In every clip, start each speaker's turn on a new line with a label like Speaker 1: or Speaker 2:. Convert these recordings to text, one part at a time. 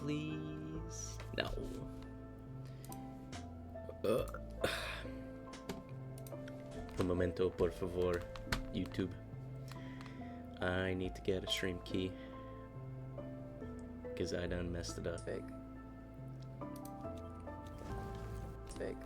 Speaker 1: please? No. Un momento, por favor, YouTube. I need to get a stream key because I done messed it up.
Speaker 2: Fake. Fake.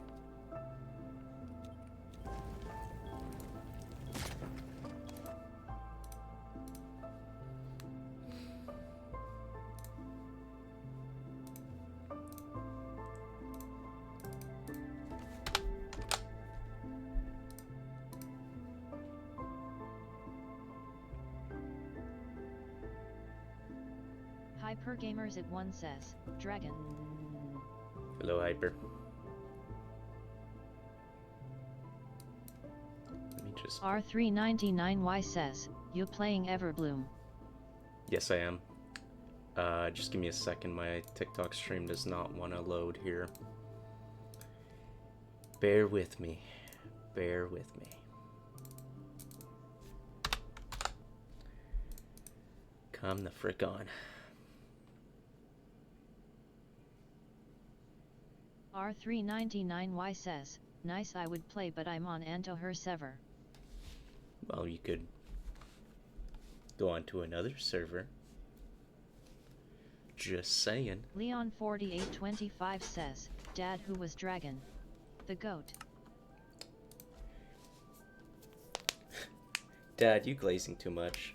Speaker 3: Hyper Gamers at 1 says, Dragon.
Speaker 1: Hello, Hyper. Let me just...
Speaker 3: R399Y says, you playing Everbloom?
Speaker 1: Yes, I am. Just give me a second. My TikTok stream does not want to load here. Bear with me. Bear with me. Come the frick on.
Speaker 3: R399Y says, nice, I would play but I'm on Anto her server.
Speaker 1: Well, you could go on to another server. Just saying.
Speaker 3: Leon4825 says, Dad, who was Dragon? The goat.
Speaker 1: Dad, you glazing too much.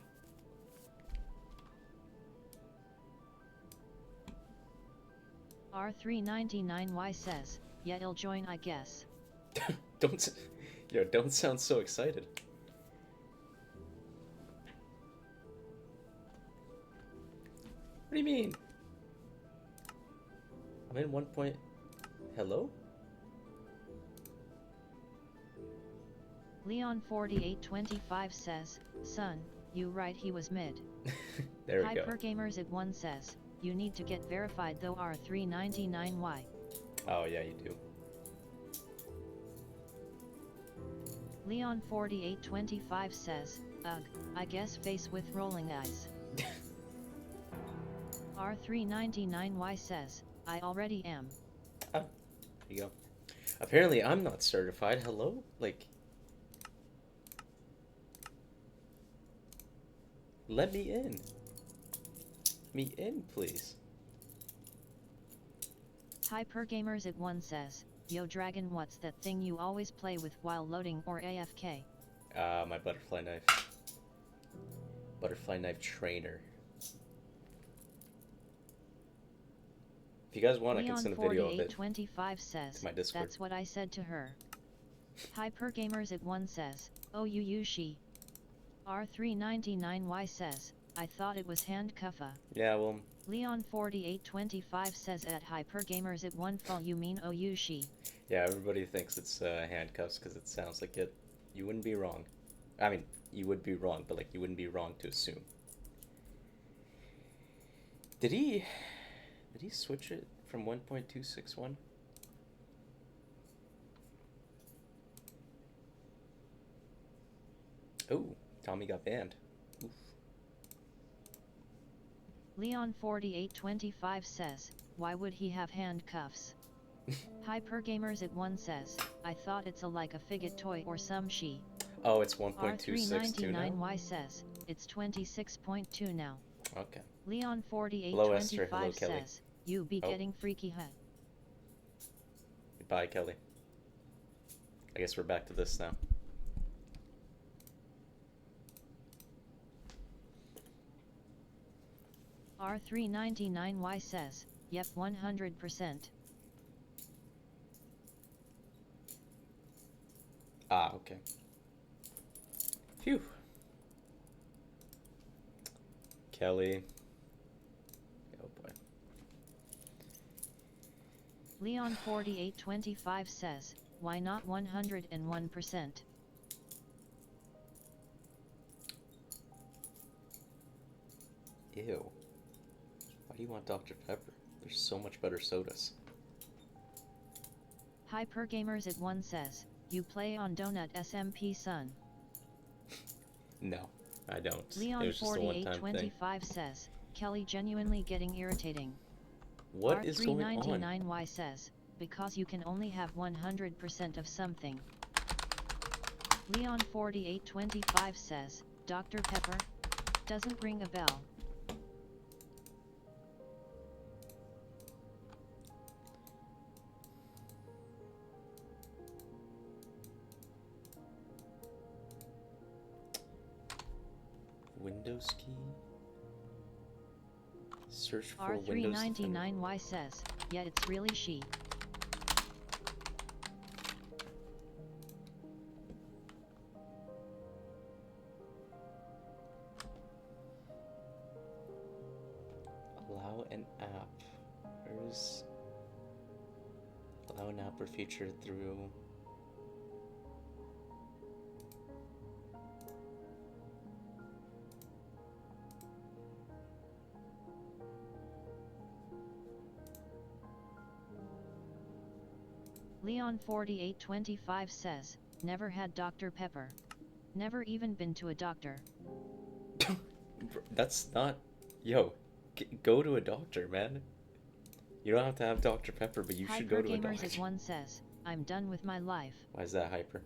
Speaker 3: R399Y says, yeah, he'll join, I guess.
Speaker 1: Don't sound so excited. What do you mean? I'm in 1 point. Hello?
Speaker 3: Leon4825 says, son, you right, he was mid.
Speaker 1: There we go.
Speaker 3: Hyper Gamers at 1 says, you need to get verified though, R399Y.
Speaker 1: Oh yeah, you do.
Speaker 3: Leon4825 says, ugh, I guess face with rolling eyes. R399Y says, I already am.
Speaker 1: Ah, there you go. Apparently I'm not certified. Hello? Like... Let me in. Let me in, please.
Speaker 3: Hyper Gamers at 1 says, yo Dragon, what's that thing you always play with while loading or AFK?
Speaker 1: My butterfly knife. Butterfly knife trainer. If you guys want, I can send a video of it.
Speaker 3: Leon4825 says,
Speaker 1: to my Discord.
Speaker 3: that's what I said to her. Hyper Gamers at 1 says, oh you she. R399Y says, I thought it was handcuffa.
Speaker 1: Yeah, well...
Speaker 3: Leon4825 says at Hyper Gamers at 1 fall you mean oh you she.
Speaker 1: Yeah, everybody thinks it's handcuffs because it sounds like it. You wouldn't be wrong. I mean, you would be wrong, but like you wouldn't be wrong to assume. Did he switch it from 1.261? Oh, Tommy got banned. Oof.
Speaker 3: Leon4825 says, why would he have handcuffs? Hyper Gamers at 1 says, I thought it's like a figget toy or some she.
Speaker 1: Oh, it's 1.262 now?
Speaker 3: R399Y says, it's 26.2 now.
Speaker 1: Okay. Hello, Esther. Hello,
Speaker 3: Leon4825
Speaker 1: Kelly.
Speaker 3: says, you be getting freaky huh?
Speaker 1: Goodbye, Kelly. I guess we're back to this now.
Speaker 3: R399Y says, yep, 100%.
Speaker 1: Ah, okay. Phew. Kelly. Oh boy.
Speaker 3: Leon4825 says, why not 101%?
Speaker 1: Ew. Why do you want Dr. Pepper? There's so much better sodas.
Speaker 3: Hyper Gamers at 1 says, you play on Donut SMP son.
Speaker 1: No, I don't. It was just a one-time thing.
Speaker 3: Leon4825 says, Kelly genuinely getting irritating.
Speaker 1: What is going on?
Speaker 3: R399Y says, because you can only have 100% of something. Leon4825 says, Dr. Pepper? Doesn't ring a bell.
Speaker 1: Windows key? Search for Windows Defender.
Speaker 3: R399Y says, yeah, it's really she.
Speaker 1: Allow an app. Where's allow an app or feature through
Speaker 3: Leon4825 says, never had Dr. Pepper. Never even been to a doctor.
Speaker 1: That's not... Yo, go to a doctor, man. You don't have to have Dr. Pepper, but you should go to a doctor.
Speaker 3: Hypergamers as one says, I'm done with my life.
Speaker 1: Why is that Hyper?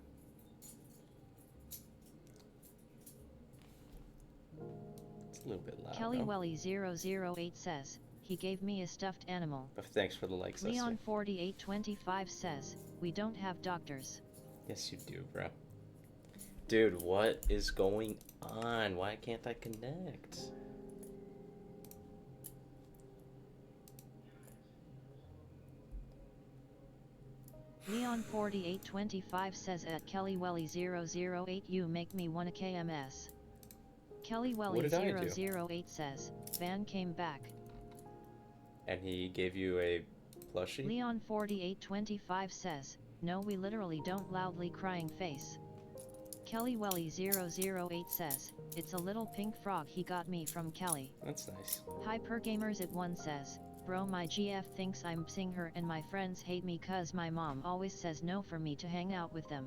Speaker 1: It's a little bit loud.
Speaker 3: KellyWelly008 says, he gave me a stuffed animal.
Speaker 1: Oh, thanks for the likes, Esther.
Speaker 3: Leon4825 says, we don't have doctors.
Speaker 1: Yes, you do, bro. Dude, what is going on? Why can't I connect?
Speaker 3: Leon4825 says at KellyWelly008 you make me wanna KMS. KellyWelly008 says, Van came back.
Speaker 1: And he gave you a plushie?
Speaker 3: Leon4825 says, no, we literally don't. Loudly crying face. KellyWelly008 says, it's a little pink frog he got me from Kelly.
Speaker 1: That's nice.
Speaker 3: Hypergamers at one says, bro, my GF thinks I'm psing her and my friends hate me cause my mom always says no for me to hang out with them.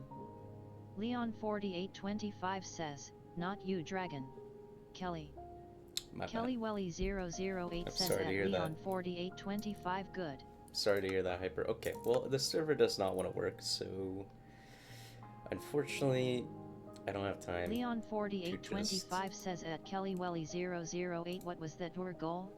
Speaker 3: Leon4825 says, not you dragon. Kelly. KellyWelly008 says at Leon4825 good.
Speaker 1: Sorry to hear that, Hyper. Okay, well, the server does not want to work, so unfortunately, I don't have time.
Speaker 3: Leon4825 says at KellyWelly008, what was that your goal?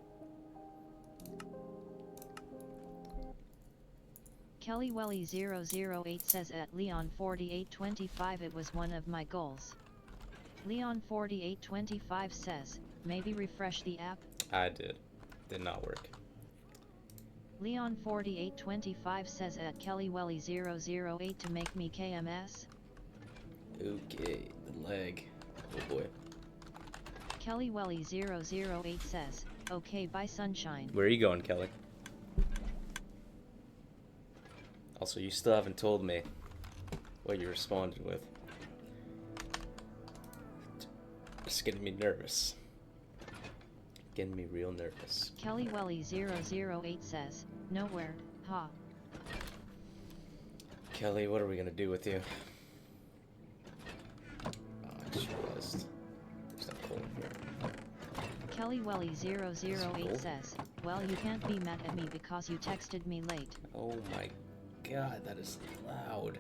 Speaker 3: KellyWelly008 says at Leon4825, it was one of my goals. Leon4825 says, maybe refresh the app?
Speaker 1: I did. Did not work.
Speaker 3: Leon4825 says at KellyWelly008 to make me KMS?
Speaker 1: Okay, the leg. Oh boy.
Speaker 3: KellyWelly008 says, okay, bye sunshine.
Speaker 1: Where are you going, Kelly? Also, you still haven't told me what you responded with. It's getting me nervous. Getting me real nervous.
Speaker 3: KellyWelly008 says, nowhere, ha.
Speaker 1: Kelly, what are we gonna do with you? Oh, I just realized there's no coal in here.
Speaker 3: KellyWelly008 says, well, you can't be mad at me because you texted me late.
Speaker 1: Oh my god, that is loud.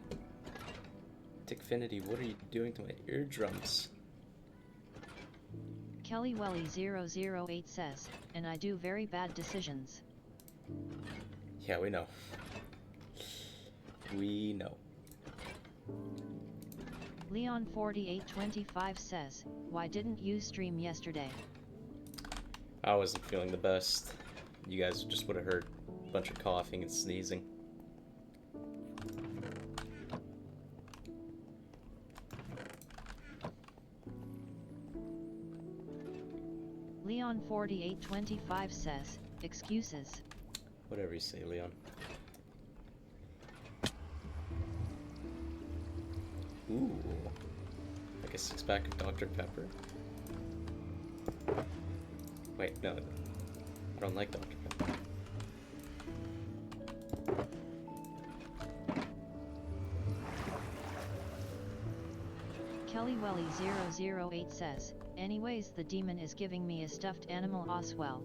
Speaker 1: Dickfinity, what are you doing to my eardrums?
Speaker 3: KellyWelly008 says, and I do very bad decisions.
Speaker 1: Yeah, we know. We know.
Speaker 3: Leon4825 says, why didn't you stream yesterday?
Speaker 1: I wasn't feeling the best. You guys just would have heard a bunch of coughing and sneezing.
Speaker 3: Leon4825 says, excuses.
Speaker 1: Whatever you say, Leon. Ooh. Like a 6-pack of Dr. Pepper. Wait, no. I don't like Dr. Pepper.
Speaker 3: KellyWelly008 says, anyways, the demon is giving me a stuffed animal Oswell.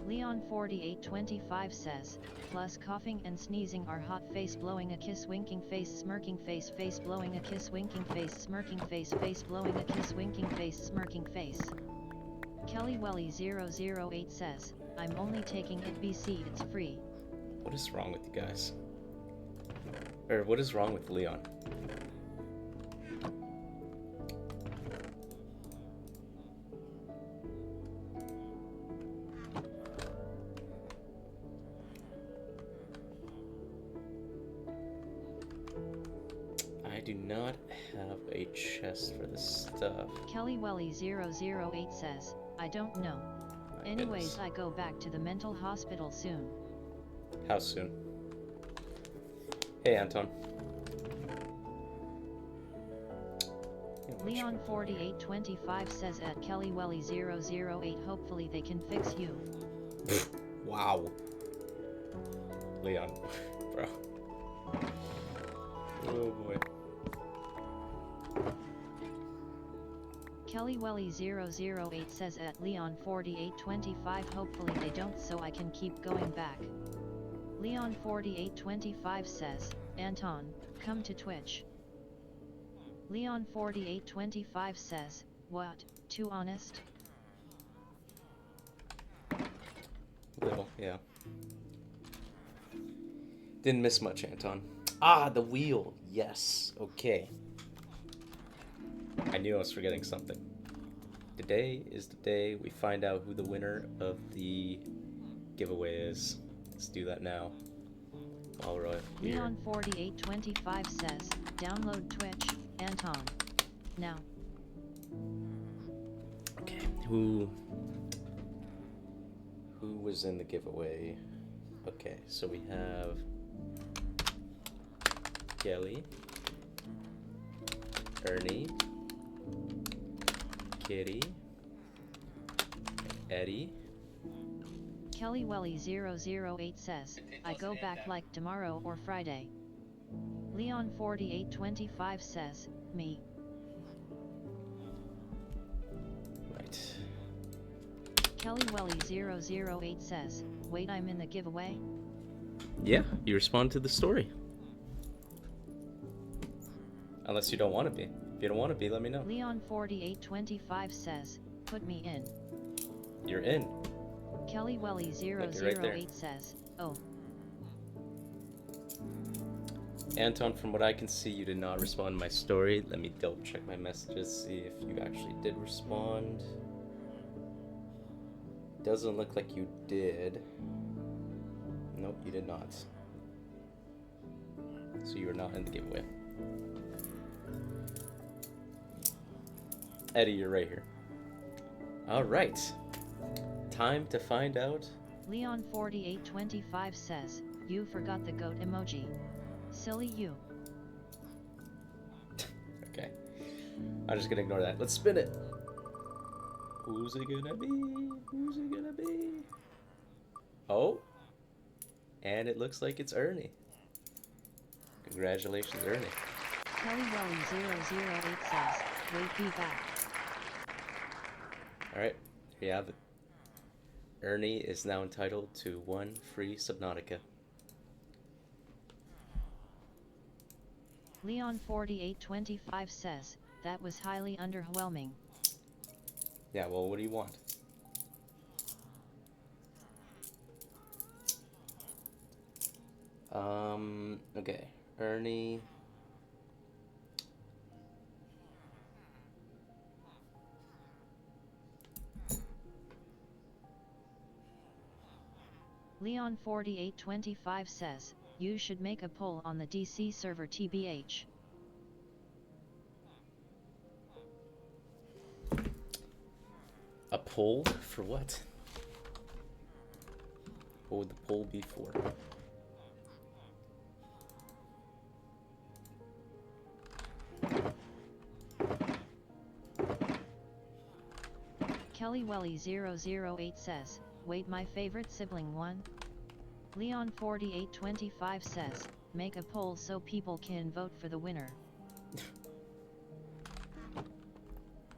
Speaker 3: Leon4825 says, plus coughing and sneezing are hot, face blowing a kiss winking face smirking face blowing a kiss winking face smirking face blowing a kiss winking face smirking face. KellyWelly008 says, I'm only taking it BC, it's free.
Speaker 1: What is wrong with you guys? Or what is wrong with Leon? I do not have a chest for this stuff.
Speaker 3: KellyWelly008 says, I don't know.
Speaker 1: My
Speaker 3: Anyways,
Speaker 1: goodness.
Speaker 3: I go back to the mental hospital soon.
Speaker 1: How soon? Hey, Anton.
Speaker 3: Leon4825 says at KellyWelly008, hopefully they can fix you.
Speaker 1: Wow. Leon, bro. Oh boy.
Speaker 3: KellyWelly008 says at Leon4825, hopefully they don't, so I can keep going back. Leon4825 says, Anton, come to Twitch. Leon4825 says, what, too honest?
Speaker 1: Little, yeah. Didn't miss much, Anton. Ah, the wheel. Yes. Okay. I knew I was forgetting something. Today is the day we find out who the winner of the giveaway is. Let's do that now. While we're here.
Speaker 3: Leon4825 says, download Twitch, Anton. Now.
Speaker 1: Okay. Who was in the giveaway? Okay, so we have Kelly, Ernie, Kitty, Eddie.
Speaker 3: KellyWelly008 says, I go back like tomorrow or Friday. Leon4825 says, me.
Speaker 1: Right.
Speaker 3: KellyWelly008 says, wait, I'm in the giveaway?
Speaker 1: Yeah, you respond to the story. Unless you don't want to be. If you don't want to be, let me know.
Speaker 3: Leon4825 says, put me in.
Speaker 1: You're in.
Speaker 3: KellyWelly008
Speaker 1: Like you're right
Speaker 3: says, oh.
Speaker 1: Anton, from what I can see, you did not respond to my story. Let me double check my messages, see if you actually did respond. Doesn't look like you did. Nope, you did not. So you are not in the giveaway. Eddie, you're right here. Alright. Time to find out.
Speaker 3: Leon4825 says, you forgot the goat emoji. Silly you.
Speaker 1: Okay. I'm just gonna ignore that. Let's spin it. Who's it gonna be? Who's it gonna be? Oh. And it looks like it's Ernie. Congratulations, Ernie.
Speaker 3: KellyWelly008 says, wait, be back.
Speaker 1: Alright, here you have it. Ernie is now entitled to 1 free Subnautica.
Speaker 3: Leon4825 says, that was highly underwhelming.
Speaker 1: Yeah, well, what do you want? Okay. Ernie.
Speaker 3: Leon4825 says, you should make a poll on the DC server TBH.
Speaker 1: A poll? For what? What would the poll be for?
Speaker 3: KellyWelly008 says, wait, my favorite sibling won? Leon4825 says, make a poll so people can vote for the winner.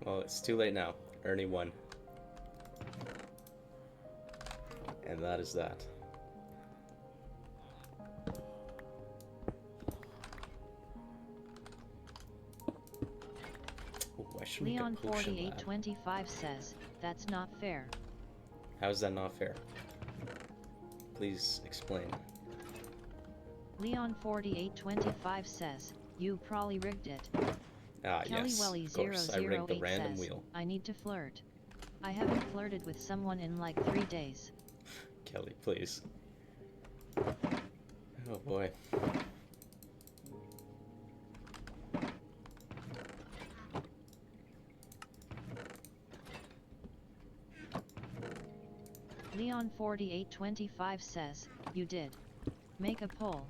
Speaker 1: Well, it's too late now. Ernie won. And that is that. Ooh, I should make a
Speaker 3: Leon
Speaker 1: potion lab.
Speaker 3: 4825 says, that's not fair.
Speaker 1: How is that not fair? Please explain.
Speaker 3: Leon 4825 says, you probably rigged it.
Speaker 1: Ah,
Speaker 3: Kelly
Speaker 1: yes,
Speaker 3: Welly
Speaker 1: of course. I rigged the
Speaker 3: 008
Speaker 1: random
Speaker 3: says,
Speaker 1: wheel.
Speaker 3: I need to flirt. I haven't flirted with someone in like 3 days.
Speaker 1: Kelly, please. Oh boy.
Speaker 3: Leon 4825 says, you did. Make a poll.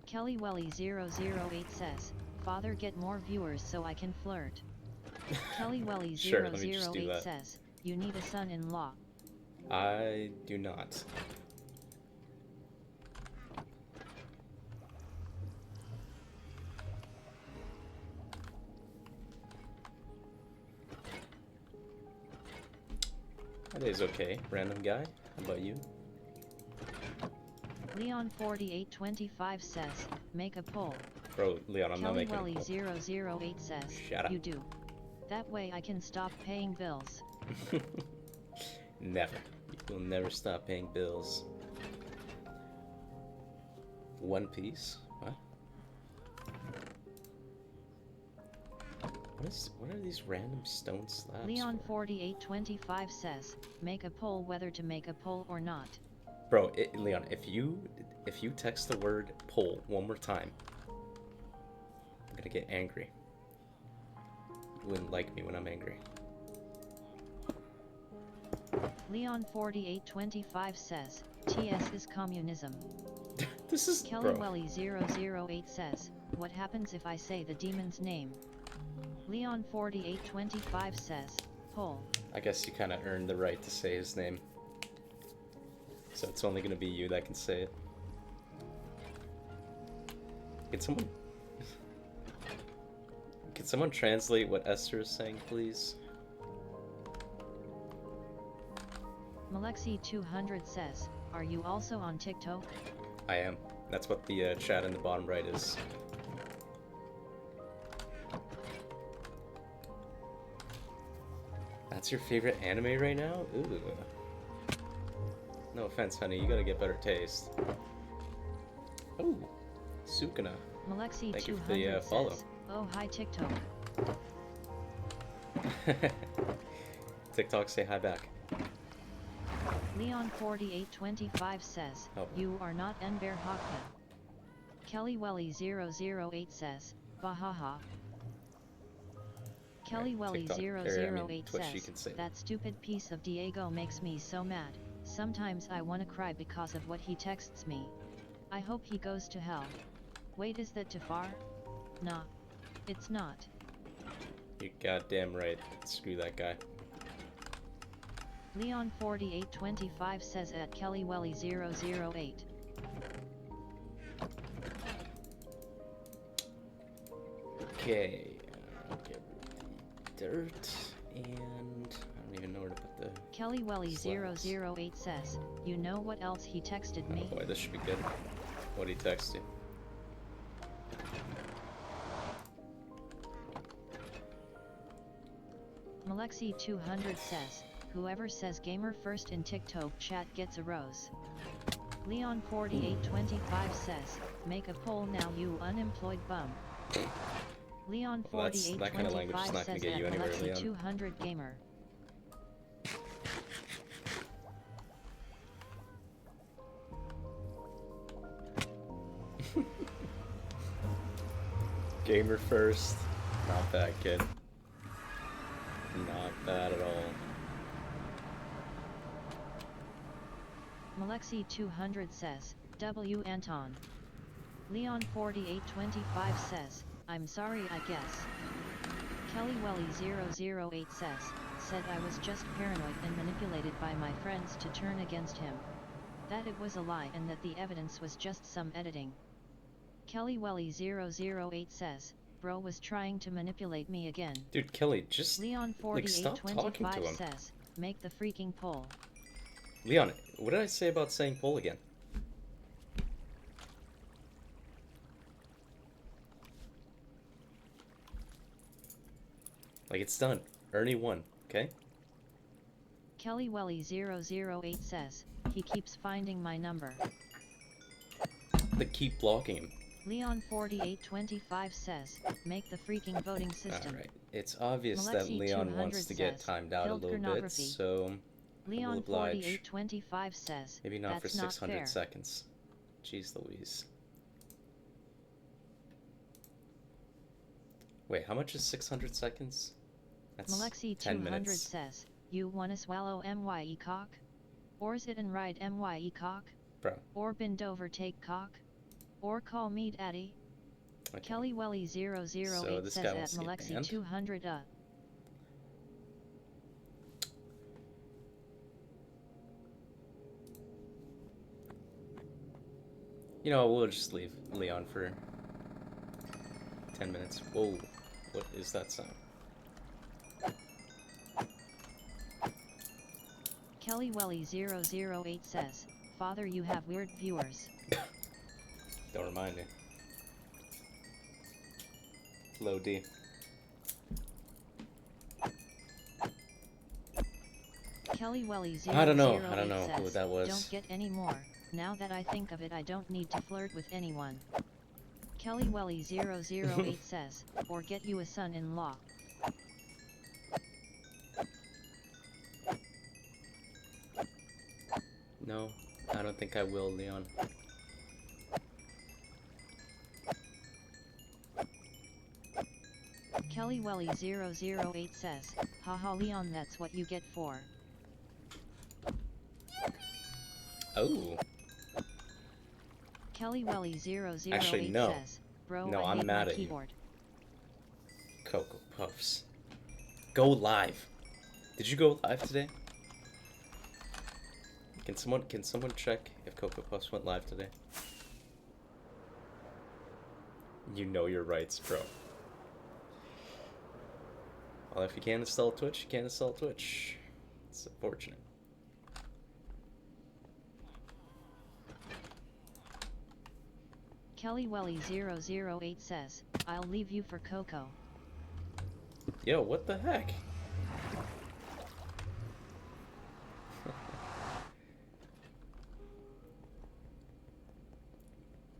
Speaker 3: Kelly Welly 008 says, father get more viewers so I can flirt. Kelly Welly
Speaker 1: Sure, let me just do
Speaker 3: 008
Speaker 1: that.
Speaker 3: says, you need a son-in-law.
Speaker 1: I do not. That is okay, random guy. How about you?
Speaker 3: Leon 4825 says, make a poll.
Speaker 1: Bro, Leon, I'm not
Speaker 3: Kelly
Speaker 1: making a
Speaker 3: Welly
Speaker 1: poll.
Speaker 3: 008 says,
Speaker 1: Shut up.
Speaker 3: you do. That way I can stop paying bills.
Speaker 1: Never. You will never stop paying bills. One Piece? What? What are these random stone slabs
Speaker 3: Leon
Speaker 1: for?
Speaker 3: 4825 says, make a poll whether to make a poll or not.
Speaker 1: Bro, Leon, if you text the word poll one more time, I'm gonna get angry. You wouldn't like me when I'm angry.
Speaker 3: Leon 4825 says, TS is communism.
Speaker 1: This is
Speaker 3: Kelly
Speaker 1: bro.
Speaker 3: Welly 008 says, what happens if I say the demon's name? Leon 4825 says, poll.
Speaker 1: I guess you kind of earned the right to say his name. So it's only gonna be you that can say it. Can someone translate what Esther is saying, please?
Speaker 3: Malexi 200 says, are you also on TikTok?
Speaker 1: I am. That's what the chat in the bottom right is. That's your favorite anime right now? Ooh. No offense, honey. You gotta get better taste. Ooh. Sukuna.
Speaker 3: Malexi
Speaker 1: Thank you
Speaker 3: 200
Speaker 1: for the follow.
Speaker 3: says, oh hi TikTok.
Speaker 1: TikTok, say hi back.
Speaker 3: Leon 4825 says,
Speaker 1: Oh.
Speaker 3: you are not Enver Hoxha. Kelly Welly 008 says, bahaha. Kelly Welly
Speaker 1: TikTok,
Speaker 3: 008
Speaker 1: Twitch, you can
Speaker 3: says,
Speaker 1: say
Speaker 3: that stupid piece of Diego makes me so mad. Sometimes I wanna cry because of what he texts me. I hope he goes to hell. Wait, is that too far? Nah. It's not.
Speaker 1: You're goddamn right. Screw that guy.
Speaker 3: Leon 4825 says at Kelly Welly 008.
Speaker 1: Okay. Get the dirt and I don't even know where to put the.
Speaker 3: Kelly Welly
Speaker 1: slabs.
Speaker 3: 008 says, you know what else he texted
Speaker 1: Oh
Speaker 3: me?
Speaker 1: boy, this should be good. What'd he text you?
Speaker 3: Malexi 200 says, whoever says gamer first in TikTok chat gets a rose. Leon 4825 says, make a poll now you unemployed bum. Leon
Speaker 1: Well, that kind of language is
Speaker 3: 4825
Speaker 1: not gonna
Speaker 3: says
Speaker 1: get
Speaker 3: at
Speaker 1: you anywhere,
Speaker 3: Malexi
Speaker 1: Leon.
Speaker 3: 200 gamer.
Speaker 1: Gamer first. Not bad, kid. Not bad at all.
Speaker 3: Malexi 200 says, W Anton. Leon 4825 says, I'm sorry I guess. Kelly Welly 008 said I was just paranoid and manipulated by my friends to turn against him. That it was a lie and that the evidence was just some editing. Kelly Welly 008 says, bro was trying to manipulate me again.
Speaker 1: Dude, Kelly, just
Speaker 3: Leon
Speaker 1: like stop talking to
Speaker 3: 4825
Speaker 1: him.
Speaker 3: says, make the freaking poll.
Speaker 1: Leon, What did I say about saying pull again? Like, it's done. Ernie won, okay?
Speaker 3: Kelly Welly 008 says, he keeps finding my number.
Speaker 1: They keep blocking him.
Speaker 3: Leon 4825 says, make the freaking voting system.
Speaker 1: Alright, it's obvious that
Speaker 3: Malexi
Speaker 1: Leon
Speaker 3: 200
Speaker 1: wants to get
Speaker 3: says,
Speaker 1: timed out a
Speaker 3: "Killed
Speaker 1: little bit,
Speaker 3: pornography."
Speaker 1: so I will
Speaker 3: Leon
Speaker 1: oblige.
Speaker 3: 4825 says,
Speaker 1: Maybe not for
Speaker 3: that's not
Speaker 1: 600
Speaker 3: fair.
Speaker 1: seconds. Jeez Louise. Wait, how much is 600 seconds? That's
Speaker 3: Malexi
Speaker 1: 10
Speaker 3: 200
Speaker 1: minutes.
Speaker 3: says, you wanna swallow MYE cock? Or sit and ride MYE cock?
Speaker 1: Bro.
Speaker 3: Or bend over take cock? Or call me daddy?
Speaker 1: Okay.
Speaker 3: Kelly Welly 008
Speaker 1: So this
Speaker 3: says
Speaker 1: guy
Speaker 3: at
Speaker 1: wants to get
Speaker 3: Malexi
Speaker 1: banned.
Speaker 3: 200
Speaker 1: You know, we'll just leave Leon for 10 minutes. Whoa, what is that sound?
Speaker 3: Kelly Welly 008 says, Father, you have weird viewers.
Speaker 1: Don't remind me. Low D.
Speaker 3: Kelly Welly 008
Speaker 1: I don't know
Speaker 3: says,
Speaker 1: who that was.
Speaker 3: don't get any more. Now that I think of it, I don't need to flirt with anyone. Kelly Welly 008 says, or get you a son-in-law.
Speaker 1: No, I don't think I will, Leon.
Speaker 3: Kelly Welly 008 says, haha Leon, that's what you get for.
Speaker 1: Oh.
Speaker 3: Kelly Welly 008
Speaker 1: Actually, no.
Speaker 3: says, bro,
Speaker 1: No,
Speaker 3: I
Speaker 1: I'm
Speaker 3: hate
Speaker 1: mad
Speaker 3: my
Speaker 1: at you.
Speaker 3: keyboard.
Speaker 1: Cocoa Puffs. Go live. Did you go live today? Can someone check if Cocoa Puffs went live today? You know your rights, bro. Well, if you can't install Twitch, you can't install Twitch. It's unfortunate.
Speaker 3: Kelly Welly 008 says, I'll leave you for Coco.
Speaker 1: Yo, what the heck?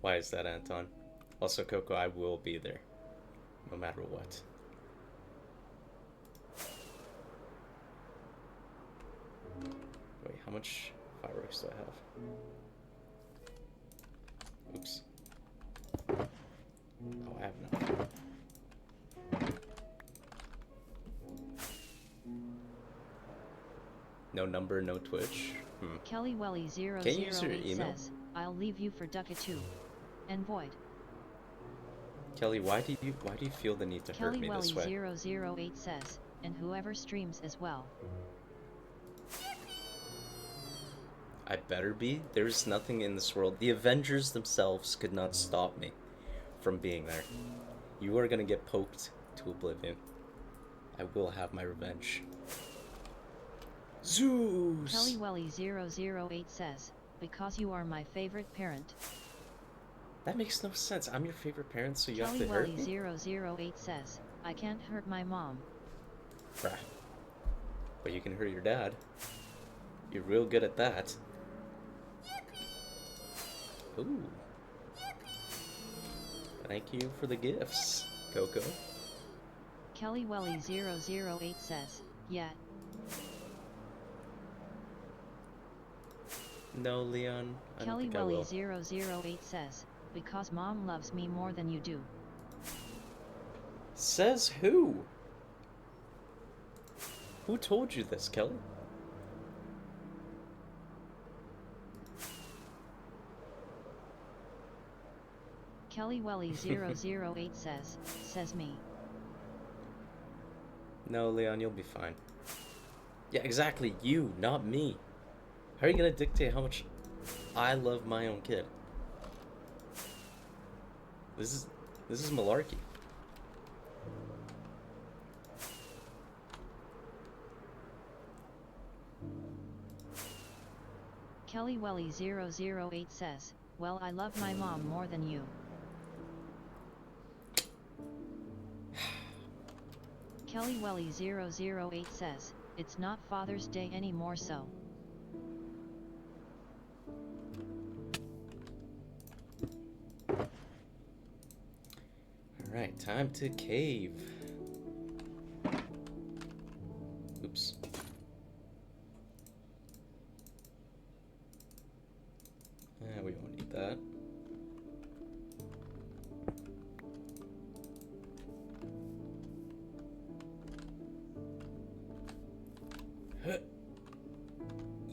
Speaker 1: Why is that, Anton? Also, Coco, I will be there. No matter what. Wait, how much fireworks do I have? Oops. Oh, I have enough. No number, no Twitch.
Speaker 3: Kelly Welly
Speaker 1: Can you use your
Speaker 3: 008
Speaker 1: email?
Speaker 3: says, I'll leave you for Ducka2. And Void.
Speaker 1: Kelly, why do you feel the need to hurt
Speaker 3: Kelly
Speaker 1: me
Speaker 3: Welly
Speaker 1: this way?
Speaker 3: 008 says, and whoever streams as well.
Speaker 1: I better be. There's nothing in this world. The Avengers themselves could not stop me from being there. You are gonna get poked to oblivion. I will have my revenge. Zeus!
Speaker 3: Kelly Welly 008 says, because you are my favorite parent.
Speaker 1: That makes no sense. I'm your favorite parent, so you
Speaker 3: Kelly
Speaker 1: have to hurt
Speaker 3: Welly
Speaker 1: me?
Speaker 3: 008 says, I can't hurt my mom.
Speaker 1: Bruh. But you can hurt your dad. You're real good at that. Ooh. Thank you for the gifts, Coco.
Speaker 3: Kelly Welly 008 says, yeah.
Speaker 1: No, Leon. I don't
Speaker 3: Kelly
Speaker 1: think I
Speaker 3: Welly
Speaker 1: will.
Speaker 3: 008 says, because mom loves me more than you do.
Speaker 1: Says who? Who told you this, Kelly?
Speaker 3: Kelly Welly 008 says me.
Speaker 1: No, Leon, you'll be fine. Yeah, exactly. You, not me. How are you gonna dictate how much I love my own kid? This is malarkey.
Speaker 3: Kelly Welly 008 says, well, I love my mom more than you. Kelly Welly 008 says, it's not Father's Day anymore, so.
Speaker 1: Alright, time to cave. Oops. We won't need that.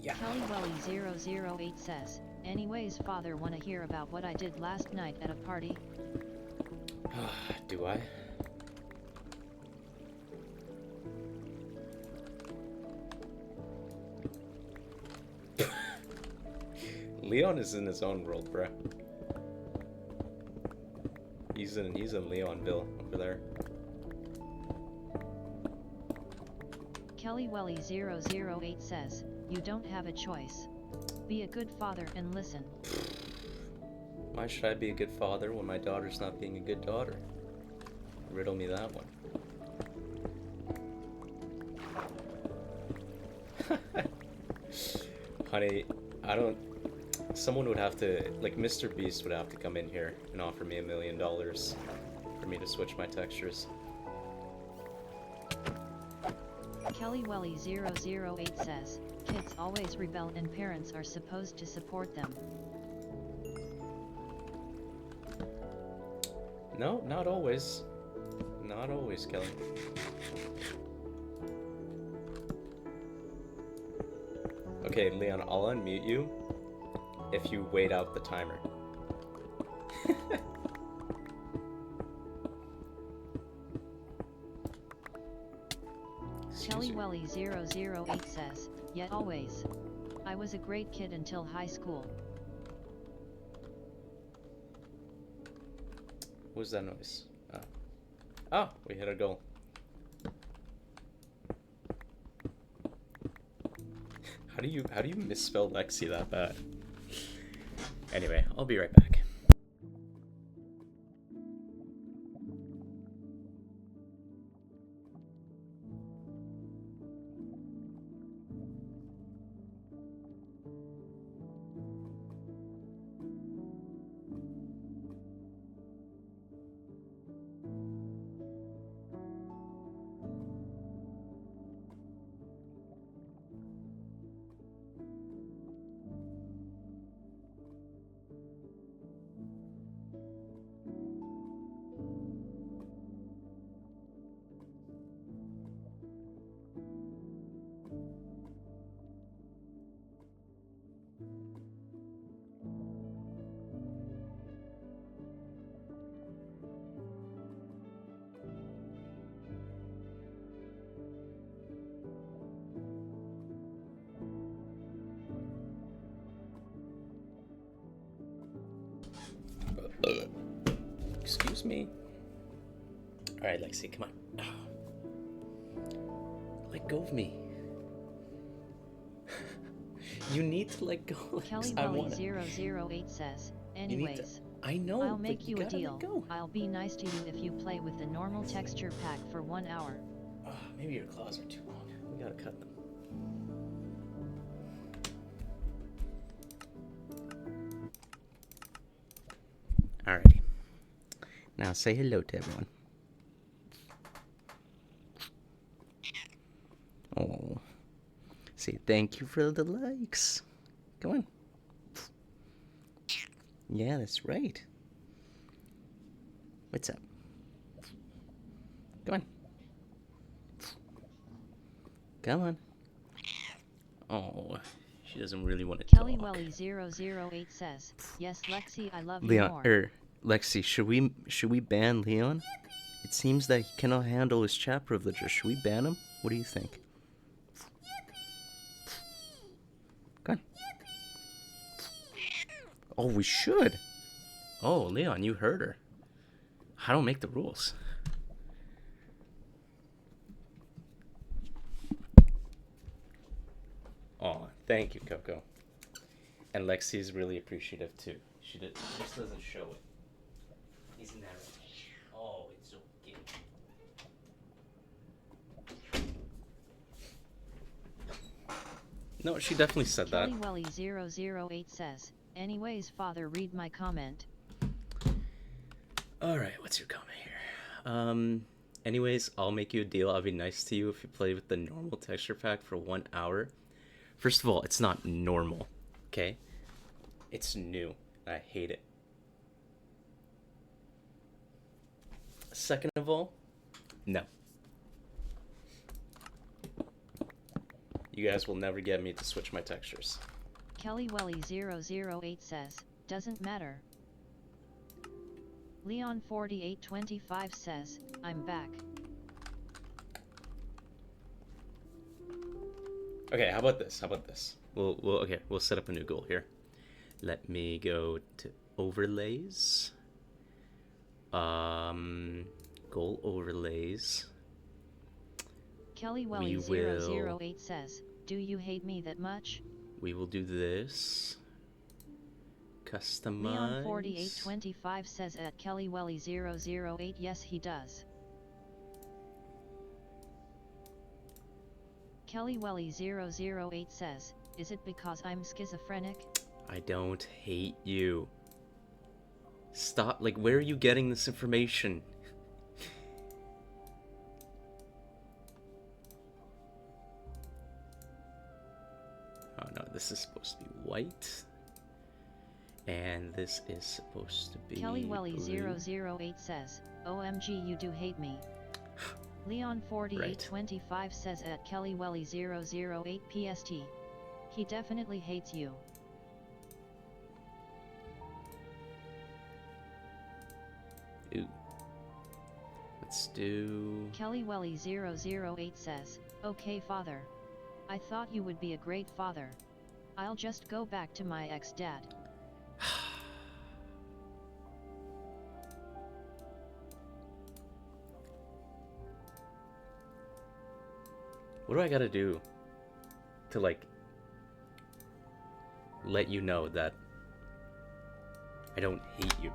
Speaker 1: Yeah.
Speaker 3: Kelly Welly 008 says, anyways, Father, wanna hear about what I did last night at a party?
Speaker 1: Do I? Leon is in his own world, bruh. He's in Leonville over there.
Speaker 3: Kelly Welly 008 says, you don't have a choice. Be a good father and listen.
Speaker 1: Why should I be a good father when my daughter's not being a good daughter? Riddle me that one. Honey, I don't... Someone would have to... Like, Mr. Beast would have to come in here and offer me $1 million for me to switch my textures.
Speaker 3: Kelly Welly 008 says, kids always rebel and parents are supposed to support them.
Speaker 1: No, not always. Not always, Kelly. Okay, Leon, I'll unmute you if you wait out the timer.
Speaker 3: Kelly Welly 008 says, yet always. I was a great kid until high school.
Speaker 1: What was that noise? Oh, we hit a goal. How do you misspell Lexi that bad? Anyway, I'll be right back. Excuse me. Alright, Lexi, come on. Let go of me. You need to let go, Lex.
Speaker 3: Kelly Welly 008 says, anyways.
Speaker 1: I know,
Speaker 3: I'll make you a
Speaker 1: gotta
Speaker 3: deal.
Speaker 1: let go.
Speaker 3: I'll be nice to you if you play with the normal texture pack for 1 hour.
Speaker 1: Maybe your claws are too long. We gotta cut them. Alrighty. Now say hello to everyone. Oh. Say thank you for the likes. Come on. Yeah, that's right. What's up? Come on. Come on. Oh, she doesn't really want to
Speaker 3: Kelly
Speaker 1: talk.
Speaker 3: Welly 008 says, yes, Lexi, I love
Speaker 1: Leon,
Speaker 3: you more.
Speaker 1: Lexi, should we ban Leon? It seems that he cannot handle his chat privileges. Should we ban him? What do you think? Go on. Oh, we should. Oh, Leon, you heard her. I don't make the rules. Oh, thank you, Coco. And Lexi's really appreciative too. She just doesn't show it. Isn't that right? Oh, it's okay. No, she definitely said that.
Speaker 3: KellyWelly008 says, anyways, father, read my comment.
Speaker 1: Alright, what's your comment here? Anyways, I'll make you a deal. I'll be nice to you if you play with the normal texture pack for 1 hour. First of all, it's not normal, okay? It's new. I hate it. Second of all, no. You guys will never get me to switch my textures.
Speaker 3: KellyWelly008 says, doesn't matter. Leon4825 says, I'm back.
Speaker 1: Okay, how about this? We'll set up a new goal here. Let me go to overlays. Goal overlays.
Speaker 3: KellyWelly008 says, do you hate me that much?
Speaker 1: We will do this. Customize.
Speaker 3: Leon4825 says at KellyWelly008, yes he does. KellyWelly008 says, is it because I'm schizophrenic?
Speaker 1: I don't hate you. Stop, like, where are you getting this information? Oh no, this is supposed to be white. And this is supposed to be
Speaker 3: KellyWelly008 says, OMG you do hate me. Leon4825 says at KellyWelly008 PST. He definitely hates you.
Speaker 1: Ooh. Let's do...
Speaker 3: KellyWelly008 says, okay father. I thought you would be a great father. I'll just go back to my ex-dad.
Speaker 1: What do I gotta do to, like, let you know that I don't hate you?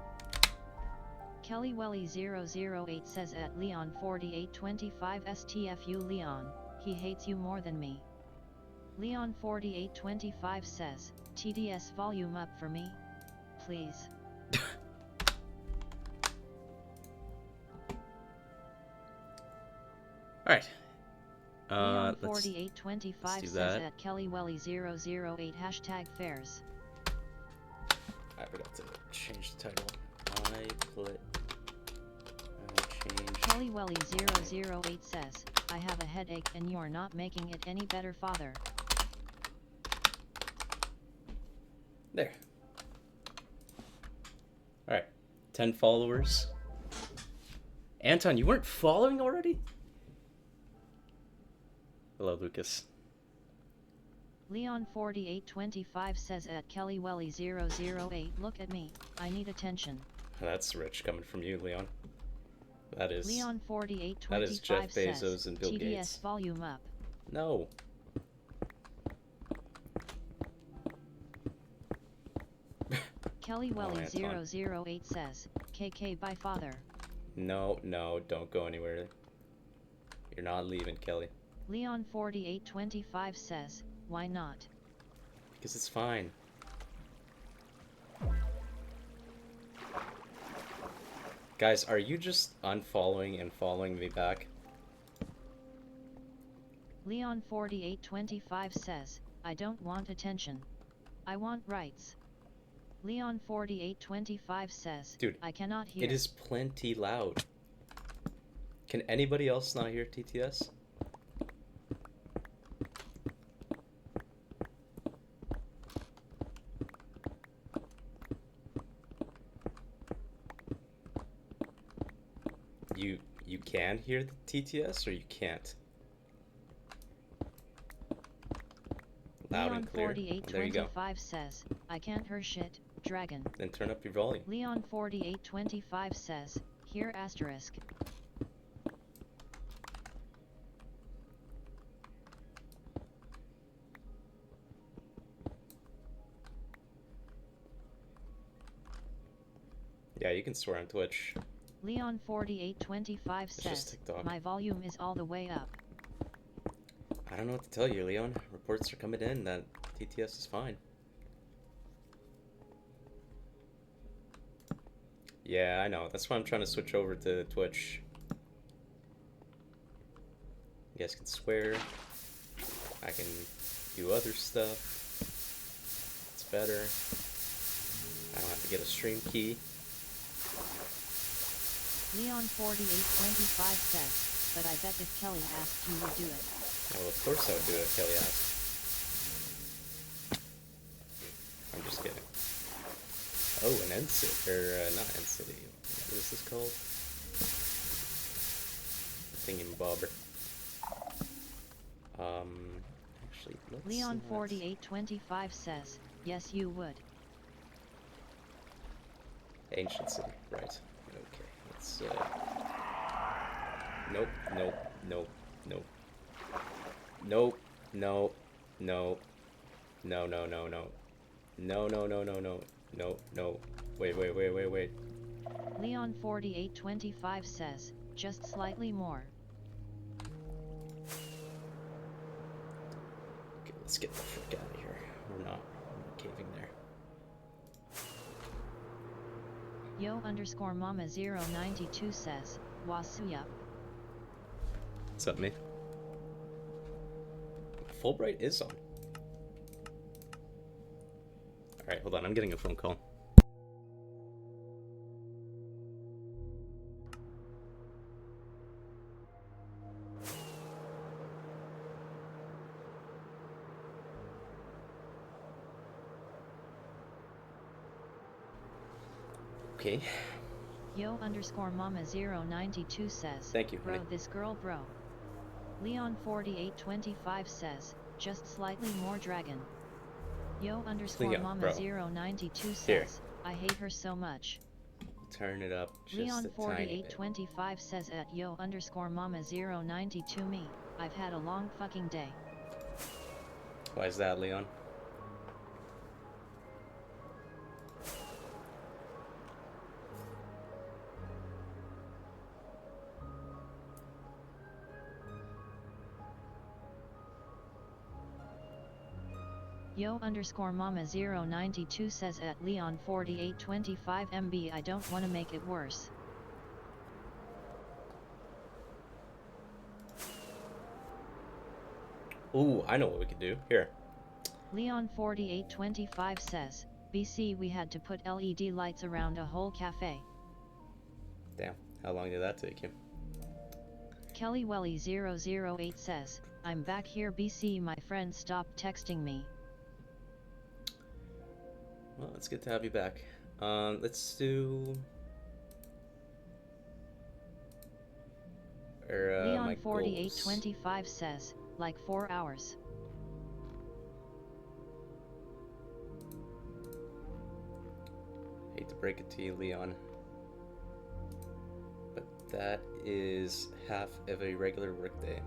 Speaker 3: KellyWelly008 says at Leon4825 STFU Leon, he hates you more than me. Leon4825 says, TDS volume up for me, please.
Speaker 1: Alright.
Speaker 3: Leon4825 says
Speaker 1: that.
Speaker 3: at KellyWelly008 hashtag fairs.
Speaker 1: I forgot to change the title. Change.
Speaker 3: KellyWelly008 says, I have a headache and you're not making it any better, father.
Speaker 1: There. Alright. 10 followers. Anton, you weren't following already? Hello, Lucas.
Speaker 3: Leon4825 says at KellyWelly008, look at me, I need attention.
Speaker 1: That's rich coming from you, Leon. That is...
Speaker 3: Leon4825
Speaker 1: that is Jeff Bezos
Speaker 3: says,
Speaker 1: and Bill
Speaker 3: TDS
Speaker 1: Gates.
Speaker 3: volume up.
Speaker 1: No.
Speaker 3: KellyWelly008 says, KK by father.
Speaker 1: No, no, don't go anywhere. You're not leaving, Kelly.
Speaker 3: Leon4825 says, why not?
Speaker 1: Because it's fine. Guys, are you just unfollowing and following me back?
Speaker 3: Leon4825 says, I don't want attention. I want rights. Leon4825 says,
Speaker 1: Dude,
Speaker 3: I cannot hear.
Speaker 1: It is plenty loud. Can anybody else not hear TTS? You can hear the TTS or you can't? Loud and clear. Oh, there you go.
Speaker 3: Leon4825 says, I can't hear shit, dragon.
Speaker 1: Then turn up your volume.
Speaker 3: Leon4825 says, here asterisk.
Speaker 1: Yeah, you can swear on Twitch.
Speaker 3: Leon4825
Speaker 1: It's just
Speaker 3: says,
Speaker 1: TikTok.
Speaker 3: my volume is all the way up.
Speaker 1: I don't know what to tell you, Leon. Reports are coming in that TTS is fine. Yeah, I know. That's why I'm trying to switch over to Twitch. You guys can swear. I can do other stuff. It's better. I don't have to get a stream key.
Speaker 3: Leon4825 says, but I bet if Kelly asked you would do it.
Speaker 1: Well, of course I would do it if Kelly asked. I'm just kidding. Oh, an End City, or not End City. What is this called? Thingamabobber. Actually, let's
Speaker 3: Leon4825 says, yes you would.
Speaker 1: Ancient City, right. Okay, let's, Nope, nope, nope, nope. Nope, no, no. No, no, no, no. No, no, no, no, no. No, no. Wait.
Speaker 3: Leon4825 says, just slightly more.
Speaker 1: Okay, let's get the frick out of here. We're not caving there.
Speaker 3: Yo_mama092 says, Wasuya.
Speaker 1: What's up, me? Fulbright is on. Alright, hold on. I'm getting a phone call. Okay.
Speaker 3: Yo_mama092 says,
Speaker 1: Thank you,
Speaker 3: bro,
Speaker 1: honey.
Speaker 3: this girl, bro. Leon4825 says, just slightly more dragon. Yo_mama092 says, I hate her so much.
Speaker 1: Turn it up just a tiny bit.
Speaker 3: Leon4825 says at yo_mama092 me, I've had a long fucking day.
Speaker 1: Why is that, Leon?
Speaker 3: Yo_mama092 says at Leon4825 MB I don't wanna make it worse.
Speaker 1: Ooh, I know what we could do. Here.
Speaker 3: Leon4825 says, BC we had to put LED lights around a whole cafe.
Speaker 1: Damn, how long did that take you?
Speaker 3: KellyWelly008 says, I'm back here BC my friend stopped texting me.
Speaker 1: Well, it's good to have you back. Let's do...
Speaker 3: Leon4825 says, like 4 hours.
Speaker 1: Hate to break it to you, Leon. But that is half of a regular workday.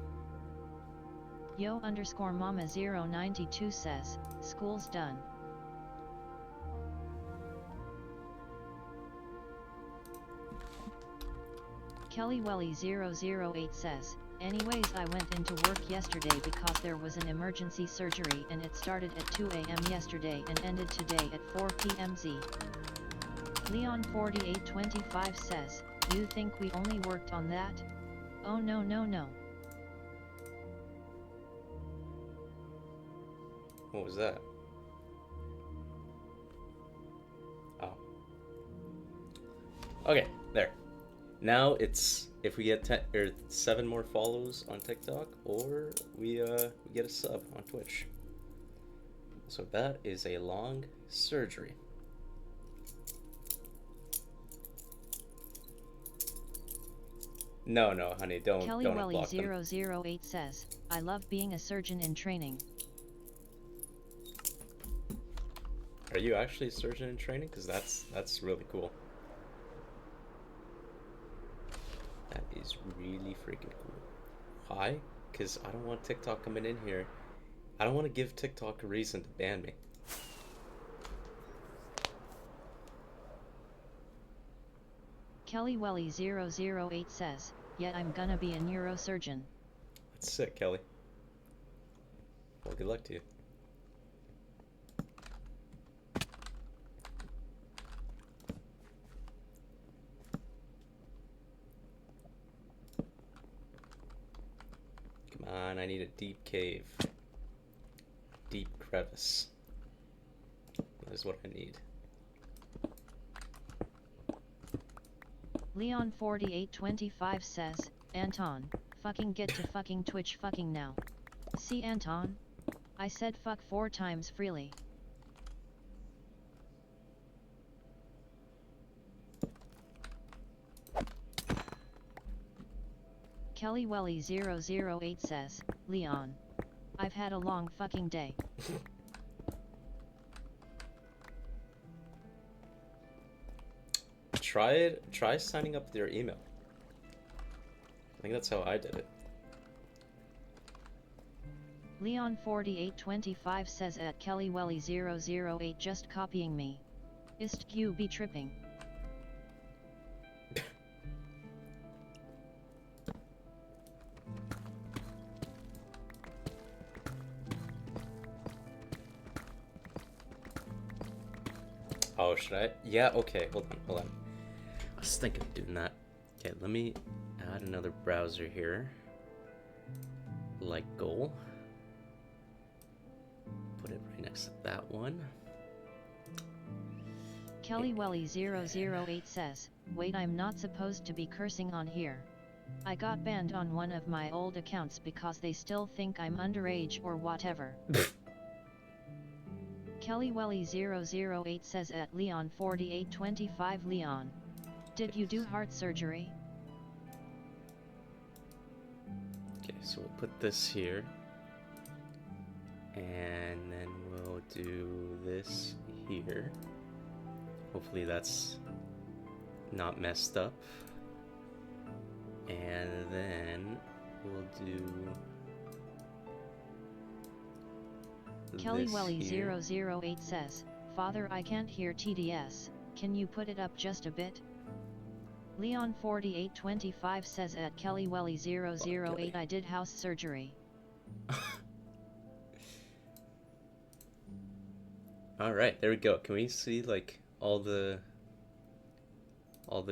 Speaker 3: Yo_mama092 says, school's done. KellyWelly008 says, anyways I went into work yesterday because there was an emergency surgery and it started at 2 AM yesterday and ended today at 4 PM Z. Leon4825 says, you think we only worked on that? Oh no no no.
Speaker 1: What was that? Oh. Okay, there. Now it's if we get 10 or 7 more follows on TikTok, or we get a sub on Twitch. So that is a long surgery. No, honey, don't unblock them.
Speaker 3: KellyWelly008 says, I love being a surgeon in training.
Speaker 1: Are you actually a surgeon in training? Because that's really cool. That is really freaking cool. Why? Because I don't want TikTok coming in here. I don't want to give TikTok a reason to ban me.
Speaker 3: Kelly Welly 008 says, yet I'm gonna be a neurosurgeon.
Speaker 1: That's sick, Kelly. Well, good luck to you. Come on, I need a deep cave. Deep crevice. That is what I need.
Speaker 3: Leon 4825 says, Anton, fucking get to fucking Twitch fucking now. See Anton? I said fuck 4 times freely. Kelly Welly 008 says, Leon. I've had a long fucking day.
Speaker 1: Try signing up with your email. I think that's how I did it.
Speaker 3: Leon 4825 says at Kelly Welly 008 just copying me. Ist you be tripping?
Speaker 1: Oh, should I? Yeah, okay, hold on. I was thinking of doing that. Okay, let me add another browser here. Like goal. Put it right next to that one.
Speaker 3: Kelly Welly 008 says, wait, I'm not supposed to be cursing on here. I got banned on one of my old accounts because they still think I'm underage or whatever. Kelly Welly 008 says at Leon 4825 Leon. Did you do heart surgery?
Speaker 1: Okay, so we'll put this here. And then we'll do this here. Hopefully that's not messed up. And then we'll do
Speaker 3: Kelly
Speaker 1: this
Speaker 3: Welly
Speaker 1: here.
Speaker 3: 008 says, Father, I can't hear TDS, can you put it up just a bit? Leon 4825 says at Kelly Welly 008 I did house surgery.
Speaker 1: Alright, there we go. Can we see like all the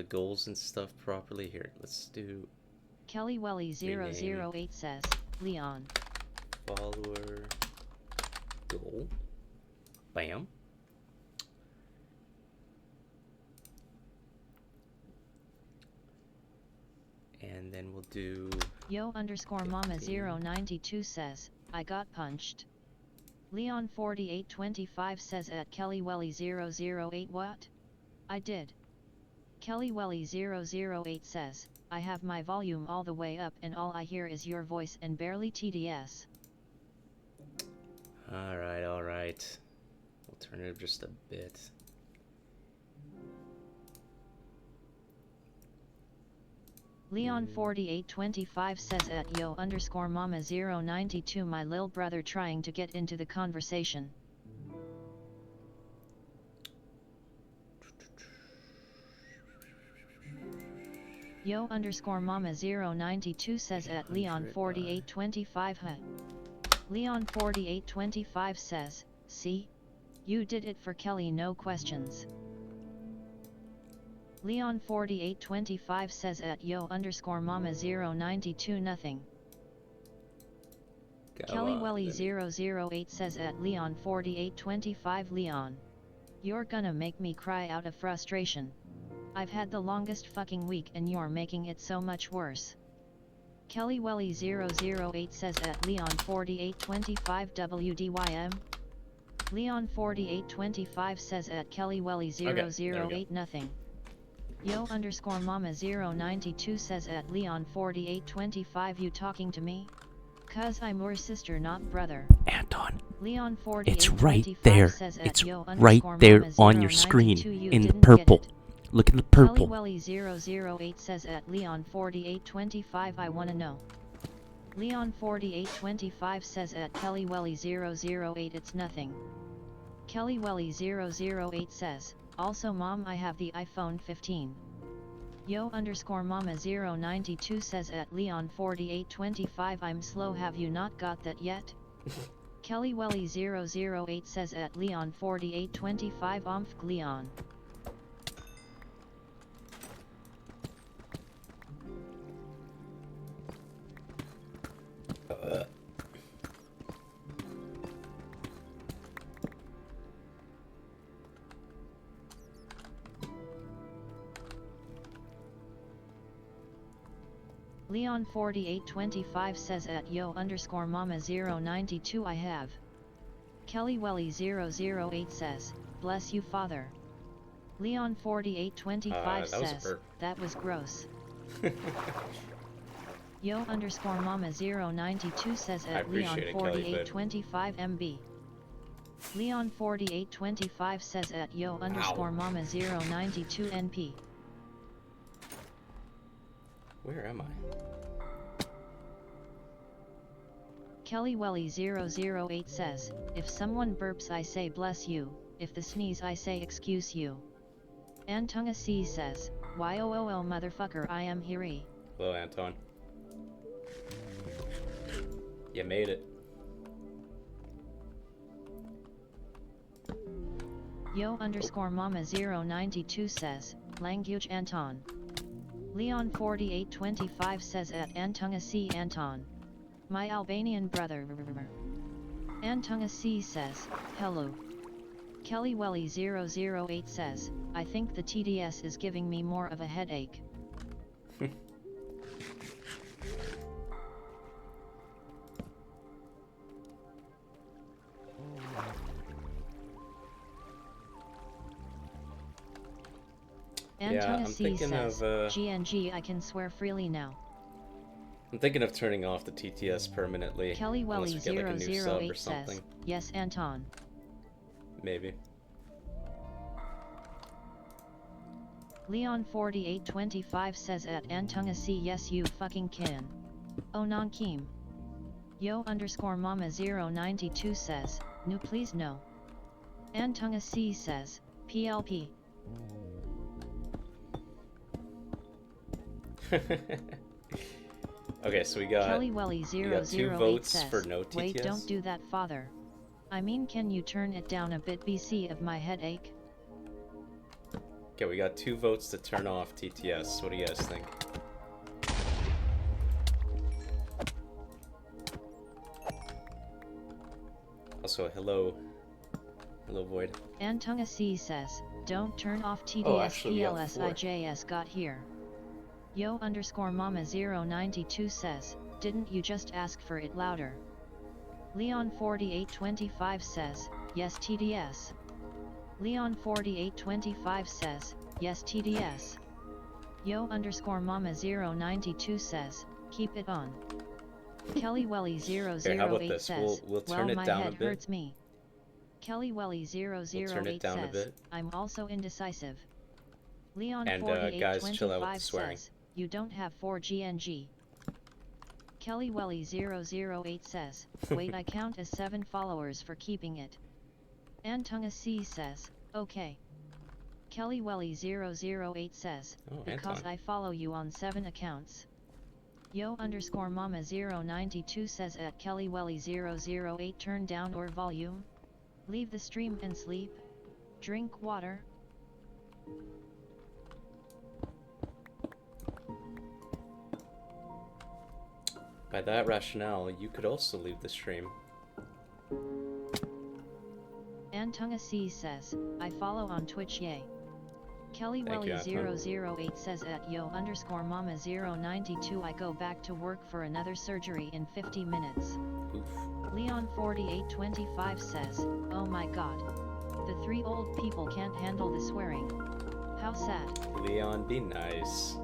Speaker 1: goals and stuff properly here? Let's do
Speaker 3: Kelly Welly
Speaker 1: rename
Speaker 3: 008 says, Leon.
Speaker 1: follower goal. Bam. And then we'll do
Speaker 3: Yo underscore mama 092 says, I got punched. Leon 4825 says at Kelly Welly 008 what? I did. Kelly Welly 008 says, I have my volume all the way up and all I hear is your voice and barely TDS.
Speaker 1: Alright. We'll turn it up just a bit.
Speaker 3: Leon 4825 says at yo underscore mama 092 my lil brother trying to get into the conversation. Yo underscore mama 092 says at Leon 4825 huh. Leon 4825 says, see? You did it for Kelly, no questions. Leon 4825 says at yo underscore mama 092 nothing. Kelly Welly 008 says at Leon 4825 Leon. You're gonna make me cry out of frustration. I've had the longest fucking week and you're making it so much worse. Kelly Welly 008 says at Leon 4825 WDYM. Leon 4825 says at Kelly Welly 008 nothing. Yo underscore mama 092 says at Leon 4825 you talking to me? Cuz I'm your sister not brother.
Speaker 1: Anton,
Speaker 3: Leon
Speaker 1: it's
Speaker 3: 4825
Speaker 1: right there.
Speaker 3: says at
Speaker 1: It's
Speaker 3: yo
Speaker 1: right
Speaker 3: underscore
Speaker 1: there
Speaker 3: mama
Speaker 1: on your
Speaker 3: 092
Speaker 1: screen
Speaker 3: you
Speaker 1: in the
Speaker 3: didn't get
Speaker 1: purple.
Speaker 3: it.
Speaker 1: Look at the
Speaker 3: Kelly
Speaker 1: purple.
Speaker 3: Welly 008 says at Leon 4825 I wanna know. Leon 4825 says at Kelly Welly 008 it's nothing. Kelly Welly 008 says, also mom I have the iPhone 15. Yo underscore mama 092 says at Leon 4825 I'm slow, have you not got that yet? Kelly Welly 008 says at Leon 4825 Omfk Leon. Leon 4825 says at yo underscore mama 092 I have. Kelly Welly 008 says, bless you father. Leon 4825 says, that was gross. Yo underscore mama 092 says at Leon 4825 MB. Leon 4825 says at yo underscore mama 092 NP.
Speaker 1: Where am I?
Speaker 3: Kelly Welly 008 says, if someone burps I say bless you, if the sneeze I say excuse you. Antunga C says, YOOO motherfucker I am here.
Speaker 1: Hello Anton. You made it.
Speaker 3: Yo underscore mama 092 says, language Anton. Leon 4825 says at Antunga C Anton. My Albanian brother. Antunga C says, hello. Kelly Welly 008 says, I think the TDS is giving me more of a headache. Antunga C says, GNG I can swear freely now.
Speaker 1: I'm thinking of turning off the TTS permanently.
Speaker 3: Kelly Welly
Speaker 1: unless we get, like, a new sub
Speaker 3: 008
Speaker 1: or something.
Speaker 3: says, yes Anton.
Speaker 1: Maybe.
Speaker 3: Leon 4825 says at Antunga C yes you fucking can. Oh non Keem. Yo underscore mama 092 says, no please no. Antunga C says, PLP.
Speaker 1: Okay, so we got
Speaker 3: Kelly Welly 008
Speaker 1: 2 votes
Speaker 3: says,
Speaker 1: for no TTS.
Speaker 3: wait don't do that father. I mean can you turn it down a bit BC of my headache?
Speaker 1: Okay, we got 2 votes to turn off TTS. What do you guys think? Also, hello Void.
Speaker 3: Antunga C says, don't turn off TDS
Speaker 1: Oh, actually, we got 4.
Speaker 3: PLSIJS got here. Yo underscore mama 092 says, didn't you just ask for it louder? Leon 4825 says, yes TDS. Leon 4825 says, yes TDS. Yo underscore mama 092 says, keep it on. Kelly Welly 008 says,
Speaker 1: we'll turn
Speaker 3: well
Speaker 1: it
Speaker 3: my
Speaker 1: down
Speaker 3: head
Speaker 1: a bit.
Speaker 3: hurts me. Kelly Welly 008 says, I'm also indecisive. Leon
Speaker 1: and
Speaker 3: 4825
Speaker 1: guys, chill out with the swearing.
Speaker 3: says, you don't have 4GNG. Kelly Welly 008 says, wait I count as 7 followers for keeping it. Antunga C says, okay. Kelly Welly 008 says, because
Speaker 1: Anton.
Speaker 3: I follow you on 7 accounts. Yo underscore mama 092 says at Kelly Welly 008 turn down or volume. Leave the stream and sleep. Drink water.
Speaker 1: By that rationale, you could also leave the stream.
Speaker 3: Antunga C says, I follow on Twitch yay. Kelly Welly 008 says at yo underscore mama 092 I go back to work for another surgery in 50 minutes.
Speaker 1: Oof.
Speaker 3: Leon 4825 says, oh my god. The 3 old people can't handle the swearing. How sad.
Speaker 1: Leon, be nice.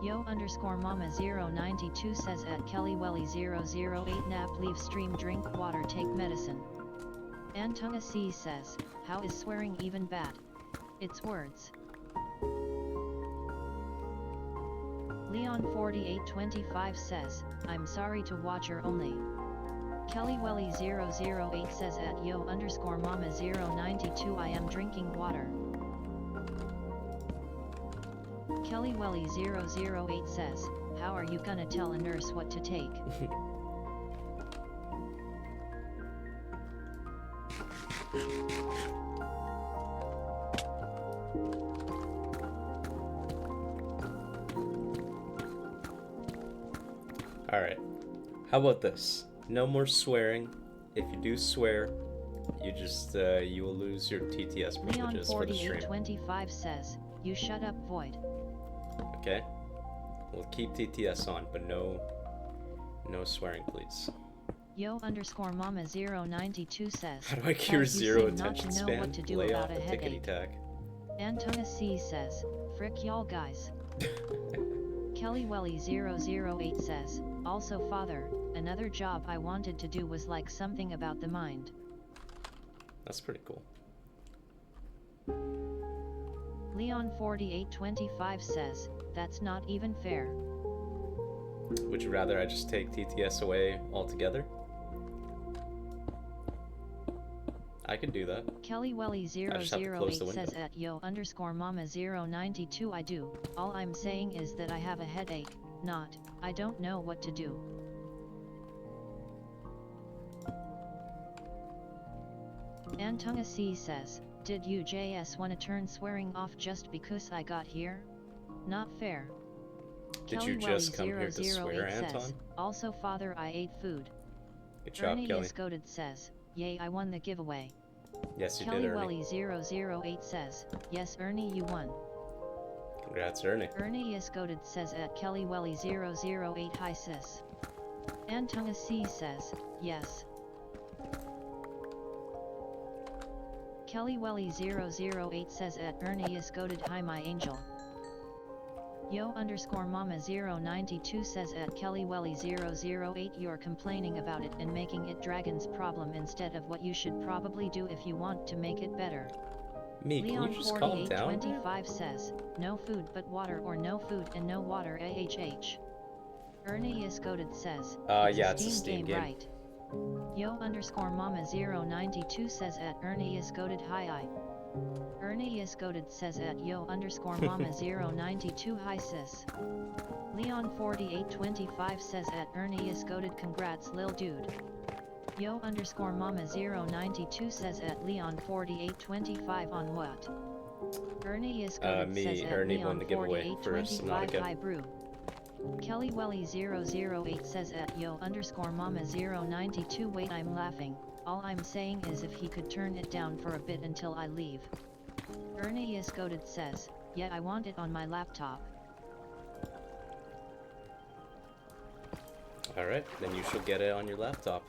Speaker 3: Yo underscore mama 092 says at Kelly Welly 008 nap leave stream drink water take medicine. Antunga C says, how is swearing even bad? It's words. Leon4825 says, I'm sorry to watcher only. KellyWelly008 says at yo_mama092 I am drinking water. KellyWelly008 says, how are you gonna tell a nurse what to take?
Speaker 1: Alright. How about this? No more swearing. If you do swear, you just, you will lose your TTS privileges for the stream.
Speaker 3: Leon4825 says, you shut up, Void.
Speaker 1: Okay? We'll keep TTS on, but no swearing, please.
Speaker 3: Yo_mama092 says,
Speaker 1: How do I cure
Speaker 3: you
Speaker 1: zero
Speaker 3: seem not
Speaker 1: attention
Speaker 3: to know
Speaker 1: span?
Speaker 3: what to do
Speaker 1: Lay
Speaker 3: about
Speaker 1: off
Speaker 3: a
Speaker 1: the tickety
Speaker 3: headache.
Speaker 1: tack.
Speaker 3: Antona C says, frick y'all guys. KellyWelly008 says, also father, another job I wanted to do was like something about the mind.
Speaker 1: That's pretty cool.
Speaker 3: Leon4825 says, that's not even fair.
Speaker 1: Would you rather I just take TTS away altogether? I could do that.
Speaker 3: KellyWelly008 says at yo_mama092 I do, all I'm saying is that I have a headache, not, I don't know what to do. Antunga C says, did you JS wanna turn swearing off just because I got here? Not fair.
Speaker 1: Did you just come here to swear, Anton?
Speaker 3: Says, also father I ate food.
Speaker 1: Good job,
Speaker 3: Ernie
Speaker 1: Kelly.
Speaker 3: Iscoded says, yay I won the giveaway.
Speaker 1: Yes, you did, Ernie.
Speaker 3: KellyWelly008 says, yes Ernie you won.
Speaker 1: Congrats, Ernie.
Speaker 3: Ernie Iscoded says at KellyWelly008 hi sis. Antunga C says, yes. KellyWelly008 says at Ernie Iscoded hi my angel. Yo_mama092 says at KellyWelly008 you're complaining about it and making it Dragon's problem instead of what you should probably do if you want to make it better.
Speaker 1: Me, can you just calm down?
Speaker 3: Leon4825 says, no food but water or no food and no water AHH. Ernie Iscoded says,
Speaker 1: it's a Steam game.
Speaker 3: Right. Yo_mama092 says at Ernie Iscoded hi I. Ernie Iscoded says at yo_mama092 hi sis. Leon4825 says at Ernie Iscoded congrats lil dude. Yo_mama092 says at Leon4825 on what? Ernie Iscoded says at
Speaker 1: Ernie won the giveaway for
Speaker 3: Leon4825 hi brew. KellyWelly008 says at yo_mama092 wait I'm laughing, all I'm saying is if he could turn it down for a bit until I leave. Ernie Iscoded says, yeah I want it on my laptop.
Speaker 1: Alright, then you shall get it on your laptop.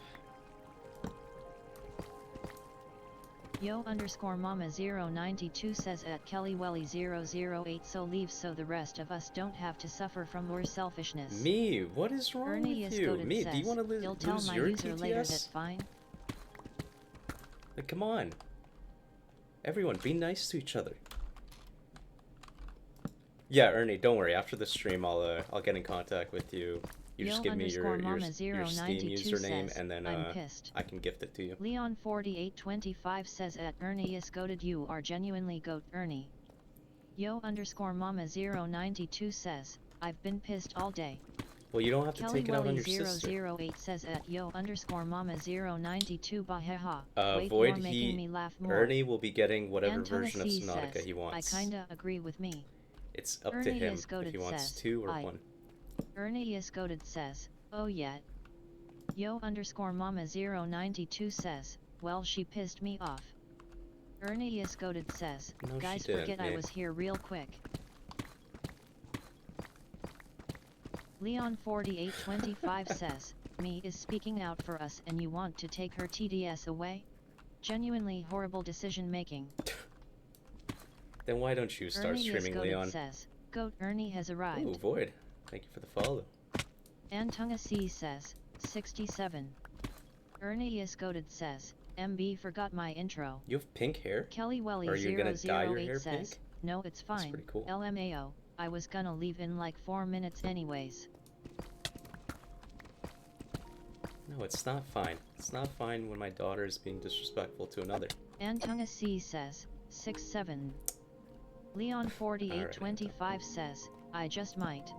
Speaker 3: Yo_mama092 says at KellyWelly008 so leave so the rest of us don't have to suffer from your selfishness.
Speaker 1: Me, what is wrong
Speaker 3: Ernie
Speaker 1: with you? Me,
Speaker 3: says,
Speaker 1: do you want to lose
Speaker 3: tell my
Speaker 1: your
Speaker 3: user
Speaker 1: TTS?
Speaker 3: later that fine.
Speaker 1: Like, come on. Everyone, be nice to each other. Yeah, Ernie, don't worry. After the stream, I'll get in contact with you. You just give me your Steam username,
Speaker 3: says,
Speaker 1: and then I can gift it to you.
Speaker 3: Leon4825 says at Ernie is goated you are genuinely goat Ernie. Yo_mama092 says, I've been pissed all day.
Speaker 1: Well, you don't have to take it out on your sister.
Speaker 3: KellyWelly008 says at yo_mama092 baheha. Wait,
Speaker 1: Void,
Speaker 3: you're making me laugh more.
Speaker 1: Ernie will be getting whatever
Speaker 3: Antona
Speaker 1: version of
Speaker 3: C
Speaker 1: Subnautica
Speaker 3: says,
Speaker 1: he wants.
Speaker 3: I kinda agree with me.
Speaker 1: It's up to
Speaker 3: Ernie
Speaker 1: him
Speaker 3: is goated
Speaker 1: if he wants
Speaker 3: says,
Speaker 1: 2 or 1.
Speaker 3: Ernie Iscoded says, oh yeah. Yo_mama092 says, well she pissed me off. Ernie Iscoded says,
Speaker 1: No,
Speaker 3: guys
Speaker 1: she didn't,
Speaker 3: forget I
Speaker 1: babe.
Speaker 3: was here real quick. Leon4825 says, me is speaking out for us and you want to take her TDS away? Genuinely horrible decision making.
Speaker 1: Then why don't you start
Speaker 3: Ernie
Speaker 1: streaming,
Speaker 3: Iscoded
Speaker 1: Leon?
Speaker 3: says, Goat Ernie has arrived.
Speaker 1: Ooh, Void. Thank you for the follow.
Speaker 3: Antunga C says, 67. Ernie Iscoded says, MB forgot my intro.
Speaker 1: You have pink hair? Are you gonna dye your hair
Speaker 3: KellyWelly008 says,
Speaker 1: pink?
Speaker 3: no it's
Speaker 1: That's
Speaker 3: fine,
Speaker 1: pretty cool.
Speaker 3: LMAO, I was gonna leave in like 4 minutes anyways.
Speaker 1: No, it's not fine. It's not fine when my daughter is being disrespectful to another.
Speaker 3: Antunga C says, 6-7. Leon 4825 says, I just might.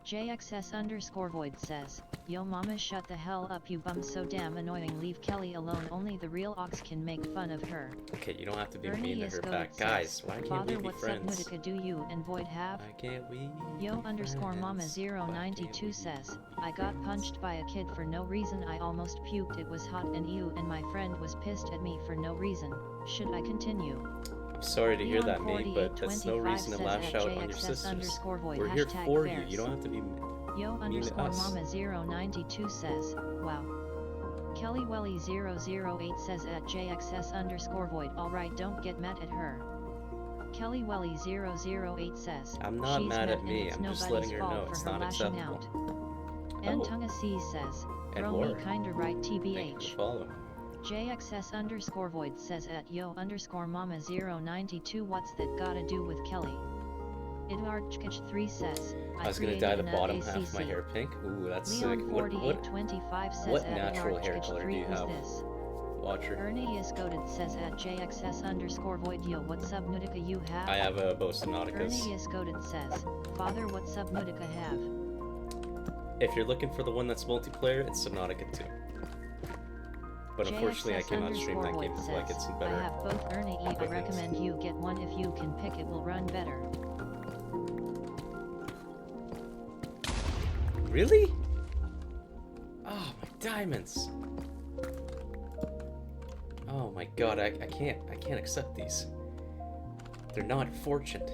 Speaker 3: JXS_void says, yo mama shut the hell up you bum so damn annoying leave Kelly alone only the real ox can make fun of her.
Speaker 1: Okay, you don't have to be
Speaker 3: Ernie
Speaker 1: mean to her
Speaker 3: Isco
Speaker 1: back.
Speaker 3: says,
Speaker 1: Guys, why can't
Speaker 3: Father,
Speaker 1: we be
Speaker 3: what's
Speaker 1: friends?
Speaker 3: up Mutica do you and Void have?
Speaker 1: Why can't we
Speaker 3: Yo
Speaker 1: be
Speaker 3: underscore mama
Speaker 1: friends?
Speaker 3: 092 says, I got punched by a kid for no reason I almost puked it was hot and you and my friend was pissed at me for no reason, should I continue?
Speaker 1: I'm sorry to hear
Speaker 3: Leon
Speaker 1: that, mate, but that's no
Speaker 3: 4825
Speaker 1: reason to
Speaker 3: says
Speaker 1: lash
Speaker 3: at
Speaker 1: out on your
Speaker 3: JXS
Speaker 1: sisters.
Speaker 3: underscore void
Speaker 1: We're here
Speaker 3: hashtag
Speaker 1: for you.
Speaker 3: fairs.
Speaker 1: You don't have to be
Speaker 3: Yo
Speaker 1: mean to
Speaker 3: underscore
Speaker 1: us.
Speaker 3: mama 092 says, wow. Kelly Welly 008 says at JXS underscore void alright don't get mad at her. Kelly Welly 008 says,
Speaker 1: I'm not
Speaker 3: she's
Speaker 1: mad at
Speaker 3: and
Speaker 1: me,
Speaker 3: it's
Speaker 1: I'm just
Speaker 3: nobody's
Speaker 1: letting her
Speaker 3: fault
Speaker 1: know
Speaker 3: for
Speaker 1: it's
Speaker 3: her
Speaker 1: not
Speaker 3: lashing
Speaker 1: acceptable.
Speaker 3: out. Antunga C says,
Speaker 1: And
Speaker 3: bro me
Speaker 1: more.
Speaker 3: kinda right
Speaker 1: Thank you for
Speaker 3: TBH.
Speaker 1: the follow.
Speaker 3: JXS underscore void says at yo underscore mama 092 what's that gotta do with Kelly? Idlarchkich 3 says,
Speaker 1: I was gonna dye the bottom half of my hair pink. Ooh, that's
Speaker 3: Leon
Speaker 1: sick.
Speaker 3: 4825 says
Speaker 1: what
Speaker 3: at
Speaker 1: natural hair
Speaker 3: Idlarchkich
Speaker 1: color do
Speaker 3: 3
Speaker 1: you
Speaker 3: who's
Speaker 1: have?
Speaker 3: this?
Speaker 1: Watcher.
Speaker 3: Ernie Iscoded says at JXS underscore void yo what's up Nutica you have?
Speaker 1: I have a Bosanauticas.
Speaker 3: Ernie Iscoded says, Father what's up Nutica have?
Speaker 1: If you're looking for the one that's multiplayer, it's Subnautica 2. But unfortunately, I
Speaker 3: JXS
Speaker 1: cannot stream that
Speaker 3: underscore
Speaker 1: game
Speaker 3: void
Speaker 1: until I get
Speaker 3: says,
Speaker 1: some
Speaker 3: I
Speaker 1: better
Speaker 3: have both Ernie I
Speaker 1: equipment.
Speaker 3: recommend you get one if you can pick it will run better.
Speaker 1: Really? Oh, my diamonds. Oh my god, I can't accept these. They're not fortunate.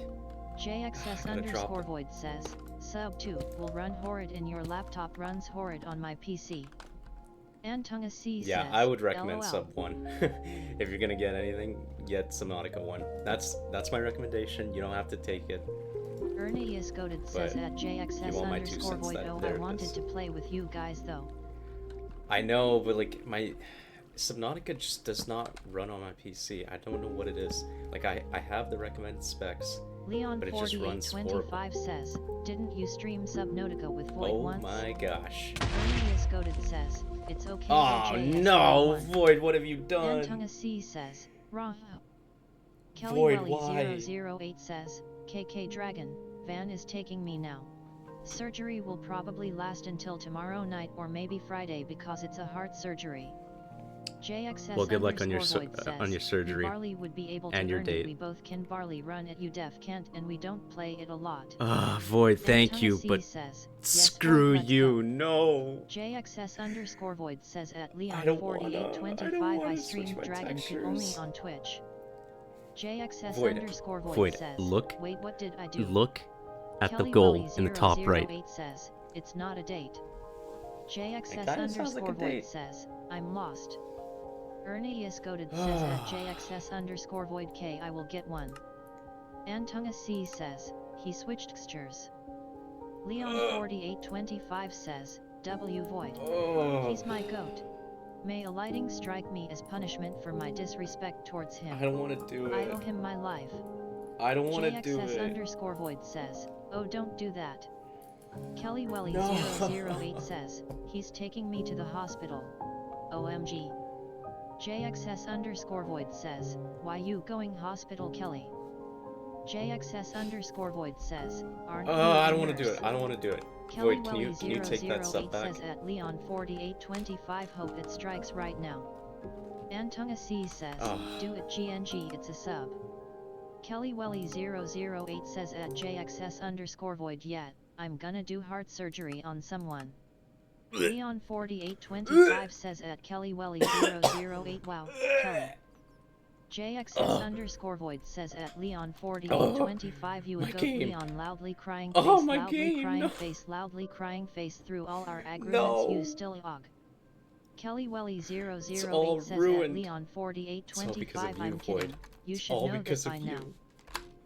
Speaker 3: JXS
Speaker 1: Gotta drop
Speaker 3: underscore
Speaker 1: it.
Speaker 3: void says, sub 2 will run horrid in your laptop runs horrid on my PC. Antunga C
Speaker 1: Yeah,
Speaker 3: says,
Speaker 1: I would recommend
Speaker 3: LOL.
Speaker 1: sub 1. If you're gonna get anything, get Subnautica 1. That's my recommendation. You don't have to take it.
Speaker 3: Ernie Iscoded says
Speaker 1: But
Speaker 3: at JXS
Speaker 1: you want my 2
Speaker 3: underscore
Speaker 1: cents
Speaker 3: void
Speaker 1: that
Speaker 3: oh I
Speaker 1: there it
Speaker 3: wanted
Speaker 1: is.
Speaker 3: to play with you guys though.
Speaker 1: I know, but like my Subnautica just does not run on my PC. I don't know what it is. Like I have the recommended specs.
Speaker 3: Leon
Speaker 1: But it just runs
Speaker 3: 4825 says, didn't you stream Subnautica with Void
Speaker 1: Oh
Speaker 3: once?
Speaker 1: my gosh.
Speaker 3: Ernie Iscoded says, it's okay
Speaker 1: Oh
Speaker 3: JXS
Speaker 1: no,
Speaker 3: one.
Speaker 1: Void, what have you done?
Speaker 3: Antunga C says, raw. Kelly
Speaker 1: Void,
Speaker 3: Welly
Speaker 1: why?
Speaker 3: 008 says, KK Dragon, Van is taking me now. Surgery will probably last until tomorrow night or maybe Friday because it's a heart surgery. JXS
Speaker 1: Well, good luck on your
Speaker 3: underscore void
Speaker 1: on your
Speaker 3: says,
Speaker 1: surgery
Speaker 3: Barley would be able to
Speaker 1: and your
Speaker 3: earn
Speaker 1: date.
Speaker 3: it. We both can barley run it. You def can't and we don't play it a lot.
Speaker 1: Void, thank
Speaker 3: Antunga
Speaker 1: you,
Speaker 3: C
Speaker 1: but
Speaker 3: says, yes,
Speaker 1: screw
Speaker 3: Void, let's
Speaker 1: you,
Speaker 3: go.
Speaker 1: no.
Speaker 3: JXS underscore void says at
Speaker 1: I
Speaker 3: Leon
Speaker 1: don't wanna-
Speaker 3: 4825
Speaker 1: I
Speaker 3: I
Speaker 1: wanna switch
Speaker 3: streamed
Speaker 1: my
Speaker 3: Dragon Kid only
Speaker 1: textures.
Speaker 3: on Twitch. JXS
Speaker 1: Void,
Speaker 3: underscore void,
Speaker 1: Void,
Speaker 3: says,
Speaker 1: look-
Speaker 3: wait what did I do?
Speaker 1: Look at the
Speaker 3: Kelly
Speaker 1: goal
Speaker 3: Welly
Speaker 1: in the top right.
Speaker 3: 008 says, it's not a date. JXS
Speaker 1: kinda sounds
Speaker 3: underscore
Speaker 1: like a
Speaker 3: void
Speaker 1: date.
Speaker 3: says, I'm lost. Ernie Iscoded says at JXS underscore void K I will get one. Antunga C says, he switched textures. Leon 4825 says, W void. He's my goat. May a lightning strike me as punishment for my disrespect towards him.
Speaker 1: I don't want to do
Speaker 3: I
Speaker 1: it.
Speaker 3: owe him my life.
Speaker 1: I don't want to do
Speaker 3: JXS
Speaker 1: it.
Speaker 3: underscore void says, oh don't do that. Kelly Welly
Speaker 1: No.
Speaker 3: 008 says, he's taking me to the hospital. OMG. JXS underscore void says, why you going hospital Kelly? JXS underscore void says, aren't you
Speaker 1: I
Speaker 3: a
Speaker 1: don't want to do
Speaker 3: nurse?
Speaker 1: it. I don't want to do it.
Speaker 3: Kelly
Speaker 1: Void,
Speaker 3: Welly
Speaker 1: can you take that
Speaker 3: 008
Speaker 1: stuff back?
Speaker 3: says at Leon 4825 hope it strikes right now. Antunga C says, do it GNG it's a sub. Kelly Welly 008 says at JXS underscore void yet, I'm gonna do heart surgery on someone. Leon 4825 says at Kelly Welly 008 wow, Kelly. JXS underscore void says at Leon 4825 you
Speaker 1: my
Speaker 3: would go
Speaker 1: game.
Speaker 3: Leon loudly crying
Speaker 1: Oh,
Speaker 3: face
Speaker 1: my
Speaker 3: loudly
Speaker 1: game,
Speaker 3: crying
Speaker 1: no.
Speaker 3: face loudly crying face through all our agreements
Speaker 1: No.
Speaker 3: you still og. Kelly Welly 008
Speaker 1: all
Speaker 3: says
Speaker 1: ruined.
Speaker 3: at Leon
Speaker 1: It's all because
Speaker 3: 4825
Speaker 1: of you,
Speaker 3: I'm kidding.
Speaker 1: Void.
Speaker 3: You
Speaker 1: It's
Speaker 3: should
Speaker 1: all
Speaker 3: know that
Speaker 1: because
Speaker 3: by
Speaker 1: of
Speaker 3: now.
Speaker 1: you.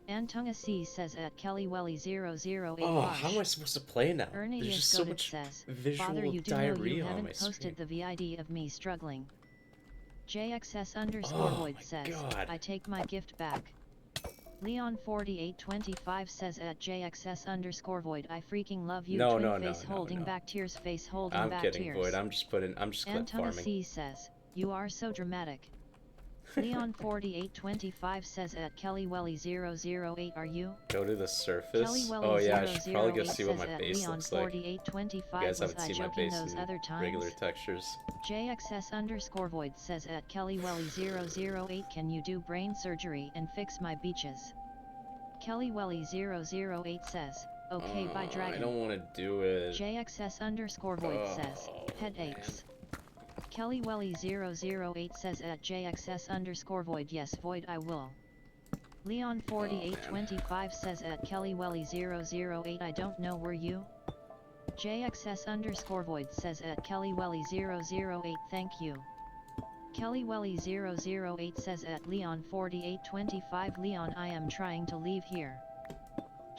Speaker 3: Antunga C says at Kelly Welly 008
Speaker 1: How am I supposed to play now?
Speaker 3: Ernie
Speaker 1: There's just so
Speaker 3: Iscoded
Speaker 1: much
Speaker 3: says,
Speaker 1: visual
Speaker 3: Father you do know
Speaker 1: diarrhea
Speaker 3: you
Speaker 1: on my
Speaker 3: haven't posted
Speaker 1: screen.
Speaker 3: the VID of me struggling. JXS underscore
Speaker 1: Oh
Speaker 3: void
Speaker 1: my
Speaker 3: says,
Speaker 1: God.
Speaker 3: I take my gift back. Leon4825 says at JXS underscore void I freaking love you
Speaker 1: No,
Speaker 3: twin
Speaker 1: no,
Speaker 3: face
Speaker 1: no, no,
Speaker 3: holding
Speaker 1: no.
Speaker 3: back tears face holding
Speaker 1: I'm
Speaker 3: back
Speaker 1: kidding,
Speaker 3: tears.
Speaker 1: Void. I'm just clip
Speaker 3: Antona
Speaker 1: farming.
Speaker 3: C says, you are so dramatic. Leon4825 says at KellyWelly008 are you?
Speaker 1: Go to the surface.
Speaker 3: KellyWelly
Speaker 1: Oh yeah, I should probably go
Speaker 3: 008
Speaker 1: see what
Speaker 3: says
Speaker 1: my
Speaker 3: at
Speaker 1: base looks like. You
Speaker 3: Leon4825
Speaker 1: guys
Speaker 3: was
Speaker 1: haven't
Speaker 3: I
Speaker 1: seen my
Speaker 3: joking
Speaker 1: base
Speaker 3: those
Speaker 1: in
Speaker 3: other times?
Speaker 1: regular textures.
Speaker 3: JXS underscore void says at KellyWelly008 can you do brain surgery and fix my beaches? KellyWelly008 says, okay bye dragon.
Speaker 1: I don't want to do it.
Speaker 3: JXS underscore void says, headaches. KellyWelly008 says at JXS underscore void yes void I will. Leon4825 says at KellyWelly008 I don't know were you? JXS underscore void says at KellyWelly008 thank you. KellyWelly008 says at Leon4825 Leon I am trying to leave here.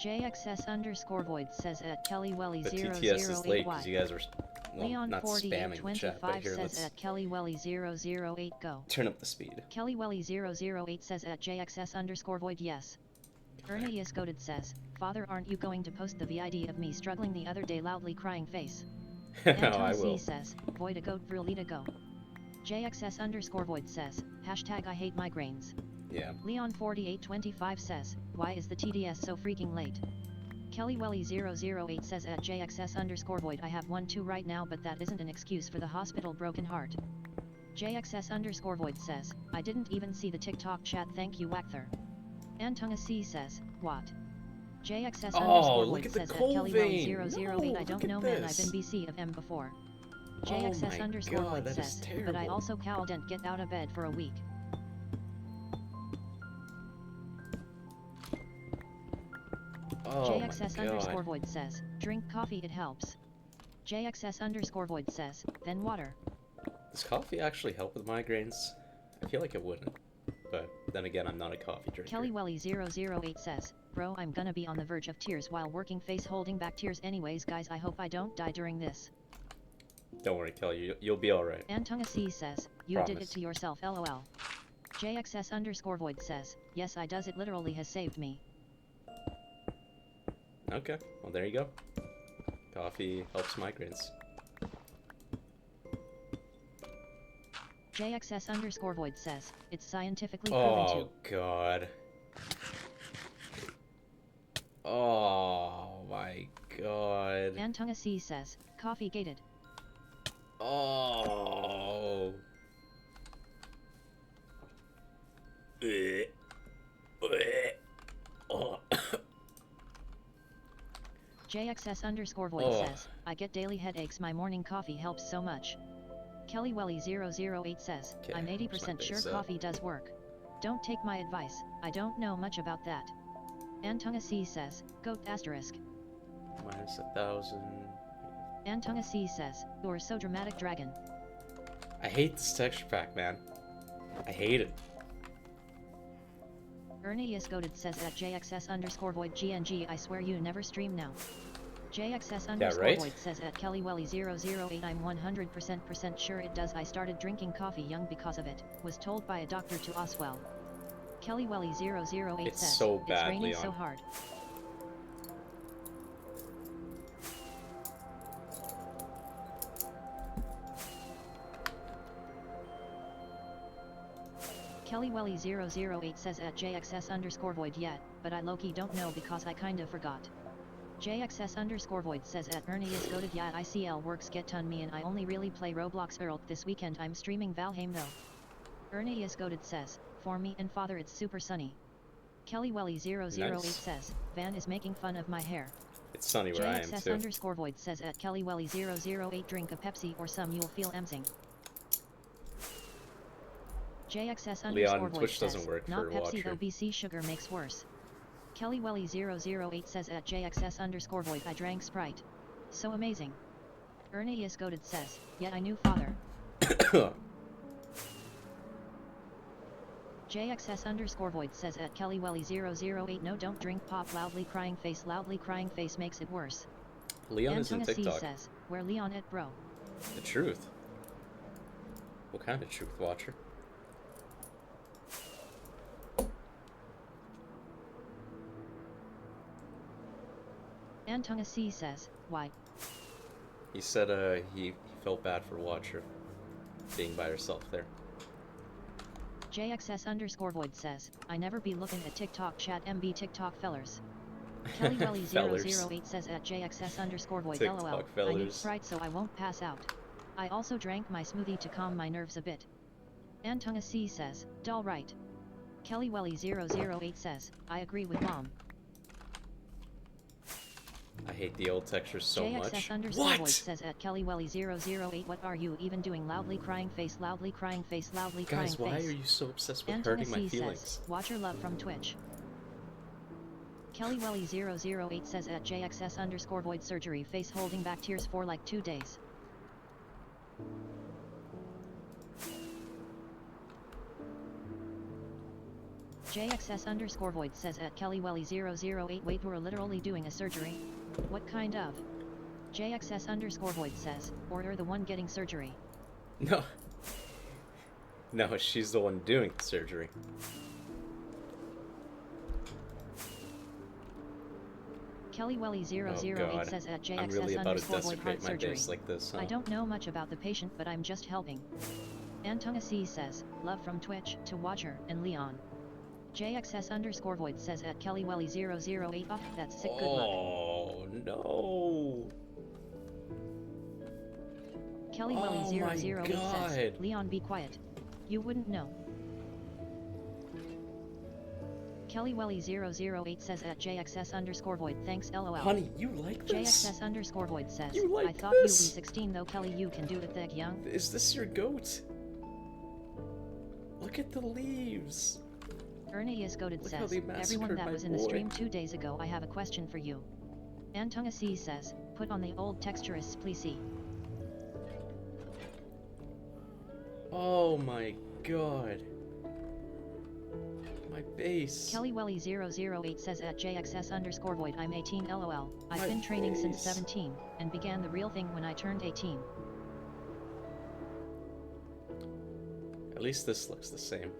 Speaker 3: JXS underscore void says at KellyWelly008
Speaker 1: The TTS is late because you guys were not spamming the chat, but
Speaker 3: Leon4825
Speaker 1: here,
Speaker 3: says
Speaker 1: let's
Speaker 3: at KellyWelly008 go.
Speaker 1: turn up the speed.
Speaker 3: KellyWelly008 says at JXS underscore void yes. Ernius Goated says, Father aren't you going to post the VID of me struggling the other day loudly crying face?
Speaker 1: No,
Speaker 3: Anton
Speaker 1: I
Speaker 3: C
Speaker 1: will.
Speaker 3: says, Void a goat Vrillita go. JXS underscore void says, hashtag I hate migraines.
Speaker 1: Yeah.
Speaker 3: Leon4825 says, why is the TDS so freaking late? KellyWelly008 says at JXS underscore void I have 1-2 right now but that isn't an excuse for the hospital broken heart. JXS underscore void says, I didn't even see the TikTok chat thank you Wakther. Antunga C says, what? JXS underscore void says at KellyWelly008 I don't know man I've been BC of M before. JXS underscore void says, but I also didn't get out of bed for a week. JXS underscore void says, drink coffee it helps. JXS underscore void says, then water.
Speaker 1: Does coffee actually help with migraines? I feel like it wouldn't. But then again, I'm not a coffee drinker.
Speaker 3: KellyWelly008 says, bro I'm gonna be on the verge of tears while working face holding back tears anyways guys I hope I don't die during this.
Speaker 1: Don't worry Kelly, you'll be alright.
Speaker 3: Antunga C says, you
Speaker 1: Promise.
Speaker 3: did it to yourself lol. JXS underscore void says, yes I does it literally has saved me.
Speaker 1: Okay, well there you go. Coffee helps migraines.
Speaker 3: JXS underscore void says, it's scientifically proven to.
Speaker 1: Oh god. Oh my god.
Speaker 3: Antunga C says, coffee gated.
Speaker 1: Oh. Oh.
Speaker 3: JXS underscore void says, I get daily headaches my morning coffee helps so much. KellyWelly008 says, I'm 80% sure coffee does work. Don't take my advice, I don't know much about that. Antunga C says, goat asterisk.
Speaker 1: Minus 1,000.
Speaker 3: Antunga C says, you're so dramatic dragon.
Speaker 1: I hate this texture pack, man. I hate it.
Speaker 3: Ernius Goated says at JXS underscore void GNG I swear you never stream now. JXS underscore void says at KellyWelly008 I'm 100% sure it does I started drinking coffee young because of it, was told by a doctor to Oswell. KellyWelly008 says,
Speaker 1: so bad,
Speaker 3: it's raining
Speaker 1: Leon.
Speaker 3: so hard. KellyWelly008 says at JXS underscore void yet, but I low-key don't know because I kinda forgot. JXS underscore void says at Ernius Goated yeah ICL works get ton me and I only really play Roblox Earl this weekend I'm streaming Valheim though. Ernius Goated says, for me and father it's super sunny. KellyWelly008 says, Van is making fun of my hair.
Speaker 1: It's sunny where I am too.
Speaker 3: JXS underscore void says at KellyWelly008 drink a Pepsi or some you'll feel emsing. JXS underscore void says, not Pepsi though BC sugar makes worse. KellyWelly008 says at JXS underscore void I drank Sprite. So amazing. Ernius Goated says, yet I knew father. JXS underscore void says at KellyWelly008 no don't drink pop loudly crying face makes it worse.
Speaker 1: Leon is in TikTok.
Speaker 3: C says, where Leon at bro?
Speaker 1: The truth. What kind of truth, Watcher?
Speaker 3: Antunga C says, why?
Speaker 1: He said he felt bad for Watcher being by herself there.
Speaker 3: JXS_Void says, I never be looking at TikTok chat MB TikTok fellers. Kelly Welly
Speaker 1: Fellers.
Speaker 3: 008 says at JXS_Void
Speaker 1: TikTok
Speaker 3: LOL, I need
Speaker 1: fellers.
Speaker 3: Sprite so I won't pass out. I also drank my smoothie to calm my nerves a bit. Antunga C says, dull right. Kelly Welly 008 says, I agree with mom.
Speaker 1: I hate the old textures so much.
Speaker 3: JXS_Void says at Kelly Welly 008 what are you even doing loudly crying face loudly crying face loudly crying face.
Speaker 1: Guys, why are you so obsessed with
Speaker 3: Antunga
Speaker 1: hurting my
Speaker 3: C
Speaker 1: feelings?
Speaker 3: says, watch your love from Twitch. Kelly Welly 008 says at JXS_Void surgery face holding back tears for like 2 days. JXS_Void says at Kelly Welly 008 wait we're literally doing a surgery? What kind of? JXS_Void says, or you're the one getting surgery.
Speaker 1: No. No, she's the one doing the surgery.
Speaker 3: Kelly Welly 008
Speaker 1: God.
Speaker 3: says at
Speaker 1: I'm really about to
Speaker 3: JXS_Void
Speaker 1: desecrate
Speaker 3: heart
Speaker 1: my
Speaker 3: surgery.
Speaker 1: base like this, huh?
Speaker 3: I don't know much about the patient but I'm just helping. Antunga C says, love from Twitch to Watcher and Leon. JXS_Void says at Kelly Welly 008 oh, that's sick good luck.
Speaker 1: Oh, no.
Speaker 3: Kelly Welly
Speaker 1: Oh
Speaker 3: 008
Speaker 1: my
Speaker 3: says,
Speaker 1: God.
Speaker 3: Leon be quiet. You wouldn't know. Kelly Welly 008 says at JXS_Void thanks LOL.
Speaker 1: Honey, you like this?
Speaker 3: JXS_Void says,
Speaker 1: You like
Speaker 3: I thought
Speaker 1: this?
Speaker 3: you be 16 though Kelly you can do it that young.
Speaker 1: Is this your goat? Look at the leaves.
Speaker 3: Ernie is goated
Speaker 1: Look how
Speaker 3: says,
Speaker 1: they
Speaker 3: everyone
Speaker 1: massacred
Speaker 3: that
Speaker 1: my
Speaker 3: was in the
Speaker 1: boy.
Speaker 3: stream 2 days ago I have a question for you. Antunga C says, put on the old texturists please see.
Speaker 1: Oh my God. My base.
Speaker 3: Kelly Welly 008 says at JXS_Void I'm 18 LOL. I've
Speaker 1: My
Speaker 3: been training since
Speaker 1: face.
Speaker 3: 17, and began the real thing when I turned 18.
Speaker 1: At least this looks the same.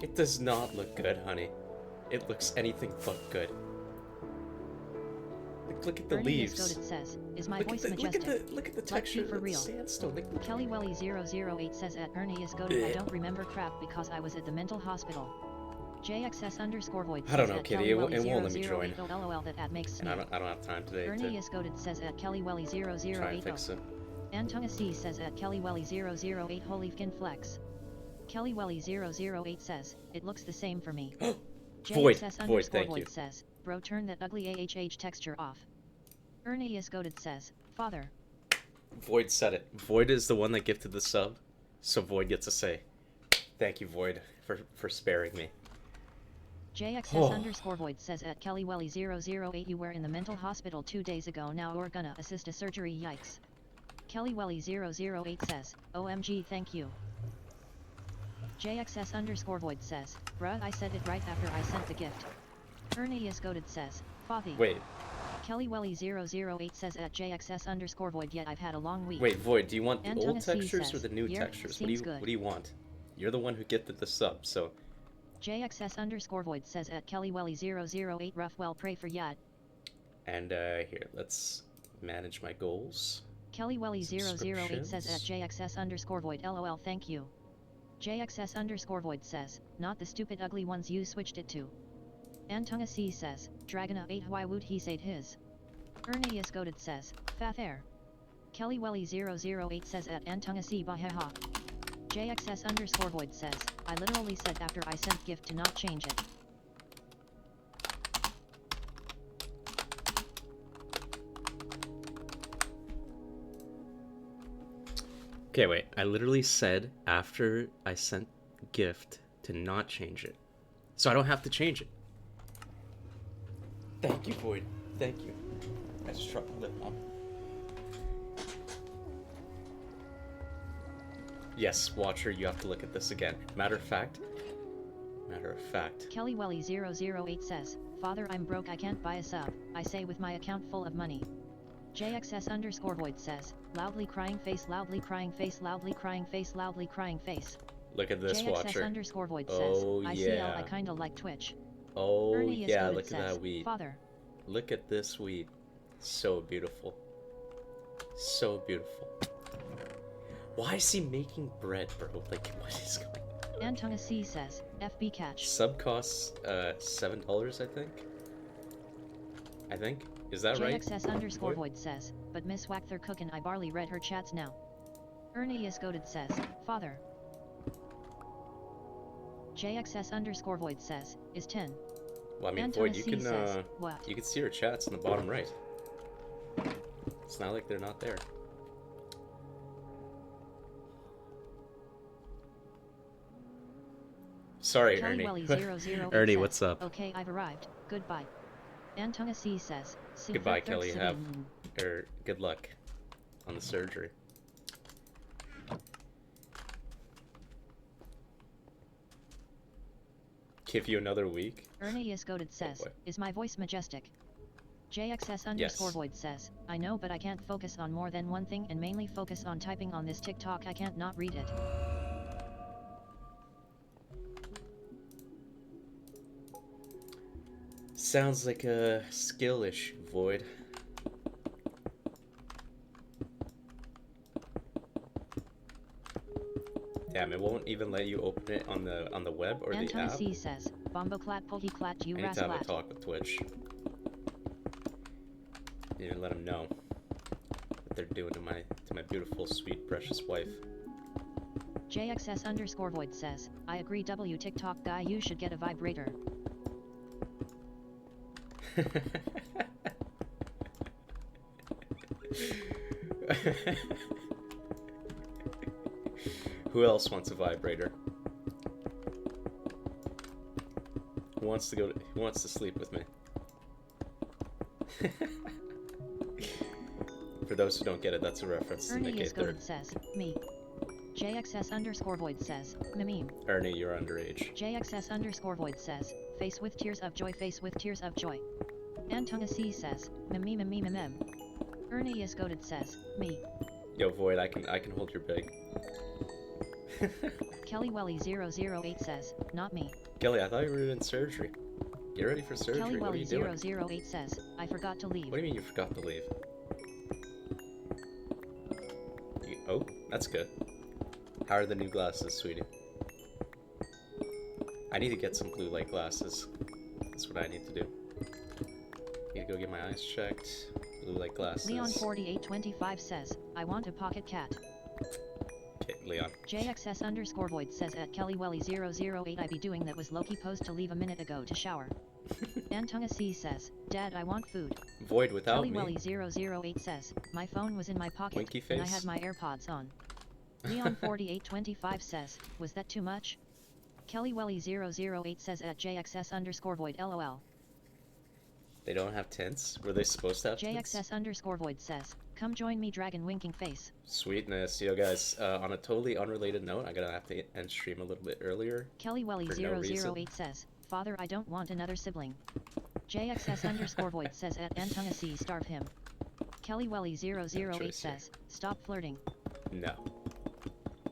Speaker 1: It does not look good, honey. It looks anything but good. Look at the
Speaker 3: Ernie
Speaker 1: leaves.
Speaker 3: is goated says, is my
Speaker 1: Look
Speaker 3: voice
Speaker 1: at the
Speaker 3: majestic?
Speaker 1: look at the
Speaker 3: Let's
Speaker 1: texture
Speaker 3: be for
Speaker 1: of the
Speaker 3: real.
Speaker 1: sandstone. Like,
Speaker 3: Kelly Welly 008 says at Ernie is goated I don't remember crap because I was at the mental hospital. JXS_Void says
Speaker 1: I don't know,
Speaker 3: at
Speaker 1: Kitty.
Speaker 3: Kelly
Speaker 1: It
Speaker 3: Welly
Speaker 1: won't let me
Speaker 3: 008
Speaker 1: join.
Speaker 3: oh, LOL that ad makes
Speaker 1: and
Speaker 3: snake.
Speaker 1: I don't have time today
Speaker 3: Ernie
Speaker 1: to
Speaker 3: is goated says at Kelly Welly 008
Speaker 1: try and fix it.
Speaker 3: Antunga C says at Kelly Welly 008 holy fkin flex. Kelly Welly 008 says, it looks the same for me.
Speaker 1: Void,
Speaker 3: JXS_Void
Speaker 1: thank you.
Speaker 3: says, bro turn that ugly AHH texture off. Ernie is goated says, father.
Speaker 1: Void said it. Void is the one that gifted the sub, so Void gets a say. Thank you, Void, for sparing me.
Speaker 3: JXS_Void says at Kelly Welly 008 you were in the mental hospital 2 days ago now we're gonna assist a surgery yikes. Kelly Welly 008 says, OMG thank you. JXS_Void says, bruh I said it right after I sent the gift. Ernie is goated says, Fathy.
Speaker 1: Wait,
Speaker 3: Kelly Welly 008 says at JXS_Void yet I've had a long week.
Speaker 1: wait, Void, do you want the
Speaker 3: Antunga
Speaker 1: old
Speaker 3: C
Speaker 1: textures or
Speaker 3: says,
Speaker 1: the new
Speaker 3: "Yeah,
Speaker 1: textures?
Speaker 3: seems good."
Speaker 1: What do you want? You're the one who gifted the sub, so
Speaker 3: JXS_Void says at Kelly Welly 008 rough well pray for Yad.
Speaker 1: and here, let's manage my goals.
Speaker 3: Kelly Welly 008 says at
Speaker 1: Subscriptions.
Speaker 3: JXS_Void LOL thank you. JXS_Void says, not the stupid ugly ones you switched it to. Antunga C says, Dragona 8 why would he say his? Ernie is goated says, Fath air. Kelly Welly 008 says at Antunga C baheha. JXS_Void says, I literally said after I sent gift to not change it.
Speaker 1: Okay, wait. I literally said after I sent gift to not change it. So I don't have to change it. Thank you, Void. Thank you. I struggled it up. Yes, Watcher, you have to look at this again. Matter of fact.
Speaker 3: Kelly Welly 008 says, Father I'm broke I can't buy a sub, I say with my account full of money. JXS_Void says, loudly crying face loudly crying face loudly crying face loudly crying face.
Speaker 1: Look at this, Watcher.
Speaker 3: JXS_Void
Speaker 1: Oh,
Speaker 3: says, ICL
Speaker 1: yeah.
Speaker 3: I kinda like Twitch.
Speaker 1: Oh
Speaker 3: Ernie is
Speaker 1: yeah,
Speaker 3: goated
Speaker 1: look at
Speaker 3: says,
Speaker 1: that weed.
Speaker 3: Father.
Speaker 1: Look at this weed. So beautiful. So beautiful. Why is he making bread, bro? Like, what is going on?
Speaker 3: Antonga C says, FB catch.
Speaker 1: Sub costs $7, I think. Is that right?
Speaker 3: JXS underscore
Speaker 1: Void?
Speaker 3: void says, but Miss Wachther cookin' I barely read her chats now. Ernie is goated says, Father. JXS underscore void says, is 10.
Speaker 1: Well, I mean,
Speaker 3: Antonga
Speaker 1: Void, you
Speaker 3: C
Speaker 1: can
Speaker 3: says, what?
Speaker 1: you can see her chats in the bottom right. It's not like they're not there. Sorry,
Speaker 3: Kelly
Speaker 1: Ernie.
Speaker 3: Welly 008
Speaker 1: Ernie,
Speaker 3: says,
Speaker 1: what's up?
Speaker 3: Okay, I've arrived. Goodbye. Antonga C says,
Speaker 1: Goodbye, Kelly. Good luck on the surgery. Give you another week?
Speaker 3: Ernie is goated says,
Speaker 1: boy.
Speaker 3: is my voice majestic? JXS underscore void says, I know but I can't focus on more than one thing and mainly focus on typing on this TikTok. I can't not read it.
Speaker 1: Sounds like a skill issue, Void. Damn, it won't even let you open it on the web or the
Speaker 3: Antonga
Speaker 1: app.
Speaker 3: C says, Bomboclat Pokeclat you
Speaker 1: Anytime I
Speaker 3: rascalat.
Speaker 1: talk with Twitch, you didn't let them know what they're doing to my beautiful, sweet, precious wife.
Speaker 3: JXS underscore void says, I agree W TikTok guy you should get a vibrator. Who else wants a vibrator? Who wants to sleep with me? For those who don't get it, that's a reference to Ernie
Speaker 1: Nick
Speaker 3: is
Speaker 1: A3rd.
Speaker 3: goated says, me. JXS underscore void says, meme.
Speaker 1: Ernie, you're underage.
Speaker 3: JXS underscore void says, face with tears of joy, face with tears of joy. Antonga C says, meme. Ernie is goated says, me.
Speaker 1: Yo, Void, I can hold your big.
Speaker 3: Kelly Welly 008 says, not me.
Speaker 1: Kelly, I thought you were in surgery. Get ready for surgery.
Speaker 3: Kelly
Speaker 1: What are
Speaker 3: Welly
Speaker 1: you doing?
Speaker 3: 008 says, I forgot to leave.
Speaker 1: What do you mean you forgot to leave? Oh, that's good. How are the new glasses, sweetie? I need to get some blue light glasses. That's what I need to do. Need to go get my eyes checked. Blue light glasses.
Speaker 3: Leon 4825 says, I want a pocket cat.
Speaker 1: Okay, Leon.
Speaker 3: JXS underscore void says at Kelly Welly 008 I be doing that was Loki post to leave a minute ago to shower. Antonga C says, Dad I want food.
Speaker 1: Void without
Speaker 3: Kelly
Speaker 1: me.
Speaker 3: Welly 008 says, my phone was in my pocket
Speaker 1: Winky
Speaker 3: and I
Speaker 1: face.
Speaker 3: had my AirPods on. Leon 4825 says, was that too much? Kelly Welly 008 says at JXS underscore void LOL.
Speaker 1: They don't have tints? Were they supposed to have tints?
Speaker 3: JXS underscore void says, come join me dragon winking face.
Speaker 1: Sweetness. Yo guys, on a totally unrelated note, I'm gonna have to end stream a little bit earlier.
Speaker 3: Kelly Welly
Speaker 1: For no
Speaker 3: 008 says, Father I don't want another sibling. JXS underscore void says at Antonga C starve him. Kelly Welly 008
Speaker 1: choice here.
Speaker 3: says, stop flirting.
Speaker 1: No.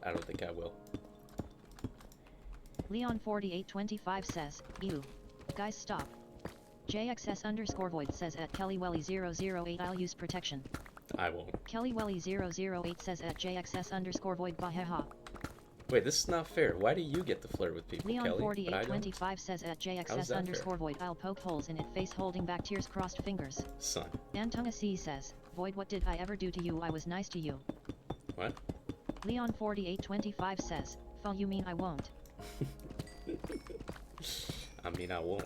Speaker 1: I don't think I will.
Speaker 3: Leon 4825 says, ew. Guys stop. JXS underscore void says at Kelly Welly 008 I'll use protection.
Speaker 1: I won't.
Speaker 3: Kelly Welly 008 says at JXS underscore void bahaha.
Speaker 1: Wait, this is not fair. Why do you get to flirt with people,
Speaker 3: Leon
Speaker 1: Kelly? But I don't?
Speaker 3: 4825 says at
Speaker 1: How is
Speaker 3: JXS
Speaker 1: that
Speaker 3: underscore void I'll poke holes in it face holding back tears crossed fingers.
Speaker 1: Son.
Speaker 3: Antonga C says, Void what did I ever do to you I was nice to you.
Speaker 1: What?
Speaker 3: Leon 4825 says, Full you mean I won't.
Speaker 1: I mean, I won't.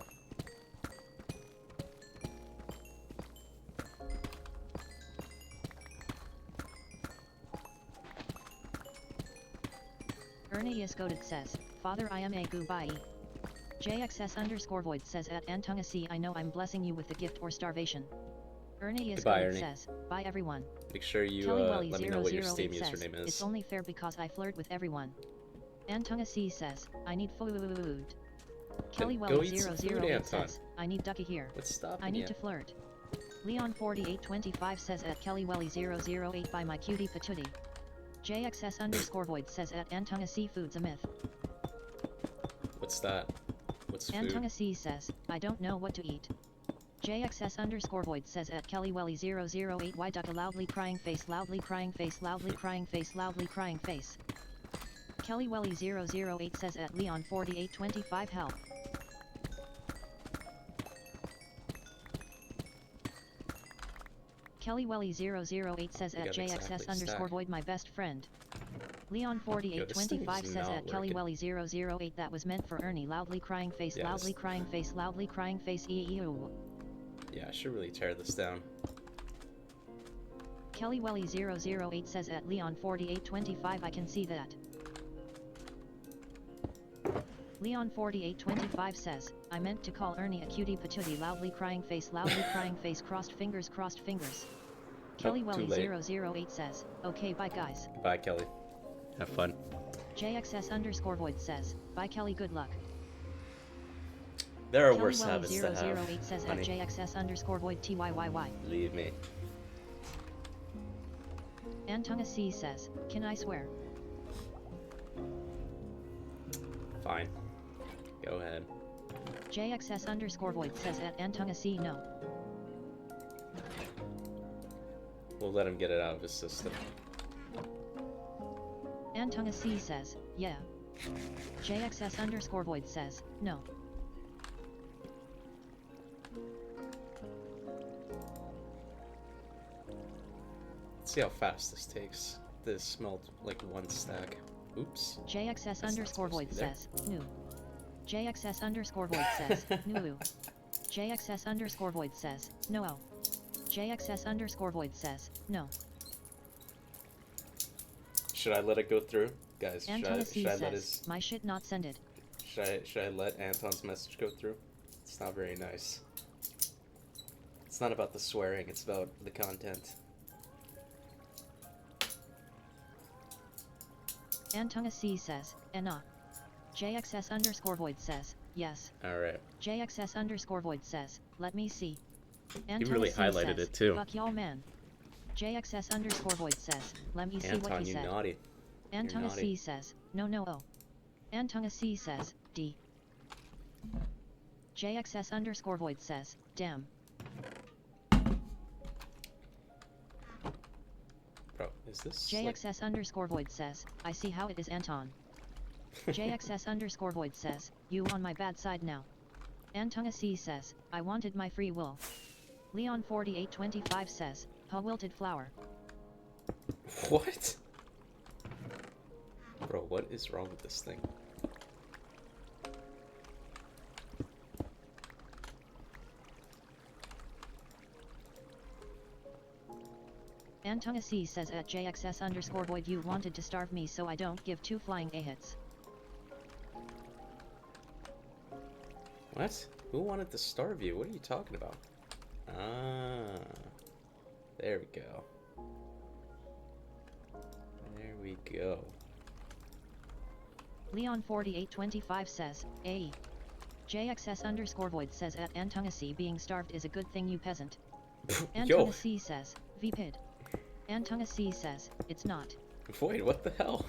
Speaker 3: Ernie Isgodit says, Father I am a goodbye. JXS underscore void says at Antonga C I know I'm blessing you with the gift or starvation. Ernie
Speaker 1: Goodbye,
Speaker 3: Isgodit
Speaker 1: Ernie.
Speaker 3: says, bye everyone.
Speaker 1: Make sure you
Speaker 3: Kelly Welly
Speaker 1: let me know what your
Speaker 3: 008
Speaker 1: Steam
Speaker 3: says,
Speaker 1: username
Speaker 3: it's
Speaker 1: is.
Speaker 3: only fair because I flirt with everyone. Antonga C says, I need food. Kelly
Speaker 1: go
Speaker 3: Welly
Speaker 1: eat some
Speaker 3: 008
Speaker 1: food, Anton.
Speaker 3: says, I need ducky here.
Speaker 1: What's stopping
Speaker 3: I need
Speaker 1: you?
Speaker 3: to flirt. Leon 4825 says at Kelly Welly 008 by my cutie patootie. JXS underscore void says at Antonga C food's a myth.
Speaker 1: What's that? What's food?
Speaker 3: Antonga C says, I don't know what to eat. JXS underscore void says at KellyWelly008 why duck a loudly crying face loudly crying face loudly crying face loudly crying face. KellyWelly008 says at Leon4825 help. KellyWelly008 says
Speaker 1: We
Speaker 3: at
Speaker 1: got
Speaker 3: JXS
Speaker 1: exactly
Speaker 3: underscore
Speaker 1: stacked.
Speaker 3: void my best friend.
Speaker 1: Yo, this thing
Speaker 3: Leon4825
Speaker 1: is
Speaker 3: says
Speaker 1: not
Speaker 3: at
Speaker 1: working.
Speaker 3: KellyWelly008 that was meant for Ernie loudly crying face
Speaker 1: Yeah,
Speaker 3: loudly
Speaker 1: this-
Speaker 3: crying face loudly crying face ew.
Speaker 1: Yeah, I should really tear this down.
Speaker 3: KellyWelly008 says at Leon4825 I can see that. Leon4825 says, I meant to call Ernie a cutie patootie loudly crying face crossed fingers crossed fingers.
Speaker 1: Nope, too late.
Speaker 3: KellyWelly008 says, okay bye guys.
Speaker 1: Bye, Kelly. Have fun.
Speaker 3: JXS underscore void says, bye Kelly good luck.
Speaker 1: There are worse habits to have.
Speaker 3: KellyWelly008 says at
Speaker 1: honey.
Speaker 3: JXS underscore void TYYY.
Speaker 1: Leave me.
Speaker 3: Antonga C says, can I swear?
Speaker 1: Fine. Go ahead.
Speaker 3: JXS underscore void says at Antonga C no.
Speaker 1: We'll let him get it out of his system.
Speaker 3: Antonga C says, yeah. JXS underscore void says, no.
Speaker 1: Let's see how fast this takes. This smelled like one stack. Oops.
Speaker 3: JXS
Speaker 1: That's not
Speaker 3: underscore
Speaker 1: supposed
Speaker 3: void
Speaker 1: to be there.
Speaker 3: says, new. JXS underscore void says, new. JXS underscore void says, no. JXS underscore void says, no.
Speaker 1: Should I let it go through? Guys,
Speaker 3: Antonga C
Speaker 1: should I let
Speaker 3: says,
Speaker 1: his
Speaker 3: my shit not send it.
Speaker 1: should I let Anton's message go through? It's not very nice. It's not about the swearing, it's about the content.
Speaker 3: Antonga C says, nah. JXS underscore void says, yes.
Speaker 1: Alright.
Speaker 3: JXS underscore void says, let me see.
Speaker 1: You really
Speaker 3: C
Speaker 1: highlighted
Speaker 3: says,
Speaker 1: it too.
Speaker 3: fuck y'all man. JXS underscore void says, let me see what
Speaker 1: Anton,
Speaker 3: he
Speaker 1: you
Speaker 3: said.
Speaker 1: naughty.
Speaker 3: Antonga
Speaker 1: naughty.
Speaker 3: C says, no. Antonga C says, D. JXS underscore void says, damn.
Speaker 1: Bro, is this like...
Speaker 3: JXS underscore void says, I see how it is Anton. JXS underscore void says, you on my bad side now. Antonga C says, I wanted my free will. Leon4825 says, ha wilted flower.
Speaker 1: What? Bro, what is wrong with this thing?
Speaker 3: Antonga C says at JXS underscore void you wanted to starve me so I don't give 2 flying A hits.
Speaker 1: What? Who wanted to starve you? What are you talking about? Ah. There we go. There we go.
Speaker 3: Leon4825 says, AE. JXS underscore void says at Antonga C being starved is a good thing you peasant.
Speaker 1: Yo,
Speaker 3: Antonga C says, VPID. Antonga C says, it's not.
Speaker 1: Void, what the hell?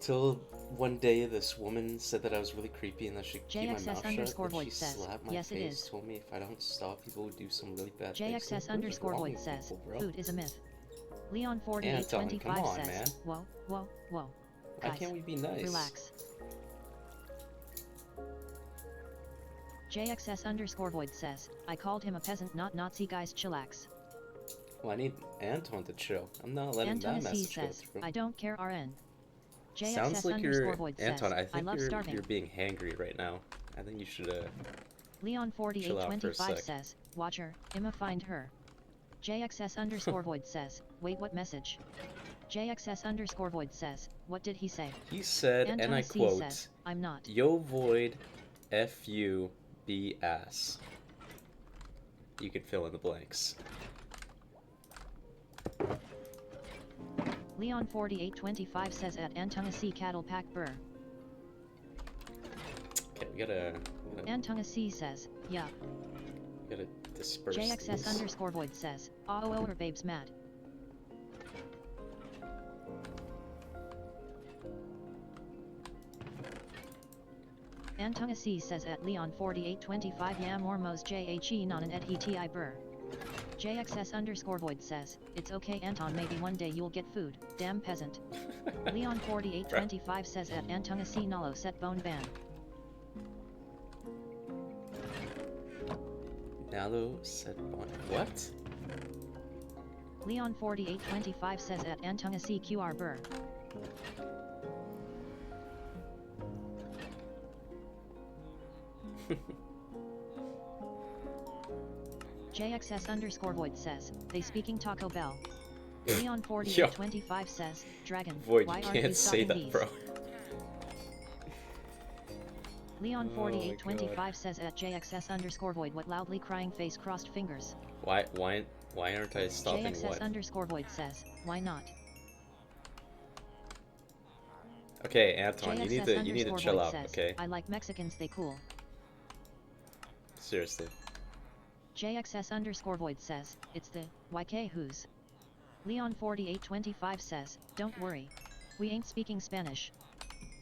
Speaker 1: Till one day this woman said that I was really creepy and that she keep my
Speaker 3: JXS
Speaker 1: mouth shut.
Speaker 3: underscore
Speaker 1: And
Speaker 3: void
Speaker 1: she
Speaker 3: says,
Speaker 1: slapped my
Speaker 3: yes, it
Speaker 1: face,
Speaker 3: is.
Speaker 1: told me if I don't stop, people would do some really bad things.
Speaker 3: JXS
Speaker 1: What is
Speaker 3: underscore
Speaker 1: wrong
Speaker 3: void
Speaker 1: with
Speaker 3: says,
Speaker 1: people, bro?
Speaker 3: food is a myth.
Speaker 1: Anton, come
Speaker 3: Leon4825
Speaker 1: on,
Speaker 3: says,
Speaker 1: man.
Speaker 3: whoa.
Speaker 1: Why
Speaker 3: Guys,
Speaker 1: can't we be nice?
Speaker 3: relax. JXS underscore void says, I called him a peasant not Nazi guys chillax.
Speaker 1: Well, I need Anton to chill. I'm not letting
Speaker 3: Antonga
Speaker 1: that
Speaker 3: C
Speaker 1: message go
Speaker 3: says,
Speaker 1: through.
Speaker 3: I don't care RN. JXS
Speaker 1: Sounds like
Speaker 3: underscore
Speaker 1: you're
Speaker 3: void
Speaker 1: Anton.
Speaker 3: says,
Speaker 1: I think
Speaker 3: love starving.
Speaker 1: you're being hangry right now. I think you should chill out for a
Speaker 3: Leon4825
Speaker 1: sec.
Speaker 3: says, watch her, I'ma find her. JXS underscore void says, wait what message? JXS underscore void says, what did he say?
Speaker 1: He said, and I
Speaker 3: Antonga C
Speaker 1: quote,
Speaker 3: says, I'm not.
Speaker 1: "Yo Void, F you, be ass." You could fill in the blanks.
Speaker 3: Leon4825 says at Antonga C cattle pack burr.
Speaker 1: Okay, we gotta
Speaker 3: Antonga C says, yeah.
Speaker 1: disperse
Speaker 3: JXS
Speaker 1: these.
Speaker 3: underscore void says, oh her babe's mad. Antonga C says at Leon 4825 Yam Ormos JHE non an EDHETI Burr. JXS underscore void says, it's okay Anton, maybe one day you'll get food, damn peasant. Leon 4825 says at Antonga C Nalo set bone ban.
Speaker 1: Nalo said bone. What?
Speaker 3: Leon 4825 says at Antonga C QR Burr. JXS underscore void says, they speaking Taco Bell. Leon 4825 says, Dragon,
Speaker 1: Void,
Speaker 3: why
Speaker 1: you
Speaker 3: aren't
Speaker 1: can't
Speaker 3: you
Speaker 1: say
Speaker 3: stopping
Speaker 1: that,
Speaker 3: these?
Speaker 1: bro.
Speaker 3: Leon
Speaker 1: Oh
Speaker 3: 4825 says at JXS underscore void what loudly crying face crossed fingers.
Speaker 1: Why aren't I stopping
Speaker 3: JXS
Speaker 1: what?
Speaker 3: underscore void says, why not?
Speaker 1: Okay, Anton, you need to
Speaker 3: JXS
Speaker 1: chill
Speaker 3: void
Speaker 1: out,
Speaker 3: says,
Speaker 1: okay?
Speaker 3: I like Mexicans, they cool.
Speaker 1: Seriously.
Speaker 3: JXS underscore void says, it's the YK who's. Leon 4825 says, don't worry. We ain't speaking Spanish.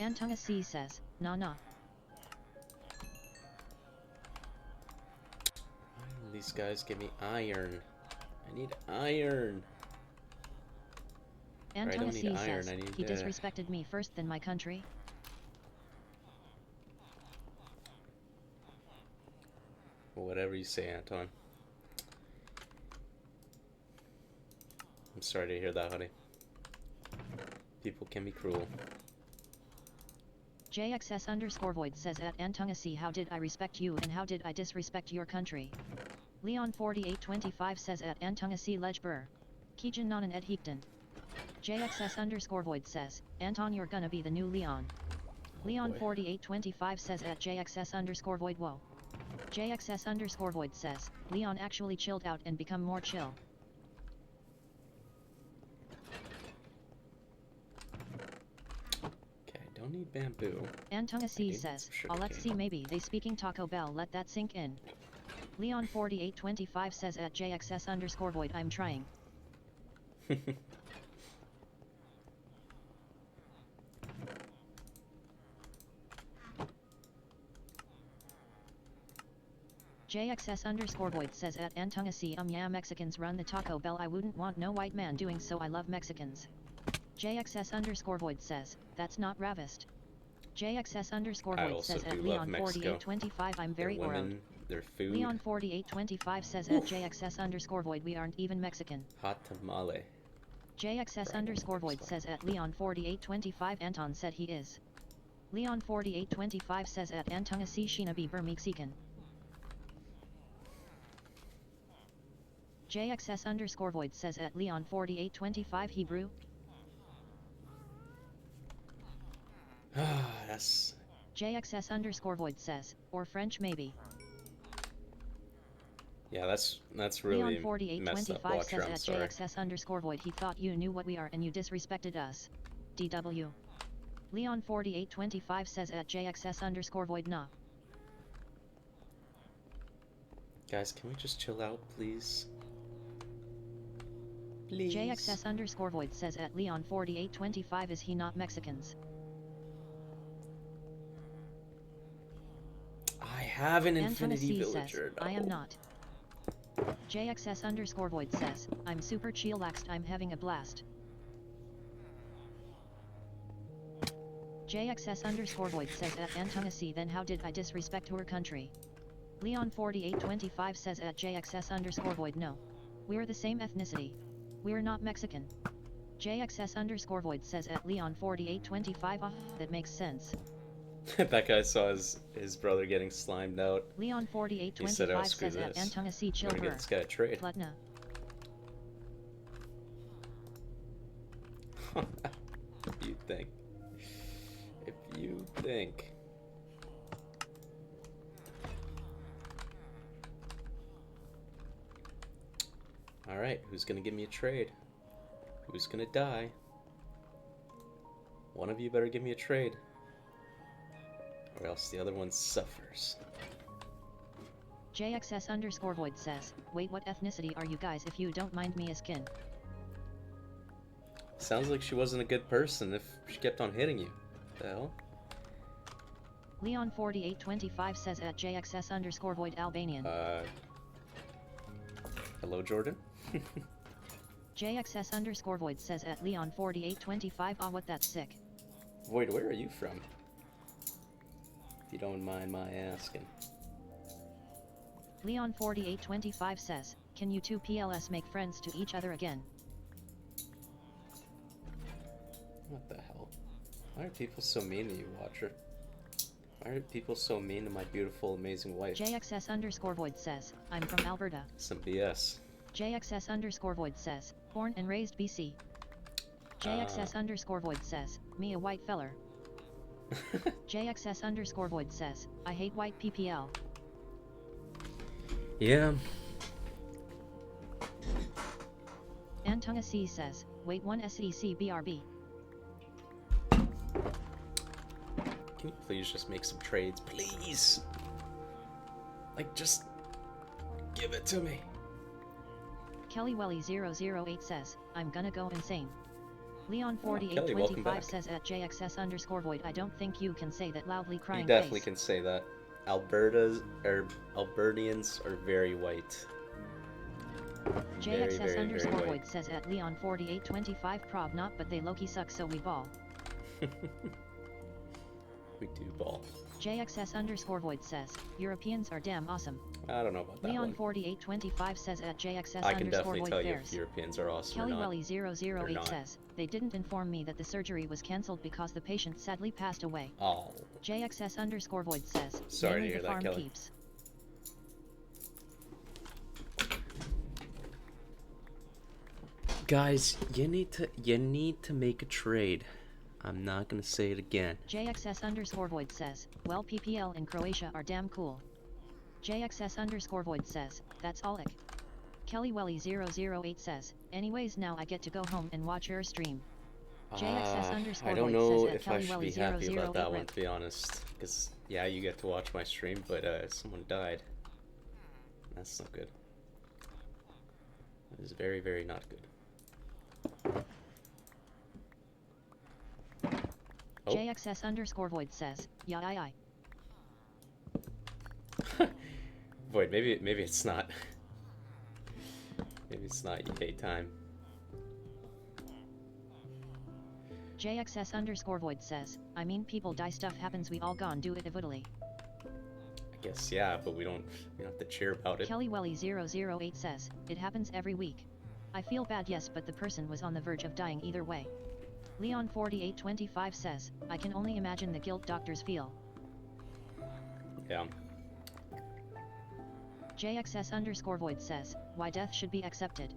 Speaker 3: Antonga C says, nah.
Speaker 1: These guys give me iron. I need iron. Or I don't
Speaker 3: Antonga
Speaker 1: need
Speaker 3: C
Speaker 1: iron,
Speaker 3: says,
Speaker 1: I need
Speaker 3: he disrespected me first then my country.
Speaker 1: Whatever you say, Anton. I'm sorry to hear that, honey. People can be cruel.
Speaker 3: JXS underscore void says at Antonga C how did I respect you and how did I disrespect your country? Leon 4825 says at Antonga C ledge burr. Kijin non an ed heekton. JXS underscore void says, Anton you're gonna be the new Leon. Leon
Speaker 1: boy.
Speaker 3: 4825 says at JXS underscore void whoa. JXS underscore void says, Leon actually chilled out and become more chill.
Speaker 1: Okay, I don't need bamboo.
Speaker 3: Antonga C
Speaker 1: I do
Speaker 3: says,
Speaker 1: need some
Speaker 3: oh let's see
Speaker 1: sugarcane.
Speaker 3: maybe they speaking Taco Bell let that sink in. Leon 4825 says at JXS underscore void I'm trying. JXS underscore void says at Antonga C yeah Mexicans run the Taco Bell I wouldn't want no white man doing so I love Mexicans. JXS underscore void says, that's not ravist. JXS underscore
Speaker 1: I
Speaker 3: void
Speaker 1: also
Speaker 3: says
Speaker 1: do
Speaker 3: at
Speaker 1: love
Speaker 3: Leon
Speaker 1: Mexico.
Speaker 3: 4825 I'm
Speaker 1: Their
Speaker 3: very borrowed.
Speaker 1: women, their food,
Speaker 3: Leon 4825 says at JXS underscore void we aren't even Mexican.
Speaker 1: hot tamale.
Speaker 3: JXS
Speaker 1: Fried
Speaker 3: underscore void
Speaker 1: onions.
Speaker 3: says at Leon 4825 Anton said he is. Leon 4825 says at Antonga C Shinabi Mexican. JXS underscore void says at Leon 4825 Hebrew.
Speaker 1: That's
Speaker 3: JXS underscore void says, or French maybe.
Speaker 1: yeah, that's
Speaker 3: Leon
Speaker 1: really messed up.
Speaker 3: 4825
Speaker 1: Watcher,
Speaker 3: says
Speaker 1: I'm
Speaker 3: at
Speaker 1: sorry.
Speaker 3: JXS underscore void he thought you knew what we are and you disrespected us. DW. Leon 4825 says at JXS underscore void nah.
Speaker 1: Guys, can we just chill out, please? Please.
Speaker 3: JXS underscore void says at Leon 4825 is he not Mexicans?
Speaker 1: I have an
Speaker 3: Antonga
Speaker 1: infinity
Speaker 3: C
Speaker 1: villager.
Speaker 3: says, I am
Speaker 1: no.
Speaker 3: not. JXS underscore void says, I'm super chillaxed I'm having a blast. JXS underscore void says at Antonga C then how did I disrespect her country? Leon 4825 says at JXS underscore void no. We're the same ethnicity. We're not Mexican. JXS underscore void says at Leon 4825 that makes sense.
Speaker 1: That guy saw his brother getting slimed out.
Speaker 3: Leon
Speaker 1: He said, oh,
Speaker 3: 4825
Speaker 1: screw
Speaker 3: says at
Speaker 1: this.
Speaker 3: Antonga C
Speaker 1: I'm
Speaker 3: chill
Speaker 1: gonna get
Speaker 3: her.
Speaker 1: this guy a trade.
Speaker 3: Plutna.
Speaker 1: If you think. If you think. Alright, who's gonna give me a trade? Who's gonna die? One of you better give me a trade. Or else the other one suffers.
Speaker 3: JXS underscore void says, wait what ethnicity are you guys if you don't mind me askin?
Speaker 1: Sounds like she wasn't a good person if she kept on hitting you. The hell?
Speaker 3: Leon4825 says at JXS underscore void Albanian.
Speaker 1: Hello, Jordan.
Speaker 3: JXS underscore void says at Leon4825. Ah, what, that's sick.
Speaker 1: Void, where are you from? If you don't mind my asking.
Speaker 3: Leon4825 says, can you two PLS make friends to each other again?
Speaker 1: What the hell? Why are people so mean to you, Watcher? Why are people so mean to my beautiful, amazing wife?
Speaker 3: JXS underscore void says, I'm from Alberta.
Speaker 1: Some BS.
Speaker 3: JXS underscore void says, born and raised BC. JXS underscore void says, me a white feller. JXS underscore void says, I hate white PPL.
Speaker 1: Yeah.
Speaker 3: Antunga C says, wait one SEC BRB.
Speaker 1: Can you please just make some trades, please? Like, just give it to me.
Speaker 3: KellyWelly008 says, I'm gonna go insane.
Speaker 1: Kelly, welcome
Speaker 3: Leon4825
Speaker 1: back.
Speaker 3: says at JXS underscore void, I don't think you can say that loudly,
Speaker 1: You
Speaker 3: crying
Speaker 1: definitely
Speaker 3: face.
Speaker 1: can say that. Albertians are very white.
Speaker 3: JXS
Speaker 1: very
Speaker 3: underscore
Speaker 1: white.
Speaker 3: void says at Leon4825 prob not, but they Loki suck so we ball.
Speaker 1: We do ball.
Speaker 3: JXS underscore void says, Europeans are damn awesome.
Speaker 1: I don't know about that one.
Speaker 3: Leon4825 says at JXS
Speaker 1: I can
Speaker 3: underscore
Speaker 1: definitely
Speaker 3: void
Speaker 1: tell you
Speaker 3: fairs.
Speaker 1: if Europeans are awesome or not. Or
Speaker 3: KellyWelly008
Speaker 1: not.
Speaker 3: says, they didn't inform me that the surgery was cancelled because the patient sadly passed away.
Speaker 1: Oh.
Speaker 3: JXS underscore void says,
Speaker 1: Sorry to
Speaker 3: mainly
Speaker 1: hear
Speaker 3: the
Speaker 1: that,
Speaker 3: farm
Speaker 1: Kelly.
Speaker 3: peeps.
Speaker 1: Guys, you need to make a trade. I'm not gonna say it again.
Speaker 3: JXS underscore void says, well PPL in Croatia are damn cool. JXS underscore void says, that's all ick. KellyWelly008 says, anyways now I get to go home and watch your stream. JXS underscore
Speaker 1: I don't
Speaker 3: void
Speaker 1: know
Speaker 3: says at
Speaker 1: if I should be happy about that
Speaker 3: KellyWelly008
Speaker 1: one,
Speaker 3: rip.
Speaker 1: to be honest. Because, yeah, you get to watch my stream, but someone died. That's not good. That is very, very not good. Oh.
Speaker 3: JXS underscore void says, yeah I.
Speaker 1: Void, maybe it's not. Maybe it's not EK time.
Speaker 3: JXS underscore void says, I mean people die, stuff happens, we all gone do it evidently.
Speaker 1: I guess, yeah, but we don't have to cheer about it.
Speaker 3: KellyWelly008 says, it happens every week. I feel bad, yes, but the person was on the verge of dying either way. Leon4825 says, I can only imagine the guilt doctors feel.
Speaker 1: Yeah.
Speaker 3: JXS underscore void says, why death should be accepted.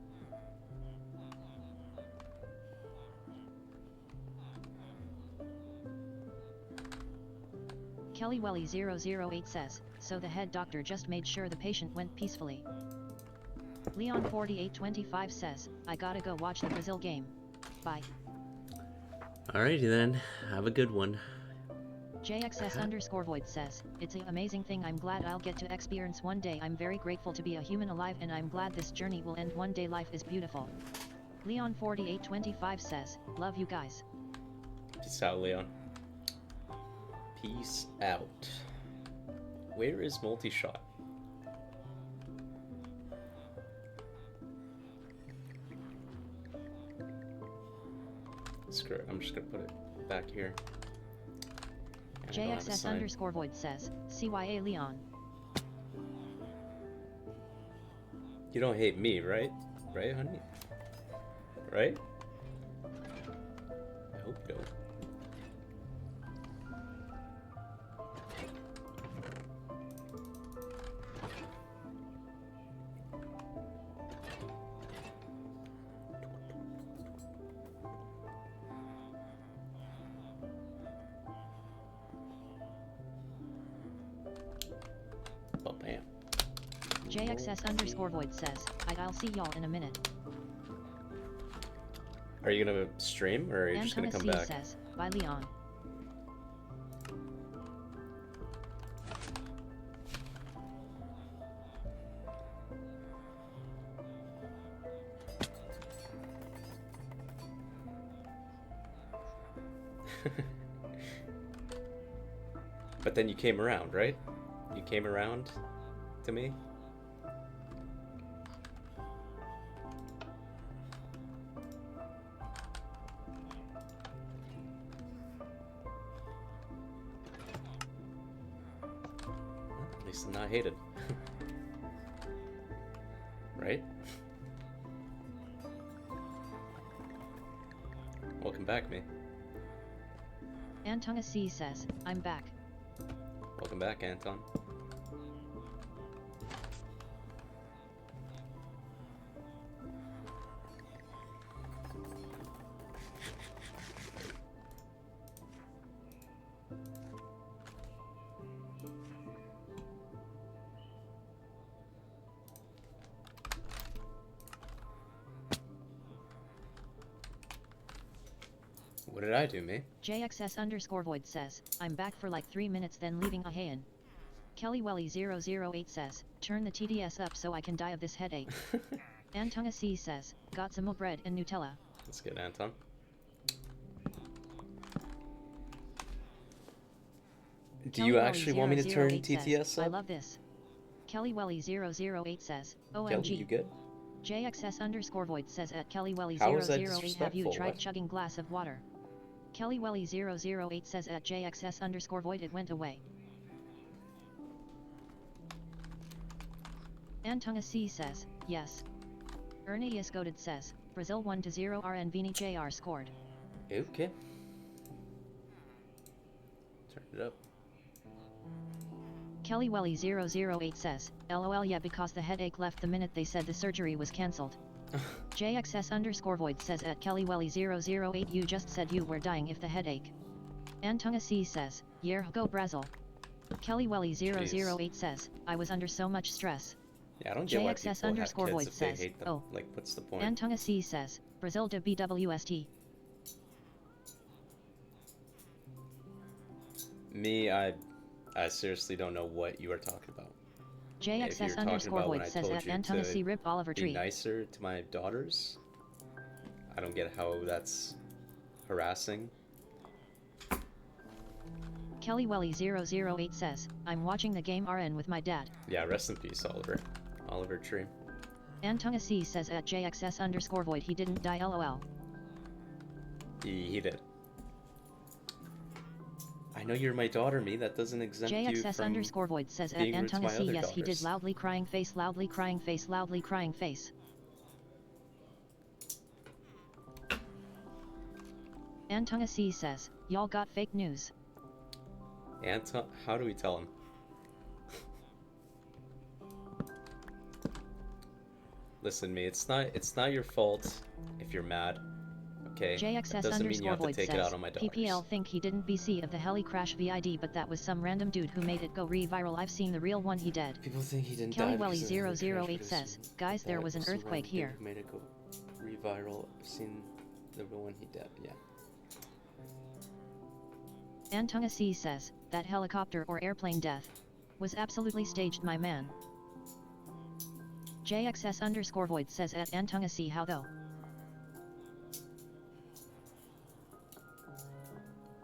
Speaker 3: KellyWelly008 says, so the head doctor just made sure the patient went peacefully. Leon4825 says, I gotta go watch the Brazil game. Bye.
Speaker 1: Alrighty then, have a good one.
Speaker 3: JXS underscore void says, it's an amazing thing, I'm glad I'll get to experience one day, I'm very grateful to be a human alive and I'm glad this journey will end one day, life is beautiful. Leon4825 says, love you guys.
Speaker 1: Peace out, Leon. Peace out. Where is multi-shot? Screw it, I'm just gonna put it back here. And I don't have a
Speaker 3: JXS
Speaker 1: sign.
Speaker 3: underscore void says, CYA Leon.
Speaker 1: You don't hate me, right? Right, honey? Right? I hope you don't. Oh, bam.
Speaker 3: JXS underscore void says, I'll see y'all in a minute.
Speaker 1: Are you gonna stream or are you just gonna come
Speaker 3: Antonus
Speaker 1: back?
Speaker 3: says, bye Leon.
Speaker 1: But then you came around, right? You came around to me? Well, at least I'm not hated. Right? Welcome back, me.
Speaker 3: Antonga C says, I'm back.
Speaker 1: Welcome back, Anton. What did I do, me?
Speaker 3: JXS_void says, I'm back for like 3 minutes then leaving a hayan. KellyWelly008 says, turn the TDS up so I can die of this headache. Antonga C says, got some bread and Nutella.
Speaker 1: That's good, Anton. Do you actually want me to turn TTS up?
Speaker 3: I love this. KellyWelly008 says, OMG.
Speaker 1: Kelly, you good?
Speaker 3: JXS_void says at
Speaker 1: How is that
Speaker 3: KellyWelly008 have you
Speaker 1: disrespectful?
Speaker 3: tried
Speaker 1: What?
Speaker 3: chugging glass of water? KellyWelly008 says at JXS_void it went away. Antonga C says, yes. Erneas Goated says, Brazil 1-0 RN Vini JR scored.
Speaker 1: Okay. Turn it up.
Speaker 3: KellyWelly008 says, LOL yeah because the headache left the minute they said the surgery was cancelled. JXS_void says at KellyWelly008 you just said you were dying if the headache. Antonga C says, yeah go Brazil. KellyWelly008 says, I was under so much stress.
Speaker 1: Yeah, I don't get why people have kids
Speaker 3: JXS_void
Speaker 1: if they
Speaker 3: says,
Speaker 1: hate them.
Speaker 3: oh.
Speaker 1: Like, what's the point?
Speaker 3: Antonga C says, Brazil de BWST.
Speaker 1: Me, I seriously don't know what you are talking about. If you're talking about when
Speaker 3: JXS_void
Speaker 1: I
Speaker 3: says
Speaker 1: told
Speaker 3: at
Speaker 1: you
Speaker 3: Antonga
Speaker 1: to
Speaker 3: C rip Oliver
Speaker 1: be
Speaker 3: Tree.
Speaker 1: nicer to my daughters, I don't get how that's harassing.
Speaker 3: KellyWelly008 says, I'm watching the game RN with my dad.
Speaker 1: Yeah, rest in peace, Oliver. Oliver Tree.
Speaker 3: Antonga C says at JXS_void he didn't die lol.
Speaker 1: He did. I know you're my daughter, me. That doesn't exempt you from
Speaker 3: JXS_void says at
Speaker 1: being rude to
Speaker 3: Antonga
Speaker 1: my
Speaker 3: C
Speaker 1: other
Speaker 3: yes he did
Speaker 1: daughters.
Speaker 3: loudly crying face loudly crying face loudly crying face. Antonga C says, y'all got fake news.
Speaker 1: Anton, how do we tell him? Listen, me. It's not your fault if you're mad. Okay. That doesn't mean you have to
Speaker 3: JXS_void
Speaker 1: take it out
Speaker 3: says,
Speaker 1: on my daughters.
Speaker 3: PPL think he didn't BC of the heli crash VID but that was some random dude who made it go re-viral. I've seen the real one, he dead.
Speaker 1: People think he didn't die because of the crash,
Speaker 3: KellyWelly008
Speaker 1: but
Speaker 3: says,
Speaker 1: it's-
Speaker 3: guys there
Speaker 1: that
Speaker 3: was an
Speaker 1: the
Speaker 3: earthquake
Speaker 1: random
Speaker 3: here.
Speaker 1: dude who made it go re-viral. I've seen the real one, he dead. Yeah.
Speaker 3: Antonga C says, that helicopter or airplane death was absolutely staged my man. JXS_void says at Antonga C how though.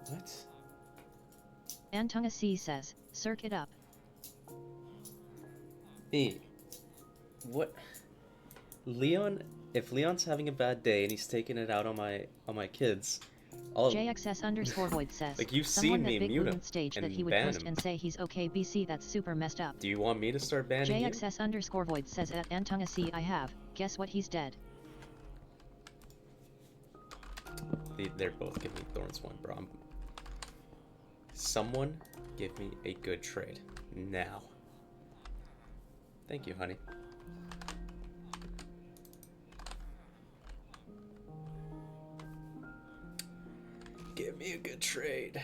Speaker 1: What?
Speaker 3: Antonga C says, circ it up.
Speaker 1: Me. What? Leon, if Leon's having a bad day and he's taking it out on my kids, I'll
Speaker 3: JXS_void says,
Speaker 1: like you've
Speaker 3: someone
Speaker 1: seen me
Speaker 3: that big
Speaker 1: mute him
Speaker 3: wouldn't stage that
Speaker 1: and
Speaker 3: he would
Speaker 1: ban
Speaker 3: post
Speaker 1: him.
Speaker 3: and say he's okay BC that's super messed up.
Speaker 1: Do you want me to start banning you?
Speaker 3: JXS_void says at Antonga C I have, guess what he's dead.
Speaker 1: They're both giving me thorns one, bro. Someone give me a good trade now. Thank you, honey. Give me a good trade.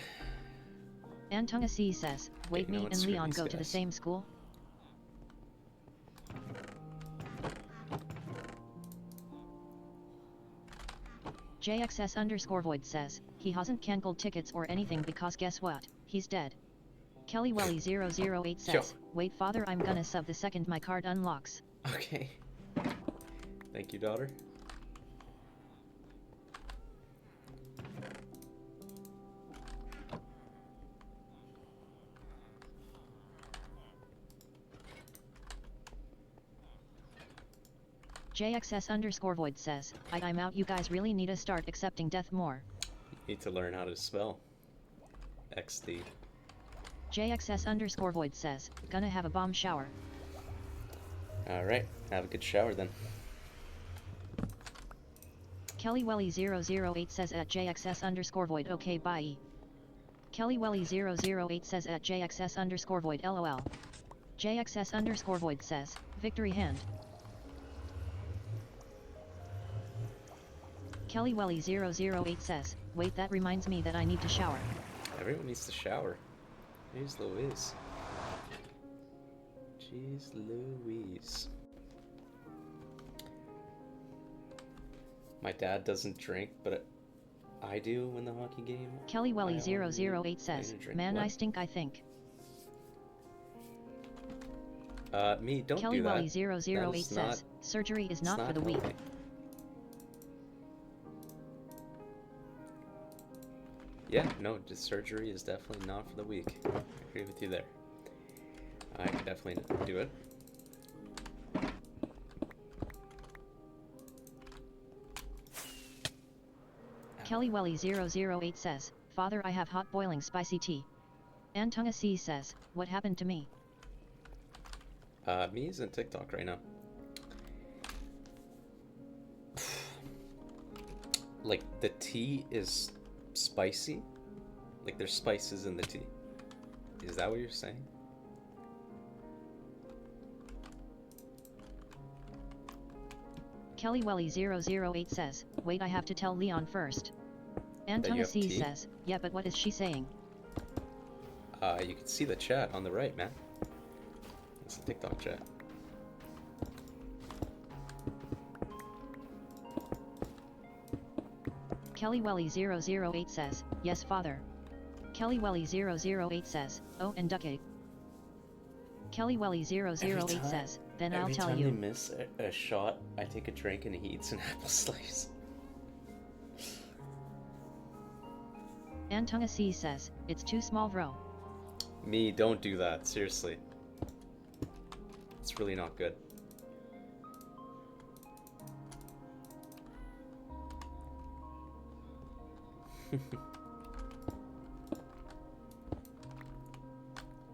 Speaker 3: Antonga C says, wait
Speaker 1: no
Speaker 3: me
Speaker 1: one's
Speaker 3: and
Speaker 1: screwing
Speaker 3: Leon
Speaker 1: these
Speaker 3: go to the
Speaker 1: guys.
Speaker 3: same school? JXS_void says, he hasn't cancelled tickets or anything because guess what, he's dead. KellyWelly008 says, wait father I'm gonna sub the second my card unlocks.
Speaker 1: Okay. Thank you, daughter.
Speaker 3: JXS underscore void says, I'm out. You guys really need to start accepting death more.
Speaker 1: You need to learn how to spell. XD.
Speaker 3: JXS underscore void says, gonna have a bomb shower.
Speaker 1: Alright, have a good shower then.
Speaker 3: KellyWelly008 says at JXS underscore void okay bye. KellyWelly008 says at JXS underscore void lol. JXS underscore void says, victory hand. KellyWelly008 says, wait, that reminds me that I need to shower.
Speaker 1: Everyone needs to shower. Jeez Louise. Jeez Louise. My dad doesn't drink, but I do in the hockey game.
Speaker 3: KellyWelly008 says, man,
Speaker 1: what?
Speaker 3: I stink, I think.
Speaker 1: Me, don't do that.
Speaker 3: KellyWelly008 says, surgery is not for the weak.
Speaker 1: healthy. Yeah, no, just surgery is definitely not for the weak. I agree with you there. I can definitely do it.
Speaker 3: KellyWelly008 says, Father, I have hot boiling spicy tea. Antunga C says, what happened to me?
Speaker 1: Me is in TikTok right now. Like, the tea is spicy? Like, there's spices in the tea. Is that what you're saying?
Speaker 3: KellyWelly008 says, wait, I have to tell Leon first.
Speaker 1: you
Speaker 3: Antunga
Speaker 1: have
Speaker 3: C
Speaker 1: tea?
Speaker 3: says, yeah, but what is she saying?
Speaker 1: You can see the chat on the right, man. It's the TikTok chat.
Speaker 3: KellyWelly008 says, yes, father. KellyWelly008 says, oh, and duck egg. KellyWelly008 says, then I'll tell you.
Speaker 1: Every time you miss a shot, I take a drink and he eats an apple slice.
Speaker 3: Antunga C says, it's too small, bro.
Speaker 1: Me, don't do that, seriously. It's really not good.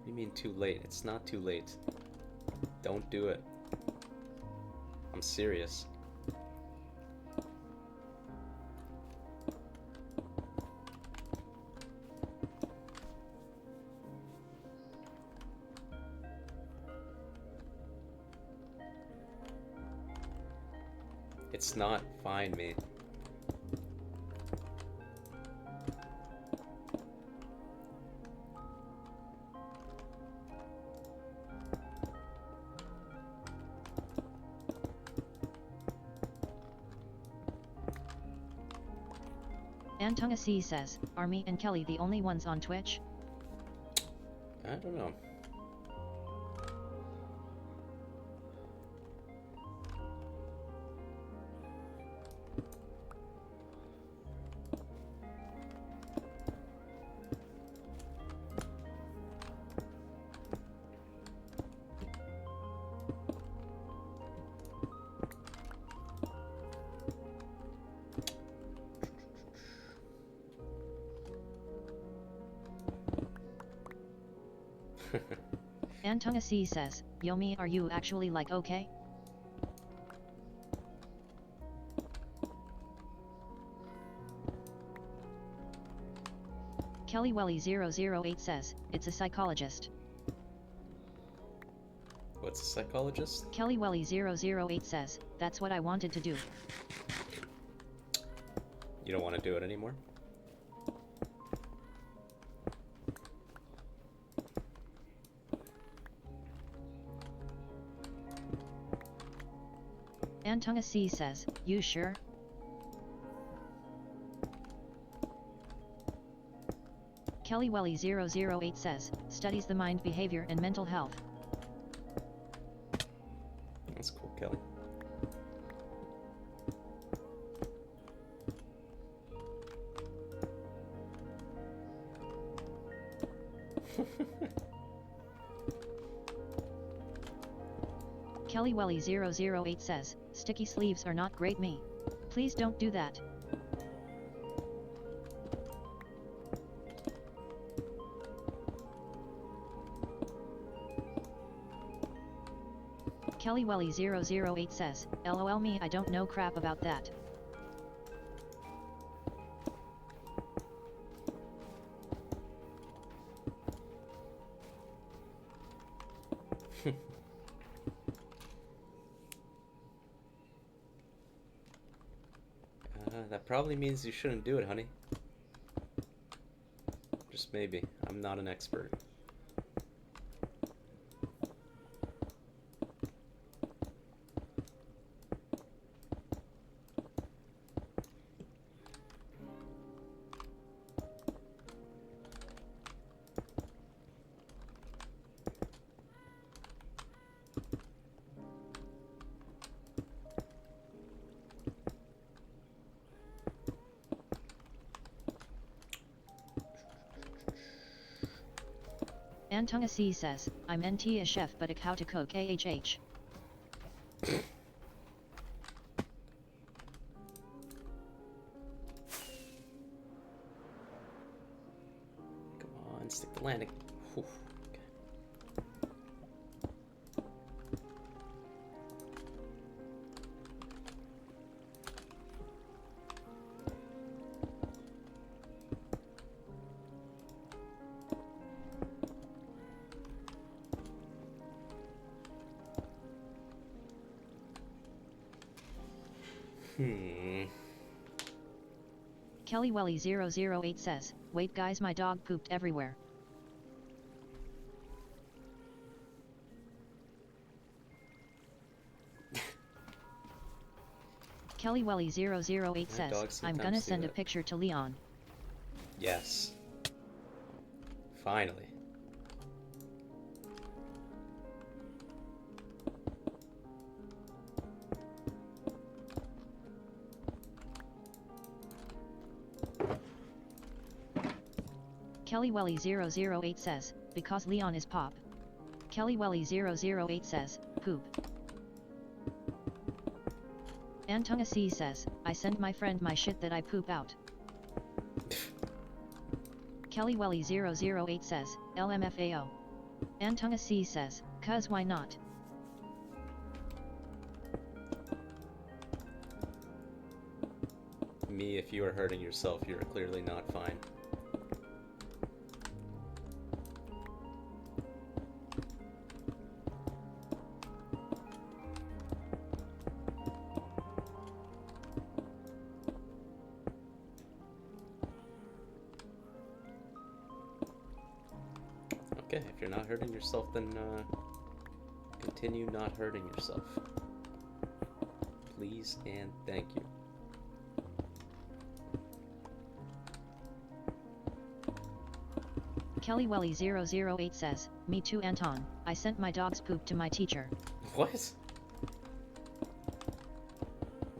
Speaker 1: You mean too late? It's not too late. Don't do it. I'm serious. It's not fine, me.
Speaker 3: Antunga C says, are me and Kelly the only ones on Twitch?
Speaker 1: I don't know.
Speaker 3: Antunga C says, Yomi, are you actually like okay? KellyWelly008 says, it's a psychologist.
Speaker 1: What's a psychologist?
Speaker 3: KellyWelly008 says, that's what I wanted to do.
Speaker 1: You don't want to do it anymore?
Speaker 3: Antunga C says, you sure? KellyWelly008 says, studies the mind, behavior, and mental health.
Speaker 1: That's cool, Kelly.
Speaker 3: KellyWelly008 says, sticky sleeves are not great me. Please don't do that. KellyWelly008 says, LOL me I don't know crap about that.
Speaker 1: That probably means you shouldn't do it, honey. Just maybe. I'm not an expert.
Speaker 3: Antunga C says, I'm NT a chef but how to cook AHH.
Speaker 1: Come on, stick the landing. Whew.
Speaker 3: KellyWelly008 says, wait guys my dog pooped everywhere. KellyWelly008 says, I'm gonna send a picture to Leon.
Speaker 1: Yes. Finally.
Speaker 3: KellyWelly008 says, because Leon is pop. KellyWelly008 says, poop. Antunga C says, I send my friend my shit that I poop out. KellyWelly008 says, LMFAO. Antunga C says, cuz why not?
Speaker 1: Me, if you are hurting yourself, you are clearly not fine. Okay, if you're not hurting yourself, then continue not hurting yourself. Please and thank you.
Speaker 3: KellyWelly008 says, me too Anton, I sent my dog's poop to my teacher.
Speaker 1: What?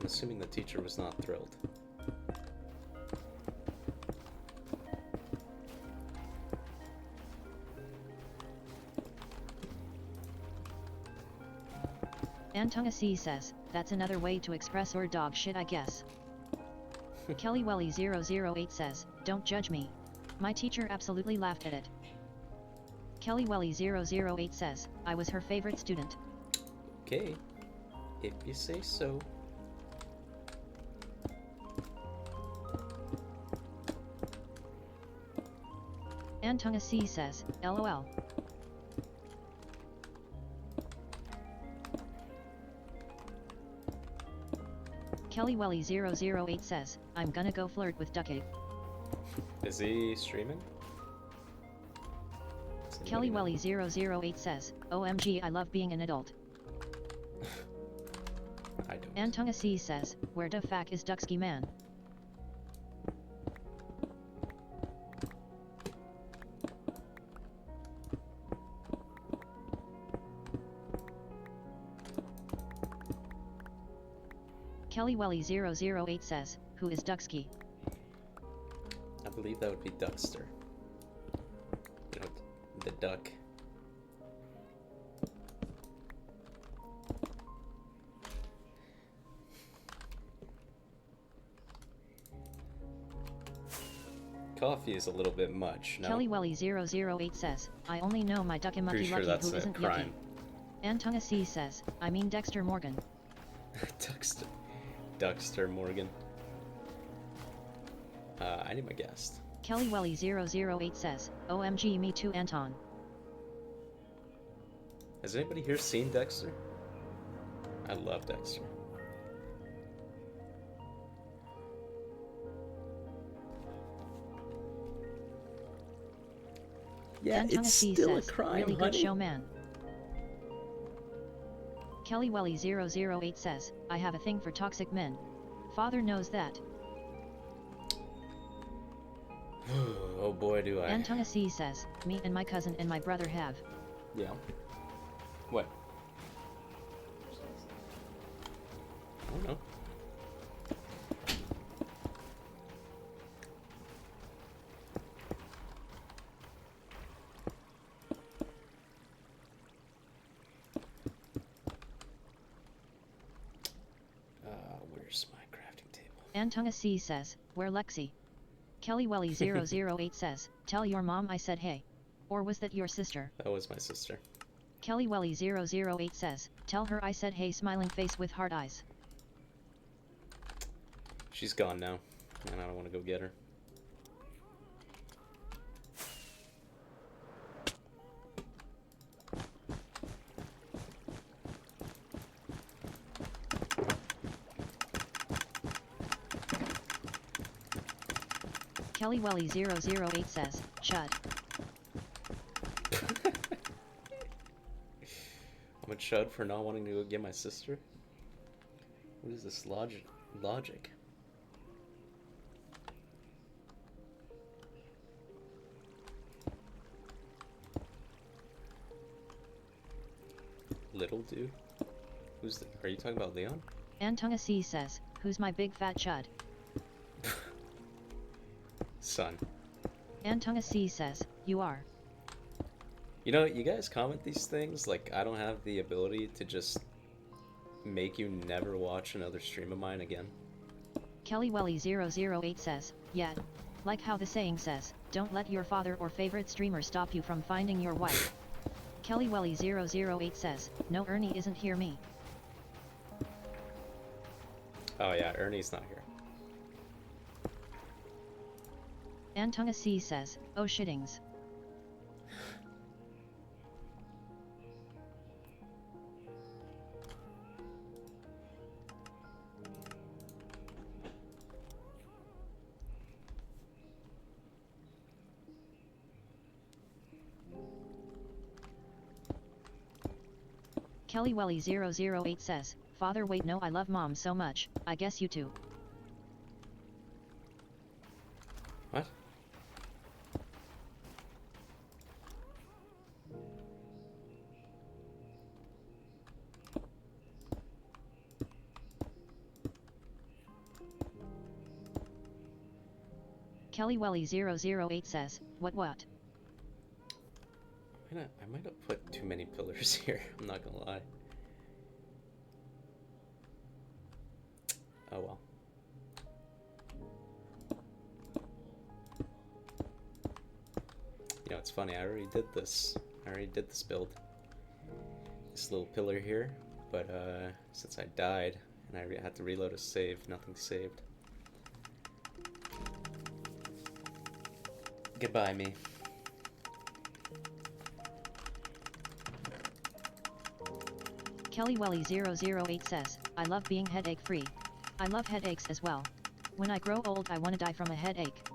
Speaker 1: I'm assuming the teacher was not thrilled.
Speaker 3: Antunga C says, that's another way to express or dog shit I guess. KellyWelly008 says, don't judge me. My teacher absolutely laughed at it. KellyWelly008 says, I was her favorite student.
Speaker 1: Okay, if you say so.
Speaker 3: Antunga C says, LOL. KellyWelly008 says, I'm gonna go flirt with Ducky.
Speaker 1: Is he streaming?
Speaker 3: KellyWelly008 says, OMG I love being an adult.
Speaker 1: I don't.
Speaker 3: Antunga C says, where the fuck is Duxky man? KellyWelly008 says, who is Duxky?
Speaker 1: I believe that would be Duckster. You know, the duck. Coffee is a little bit much, no?
Speaker 3: Kelly Welly 008 says, I only know my Ducky
Speaker 1: Pretty
Speaker 3: Mucky
Speaker 1: sure
Speaker 3: Lucky
Speaker 1: that's
Speaker 3: who
Speaker 1: a
Speaker 3: isn't
Speaker 1: crime.
Speaker 3: yucky. Antunga C says, I mean Dexter Morgan.
Speaker 1: Duxter Morgan. I need my guest.
Speaker 3: Kelly Welly 008 says, OMG me too Anton.
Speaker 1: Has anybody here seen Dexter? I love Dexter. Yeah,
Speaker 3: Antunga
Speaker 1: it's
Speaker 3: C
Speaker 1: still a
Speaker 3: says,
Speaker 1: crime,
Speaker 3: really good
Speaker 1: honey.
Speaker 3: show man. Kelly Welly 008 says, I have a thing for toxic men. Father knows that.
Speaker 1: Oh boy, do I.
Speaker 3: Antunga C says, me and my cousin and my brother have.
Speaker 1: Yeah. What? I don't know. Where's my crafting table?
Speaker 3: Antunga C says, where Lexi? Kelly Welly 008 says, tell your mom I said hey. Or was that your sister?
Speaker 1: That was my sister.
Speaker 3: Kelly Welly 008 says, tell her I said hey smiling face with hard eyes.
Speaker 1: She's gone now, and I don't want to go get her.
Speaker 3: Kelly Welly 008 says, chud.
Speaker 1: I'm a chud for not wanting to go get my sister? What is this logic? Little dude? Are you talking about Leon?
Speaker 3: Antunga C says, who's my big fat chud?
Speaker 1: Son.
Speaker 3: Antunga C says, you are.
Speaker 1: You know, you guys comment these things like I don't have the ability to just make you never watch another stream of mine again.
Speaker 3: Kelly Welly 008 says, yeah. Like how the saying says, don't let your father or favorite streamer stop you from finding your wife. Kelly Welly 008 says, no Ernie isn't here me.
Speaker 1: Oh yeah, Ernie's not here.
Speaker 3: Antunga C says, oh shittings. Kelly Welly 008 says, Father wait no I love mom so much, I guess you too.
Speaker 1: What?
Speaker 3: Kelly Welly 008 says, what?
Speaker 1: I might have put too many pillars here, I'm not gonna lie. Oh well. You know, it's funny, I already did this build. This little pillar here, but since I died and I had to reload a save, nothing saved. Goodbye, me.
Speaker 3: Kelly Welly 008 says, I love being headache free. I love headaches as well. When I grow old I wanna die from a headache.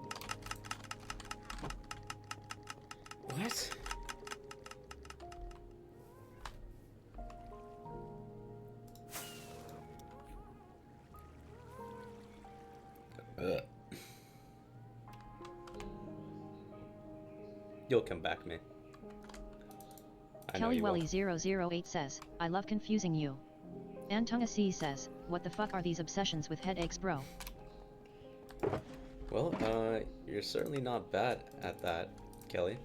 Speaker 1: What? You'll come back, man.
Speaker 3: Kelly Welly 008 says, I love confusing you. Antunga C says, what the fuck are these obsessions with headaches bro?
Speaker 1: Well, you're certainly not bad at that, Kelly.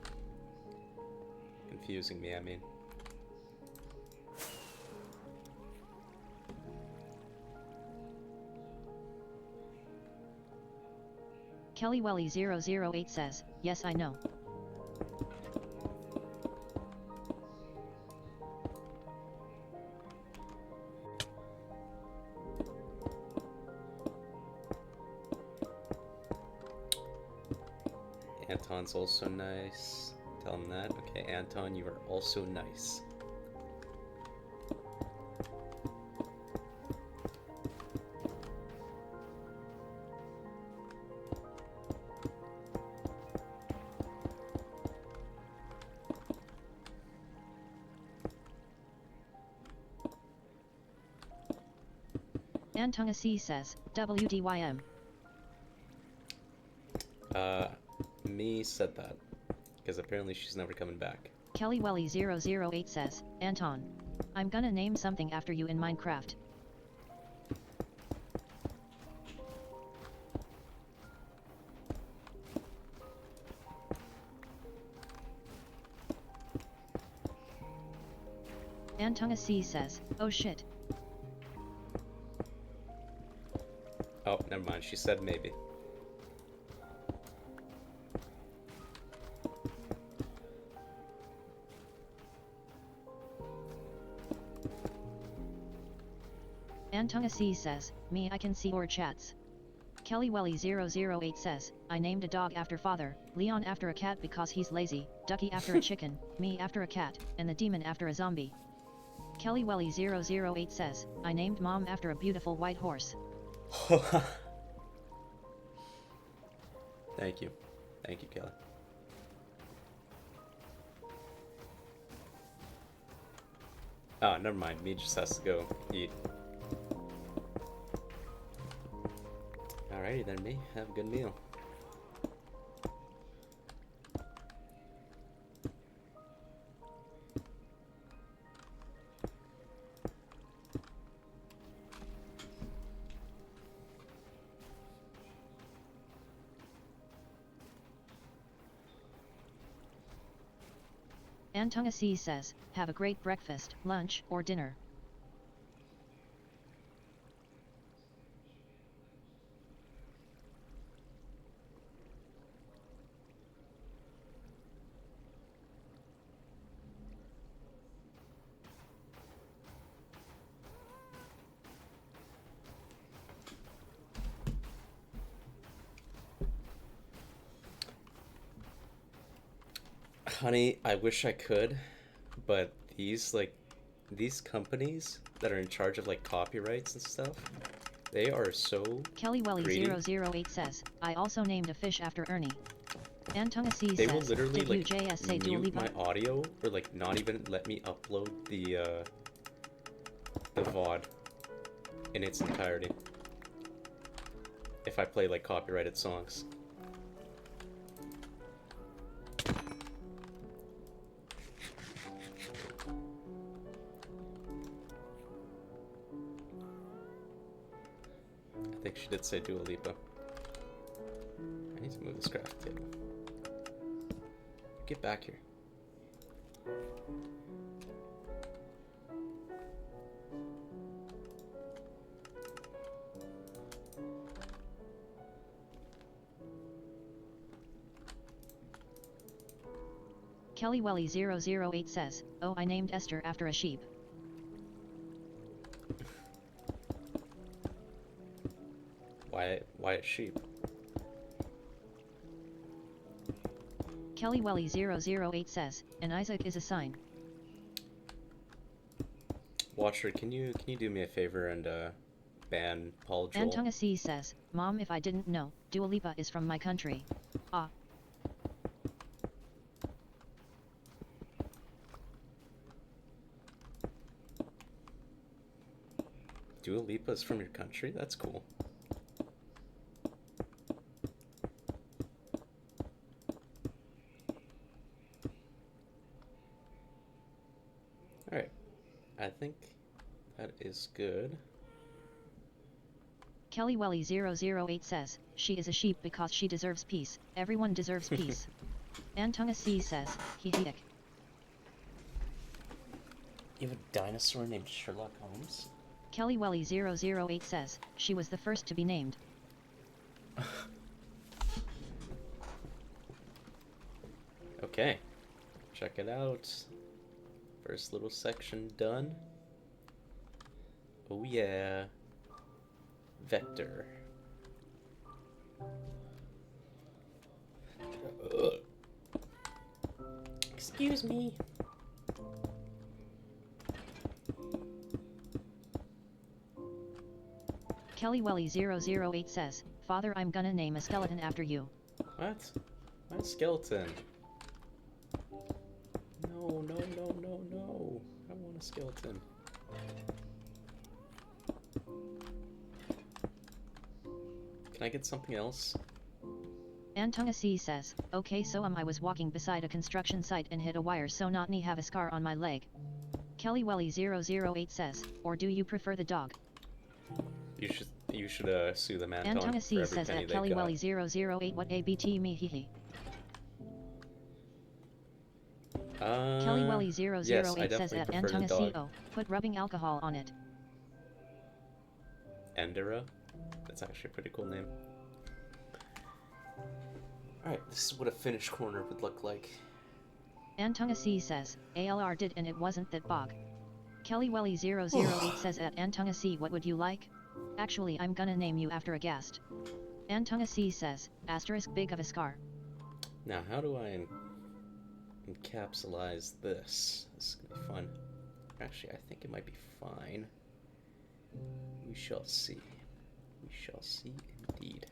Speaker 1: Confusing me, I mean.
Speaker 3: KellyWelly008 says, yes I know.
Speaker 1: Anton's also nice. Tell him that. Okay, Anton, you are also nice.
Speaker 3: Antonga C says, WDYM.
Speaker 1: Me said that. Because apparently she's never coming back.
Speaker 3: KellyWelly008 says, Anton. I'm gonna name something after you in Minecraft. Antonga C says, oh shit.
Speaker 1: Oh, never mind. She said maybe.
Speaker 3: Antonga C says, me I can see your chats. KellyWelly008 says, I named a dog after father, Leon after a cat because he's lazy, Ducky after a chicken, me after a cat, and the demon after a zombie. KellyWelly008 says, I named mom after a beautiful white horse.
Speaker 1: Thank you. Thank you, Kelly. Oh, never mind. Me just has to go eat. Alrighty then, me. Have a good meal.
Speaker 3: Antonga C says, have a great breakfast, lunch, or dinner.
Speaker 1: Honey, I wish I could, but these companies that are in charge of like copyrights and stuff, they are so greedy.
Speaker 3: KellyWelly008 says, I also named a fish after Ernie. Antonga C
Speaker 1: They
Speaker 3: says,
Speaker 1: will literally
Speaker 3: did
Speaker 1: like
Speaker 3: UJS say Dua
Speaker 1: mute
Speaker 3: Lipa?
Speaker 1: my audio or like not even let me upload the VOD in its entirety if I play like copyrighted songs. I think she did say Dua Lipa. I need to move this crafting table. Get back here.
Speaker 3: KellyWelly008 says, oh I named Esther after a sheep.
Speaker 1: Why a sheep?
Speaker 3: KellyWelly008 says, and Isaac is a sign.
Speaker 1: Watcher, can you do me a favor and ban Paul Joel?
Speaker 3: Antonga C says, Mom if I didn't know, Dua Lipa is from my country. Ah.
Speaker 1: Dua Lipa is from your country? That's cool. Alright. I think that is good.
Speaker 3: KellyWelly008 says, she is a sheep because she deserves peace. Everyone deserves peace. Antonga C says, hee.
Speaker 1: You have a dinosaur named Sherlock Holmes?
Speaker 3: KellyWelly008 says, she was the first to be named.
Speaker 1: Okay, check it out. First little section done. Oh yeah. Vector. Excuse me.
Speaker 3: Kelly Welly 008 says, Father, I'm gonna name a skeleton after you.
Speaker 1: What? My skeleton. No, no, no, no, no. I want a skeleton. Can I get something else?
Speaker 3: Antunga C says, okay, so I was walking beside a construction site and hit a wire, so not me have a scar on my leg. Kelly Welly 008 says, or do you prefer the dog?
Speaker 1: You should sue them, Anton,
Speaker 3: Antunga
Speaker 1: for
Speaker 3: C
Speaker 1: every
Speaker 3: says
Speaker 1: penny
Speaker 3: at
Speaker 1: they
Speaker 3: Kelly
Speaker 1: got.
Speaker 3: Welly 008 what ABT me hee. Kelly Welly 008
Speaker 1: yes, I
Speaker 3: says
Speaker 1: definitely
Speaker 3: at
Speaker 1: prefer the
Speaker 3: Antunga
Speaker 1: dog.
Speaker 3: CO, put rubbing alcohol on it.
Speaker 1: Endera? That's actually a pretty cool name. Alright, this is what a finished corner would look like.
Speaker 3: Antunga C says, ALR did and it wasn't that bog. Kelly Welly 008 says at Antunga C what would you like? Actually I'm gonna name you after a guest. Antunga C says, asterisk big of a scar.
Speaker 1: Now, how do I encapsulize this? This is gonna be fun. Actually, I think it might be fine. We shall see. We shall see indeed.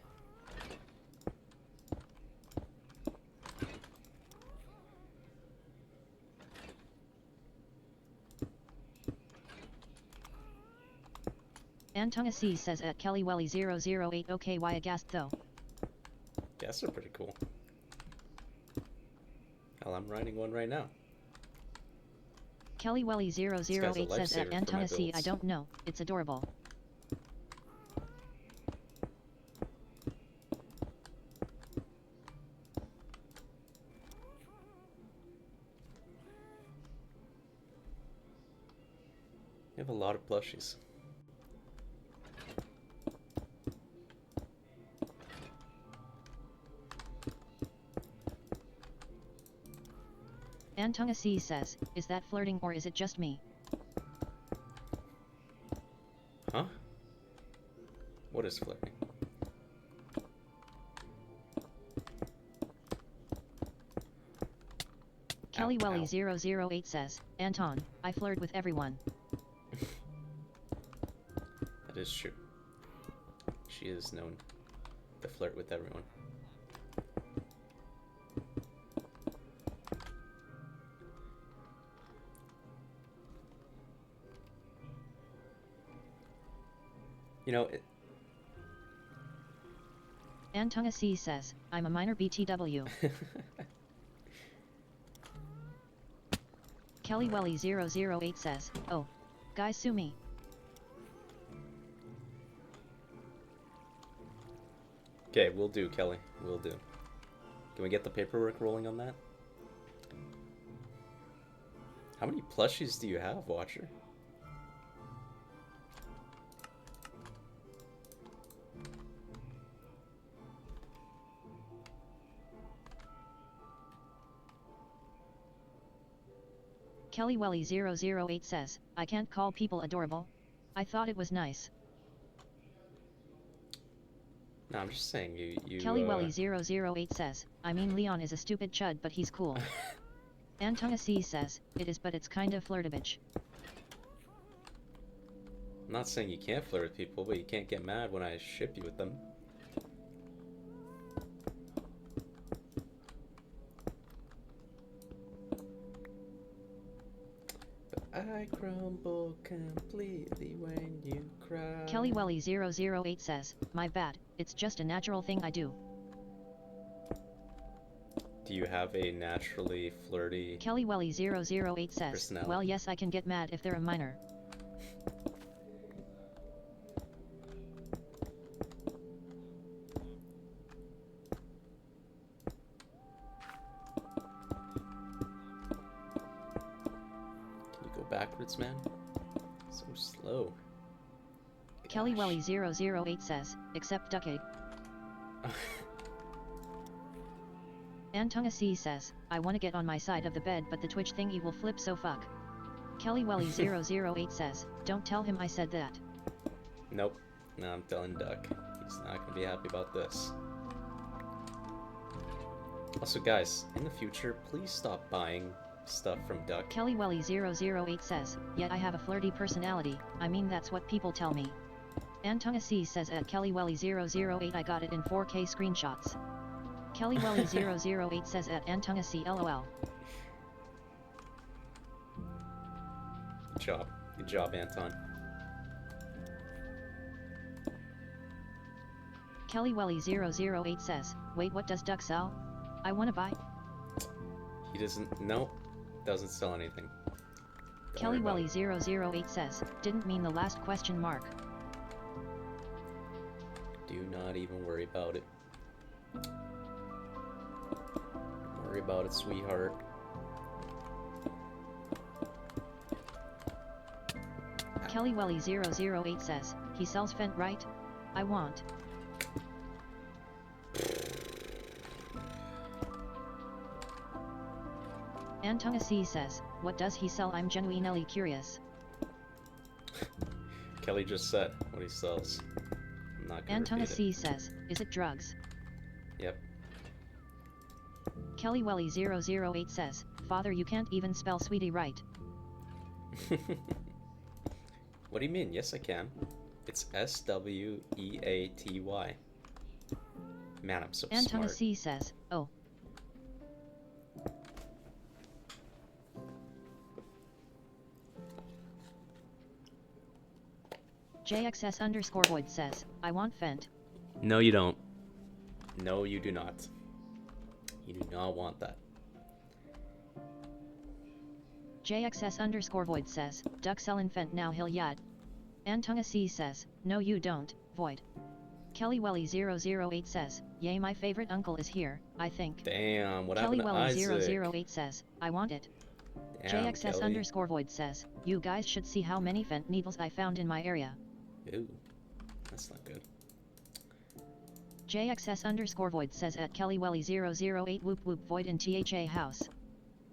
Speaker 3: Antunga C says at Kelly Welly 008 okay why a guest though?
Speaker 1: Guests are pretty cool. Hell, I'm writing one right now.
Speaker 3: Kelly Welly 008 says at
Speaker 1: lifesaver for my
Speaker 3: Antunga C I
Speaker 1: builds.
Speaker 3: don't know, it's adorable.
Speaker 1: You have a lot of plushies.
Speaker 3: Antunga C says, is that flirting or is it just me?
Speaker 1: Huh? What is flirting?
Speaker 3: Kelly
Speaker 1: Ow,
Speaker 3: Welly
Speaker 1: ow.
Speaker 3: 008 says, Anton, I flirt with everyone.
Speaker 1: That is true. She is known to flirt with everyone. You know,
Speaker 3: Antunga C says, I'm a minor BTW. Kelly Welly 008 says, oh, guys sue me.
Speaker 1: Okay, we'll do, Kelly. We'll do. Can we get the paperwork rolling on that? How many plushies do you have, Watcher?
Speaker 3: Kelly Welly 008 says, I can't call people adorable. I thought it was nice.
Speaker 1: No, I'm just saying you
Speaker 3: Kelly Welly 008 says, I mean Leon is a stupid chud but he's cool. Antunga C says, it is but it's kind of flirtabage.
Speaker 1: I'm not saying you can't flirt with people, but you can't get mad when I ship you with them. But I crumble completely when you cry.
Speaker 3: Kelly Welly 008 says, my bad, it's just a natural thing I do.
Speaker 1: Do you have a naturally flirty...
Speaker 3: Kelly Welly 008 says,
Speaker 1: personality?
Speaker 3: well yes I can get mad if they're a minor.
Speaker 1: Can you go backwards, man? So slow.
Speaker 3: Kelly
Speaker 1: Gosh.
Speaker 3: Welly 008 says, except duck egg. Antunga C says, I wanna get on my side of the bed but the Twitch thingy will flip so fuck. Kelly Welly 008 says, don't tell him I said that.
Speaker 1: Nope. No, I'm telling Duck. He's not gonna be happy about this. Also, guys, in the future, please stop buying stuff from Duck.
Speaker 3: Kelly Welly 008 says, yet I have a flirty personality, I mean that's what people tell me. Antunga C says at Kelly Welly 008 I got it in 4K screenshots. Kelly Welly 008 says at Antunga C LOL.
Speaker 1: Good job, Anton.
Speaker 3: Kelly Welly 008 says, wait, what does Duck sell? I wanna buy.
Speaker 1: He doesn't, nope, doesn't sell anything. Don't
Speaker 3: Kelly
Speaker 1: worry
Speaker 3: Welly
Speaker 1: about
Speaker 3: 008 says, didn't mean the last question mark.
Speaker 1: it. Do not even worry about it. Don't worry about it, sweetheart.
Speaker 3: Kelly Welly 008 says, he sells Fent right? I want. Antunga C says, what does he sell? I'm genuinely curious.
Speaker 1: Kelly just said what he sells. I'm not gonna
Speaker 3: Antunga
Speaker 1: repeat
Speaker 3: C says, is it drugs?
Speaker 1: it. Yep.
Speaker 3: Kelly Welly 008 says, Father, you can't even spell sweetie right.
Speaker 1: What do you mean? Yes, I can. It's SWEATY. Man, I'm so
Speaker 3: Antunga
Speaker 1: smart.
Speaker 3: C says, oh. JXS_Void says, I want Fent.
Speaker 1: No, you don't. No, you do not. You do not want that.
Speaker 3: JXS_Void says, Duck sellin' Fent now he'll yad. Antunga C says, no you don't, Void. Kelly Welly 008 says, yay my favorite uncle is here, I think.
Speaker 1: Damn, what
Speaker 3: Kelly
Speaker 1: happened to
Speaker 3: Welly
Speaker 1: Isaac?
Speaker 3: 008 says, I want it.
Speaker 1: Damn,
Speaker 3: JXS
Speaker 1: Kelly.
Speaker 3: _Void says, you guys should see how many Fent needles I found in my area.
Speaker 1: Ooh, that's not good.
Speaker 3: JXS _Void says at Kelly Welly 008 whoop whoop Void in THA house.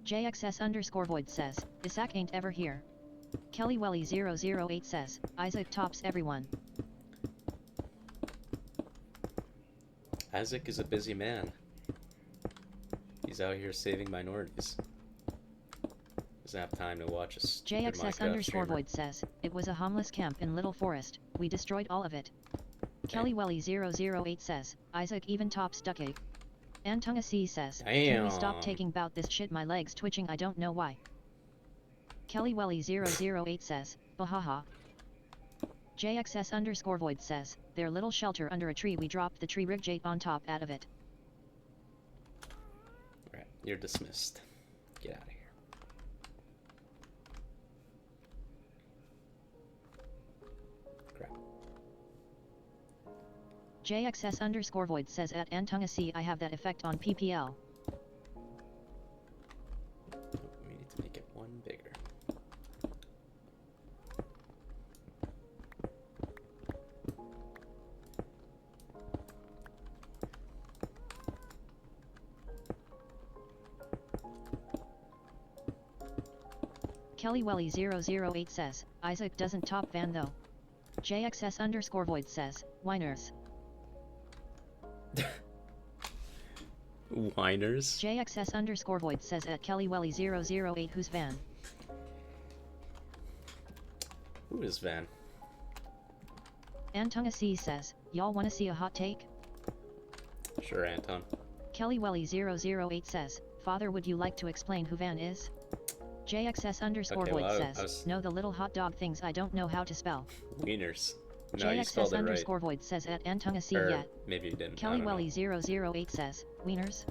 Speaker 3: JXS _Void says, Isaac ain't ever here. Kelly Welly 008 says, Isaac tops everyone.
Speaker 1: Isaac is a busy man. He's out here saving minorities. Doesn't have time to watch us.
Speaker 3: JXS _Void says, it was a homeless camp in Little Forest, we destroyed all of it. Kelly Welly 008 says, Isaac even tops Ducky. Antunga C says, can we stop taking bout this shit, my legs twitching, I don't know why. Kelly Welly 008 says, bahaha. JXS _Void says, their little shelter under a tree, we dropped the tree rigjate on top out of it.
Speaker 1: Alright, you're dismissed. Get out of here. Crap.
Speaker 3: JXS _Void says at Antunga C, I have that effect on PPL.
Speaker 1: We need to make it one bigger.
Speaker 3: Kelly Welly 008 says, Isaac doesn't top Van though. JXS _Void says, whiners.
Speaker 1: Whiners?
Speaker 3: JXS _Void says at Kelly Welly 008 who's Van.
Speaker 1: Who is Van?
Speaker 3: Antunga C says, y'all wanna see a hot take?
Speaker 1: Sure, Anton.
Speaker 3: Kelly Welly 008 says, Father, would you like to explain who Van is? JXS _Void
Speaker 1: well,
Speaker 3: says, no, the little hot dog things I don't know how to spell.
Speaker 1: Wieners. No, you
Speaker 3: JXS
Speaker 1: spelled it right.
Speaker 3: _Void says at Antunga C
Speaker 1: Or
Speaker 3: yet.
Speaker 1: maybe you didn't. I
Speaker 3: Kelly
Speaker 1: don't know.
Speaker 3: Welly 008 says, wieners.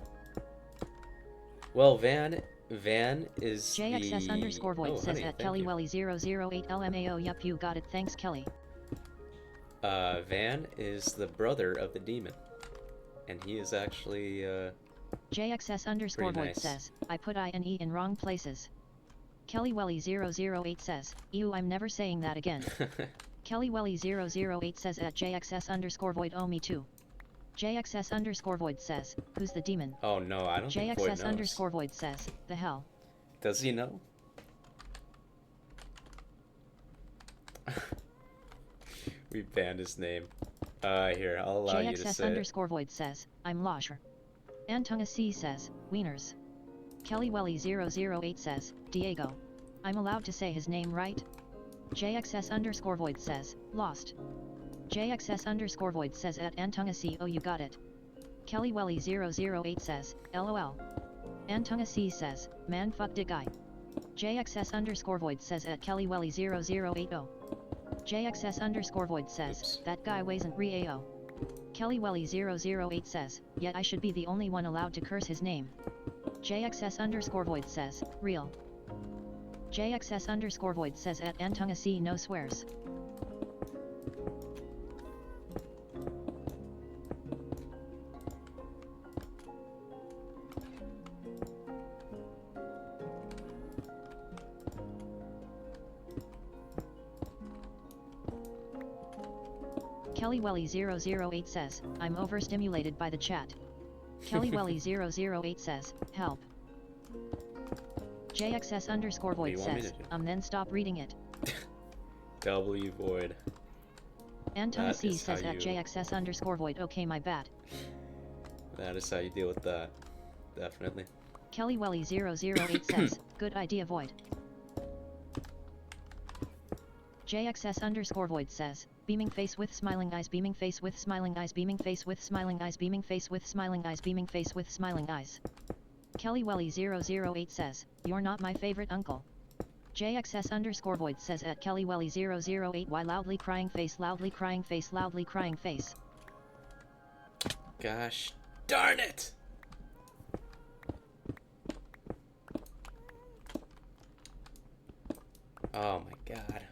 Speaker 1: Well, Van is
Speaker 3: JXS
Speaker 1: the...
Speaker 3: _Void says
Speaker 1: honey,
Speaker 3: at
Speaker 1: thank
Speaker 3: Kelly
Speaker 1: you.
Speaker 3: Welly 008 LMAO. Yup, you got it, thanks Kelly.
Speaker 1: Van is the brother of the demon. And he is actually,
Speaker 3: JXS _Void
Speaker 1: Pretty nice.
Speaker 3: says, I put I and E in wrong places. Kelly Welly 008 says, ew, I'm never saying that again. Kelly Welly 008 says at JXS _Void, oh me too. JXS underscore void says, who's the demon?
Speaker 1: Oh no, I don't think Void knows.
Speaker 3: JXS underscore void says, the hell.
Speaker 1: Does he know? We banned his name. Here, I'll allow you to
Speaker 3: JXS
Speaker 1: say
Speaker 3: underscore void says, I'm Losher. Antunga C says, Wieners. Kelly Welly 008 says, Diego. I'm allowed to say his name right? JXS underscore void says, lost. JXS underscore void says at Antunga C, oh you got it. Kelly Welly 008 says, LOL. Antunga C says, man fuck the guy. JXS underscore void says at Kelly Welly 0080. JXS underscore void says,
Speaker 1: Oops.
Speaker 3: that guy wasn't re-AO. Kelly Welly 008 says, yet I should be the only one allowed to curse his name. JXS underscore void says, real. JXS underscore void says at Antunga C no swears. Kelly Welly 008 says, I'm overstimulated by the chat. Kelly Welly 008 says, help. JXS underscore void
Speaker 1: What do you want me
Speaker 3: says,
Speaker 1: to do?
Speaker 3: then stop reading it.
Speaker 1: W Void.
Speaker 3: Antonga
Speaker 1: That
Speaker 3: C
Speaker 1: is
Speaker 3: says
Speaker 1: how
Speaker 3: at
Speaker 1: you-
Speaker 3: JXS underscore void, okay my bad.
Speaker 1: That is how you deal with that. Definitely.
Speaker 3: Kelly Welly 008 says, good idea void. JXS underscore void says, beaming face with smiling eyes, beaming face with smiling eyes, beaming face with smiling eyes, beaming face with smiling eyes, beaming face with smiling eyes. Kelly Welly 008 says, you're not my favorite uncle. JXS underscore void says at Kelly Welly 008 why loudly crying face, loudly crying face, loudly crying face.
Speaker 1: Gosh darn it! Oh my god.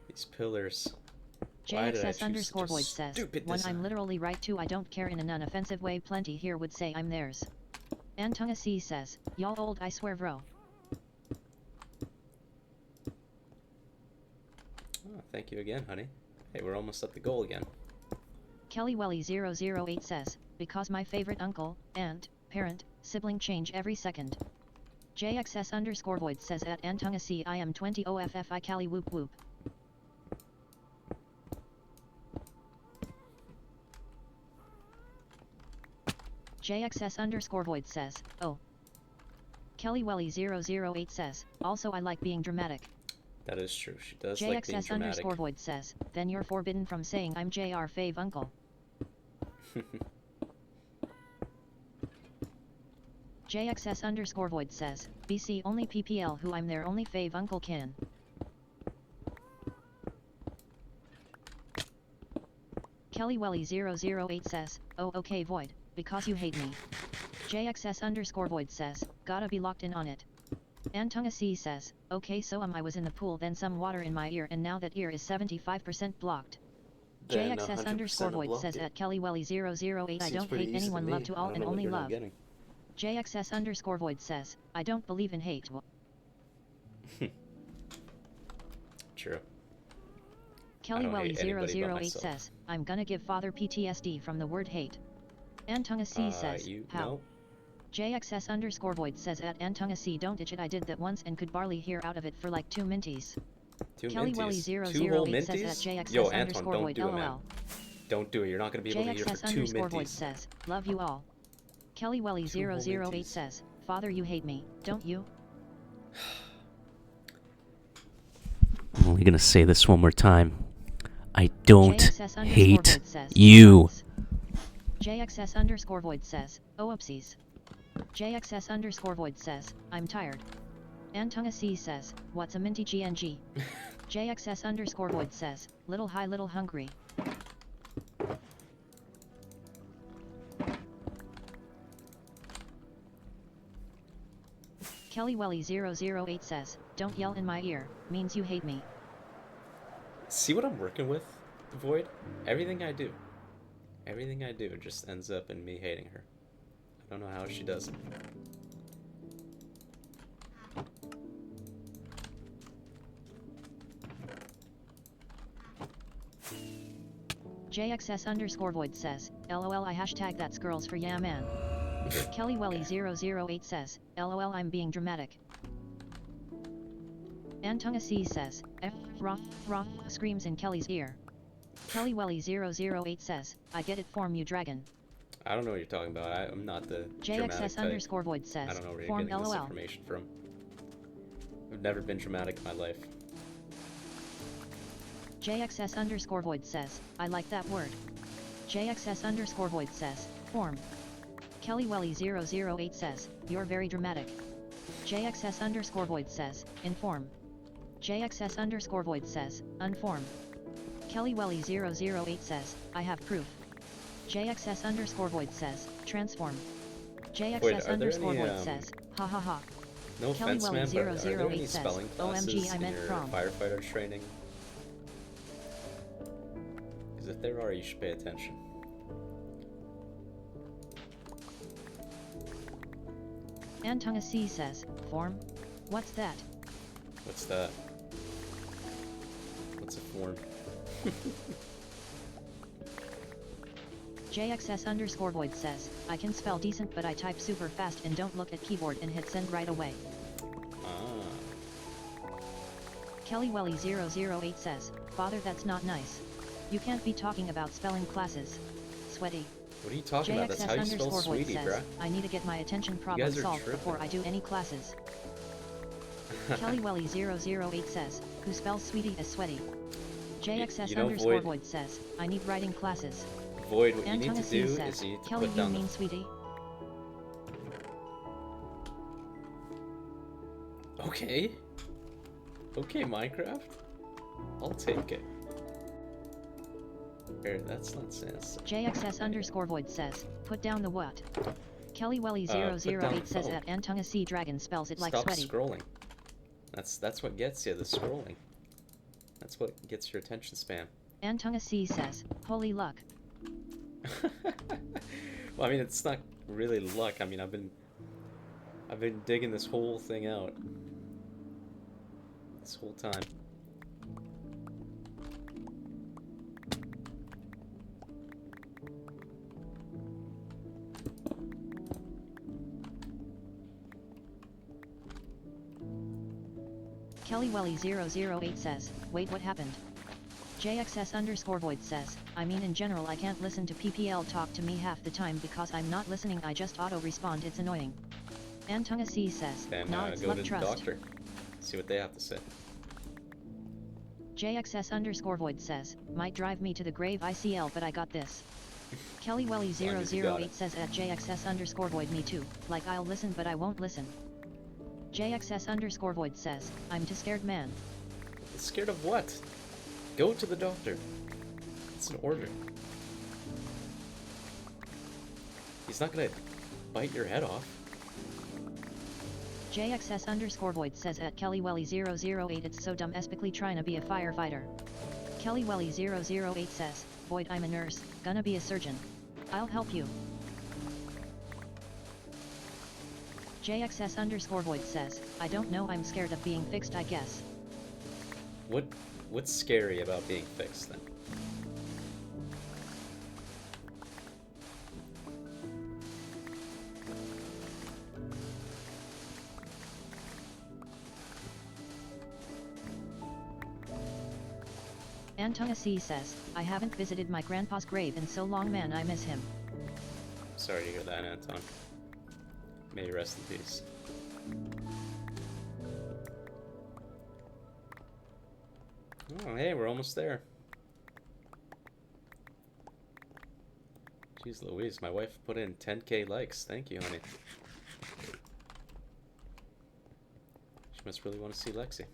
Speaker 1: These pillars. Why did I choose
Speaker 3: JXS underscore
Speaker 1: such a
Speaker 3: void says,
Speaker 1: stupid
Speaker 3: when
Speaker 1: design?
Speaker 3: I'm literally right too I don't care in an unoffensive way plenty here would say I'm theirs. Antunga C says, y'all old I swear bro.
Speaker 1: Oh, thank you again, honey. Hey, we're almost at the goal again.
Speaker 3: Kelly Welly 008 says, because my favorite uncle, aunt, parent, sibling change every second. JXS underscore void says at Antunga C I am 20 OFFI Cali whoop whoop. JXS underscore void says, oh. Kelly Welly 008 says, also I like being dramatic.
Speaker 1: That is true. She does like being
Speaker 3: JXS
Speaker 1: dramatic.
Speaker 3: underscore void says, then you're forbidden from saying I'm JR fave uncle. JXS underscore void says, BC only PPL who I'm their only fave uncle can. Kelly Welly 008 says, oh okay void, because you hate me. JXS underscore void says, gotta be locked in on it. Antunga C says, okay so I was in the pool then some water in my ear and now that ear is 75% blocked.
Speaker 1: Then
Speaker 3: JXS
Speaker 1: 100%
Speaker 3: underscore void
Speaker 1: blocked
Speaker 3: says
Speaker 1: it.
Speaker 3: at Kelly Welly 008 I
Speaker 1: Seems
Speaker 3: don't
Speaker 1: pretty
Speaker 3: hate
Speaker 1: easy to
Speaker 3: anyone
Speaker 1: me.
Speaker 3: love to
Speaker 1: I
Speaker 3: all
Speaker 1: don't
Speaker 3: and
Speaker 1: know what
Speaker 3: only
Speaker 1: you're not
Speaker 3: love.
Speaker 1: getting.
Speaker 3: JXS underscore void says, I don't believe in hate.
Speaker 1: True.
Speaker 3: Kelly
Speaker 1: don't
Speaker 3: Welly
Speaker 1: hate anybody but
Speaker 3: 008
Speaker 1: myself.
Speaker 3: says, I'm gonna give father PTSD from the word hate. Antunga C says, how?
Speaker 1: No.
Speaker 3: JXS underscore void says at Antunga C don't ditch it I did that once and could barely hear out of it for like 2 minties.
Speaker 1: Two
Speaker 3: Kelly
Speaker 1: minties.
Speaker 3: Welly
Speaker 1: 2 whole
Speaker 3: 008 says at
Speaker 1: minties?
Speaker 3: JXS
Speaker 1: Yo, Anton,
Speaker 3: underscore
Speaker 1: don't
Speaker 3: void
Speaker 1: do it, man.
Speaker 3: LOL.
Speaker 1: Don't do it. You're not going to be able to hear for
Speaker 3: JXS
Speaker 1: 2
Speaker 3: underscore void
Speaker 1: minties.
Speaker 3: says, love you all. Kelly Welly
Speaker 1: 2 whole
Speaker 3: 008
Speaker 1: minties.
Speaker 3: says, father you hate me, don't you?
Speaker 4: I'm only gonna say this one more time. I don't
Speaker 3: JXS underscore
Speaker 4: hate
Speaker 3: void says,
Speaker 4: you.
Speaker 3: "Thanks." JXS underscore void says, oh oopsies. JXS underscore void says, I'm tired. Antunga C says, what's a minty GNG? JXS underscore void says, little high little hungry. Kelly Welly 008 says, don't yell in my ear, means you hate me.
Speaker 1: See what I'm working with, Void? Everything I do just ends up in me hating her. I don't know how she does it.
Speaker 3: JXS underscore void says, LOL I hashtag that's girls for yeah man. Kelly Welly 008 says, LOL I'm being dramatic. Antunga C says, F rock screams in Kelly's ear. Kelly Welly 008 says, I get it form you dragon.
Speaker 1: I don't know what you're talking about. I'm not the dramatic
Speaker 3: JXS
Speaker 1: type.
Speaker 3: underscore void
Speaker 1: I
Speaker 3: says,
Speaker 1: don't know where you're
Speaker 3: form
Speaker 1: getting this
Speaker 3: LOL.
Speaker 1: information from. I've never been dramatic in my life.
Speaker 3: JXS underscore void says, I like that word. JXS underscore void says, form. Kelly Welly 008 says, you're very dramatic. JXS underscore void says, inform. JXS underscore void says, unform. Kelly Welly 008 says, I have proof. JXS underscore void says, transform. JXS
Speaker 1: are there
Speaker 3: underscore
Speaker 1: any,
Speaker 3: void says, ha ha ha.
Speaker 1: No
Speaker 3: Kelly
Speaker 1: offense,
Speaker 3: Welly
Speaker 1: man, but are there
Speaker 3: 008
Speaker 1: any
Speaker 3: says,
Speaker 1: spelling classes
Speaker 3: OMG I
Speaker 1: in
Speaker 3: meant
Speaker 1: your
Speaker 3: prom.
Speaker 1: firefighter training? Because if there are, you should pay attention.
Speaker 3: Antunga C says, form? What's that?
Speaker 1: What's that? What's a form?
Speaker 3: JXS underscore void says, I can spell decent but I type super fast and don't look at keyboard and hit send right away.
Speaker 1: Ah.
Speaker 3: Kelly Welly 008 says, Father that's not nice. You can't be talking about spelling classes. Sweaty.
Speaker 1: What are you talking about? That's
Speaker 3: JXS
Speaker 1: how you spell
Speaker 3: underscore void
Speaker 1: sweetie,
Speaker 3: says,
Speaker 1: bruh.
Speaker 3: I need to get my attention
Speaker 1: guys
Speaker 3: problem
Speaker 1: are
Speaker 3: solved
Speaker 1: tripping.
Speaker 3: before I do any classes. Kelly Welly 008 says, who spells sweetie as sweaty? JXS
Speaker 1: you know,
Speaker 3: underscore
Speaker 1: Void-
Speaker 3: void says, I need writing classes.
Speaker 1: Void, what you need
Speaker 3: Antunga
Speaker 1: to
Speaker 3: C
Speaker 1: do
Speaker 3: says,
Speaker 1: is you need to
Speaker 3: Kelly
Speaker 1: put
Speaker 3: you
Speaker 1: down
Speaker 3: mean sweetie?
Speaker 1: Okay. Okay, Minecraft. I'll take it. Here, that's not sense.
Speaker 3: JXS underscore void says, put down the what? Kelly Welly
Speaker 1: Put down
Speaker 3: 008
Speaker 1: the
Speaker 3: says
Speaker 1: phone.
Speaker 3: at Antunga C dragon spells it like
Speaker 1: Stop
Speaker 3: sweaty.
Speaker 1: scrolling. That's what gets you, the scrolling. That's what gets your attention span.
Speaker 3: Antunga C says, holy luck.
Speaker 1: Well, I mean, it's not really luck. I mean, I've been digging this whole thing out this whole time.
Speaker 3: Kelly Welly 008 says, wait what happened? JXS underscore void says, I mean in general I can't listen to PPL talk to me half the time because I'm not listening, I just auto respond, it's annoying. Antunga C says,
Speaker 1: Then
Speaker 3: nah it's
Speaker 1: go
Speaker 3: luck
Speaker 1: to the
Speaker 3: trust.
Speaker 1: doctor. See what they have to say.
Speaker 3: JXS underscore void says, might drive me to the grave ICL but I got this. Kelly Welly
Speaker 1: As long as you got
Speaker 3: 008
Speaker 1: it.
Speaker 3: says at JXS underscore void me too, like I'll listen but I won't listen. JXS underscore void says, I'm too scared man.
Speaker 1: Scared of what? Go to the doctor. It's an order. He's not gonna bite your head off.
Speaker 3: JXS underscore void says at Kelly Welly 008 it's so dumb especially trying to be a firefighter. Kelly Welly 008 says, Void I'm a nurse, gonna be a surgeon. I'll help you. JXS underscore void says, I don't know I'm scared of being fixed I guess.
Speaker 1: What's scary about being fixed then?
Speaker 3: Antunga C says, I haven't visited my grandpa's grave in so long man I miss him.
Speaker 1: Sorry to hear that, Anton. May you rest in peace. Oh, hey, we're almost there. Jeez Louise, my wife put in 10k likes. Thank you, honey. She must really want to see Lexi.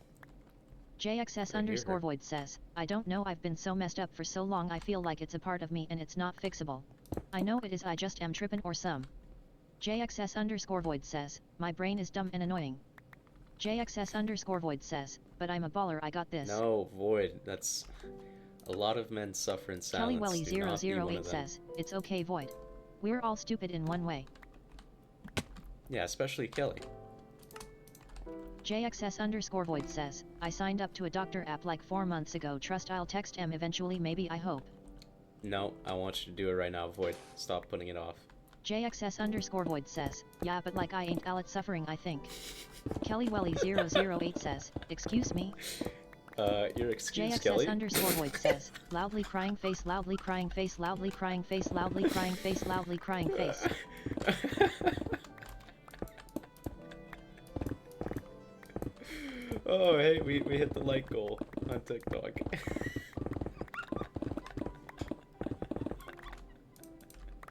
Speaker 3: JXS
Speaker 1: hear
Speaker 3: underscore
Speaker 1: her.
Speaker 3: void says, I don't know I've been so messed up for so long I feel like it's a part of me and it's not fixable. I know it is I just am trippin' or some. JXS underscore void says, my brain is dumb and annoying. JXS underscore void says, but I'm a baller I got this.
Speaker 1: No, Void. That's... A lot of men suffer in
Speaker 3: Kelly
Speaker 1: silence.
Speaker 3: Welly
Speaker 1: Do not be one
Speaker 3: 008
Speaker 1: of them.
Speaker 3: says, it's okay Void. We're all stupid in one way.
Speaker 1: Yeah, especially Kelly.
Speaker 3: JXS underscore void says, I signed up to a doctor app like 4 months ago, trust I'll text him eventually maybe I hope.
Speaker 1: No, I want you to do it right now, Void. Stop putting it off.
Speaker 3: JXS_Void says, yeah, but like I ain't Alit suffering, I think. Kelly Welly 008 says, excuse me.
Speaker 1: Your excuse, Kelly.
Speaker 3: JXS_Void says, loudly crying face, loudly crying face, loudly crying face, loudly crying face, loudly crying face.
Speaker 1: Oh, hey, we hit the like goal on TikTok.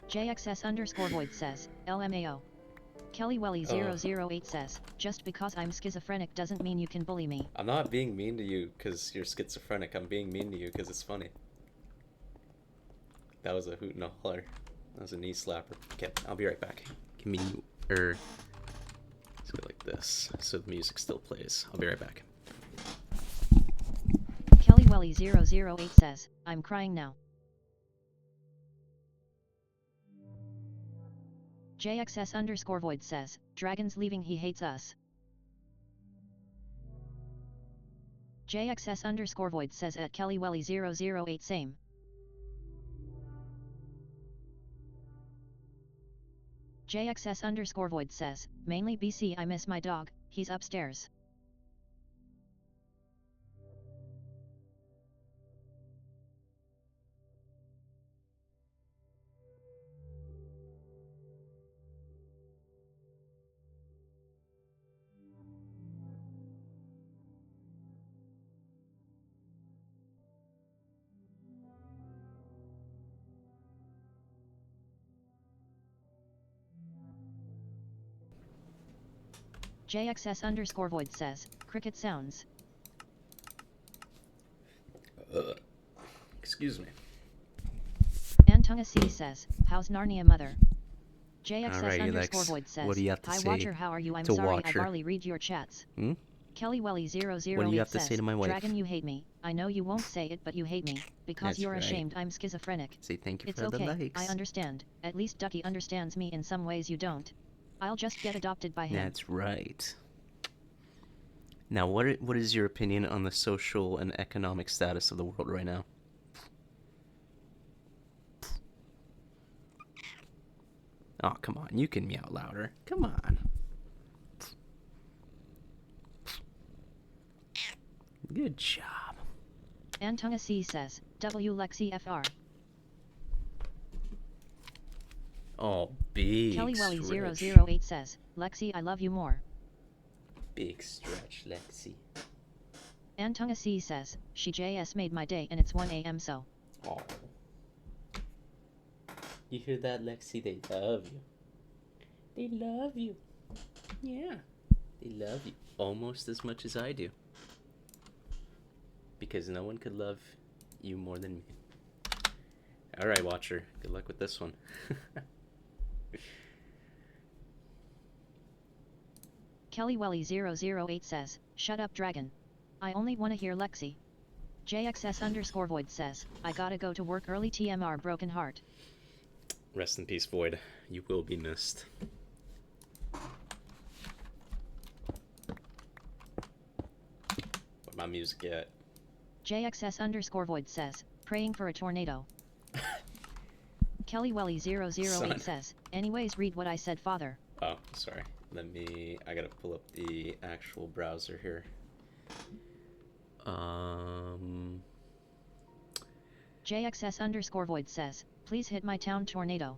Speaker 3: JXS_Void says, LMAO. Kelly Welly 008 says, just because I'm schizophrenic doesn't mean you can bully me.
Speaker 1: I'm not being mean to you because you're schizophrenic. I'm being mean to you because it's funny. That was a hoot and a holler. That was a knee slapper. Okay, I'll be right back. Give me, let's go like this so the music still plays. I'll be right back.
Speaker 3: Kelly Welly 008 says, I'm crying now. JXS_Void says, Dragon's leaving, he hates us. JXS_Void says at Kelly Welly 008 same. JXS_Void says, mainly BC, I miss my dog, he's upstairs. JXS_Void says, cricket sounds.
Speaker 1: Excuse me.
Speaker 3: Antunga C says, how's Narnia mother?
Speaker 4: Alrighty, Lex,
Speaker 3: JXS_Void says,
Speaker 4: what do you have to
Speaker 3: hi
Speaker 4: say
Speaker 3: Watcher, how are you? I'm
Speaker 4: to
Speaker 3: sorry I
Speaker 4: Watcher?
Speaker 3: barely read your chats. Kelly Welly 008
Speaker 4: What do you have to
Speaker 3: says,
Speaker 4: say to my wife?
Speaker 3: Dragon, you hate me. I know you won't say it, but you hate me, because
Speaker 4: That's
Speaker 3: you're
Speaker 4: right.
Speaker 3: ashamed I'm schizophrenic.
Speaker 4: Say thank you
Speaker 3: It's
Speaker 4: for
Speaker 3: okay,
Speaker 4: the likes.
Speaker 3: I understand. At least Ducky understands me in some ways you don't. I'll just get adopted by him.
Speaker 4: That's right. Now, what is your opinion on the social and economic status of the world right now? Oh, come on. You can meow louder. Come on. Good job.
Speaker 3: Antunga C says, W Lexi FR.
Speaker 1: Oh, big
Speaker 3: Kelly Welly
Speaker 1: stretch.
Speaker 3: 008 says, Lexi, I love you more.
Speaker 1: Big stretch, Lexi.
Speaker 3: Antunga C says, she JS made my day and it's 1 AM so.
Speaker 1: Oh. You hear that, Lexi? They love you. They love you. Yeah. They love you almost as much as I do. Because no one could love you more than me. Alright, Watcher. Good luck with this one.
Speaker 3: Kelly Welly 008 says, shut up Dragon. I only wanna hear Lexi. JXS_Void says, I gotta go to work early TMR broken heart.
Speaker 1: Rest in peace, Void. You will be missed. Where my music at?
Speaker 3: JXS_Void says, praying for a tornado. Kelly Welly 008
Speaker 1: Son.
Speaker 3: says, anyways read what I said father.
Speaker 1: Oh, sorry. I gotta pull up the actual browser here.
Speaker 3: JXS_Void says, please hit my town tornado.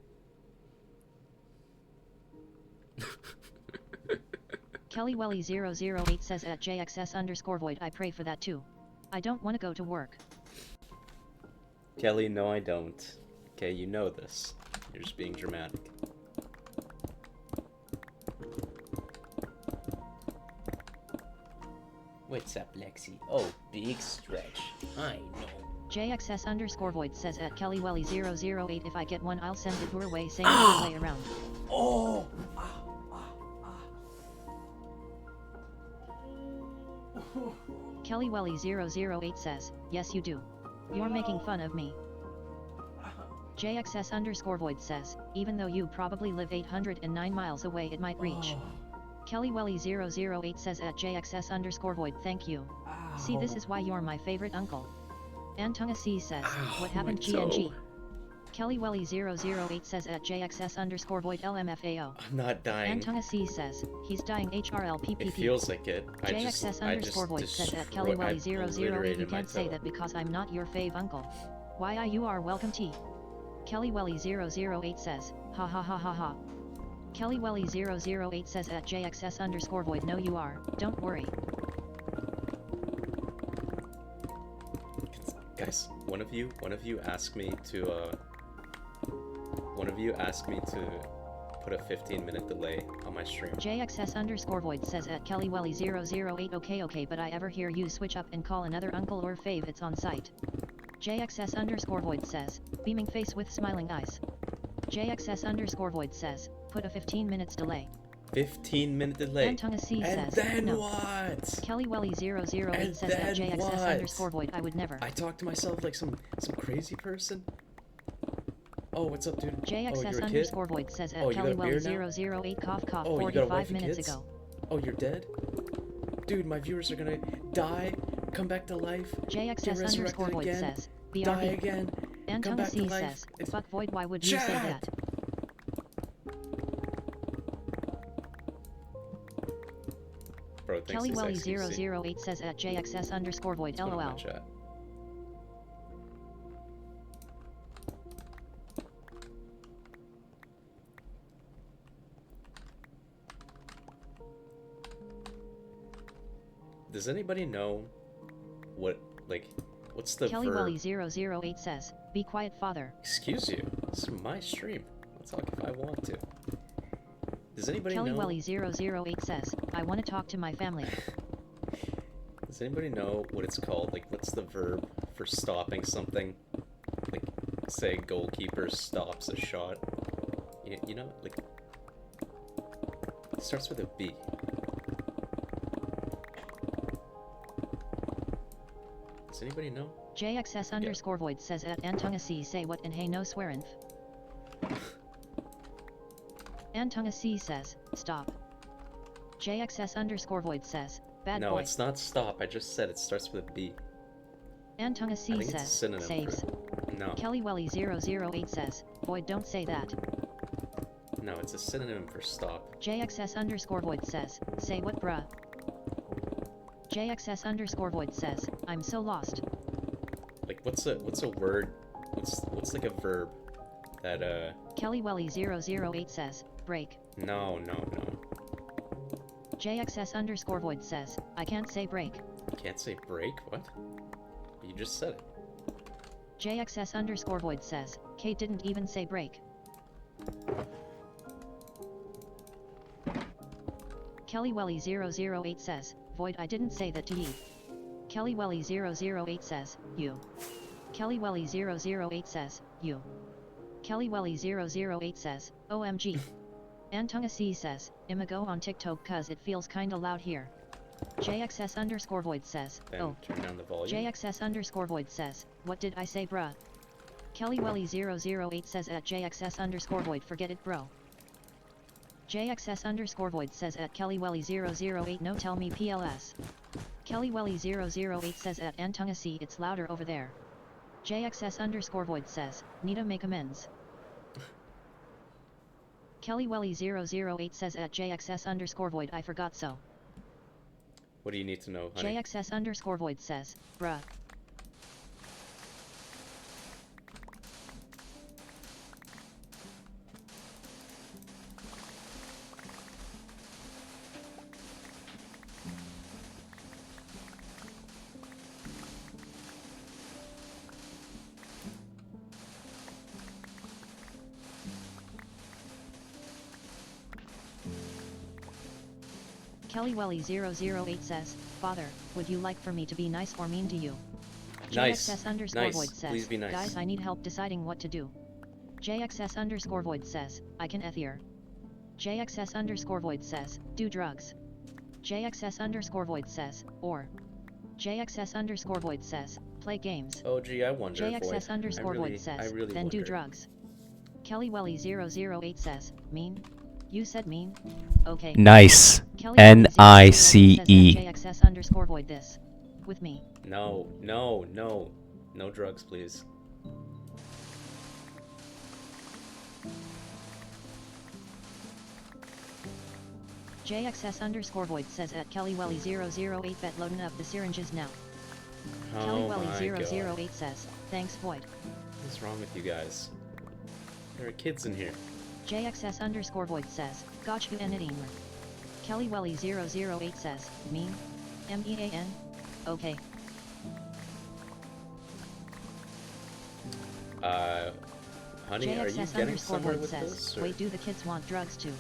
Speaker 3: Kelly Welly 008 says at JXS_Void I pray for that too. I don't wanna go to work.
Speaker 1: Kelly, no I don't. Okay, you know this. You're just being dramatic. What's up, Lexi? Oh, big stretch. I know.
Speaker 3: JXS_Void says at Kelly Welly 008 if I get one I'll send it your way saying the way around.
Speaker 1: Oh!
Speaker 3: Kelly Welly 008 says, yes you do. You're making fun of me. JXS_Void says, even though you probably live 809 miles away it might reach. Kelly Welly 008 says at JXS_Void thank you. See this is why you're my favorite uncle. Antunga C says, what happened
Speaker 1: my toe.
Speaker 3: GNG? Kelly Welly 008 says at JXS underscore void LMFAO.
Speaker 1: I'm not dying.
Speaker 3: Antona C says, he's dying HRLPPP.
Speaker 1: It feels like it.
Speaker 3: JXS underscore void says at Kelly Welly 008 you can't say that because I'm not your fave uncle. Why you are welcome T. Kelly Welly 008 says, ha ha ha ha ha. Kelly Welly 008 says at JXS underscore void no you are, don't worry.
Speaker 1: Guys, one of you asked me to put a 15-minute delay on my stream.
Speaker 3: JXS underscore void says at Kelly Welly 008 okay but I ever hear you switch up and call another uncle or fave it's on site. JXS underscore void says, beaming face with smiling eyes. JXS underscore void says, put a 15 minutes delay.
Speaker 1: 15-minute delay.
Speaker 3: Antona C
Speaker 1: And
Speaker 3: says,
Speaker 1: then
Speaker 3: no.
Speaker 1: what?
Speaker 3: Kelly Welly 008
Speaker 1: And
Speaker 3: says at
Speaker 1: then
Speaker 3: JXS
Speaker 1: what?
Speaker 3: underscore void I would never.
Speaker 1: I talk to myself like some crazy person? Oh, what's up, dude? Oh,
Speaker 3: JXS
Speaker 1: you're a kid?
Speaker 3: underscore void says at
Speaker 1: Oh, you
Speaker 3: Kelly
Speaker 1: got a
Speaker 3: Welly
Speaker 1: beard now?
Speaker 3: 008 cough cough
Speaker 1: Oh, you got a
Speaker 3: 45
Speaker 1: wife and
Speaker 3: minutes
Speaker 1: kids?
Speaker 3: ago.
Speaker 1: Oh, you're dead? Dude, my viewers are gonna die, come back to life, get
Speaker 3: JXS underscore
Speaker 1: resurrected
Speaker 3: void
Speaker 1: again,
Speaker 3: says,
Speaker 1: die
Speaker 3: BRB.
Speaker 1: again, come
Speaker 3: Antona
Speaker 1: back to
Speaker 3: C
Speaker 1: life.
Speaker 3: says,
Speaker 1: It's...
Speaker 3: fuck void why would you say
Speaker 1: Shut
Speaker 3: that?
Speaker 1: Bro, thanks
Speaker 3: Kelly
Speaker 1: to
Speaker 3: Welly
Speaker 1: XQC.
Speaker 3: 008 says at JXS underscore void
Speaker 1: What's going on in my
Speaker 3: LOL.
Speaker 1: chat? Does anybody know what's the
Speaker 3: Kelly
Speaker 1: verb?
Speaker 3: Welly 008 says, be quiet father.
Speaker 1: Excuse you, this is my stream. I'll talk if I want to. Does anybody
Speaker 3: Kelly
Speaker 1: know?
Speaker 3: Welly 008 says, I want to talk to my family.
Speaker 1: Does anybody know what it's called? Like, what's the verb for stopping something? Like, say a goalkeeper stops a shot. You know, like, it starts with a B. Does anybody know?
Speaker 3: JXS underscore void says at Antona C say what and hey no swearinth. Antona C says, stop. JXS underscore void says, bad
Speaker 1: No,
Speaker 3: boy.
Speaker 1: it's not stop. I just said it starts with a B.
Speaker 3: Antona
Speaker 1: I
Speaker 3: C
Speaker 1: think it's a
Speaker 3: says,
Speaker 1: synonym
Speaker 3: saves.
Speaker 1: for... No.
Speaker 3: Kelly Welly 008 says, void don't say that.
Speaker 1: No, it's a synonym for stop.
Speaker 3: JXS underscore void says, say what bruh. JXS underscore void says, I'm so lost.
Speaker 1: Like, what's a word? What's like a verb that
Speaker 3: Kelly Welly 008 says, break.
Speaker 1: No.
Speaker 3: JXS underscore void says, I can't say break.
Speaker 1: You can't say break. What? You just said it.
Speaker 3: JXS underscore void says, Kate didn't even say break. Kelly Welly 008 says, void I didn't say that to ye. Kelly Welly 008 says, you. Kelly Welly 008 says, you. Kelly Welly 008 says, OMG. Antona C says, I'ma go on TikTok cause it feels kinda loud here. JXS underscore void says,
Speaker 1: Then
Speaker 3: oh.
Speaker 1: turn down the volume.
Speaker 3: JXS underscore void says, what did I say bruh? Kelly Welly 008 says at JXS underscore void forget it bro. JXS underscore void says at Kelly Welly 008 no tell me PLS. Kelly Welly 008 says at Antona C it's louder over there. JXS underscore void says, need to make amends. Kelly Welly 008 says at JXS underscore void I forgot so.
Speaker 1: What do you need to know, honey?
Speaker 3: JXS underscore void says, bruh. Kelly Welly 008 says, Father, would you like for me to be nice or mean to you?
Speaker 1: Nice.
Speaker 3: JXS underscore
Speaker 1: Nice.
Speaker 3: void says,
Speaker 1: Please be nice.
Speaker 3: guys I need help deciding what to do. JXS underscore void says, I can ethier. JXS underscore void says, do drugs. JXS underscore void says, or. JXS underscore void says, play games.
Speaker 1: Oh gee, I wonder.
Speaker 3: JXS
Speaker 1: Void.
Speaker 3: underscore
Speaker 1: I really,
Speaker 3: void says,
Speaker 1: I really
Speaker 3: then do
Speaker 1: wonder.
Speaker 3: drugs. Kelly Welly 008 says, mean? You said mean? Okay.
Speaker 4: Nice.
Speaker 3: Kelly Welly 008
Speaker 4: NICE.
Speaker 3: says at JXS underscore void this. With me.
Speaker 1: No drugs, please.
Speaker 3: JXS underscore void says at KellyWelly008 bet loading up the syringes now.
Speaker 1: Oh my god.
Speaker 3: KellyWelly008 says, thanks void.
Speaker 1: What's wrong with you guys? There are kids in here.
Speaker 3: JXS underscore void says, gotcha editing. KellyWelly008 says, mean? MEAN? Okay.
Speaker 1: Honey, are you
Speaker 3: JXS
Speaker 1: getting
Speaker 3: underscore
Speaker 1: somewhere
Speaker 3: void
Speaker 1: with
Speaker 3: says,
Speaker 1: this? Or...
Speaker 3: wait, do the kids want drugs too?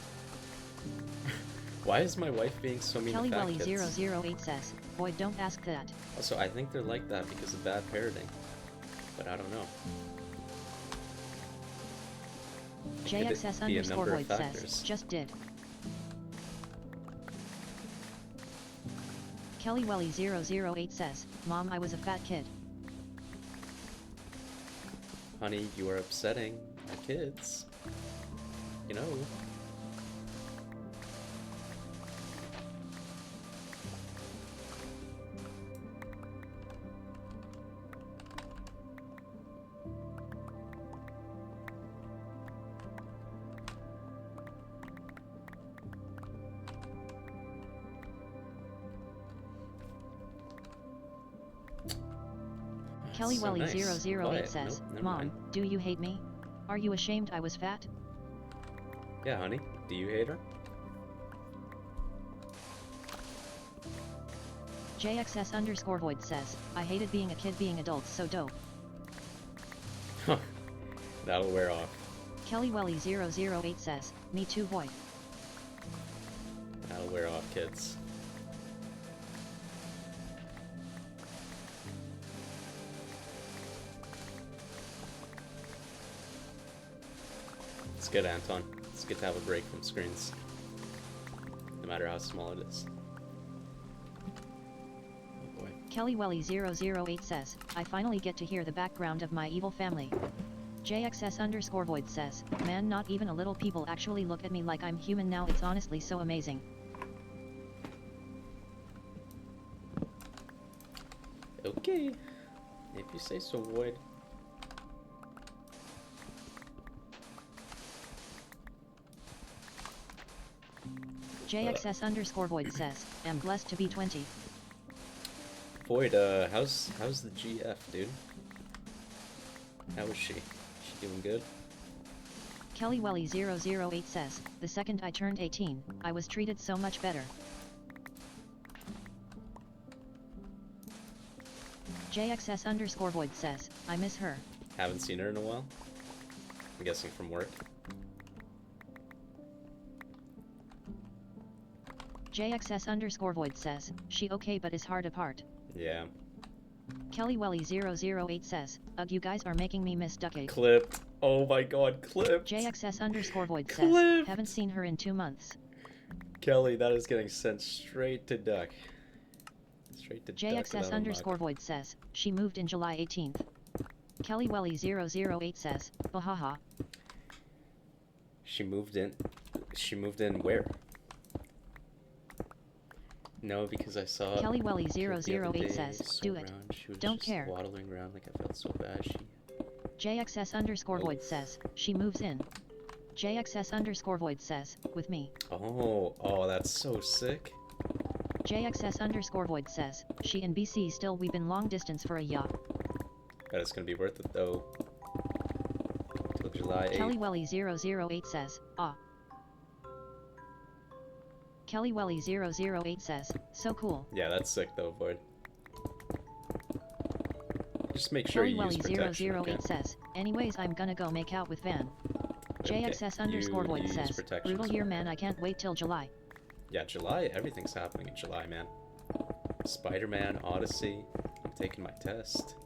Speaker 1: Why is my wife being so mean to fat kids?
Speaker 3: KellyWelly008 says, void don't ask that.
Speaker 1: Also, I think they're like that because of bad parenting. But I don't know.
Speaker 3: JXS
Speaker 1: Could be a
Speaker 3: underscore
Speaker 1: number of
Speaker 3: void
Speaker 1: factors.
Speaker 3: says, just did. KellyWelly008 says, Mom, I was a fat kid.
Speaker 1: Honey, you are upsetting my kids. You know.
Speaker 3: KellyWelly008
Speaker 1: Quiet.
Speaker 3: says,
Speaker 1: Nope, never
Speaker 3: Mom,
Speaker 1: mind.
Speaker 3: do you hate me? Are you ashamed I was fat?
Speaker 1: Yeah, honey. Do you hate her?
Speaker 3: JXS underscore void says, I hated being a kid being adults so dope.
Speaker 1: That'll wear off.
Speaker 3: KellyWelly008 says, me too void.
Speaker 1: That'll wear off, kids. It's good, Anton. It's good to have a break from screens. No matter how small it is. Oh boy.
Speaker 3: KellyWelly008 says, I finally get to hear the background of my evil family. JXS underscore void says, man, not even a little people actually look at me like I'm human now, it's honestly so amazing.
Speaker 1: Okay. If you say so, Void.
Speaker 3: JXS underscore void says, am blessed to be 20.
Speaker 1: Void, how's the GF, dude? How is she? She doing good?
Speaker 3: KellyWelly008 says, the second I turned 18, I was treated so much better. JXS underscore void says, I miss her.
Speaker 1: Haven't seen her in a while. I'm guessing from work.
Speaker 3: JXS underscore void says, she okay but is hard apart.
Speaker 1: Yeah.
Speaker 3: KellyWelly008 says, ugh, you guys are making me miss Ducky.
Speaker 1: Clipped. Oh my god, clipped.
Speaker 3: JXS underscore void says,
Speaker 1: Clipped.
Speaker 3: haven't seen her in 2 months.
Speaker 1: Kelly, that is getting sent straight to Duck. Straight to Duck.
Speaker 3: JXS underscore void says, she moved in July 18th. KellyWelly008 says, bahaha.
Speaker 1: She moved in. She moved in where? No, because I saw.
Speaker 3: KellyWelly008 says, do it.
Speaker 1: She was
Speaker 3: Don't
Speaker 1: just
Speaker 3: care.
Speaker 1: waddling around like I felt so bad. She.
Speaker 3: JXS underscore void says, she moves in. JXS underscore void says, with me.
Speaker 1: Oh, that's so sick.
Speaker 3: JXS underscore void says, she in BC still we been long distance for a yacht.
Speaker 1: Bet it's gonna be worth it though. Till July 8th.
Speaker 3: KellyWelly008 says, ah. KellyWelly008 says, so cool.
Speaker 1: Yeah, that's sick though, Void. Just make sure you use protection,
Speaker 3: KellyWelly008
Speaker 1: okay?
Speaker 3: says, anyways I'm gonna go make out with Van. JXS underscore void
Speaker 1: use
Speaker 3: says,
Speaker 1: protection
Speaker 3: brutal
Speaker 1: as
Speaker 3: year
Speaker 1: well.
Speaker 3: man, I can't wait till July.
Speaker 1: Yeah, July, everything's happening in July, man. Spider-Man, Odyssey, I'm taking my test.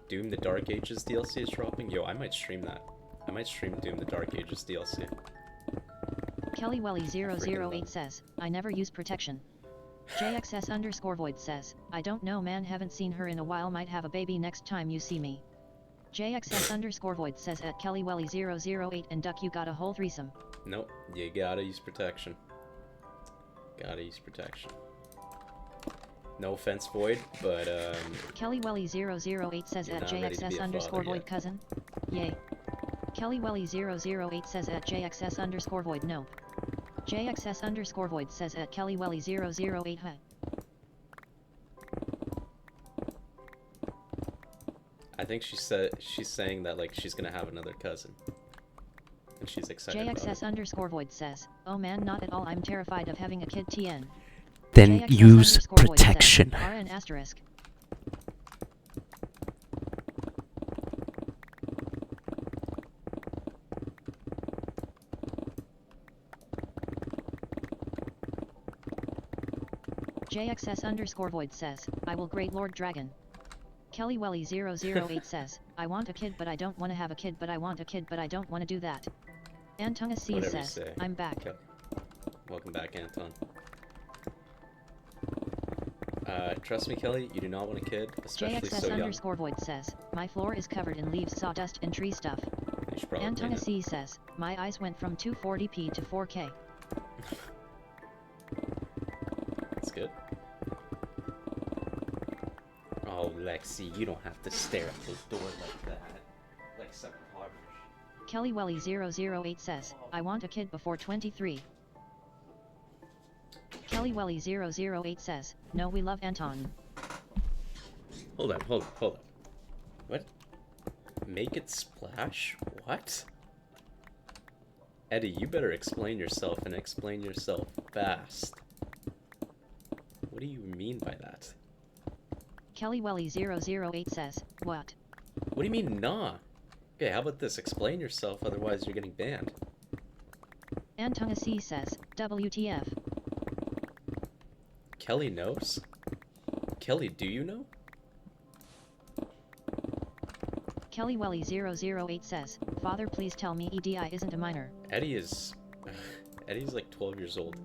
Speaker 1: Doom the Dark Ages DLC is dropping. Yo, I might stream that. I might stream Doom the Dark Ages DLC.
Speaker 3: KellyWelly008 says, I never use protection. JXS underscore void says, I don't know man, haven't seen her in a while, might have a baby next time you see me. JXS underscore void says at KellyWelly008 and Duck you got a whole threesome.
Speaker 1: Nope, you gotta use protection. Gotta use protection. No offense, Void, but
Speaker 3: KellyWelly008 says
Speaker 1: You're
Speaker 3: at
Speaker 1: not ready to be
Speaker 3: JXS
Speaker 1: a
Speaker 3: underscore
Speaker 1: father
Speaker 3: void
Speaker 1: yet.
Speaker 3: cousin. Yay. KellyWelly008 says at JXS_void nope. JXS_void says at KellyWelly008 hi.
Speaker 1: I think she's saying that like she's gonna have another cousin. And she's excited about it.
Speaker 3: JXS_void says, oh man not at all I'm terrified of having a kid TN.
Speaker 4: Then
Speaker 3: JXS
Speaker 4: use
Speaker 3: _void says,
Speaker 4: protection.
Speaker 3: RN asterisk. JXS_void says, I will great Lord Dragon. KellyWelly008 says, I want a kid but I don't want to have a kid but I want a kid but I don't want to do that. Antonga C
Speaker 1: Whatever you
Speaker 3: says,
Speaker 1: say.
Speaker 3: I'm back.
Speaker 1: Okay. Welcome back, Anton. Trust me, Kelly, you do not want a kid, especially so young.
Speaker 3: JXS_void says, my floor is covered in leaves, sawdust and tree stuff.
Speaker 1: You should probably clean
Speaker 3: Antonga
Speaker 1: it.
Speaker 3: C says, my eyes went from 240p to 4K.
Speaker 1: That's good. Oh, Lexi, you don't have to stare at the door like that. Like some potters.
Speaker 3: KellyWelly008 says, I want a kid before 23. KellyWelly008 says, no we love Anton.
Speaker 1: Hold up. What? Make it splash? What? Eddie, you better explain yourself and explain yourself fast. What do you mean by that?
Speaker 3: KellyWelly008 says, what?
Speaker 1: What do you mean, nah? Okay, how about this? Explain yourself, otherwise you're getting banned.
Speaker 3: Antonga C says, WTF.
Speaker 1: Kelly knows? Kelly, do you know?
Speaker 3: KellyWelly008 says, Father please tell me EDI isn't a minor.
Speaker 1: Eddie's like 12 years old.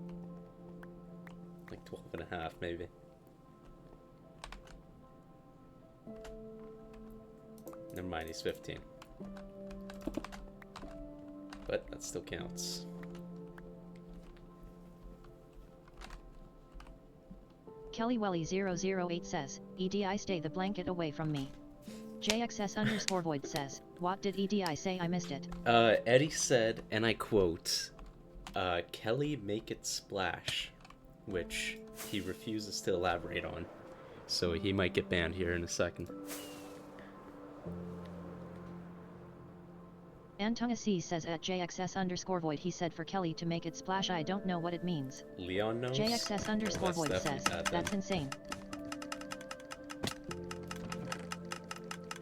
Speaker 1: Like 12 and a half, maybe. Never mind, he's 15. But that still counts.
Speaker 3: KellyWelly008 says, EDI stay the blanket away from me. JXS_void says, what did EDI say? I missed it.
Speaker 1: Eddie said, and I quote, Kelly make it splash, which he refuses to elaborate on. So he might get banned here in a second.
Speaker 3: Antonga C says at JXS_void he said for Kelly to make it splash. I don't know what it means.
Speaker 1: Leon knows?
Speaker 3: JXS_void
Speaker 1: That's
Speaker 3: says,
Speaker 1: definitely bad then.
Speaker 3: that's insane.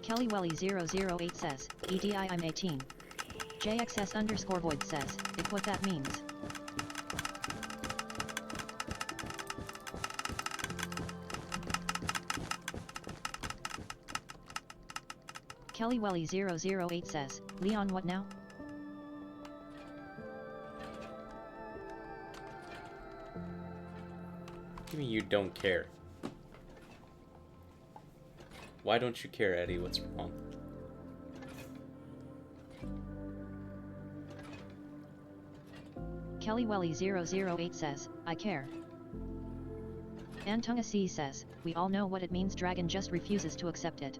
Speaker 3: KellyWelly008 says, EDI I'm 18. JXS_void says, if what that means. KellyWelly008 says, Leon what now?
Speaker 1: What do you mean you don't care? Why don't you care, Eddie? What's wrong?
Speaker 3: KellyWelly008 says, I care. Antonga C says, we all know what it means. Dragon just refuses to accept it.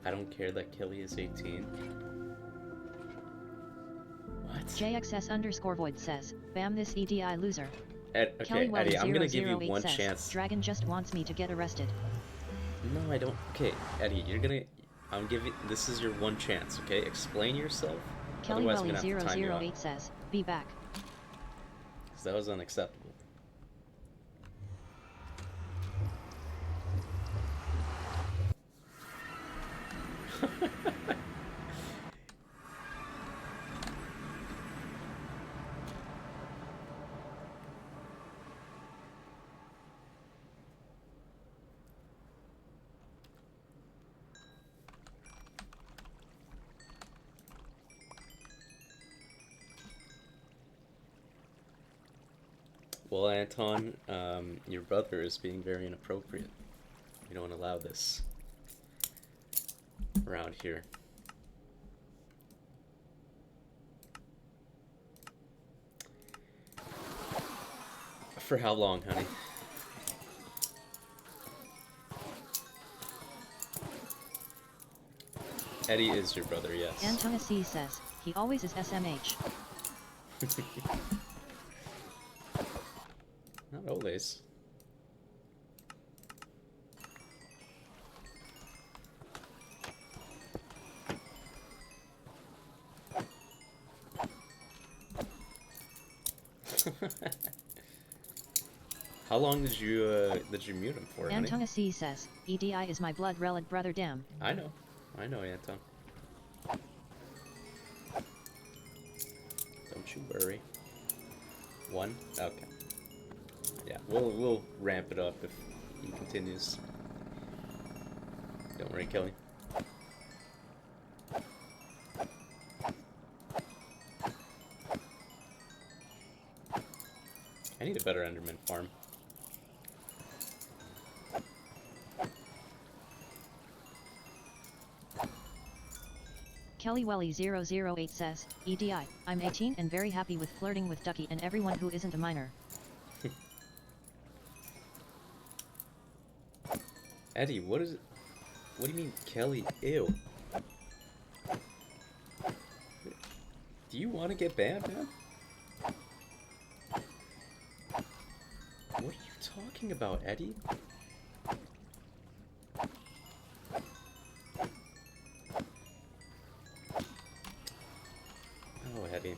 Speaker 1: I don't care that Kelly is 18. What?
Speaker 3: JXS_void says, bam this EDI loser.
Speaker 1: Okay, Eddie, I'm gonna give you
Speaker 3: KellyWelly008
Speaker 1: one
Speaker 3: says,
Speaker 1: chance.
Speaker 3: Dragon just wants me to get arrested.
Speaker 1: No, I don't. Okay, Eddie, I'm giving. This is your one chance. Okay, explain yourself. Otherwise, I'm gonna have to time you out.
Speaker 3: KellyWelly008 says, be back.
Speaker 1: 'Cause that was unacceptable. Well, Anton, your brother is being very inappropriate. We don't allow this around here. For how long, honey? Eddie is your brother, yes.
Speaker 3: Antona C says, he always is SMH.
Speaker 1: Not always. How long did you mute him for, honey?
Speaker 3: Antona C says, EDI is my blood relic brother damn.
Speaker 1: I know, Anton. Don't you worry. One? Okay. Yeah, we'll ramp it up if he continues. Don't worry, Kelly. I need a better Enderman farm.
Speaker 3: Kelly Welly 008 says, EDI, I'm 18 and very happy with flirting with Ducky and everyone who isn't a minor.
Speaker 1: Eddie, what is it? What do you mean, Kelly? Ew. Do you want to get banned, man? What are you talking about, Eddie? Oh, Eddie.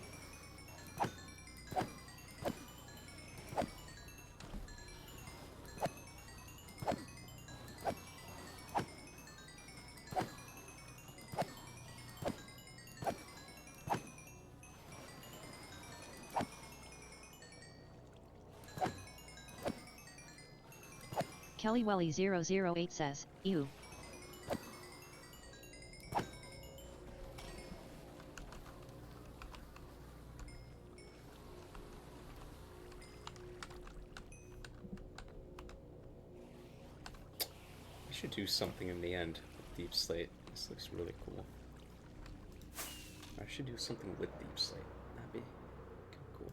Speaker 3: Kelly Welly 008 says, ew.
Speaker 1: I should do something in the end with Deep Slate. This looks really cool. I should do something with Deep Slate. That'd be cool.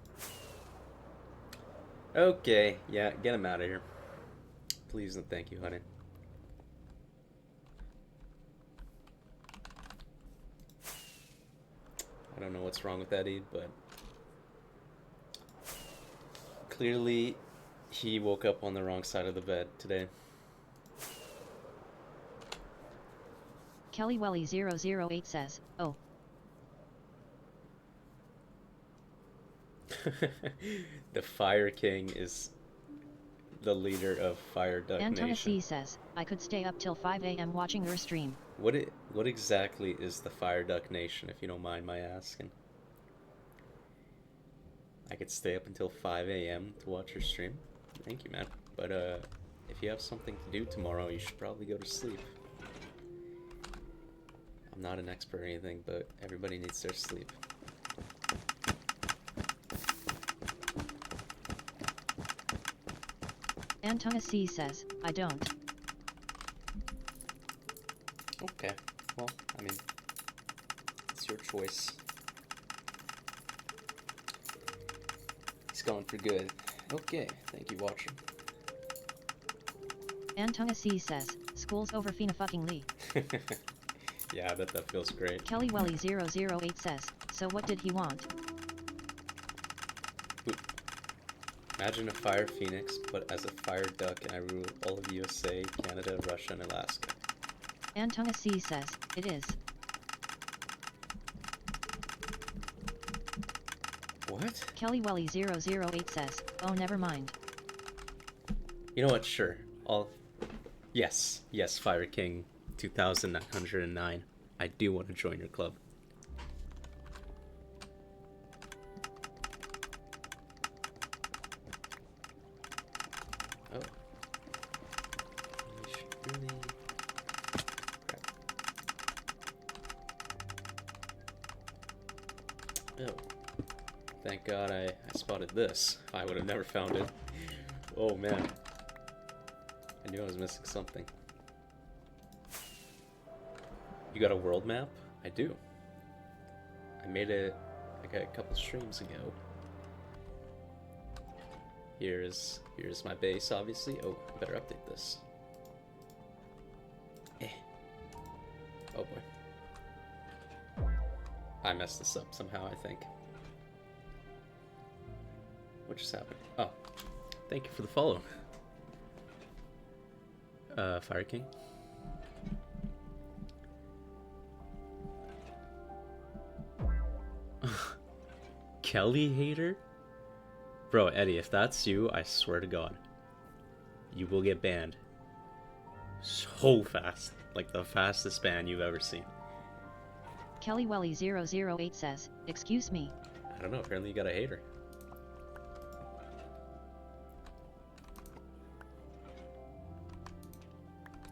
Speaker 1: Okay, yeah, get him out of here. Please and thank you, honey. I don't know what's wrong with Eddie, but clearly he woke up on the wrong side of the bed today.
Speaker 3: Kelly Welly 008 says, oh.
Speaker 1: The Fire King is the leader of Fire Duck
Speaker 3: Antona C
Speaker 1: Nation.
Speaker 3: says, I could stay up till 5 AM watching your stream.
Speaker 1: What exactly is the Fire Duck Nation, if you don't mind my asking? I could stay up until 5 AM to watch your stream. Thank you, man. But if you have something to do tomorrow, you should probably go to sleep. I'm not an expert or anything, but everybody needs their sleep.
Speaker 3: Antona C says, I don't.
Speaker 1: Okay, well, I mean, it's your choice. He's gone for good. Okay, thank you, watcher.
Speaker 3: Antona C says, school's over Fina fucking Lee.
Speaker 1: Yeah, I bet that feels great.
Speaker 3: Kelly Welly 008 says, so what did he want?
Speaker 1: Imagine a fire phoenix, but as a fire duck, and I rule all of USA, Canada, Russia, and Alaska.
Speaker 3: Antona C says, it is.
Speaker 1: What?
Speaker 3: Kelly Welly 008 says, oh never mind.
Speaker 1: You know what, sure. Yes, Fire King 2909. I do want to join your club. Oh. We should really... Crap. Oh. Thank God I spotted this. I would have never found it. Oh man. I knew I was missing something. You got a world map? I do. I made it like a couple streams ago. Here's my base, obviously. Oh, I better update this. Oh boy. I messed this up somehow, I think. What just happened? Oh, thank you for the follow. Fire King. Kelly hater? Bro, Eddie, if that's you, I swear to God, you will get banned so fast. Like the fastest ban you've ever seen.
Speaker 3: KellyWelly008 says, excuse me.
Speaker 1: I don't know, apparently you got a hater.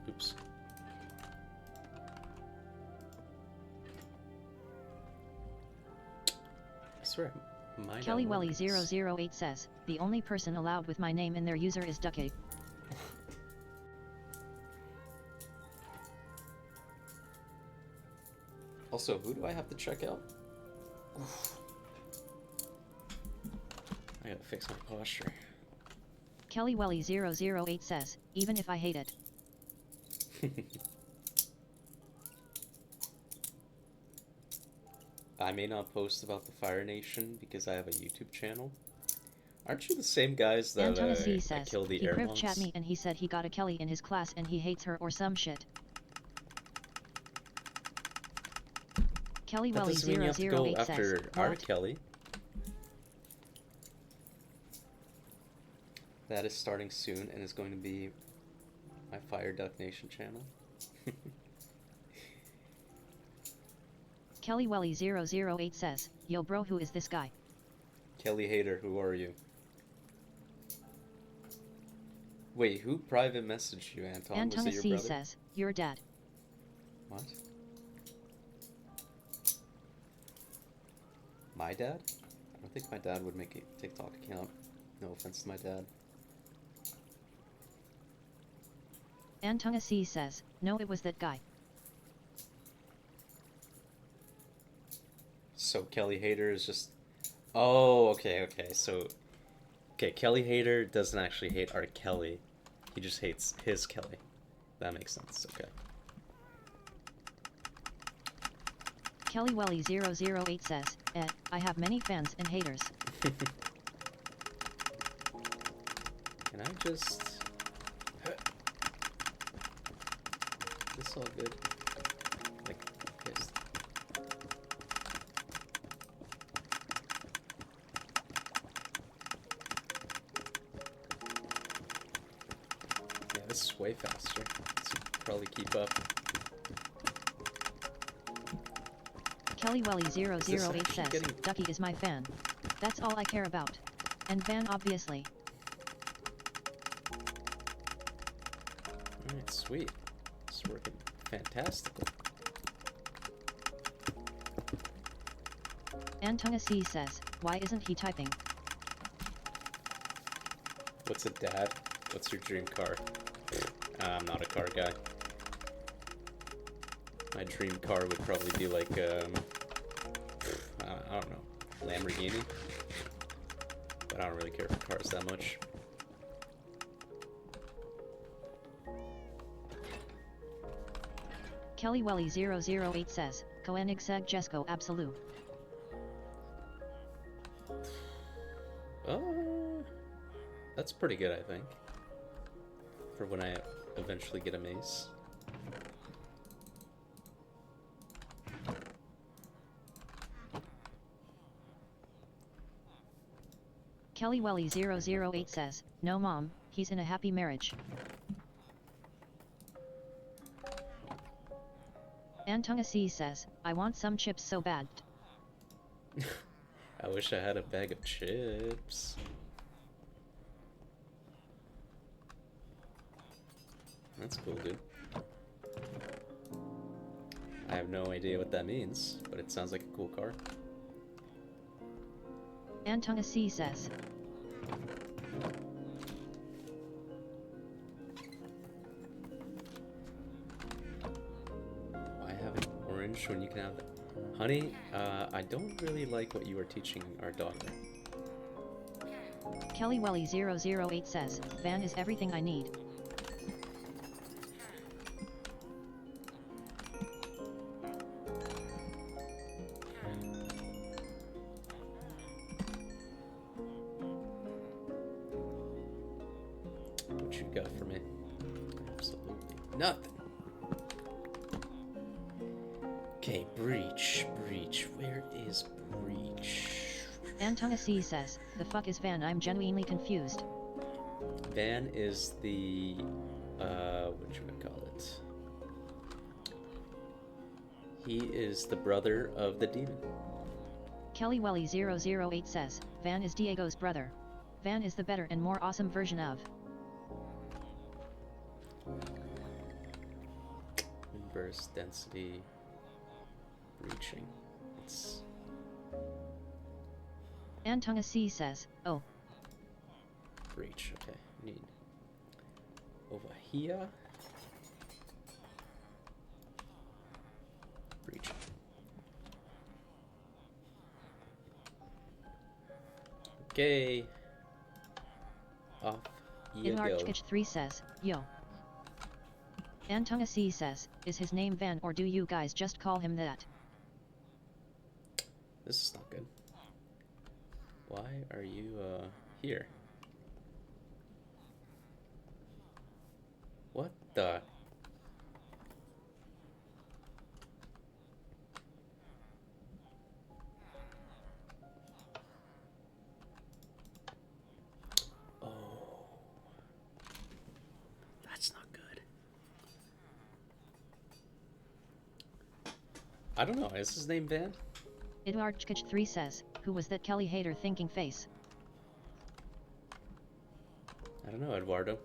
Speaker 1: Oops. I swear, my
Speaker 3: KellyWelly008 says, the only person allowed with my name in their user is Ducky.
Speaker 1: Also, who do I have to check out? Oof. I gotta fix my posture.
Speaker 3: KellyWelly008 says, even if I hate it.
Speaker 1: I may not post about the Fire Nation because I have a YouTube channel. Aren't you the same guys that
Speaker 3: Antonasi says,
Speaker 1: kill the
Speaker 3: he
Speaker 1: air
Speaker 3: priv
Speaker 1: monks?
Speaker 3: chat me and he said he got a Kelly in his class and he hates her or some shit.
Speaker 1: That doesn't mean you have to go
Speaker 3: KellyWelly008
Speaker 1: after
Speaker 3: says,
Speaker 1: our
Speaker 3: what?
Speaker 1: Kelly. That is starting soon and is going to be my Fire Duck Nation channel.
Speaker 3: KellyWelly008 says, yo bro, who is this guy?
Speaker 1: Kelly hater, who are you? Wait, who private messaged you, Anton? Was it your
Speaker 3: Antonasi
Speaker 1: brother?
Speaker 3: says, your dad.
Speaker 1: What? My dad? I don't think my dad would make a TikTok account. No offense to my dad.
Speaker 3: Antonasi says, no, it was that guy.
Speaker 1: So Kelly hater is just... Oh, okay. So... Okay, Kelly hater doesn't actually hate our Kelly. He just hates his Kelly. That makes sense, okay.
Speaker 3: KellyWelly008 says, I have many fans and haters.
Speaker 1: Can I just... This all good? Like, yes. Yeah, this is way faster. Let's probably keep up.
Speaker 3: KellyWelly008 says,
Speaker 1: getting-
Speaker 3: Ducky is my fan. That's all I care about. And Van obviously.
Speaker 1: Alright, sweet. It's working fantastically.
Speaker 3: Antonasi says, why isn't he typing?
Speaker 1: What's a dad? What's your dream car? I'm not a car guy. My dream car would probably be like, I don't know, Lamborghini. But I don't really care for cars that much.
Speaker 3: KellyWelly008 says, Koenigsegg Jesko Absolu.
Speaker 1: That's pretty good, I think. For when I eventually get a mace.
Speaker 3: KellyWelly008 says, no mom, he's in a happy marriage. Antonasi says, I want some chips so bad.
Speaker 1: I wish I had a bag of chips. That's cool, dude. I have no idea what that means, but it sounds like a cool car.
Speaker 3: Antonasi says,
Speaker 1: Why have an orange when you can have that? Honey, I don't really like what you are teaching our daughter.
Speaker 3: KellyWelly008 says, Van is everything I need.
Speaker 1: got for me? Absolutely nothing. Okay, Breach. Where is Breach?
Speaker 3: Antona C says, the fuck is Van? I'm genuinely confused.
Speaker 1: Van is the, whatchamacallit? He is the brother of the demon.
Speaker 3: Kelly Welly 008 says, Van is Diego's brother. Van is the better and more awesome version of.
Speaker 1: Inverse density breaching. It's
Speaker 3: Antona C says, oh.
Speaker 1: breach. Okay, need over here. Breach. Okay. Off you go.
Speaker 3: Inarchkich 3 says, yo. Antona C says, is his name Van or do you guys just call him that?
Speaker 1: This is not good. Why are you here? What the? Oh. That's not good. I don't know. Is his name Van?
Speaker 3: Inarchkich 3 says, who was that Kelly hater thinking face?
Speaker 1: I don't know, Eduardo.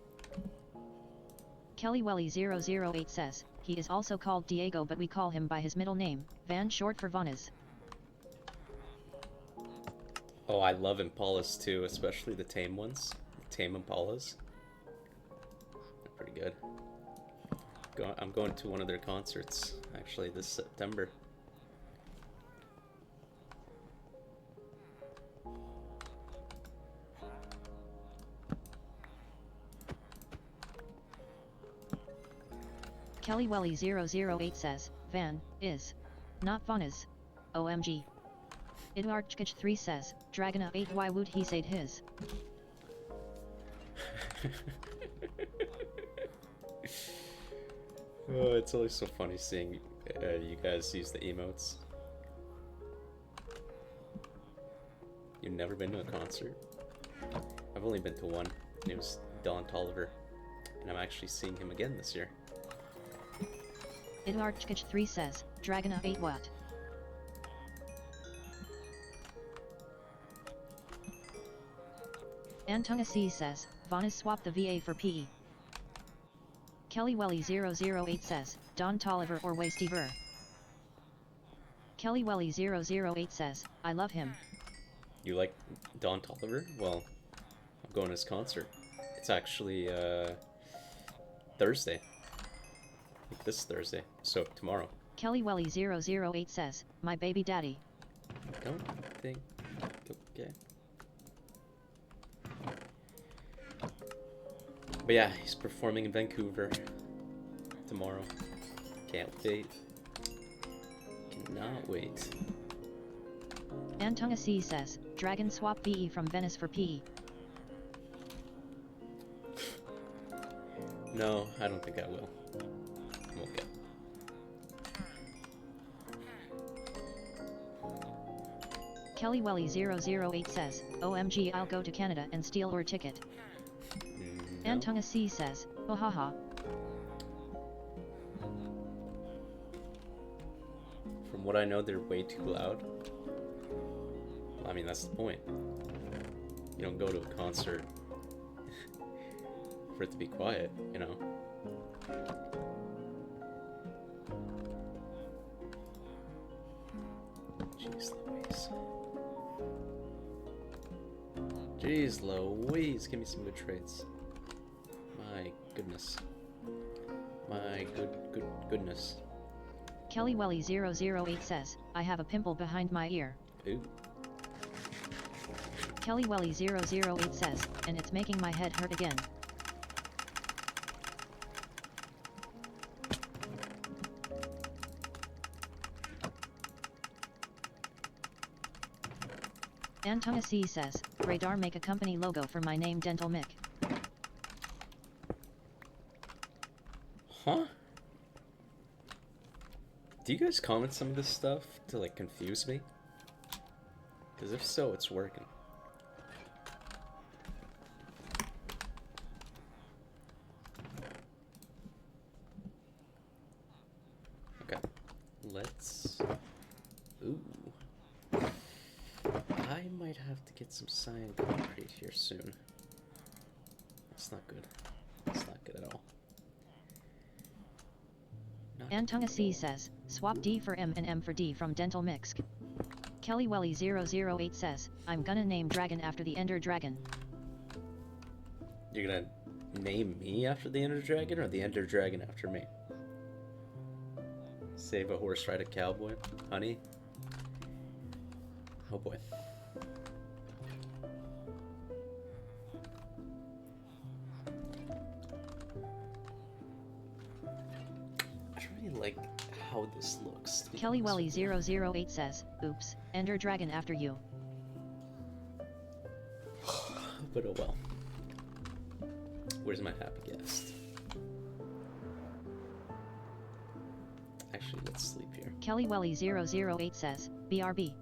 Speaker 3: Kelly Welly 008 says, he is also called Diego but we call him by his middle name, Van short for Vanas.
Speaker 1: Oh, I love Impalas too, especially the tame ones. The tame Impalas. They're pretty good. I'm going to one of their concerts, actually, this September.
Speaker 3: Kelly Welly 008 says, Van, is. Not Vanas. OMG. Idarchkich 3 says, Dragona 8 why would he say his?
Speaker 1: Oh, it's always so funny seeing you guys use the emotes. You've never been to a concert? I've only been to one. It was Don Tolliver. And I'm actually seeing him again this year.
Speaker 3: Idarchkich 3 says, Dragona 8 what? Antona C says, Vanas swap the VA for PE. Kelly Welly 008 says, Don Tolliver or Waystever. Kelly Welly 008 says, I love him.
Speaker 1: You like Don Tolliver? Well, I'm going to his concert. It's actually Thursday. Like this Thursday. So tomorrow.
Speaker 3: Kelly Welly 008 says, my baby daddy.
Speaker 1: Don't think. Okay. But yeah, he's performing in Vancouver tomorrow. Can't wait. Cannot wait.
Speaker 3: Antona C says, Dragon swap VE from Venice for PE.
Speaker 1: No, I don't think I will. I'm okay.
Speaker 3: Kelly Welly 008 says, OMG I'll go to Canada and steal your ticket.
Speaker 1: No.
Speaker 3: Antona C says, oh haha.
Speaker 1: From what I know, they're way too loud. I mean, that's the point. You don't go to a concert for it to be quiet, you know? Jeez Louise. Jeez Louise, give me some good traits. My goodness. My goodness.
Speaker 3: Kelly Welly 008 says, I have a pimple behind my ear.
Speaker 1: Ooh.
Speaker 3: Kelly Welly 008 says, and it's making my head hurt again. Antona C says, Radar make a company logo for my name Dental Mick.
Speaker 1: Huh? Do you guys comment some of this stuff to like confuse me? Because if so, it's working. Okay. Let's... Ooh. I might have to get some cyan concrete here soon. That's not good. That's not good at all.
Speaker 3: Antonga C says, swap D for M and M for D from Dental Mix. Kelly Welly 008 says, I'm gonna name dragon after the Ender Dragon.
Speaker 1: You're gonna name me after the Ender Dragon or the Ender Dragon after me? Save a horse, ride a cowboy? Honey? Oh boy. I don't really like how this looks.
Speaker 3: Kelly Welly 008 says, oops, Ender Dragon after you.
Speaker 1: But oh well. Where's my happy guest? Actually, let's sleep here.
Speaker 3: Kelly Welly 008 says, BRB.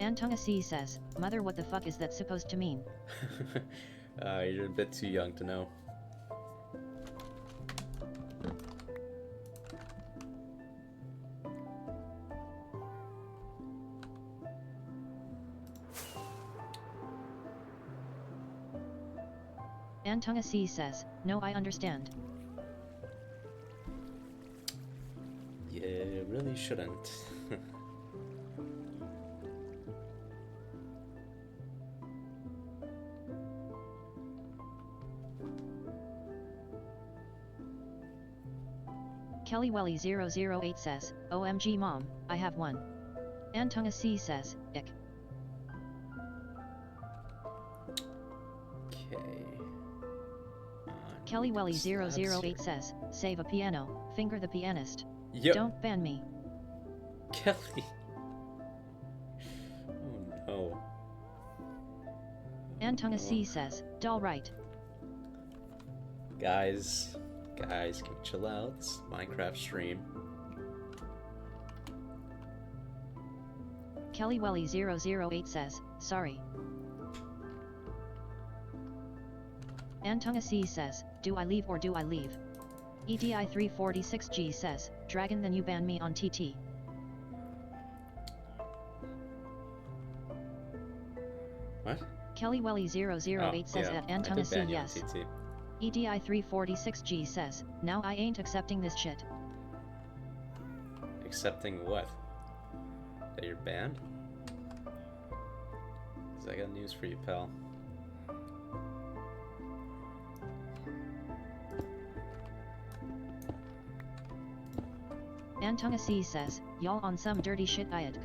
Speaker 3: Antonga C says, mother, what the fuck is that supposed to mean?
Speaker 1: You're a bit too young to know.
Speaker 3: Antonga C says, no, I understand.
Speaker 1: You really shouldn't.
Speaker 3: Kelly Welly 008 says, OMG mom, I have one. Antonga C says, ick.
Speaker 1: Okay.
Speaker 3: Kelly Welly 008 says, save a piano, finger the pianist.
Speaker 1: Yep.
Speaker 3: Don't ban me.
Speaker 1: Kelly. Oh no.
Speaker 3: Antonga C says, doll right.
Speaker 1: Guys, can we chill out? It's Minecraft stream.
Speaker 3: Kelly Welly 008 says, sorry. Antonga C says, do I leave or do I leave? EDI 346G says, dragon, then you ban me on TT.
Speaker 1: What?
Speaker 3: Kelly Welly 008 says
Speaker 1: yeah,
Speaker 3: at
Speaker 1: I
Speaker 3: Antonga
Speaker 1: did
Speaker 3: C
Speaker 1: ban you on
Speaker 3: yes.
Speaker 1: TT.
Speaker 3: EDI 346G says, now I ain't accepting this shit.
Speaker 1: Accepting what? That you're banned? 'Cause I got news for you, pal.
Speaker 3: Antonga C says, y'all on some dirty shit IAD.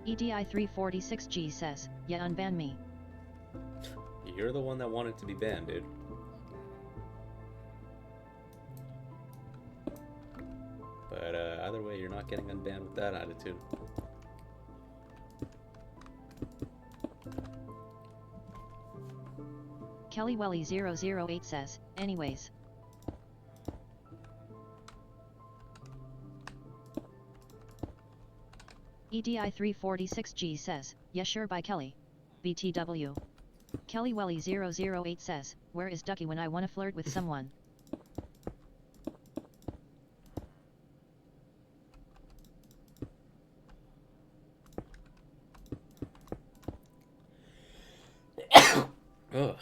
Speaker 3: EDI 346G says, yeah, unban me.
Speaker 1: You're the one that wanted to be banned, dude. But either way, you're not getting unbanned with that attitude.
Speaker 3: Kelly Welly 008 says, anyways. EDI 346G says, yeah sure by Kelly. BTW. Kelly Welly 008 says, where is Ducky when I wanna flirt with someone?
Speaker 1: Ugh.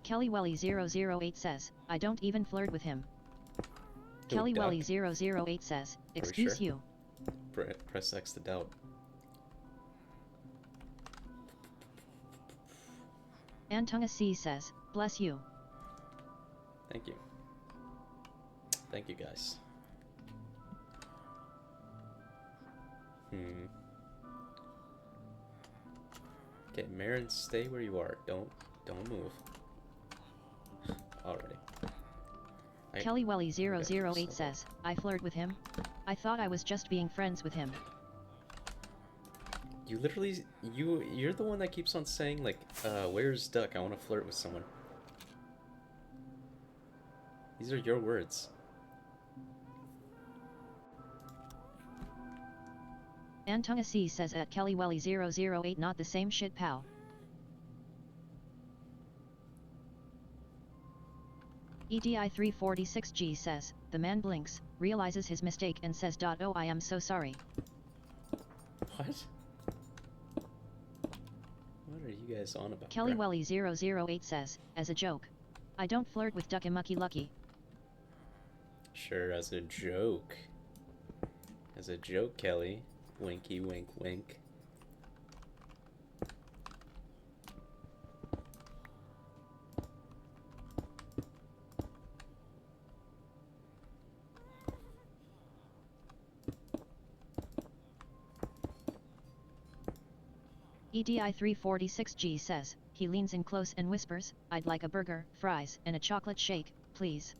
Speaker 3: Kelly Welly 008 says, I don't even flirt with him.
Speaker 1: Who,
Speaker 3: Kelly
Speaker 1: Duck?
Speaker 3: Welly 008 says, excuse
Speaker 1: sure?
Speaker 3: you.
Speaker 1: Press X to doubt.
Speaker 3: Antonga C says, bless you.
Speaker 1: Thank you. Thank you, guys. Okay, Marin, stay where you are. Don't move. Alrighty.
Speaker 3: Kelly Welly
Speaker 1: Okay,
Speaker 3: 008
Speaker 1: so-
Speaker 3: says, I flirt with him. I thought I was just being friends with him.
Speaker 1: You literally, you're the one that keeps on saying like, where's Duck? I want to flirt with someone. These are your words.
Speaker 3: Antonga C says at Kelly Welly 008 not the same shit pal. EDI346G says, the man blinks, realizes his mistake and says, "Oh, I am so sorry."
Speaker 1: What? What are you guys on about?
Speaker 3: Kelly
Speaker 1: bruh?
Speaker 3: Welly 008 says, as a joke, I don't flirt with Ducky Mucky Lucky.
Speaker 1: Sure, as a joke. As a joke, Kelly. Winky, wink, wink.
Speaker 3: EDI346G says, he leans in close and whispers, I'd like a burger, fries, and a chocolate shake, please.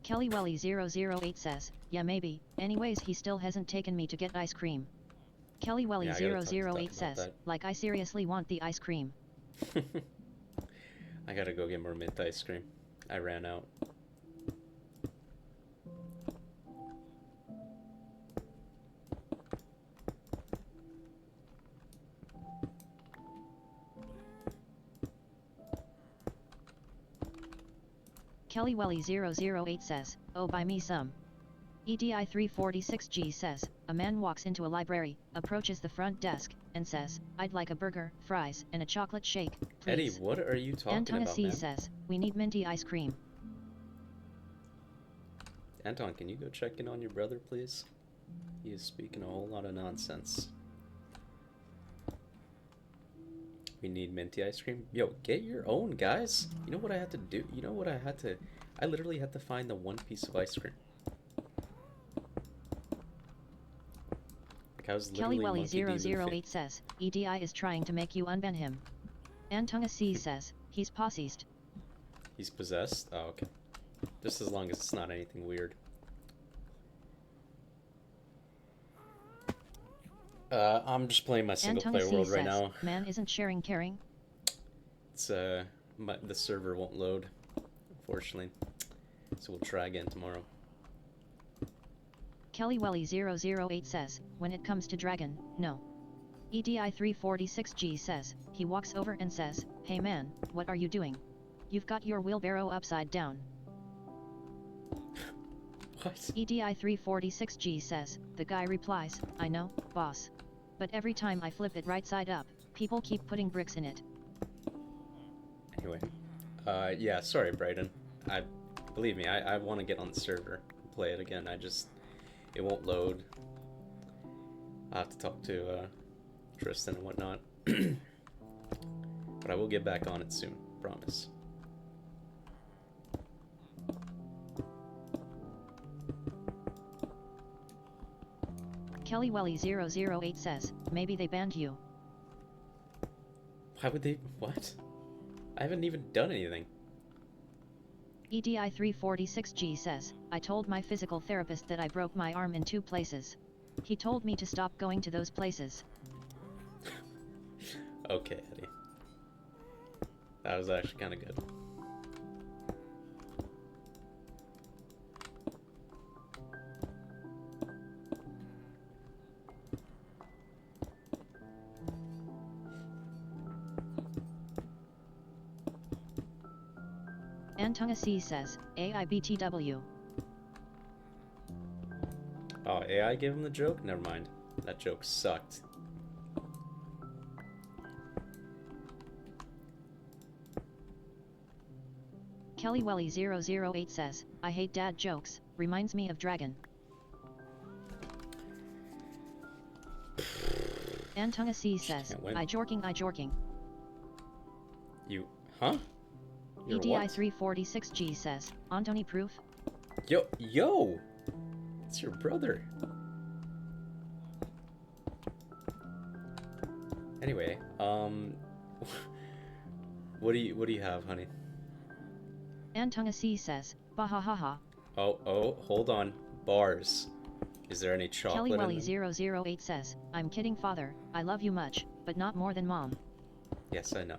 Speaker 3: Kelly Welly 008 says, yeah maybe, anyways he still hasn't taken me to get ice cream. Kelly Welly
Speaker 1: Yeah, I gotta talk to Duck
Speaker 3: 008
Speaker 1: about
Speaker 3: says,
Speaker 1: that.
Speaker 3: like I seriously want the ice cream.
Speaker 1: I gotta go get more mint ice cream. I ran out.
Speaker 3: Kelly Welly 008 says, oh buy me some. EDI346G says, a man walks into a library, approaches the front desk, and says, I'd like a burger, fries, and a chocolate shake,
Speaker 1: Eddie,
Speaker 3: please.
Speaker 1: what are you talking
Speaker 3: Antona
Speaker 1: about,
Speaker 3: C
Speaker 1: man?
Speaker 3: says, we need minty ice cream.
Speaker 1: Anton, can you go check in on your brother, please? He is speaking a whole lot of nonsense. We need minty ice cream. Yo, get your own, guys. You know what I had to do? You know what I had to... I literally had to find the one piece of ice cream. Like, I was
Speaker 3: Kelly
Speaker 1: literally
Speaker 3: Welly
Speaker 1: Monkey D. Luffy.
Speaker 3: 008 says, EDI is trying to make you unban him. Antonga C says, he's possessed.
Speaker 1: He's possessed? Oh, okay. Just as long as it's not anything weird. I'm just playing my single
Speaker 3: Antonga
Speaker 1: player
Speaker 3: C
Speaker 1: world
Speaker 3: says,
Speaker 1: right now.
Speaker 3: man isn't sharing caring.
Speaker 1: It's the server won't load, unfortunately. So we'll try again tomorrow.
Speaker 3: Kelly Welly 008 says, when it comes to Dragon, no. EDI346G says, he walks over and says, hey man, what are you doing? You've got your wheelbarrow upside down.
Speaker 1: What?
Speaker 3: EDI346G says, the guy replies, I know, boss. But every time I flip it right side up, people keep putting bricks in it.
Speaker 1: Anyway, yeah, sorry, Brayden. Believe me, I want to get on the server and play it again. It won't load. I'll have to talk to Tristan and whatnot. But I will get back on it soon, promise.
Speaker 3: Kelly Welly 008 says, maybe they banned you.
Speaker 1: Why would they? What? I haven't even done anything.
Speaker 3: EDI346G says, I told my physical therapist that I broke my arm in 2 places. He told me to stop going to those places.
Speaker 1: Okay, Eddie. That was actually kind of good.
Speaker 3: Antonga C says, AIBTW.
Speaker 1: Oh, AI gave him the joke? Never mind. That joke sucked.
Speaker 3: Kelly Welly 008 says, I hate dad jokes, reminds me of Dragon. Antonga C says,
Speaker 1: Can't win.
Speaker 3: I jorking.
Speaker 1: You, huh? You're what?
Speaker 3: EDI346G says, Antony proof?
Speaker 1: Yo! It's your brother. Anyway, what do you have, honey?
Speaker 3: Antonga C says, Bahahaha,
Speaker 1: Oh, hold on. Bars. Is there any chocolate in them?
Speaker 3: KellyWelly008 says, I'm kidding father, I love you much, but not more than mom.
Speaker 1: Yes, I know.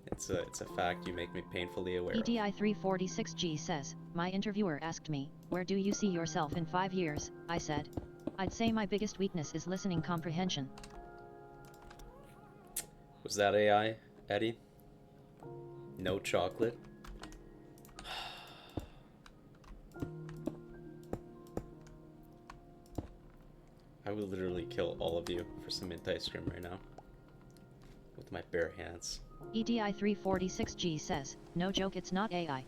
Speaker 1: It's a fact you make me painfully aware of.
Speaker 3: EDI346G says, my interviewer asked me, where do you see yourself in 5 years? I said, I'd say my biggest weakness is listening comprehension.
Speaker 1: Was that AI, Eddie? No chocolate? I would literally kill all of you for some mint ice cream right now. With my bare hands.
Speaker 3: EDI346G says, no joke, it's not AI.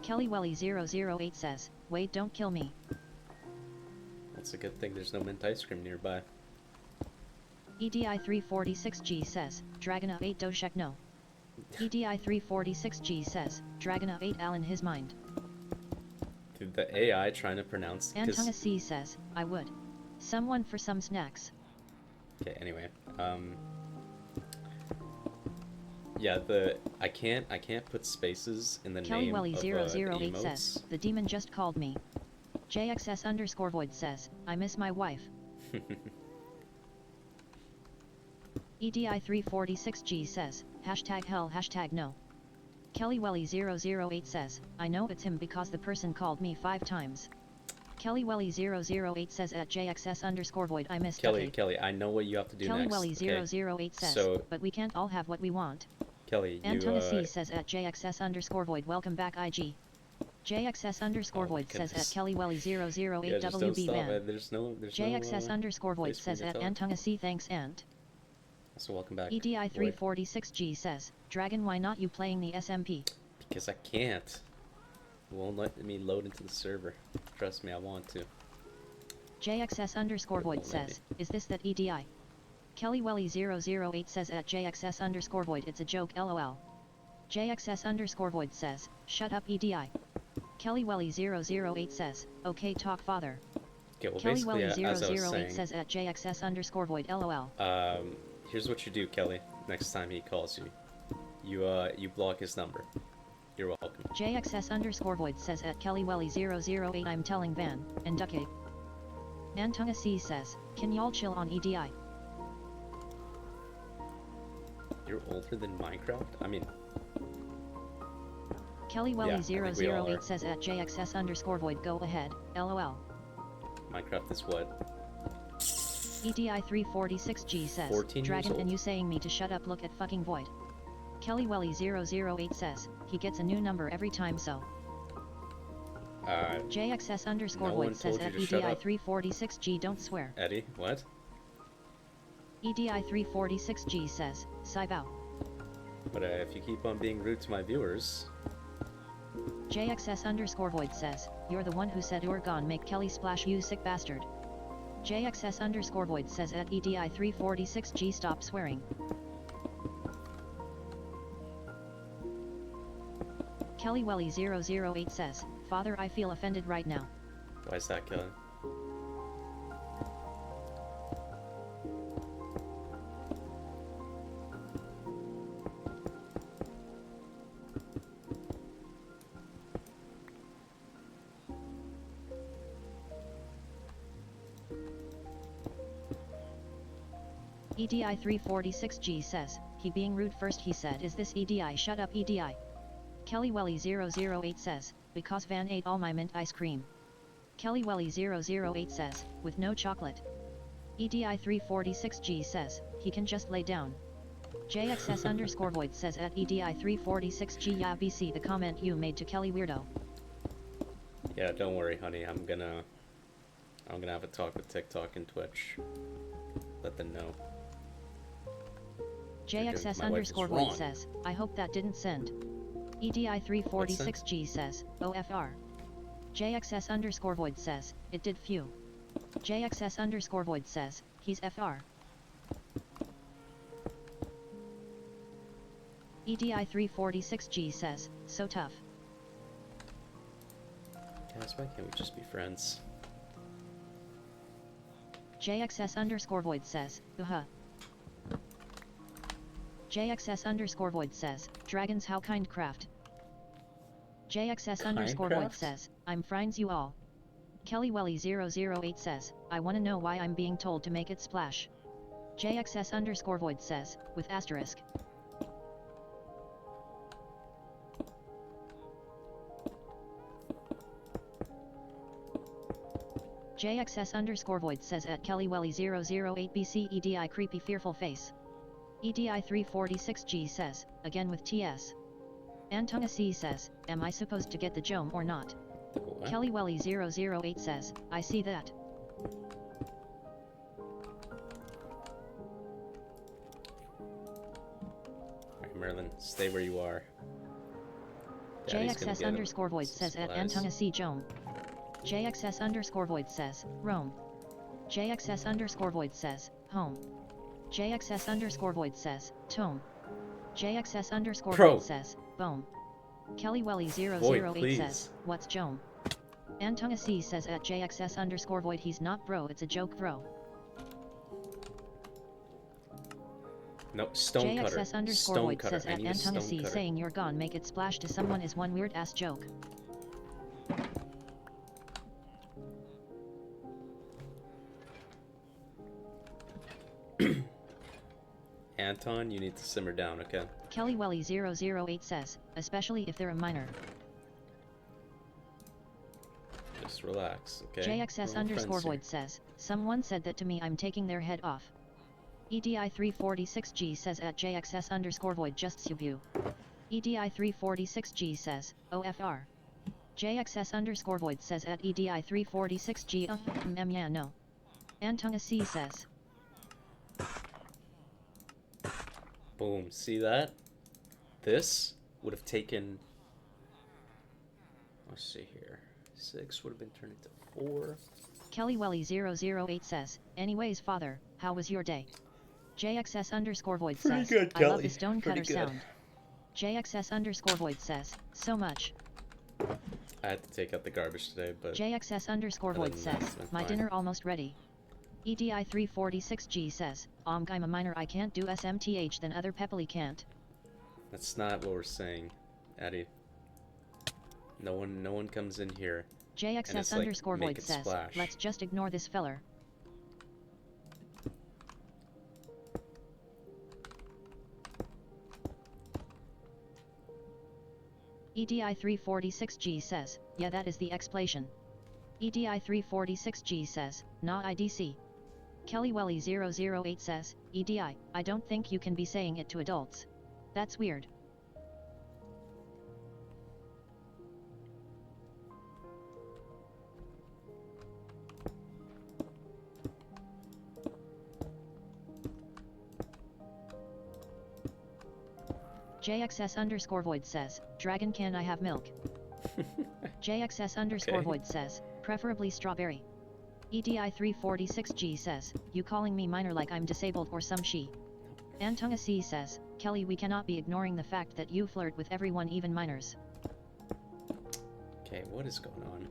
Speaker 3: KellyWelly008 says, wait, don't kill me.
Speaker 1: It's a good thing there's no mint ice cream nearby.
Speaker 3: EDI346G says, Dragona 8 Doshek no. EDI346G says, Dragona 8 Al in his mind.
Speaker 1: Dude, the AI trying to pronounce...
Speaker 3: Antonga C says, I would. Someone for some snacks.
Speaker 1: Okay, anyway. Yeah, I can't put spaces in the name of
Speaker 3: KellyWelly008
Speaker 1: emotes.
Speaker 3: says, the demon just called me. JXS_Void says, I miss my wife. EDI346G says, hashtag hell, hashtag no. KellyWelly008 says, I know it's him because the person called me 5 times. KellyWelly008 says at JXS_Void, I miss
Speaker 1: Kelly, I know what you have to do next.
Speaker 3: KellyWelly008 says,
Speaker 1: so,
Speaker 3: but we can't all have what we want.
Speaker 1: Kelly,
Speaker 3: Antonga C says at JXS_Void, welcome back IG. JXS_Void says at KellyWelly008 WB Van. JXS_Void says at Antonga C thanks Ant.
Speaker 1: So welcome back.
Speaker 3: EDI346G says, Dragon, why not you playing the SMP?
Speaker 1: Because I can't. It won't let me load into the server. Trust me, I want to.
Speaker 3: JXS_Void says, is this that EDI? KellyWelly008 says at JXS_Void, it's a joke lol. JXS_Void says, shut up EDI. KellyWelly008 says, okay talk father.
Speaker 1: Okay, well basically, as I was
Speaker 3: KellyWelly008
Speaker 1: saying,
Speaker 3: says at JXS_Void lol.
Speaker 1: Here's what you do, Kelly. Next time he calls you, you block his number. You're welcome.
Speaker 3: JXS_Void says at KellyWelly008, I'm telling Van, and Ducky. Antonga C says, can y'all chill on EDI?
Speaker 1: You're older than Minecraft? I mean...
Speaker 3: KellyWelly008 says at JXS_Void, go ahead, lol.
Speaker 1: Minecraft is what?
Speaker 3: EDI346G says,
Speaker 1: 14
Speaker 3: Dragon
Speaker 1: years
Speaker 3: and
Speaker 1: old.
Speaker 3: you saying me to shut up, look at fucking Void. KellyWelly008 says, he gets a new number every time so. JXS_Void says at EDI346G don't swear.
Speaker 1: Eddie, what?
Speaker 3: EDI346G says, Saibow.
Speaker 1: But if you keep on being rude to my viewers...
Speaker 3: JXS_Void says, you're the one who said Urgon make Kelly splash you sick bastard. JXS_Void says at EDI346G stop swearing. KellyWelly008 says, Father, I feel offended right now.
Speaker 1: Why is that, Kelly?
Speaker 3: EDI346G says, he being rude first he said, is this EDI? Shut up EDI. KellyWelly008 says, because Van ate all my mint ice cream. KellyWelly008 says, with no chocolate. EDI346G says, he can just lay down. JXS_Void says at EDI346G, yeah, BC the comment you made to Kelly weirdo.
Speaker 1: Yeah, don't worry, honey. I'm gonna have a talk with TikTok and Twitch. Let them know.
Speaker 3: JXS_Void says, I hope that didn't send. EDI346G says, OFR. JXS_Void says, it did few. JXS_Void says, he's FR. EDI346G says, so tough.
Speaker 1: Guys, why can't we just be friends?
Speaker 3: JXS_Void says, JXS underscore void says, dragons how kind craft. JXS underscore void
Speaker 1: Kindcraft?
Speaker 3: says, I'm friends you all. Kelly Welly 008 says, I wanna know why I'm being told to make it splash. JXS underscore void says, with asterisk. JXS underscore void says at Kelly Welly 008 BC EDI creepy fearful face. EDI 346G says, again with TS. Antona C says, am I supposed to get the Jome or not?
Speaker 1: What?
Speaker 3: Kelly Welly 008 says, I see that.
Speaker 1: Alright, Merlin, stay where you are. Daddy's gonna
Speaker 3: JXS
Speaker 1: get him
Speaker 3: underscore void
Speaker 1: some
Speaker 3: says at
Speaker 1: supplies.
Speaker 3: Antona C Jome. JXS underscore void says, Rome. JXS underscore void says, home. JXS underscore void says, tome. JXS underscore
Speaker 1: Bro.
Speaker 3: void says, boom. Kelly Welly 008
Speaker 1: Void,
Speaker 3: says,
Speaker 1: please.
Speaker 3: what's Jome? Antona C says at JXS underscore void he's not bro, it's a joke bro.
Speaker 1: No, Stonecutter.
Speaker 3: JXS underscore void
Speaker 1: Stonecutter.
Speaker 3: says
Speaker 1: I
Speaker 3: at
Speaker 1: need a
Speaker 3: Antona C
Speaker 1: Stonecutter.
Speaker 3: saying you're gone make it splash to someone is one weird ass joke.
Speaker 1: Anton, you need to simmer down, okay?
Speaker 3: Kelly Welly 008 says, especially if they're a minor.
Speaker 1: Just relax, okay?
Speaker 3: JXS
Speaker 1: We're all
Speaker 3: underscore
Speaker 1: friends here.
Speaker 3: void says, someone said that to me I'm taking their head off. EDI 346G says at JXS underscore void just subu. EDI 346G says, OFR. JXS underscore void says at EDI 346G yeah no. Antona C says,
Speaker 1: Boom, see that? This would have taken... Let's see here. 6 would have been turned into 4.
Speaker 3: Kelly Welly 008 says, anyways father, how was your day? JXS underscore void
Speaker 1: Pretty
Speaker 3: says,
Speaker 1: good,
Speaker 3: I love
Speaker 1: Kelly.
Speaker 3: the stonecutter
Speaker 1: Pretty good.
Speaker 3: sound. JXS underscore void says, so much.
Speaker 1: I had to take out the garbage today, but...
Speaker 3: JXS underscore
Speaker 1: Other
Speaker 3: void
Speaker 1: than that,
Speaker 3: says,
Speaker 1: it's been
Speaker 3: my
Speaker 1: fine.
Speaker 3: dinner almost ready. EDI 346G says, I'm a minor I can't do SMTH then other Peppily can't.
Speaker 1: That's not what we're saying, Addie. No one comes in here. And
Speaker 3: JXS
Speaker 1: it's like,
Speaker 3: underscore
Speaker 1: make
Speaker 3: void
Speaker 1: it
Speaker 3: says,
Speaker 1: splash.
Speaker 3: let's just ignore this feller. EDI 346G says, yeah that is the explanation. EDI 346G says, nah IDC. Kelly Welly 008 says, EDI, I don't think you can be saying it to adults. That's weird. JXS underscore void says, dragon can I have milk? JXS underscore
Speaker 1: Okay.
Speaker 3: void says, preferably strawberry. EDI 346G says, you calling me minor like I'm disabled or some she. Antona C says, Kelly we cannot be ignoring the fact that you flirt with everyone even minors.
Speaker 1: Okay, what is going on?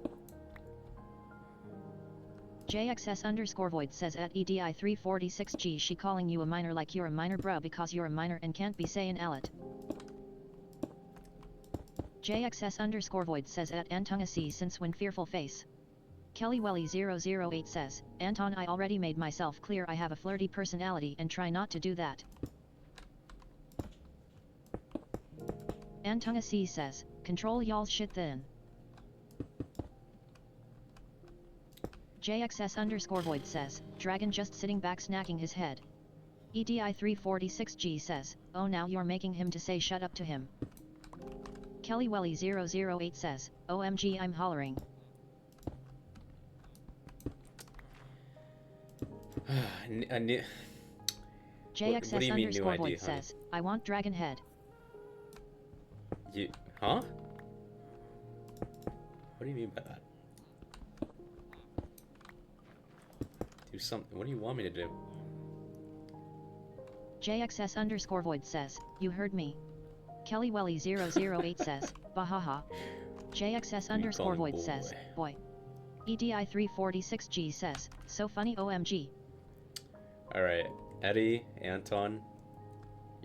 Speaker 3: JXS underscore void says at EDI 346G she calling you a minor like you're a minor bruh because you're a minor and can't be saying allet. JXS underscore void says at Antona C since when fearful face. Kelly Welly 008 says, Anton I already made myself clear I have a flirty personality and try not to do that. Antona C says, control y'all's shit then. JXS underscore void says, dragon just sitting back snacking his head. EDI 346G says, oh now you're making him to say shut up to him. Kelly Welly 008 says, OMG I'm hollering.
Speaker 1: I need...
Speaker 3: JXS
Speaker 1: what do you mean, new
Speaker 3: underscore
Speaker 1: ID,
Speaker 3: void
Speaker 1: honey?
Speaker 3: says, I want dragon head.
Speaker 1: You... Huh? What do you mean by that? Do something. What do you want me to do?
Speaker 3: JXS underscore void says, you heard me. Kelly Welly 008 says, bahaha. JXS underscore
Speaker 1: calling
Speaker 3: void
Speaker 1: boy?
Speaker 3: says, boy. EDI 346G says, so funny OMG.
Speaker 1: Alright, Eddie, Anton,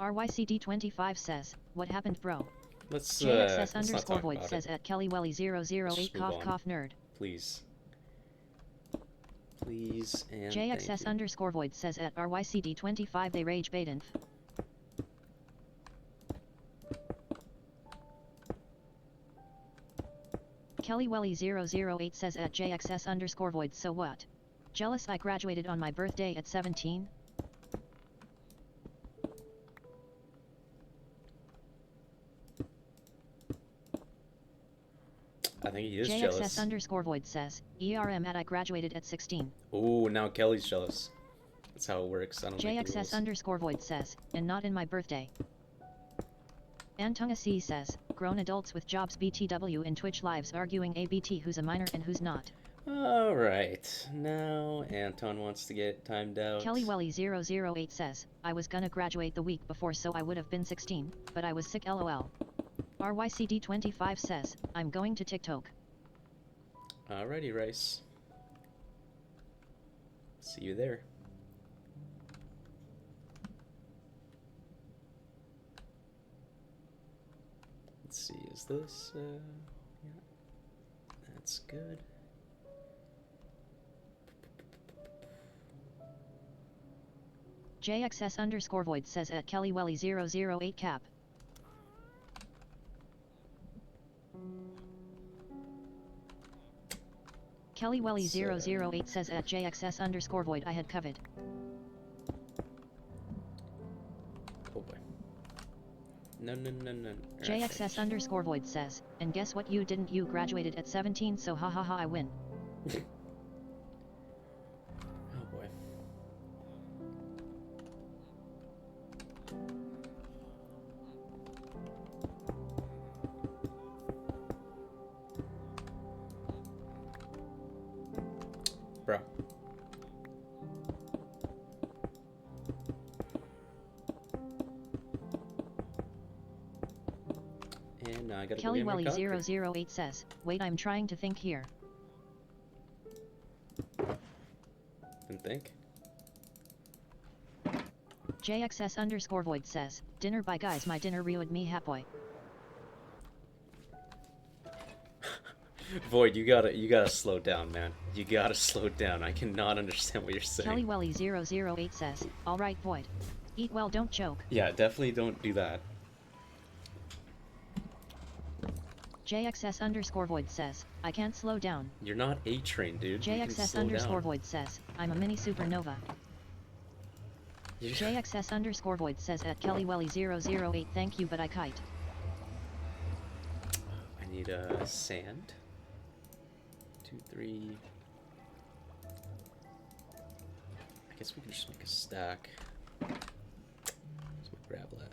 Speaker 3: RYCD25 says, what happened, bro?
Speaker 1: Let's
Speaker 3: JXS
Speaker 1: not
Speaker 3: underscore
Speaker 1: talk
Speaker 3: void
Speaker 1: about
Speaker 3: says
Speaker 1: it.
Speaker 3: at KellyWelly008
Speaker 1: Just move
Speaker 3: cough
Speaker 1: on.
Speaker 3: cough nerd.
Speaker 1: Please. Please and
Speaker 3: JXS
Speaker 1: thank you.
Speaker 3: underscore void says at RYCD25 they rage baitinf. KellyWelly008 says at JXS underscore void so what? Jealous I graduated on my birthday at 17?
Speaker 1: I think he is
Speaker 3: JXS
Speaker 1: jealous.
Speaker 3: underscore void says, ERM at I graduated at 16.
Speaker 1: Ooh, now Kelly's jealous. That's how it works. I don't make the
Speaker 3: JXS
Speaker 1: rules.
Speaker 3: underscore void says, and not in my birthday. Antunga C says, grown adults with jobs BTW in Twitch lives arguing ABT who's a minor and who's not.
Speaker 1: Alright, now Anton wants to get timed out.
Speaker 3: KellyWelly008 says, I was gonna graduate the week before so I would have been 16, but I was sick lol. RYCD25 says, I'm going to TikTok.
Speaker 1: Alrighty, Rice. See you there. Let's see, is this, yeah, that's good.
Speaker 3: JXS underscore void says at KellyWelly008 cap. KellyWelly008 says at JXS underscore void I had covered.
Speaker 1: No, no, no, no.
Speaker 3: JXS underscore void says, and guess what, you didn't, you graduated at 17, so ha ha ha, I win.
Speaker 1: Oh boy. Bro. And now I gotta
Speaker 3: Kelly
Speaker 1: go get my
Speaker 3: Welly
Speaker 1: cocker.
Speaker 3: 008 says, wait, I'm trying to think here.
Speaker 1: And think.
Speaker 3: JXS underscore void says, dinner by guys, my dinner ruined me happy.
Speaker 1: Void, you gotta slow down, man. You gotta slow down. I cannot understand what you're saying.
Speaker 3: Kelly Welly 008 says, alright Void. Eat well, don't choke.
Speaker 1: Yeah, definitely don't do that.
Speaker 3: JXS underscore void says, I can't slow down.
Speaker 1: You're not A-Train, dude. You can
Speaker 3: JXS
Speaker 1: slow
Speaker 3: underscore
Speaker 1: down.
Speaker 3: void says, I'm a mini supernova.
Speaker 1: You-
Speaker 3: JXS underscore void says at Kelly Welly 008, thank you, but I kite.
Speaker 1: I need sand. 2, 3. I guess we can just make a stack. Where's my gravel at?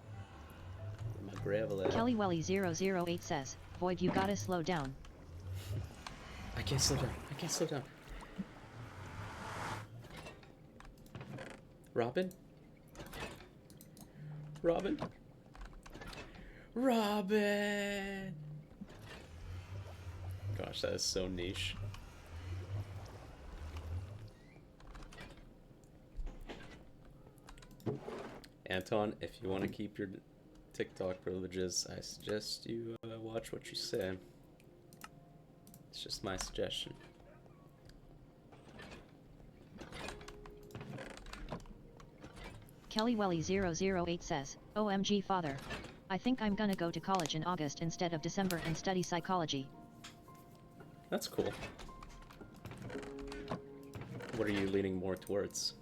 Speaker 1: Where's my gravel at?
Speaker 3: Kelly Welly 008 says, Void, you gotta slow down.
Speaker 1: I can't slow down. I can't slow down. Robin? Robin? Robin! Gosh, that is so niche. Anton, if you want to keep your TikTok privileges, I suggest you watch what you say. It's just my suggestion.
Speaker 3: Kelly Welly 008 says, OMG father. I think I'm gonna go to college in August instead of December and study psychology.
Speaker 1: That's cool. What are you leaning more towards?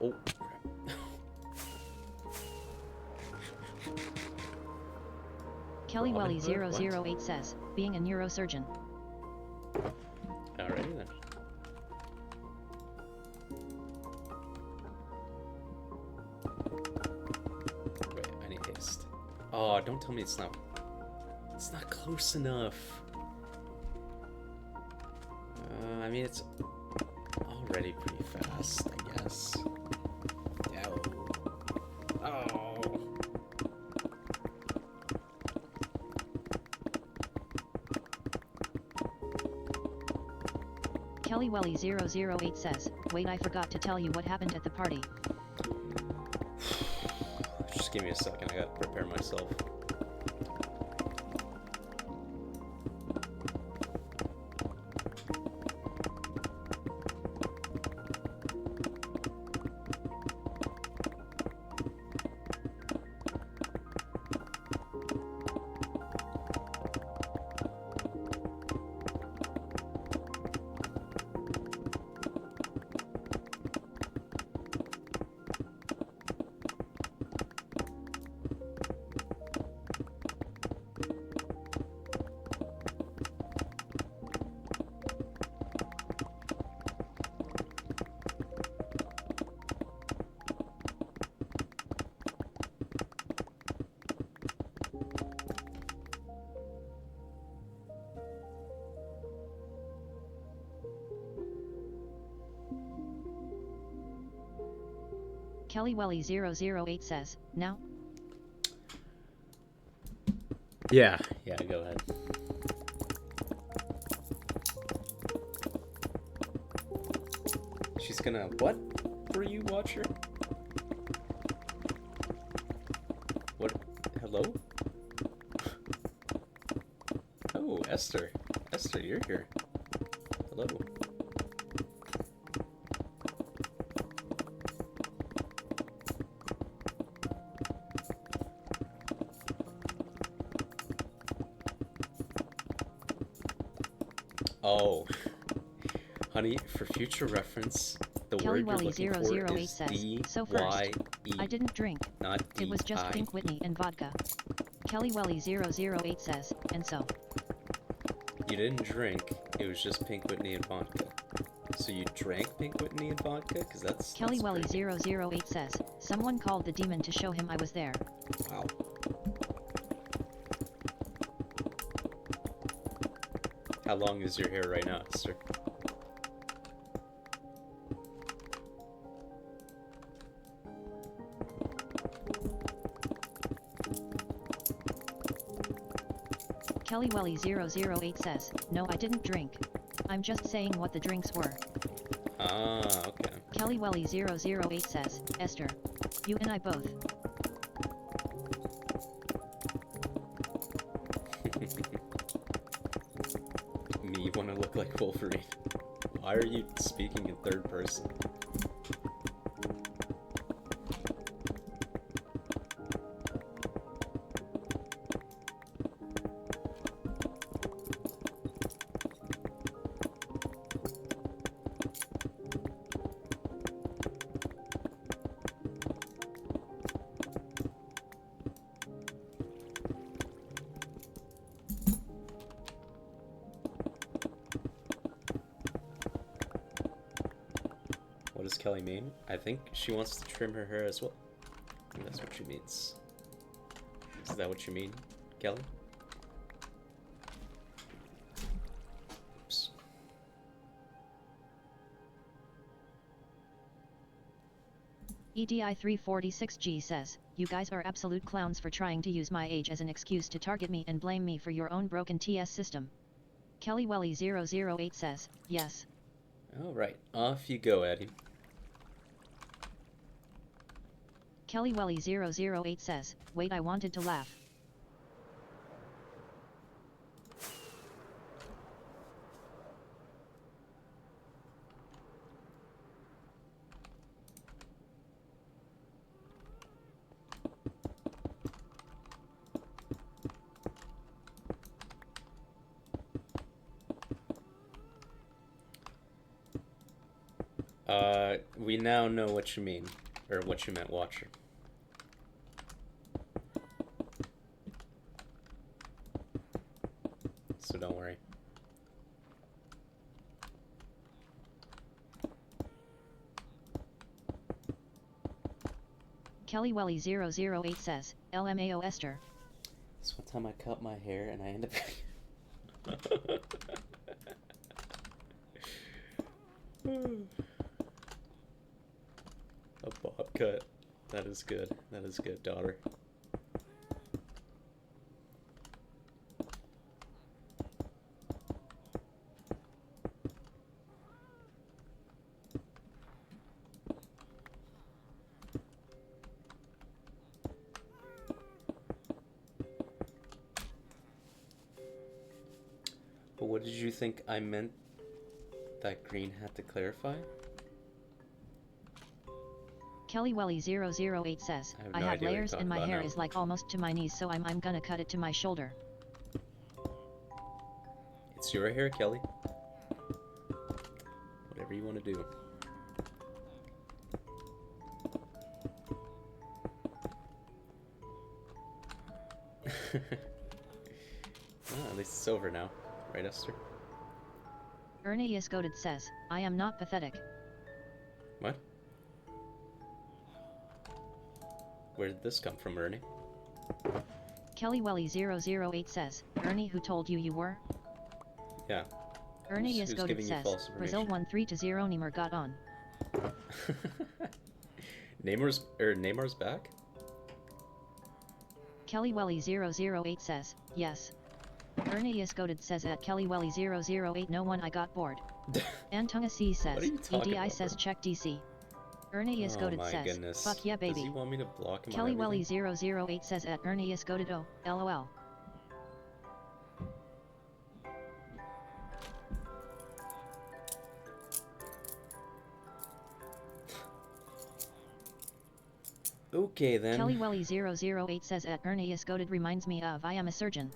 Speaker 1: Oh, crap.
Speaker 3: Kelly Welly
Speaker 1: Robin Hood?
Speaker 3: 008 says, being a neurosurgeon.
Speaker 1: Alrighty then. Wait, I need haste. Oh, don't tell me it's not. It's not close enough. I mean, it's already pretty fast, I guess. Ow. Oh.
Speaker 3: Kelly Welly 008 says, wait, I forgot to tell you what happened at the party.
Speaker 1: Just give me a second, I gotta prepare myself.
Speaker 3: Kelly Welly 008 says, now?
Speaker 1: Yeah, go ahead. She's gonna what for you, watcher? What? Hello? Oh, Esther. Esther, you're here. Hello. Oh. Honey, for future reference, the
Speaker 3: Kelly
Speaker 1: word you're
Speaker 3: Welly
Speaker 1: looking for
Speaker 3: 008
Speaker 1: is
Speaker 3: says,
Speaker 1: D-Y-E,
Speaker 3: so first, I didn't drink.
Speaker 1: not D-I.
Speaker 3: It was just Pink Whitney and vodka. Kelly Welly 008 says, and so.
Speaker 1: You didn't drink, it was just Pink Whitney and vodka. So you drank Pink Whitney and vodka? Because that's
Speaker 3: Kelly Welly
Speaker 1: pretty-
Speaker 3: 008 says, someone called the demon to show him I was there.
Speaker 1: Wow. How long is your hair right now, sir?
Speaker 3: Kelly Welly 008 says, no I didn't drink. I'm just saying what the drinks were.
Speaker 1: Ah, okay.
Speaker 3: Kelly Welly 008 says, Esther. You and I both.
Speaker 1: Me wanna look like Wolverine. Why are you speaking in third person? What does Kelly mean? I think she wants to trim her hair as well. I think that's what she means. Is that what you mean, Kelly? Oops.
Speaker 3: EDI346G says, you guys are absolute clowns for trying to use my age as an excuse to target me and blame me for your own broken TS system. Kelly Welly 008 says, yes.
Speaker 1: Alright, off you go, Eddie.
Speaker 3: Kelly Welly 008 says, wait I wanted to laugh.
Speaker 1: We now know what you mean, or what you meant, Watcher. So don't worry.
Speaker 3: Kelly Welly 008 says, LMAO Esther.
Speaker 1: This one time I cut my hair and I end up a bob cut. That is good. That is good, daughter. But what did you think I meant that green had to clarify?
Speaker 3: Kelly Welly 008 says,
Speaker 1: I have
Speaker 3: I
Speaker 1: no
Speaker 3: have
Speaker 1: idea what you're
Speaker 3: layers
Speaker 1: talking
Speaker 3: and my
Speaker 1: about
Speaker 3: hair
Speaker 1: now.
Speaker 3: is like almost to my knees so I'm gonna cut it to my shoulder.
Speaker 1: It's your hair, Kelly. Whatever you want to do. At least it's over now. Right, Esther?
Speaker 3: Ernie Isgoded says, I am not pathetic.
Speaker 1: What? Where did this come from, Ernie?
Speaker 3: Kelly Welly 008 says, Ernie who told you you were?
Speaker 1: Yeah.
Speaker 3: Ernie
Speaker 1: Who's
Speaker 3: Isgoded
Speaker 1: giving you
Speaker 3: says,
Speaker 1: false
Speaker 3: Brazil
Speaker 1: information?
Speaker 3: 1-3-0 Neymar got on.
Speaker 1: Neymar's back?
Speaker 3: Kelly Welly 008 says, yes. Ernie Isgoded says at Kelly Welly 008 no one I got bored. Antunga C
Speaker 1: What
Speaker 3: says,
Speaker 1: are you talking
Speaker 3: EDI
Speaker 1: about,
Speaker 3: says
Speaker 1: bro?
Speaker 3: check DC. Ernie
Speaker 1: Oh
Speaker 3: Isgoded
Speaker 1: my
Speaker 3: says,
Speaker 1: goodness.
Speaker 3: fuck yeah
Speaker 1: Does
Speaker 3: baby.
Speaker 1: he want me to block him
Speaker 3: Kelly
Speaker 1: on
Speaker 3: Welly
Speaker 1: everything?
Speaker 3: 008 says at Ernie Isgoded oh, lol.
Speaker 1: Okay then.
Speaker 3: Kelly Welly 008 says at Ernie Isgoded reminds me of I am a surgeon.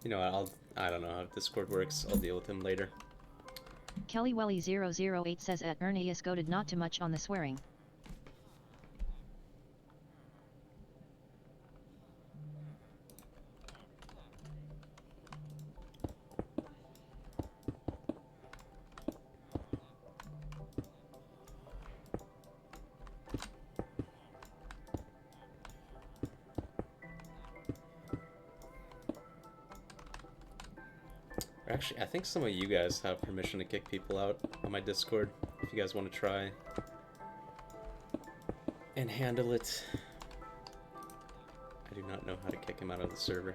Speaker 1: You know, I don't know how Discord works. I'll deal with him later.
Speaker 3: KellyWelly008 says at Ernie is goated not too much on the swearing.
Speaker 1: Actually, I think some of you guys have permission to kick people out on my Discord if you guys want to try and handle it. I do not know how to kick him out of the server.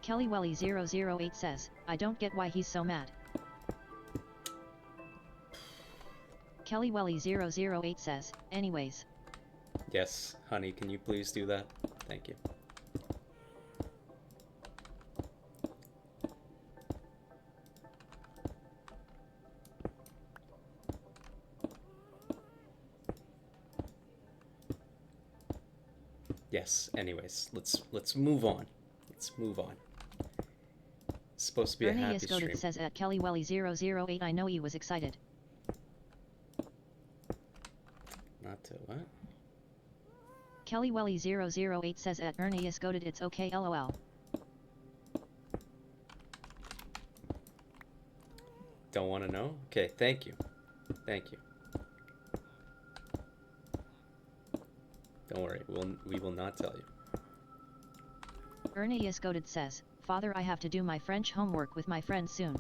Speaker 3: KellyWelly008 says, I don't get why he's so mad. KellyWelly008 says, anyways.
Speaker 1: Yes, honey, can you please do that? Thank you. Yes, anyways, let's move on. Let's move on. It's supposed to be a
Speaker 3: Ernie
Speaker 1: happy
Speaker 3: is goated
Speaker 1: stream.
Speaker 3: says at KellyWelly008 I know he was excited.
Speaker 1: Not to what?
Speaker 3: KellyWelly008 says at Ernie is goated it's okay lol.
Speaker 1: Don't want to know? Okay, thank you. Thank you. Don't worry, we will not tell you.
Speaker 3: Ernie is goated says, Father I have to do my French homework with my friend soon.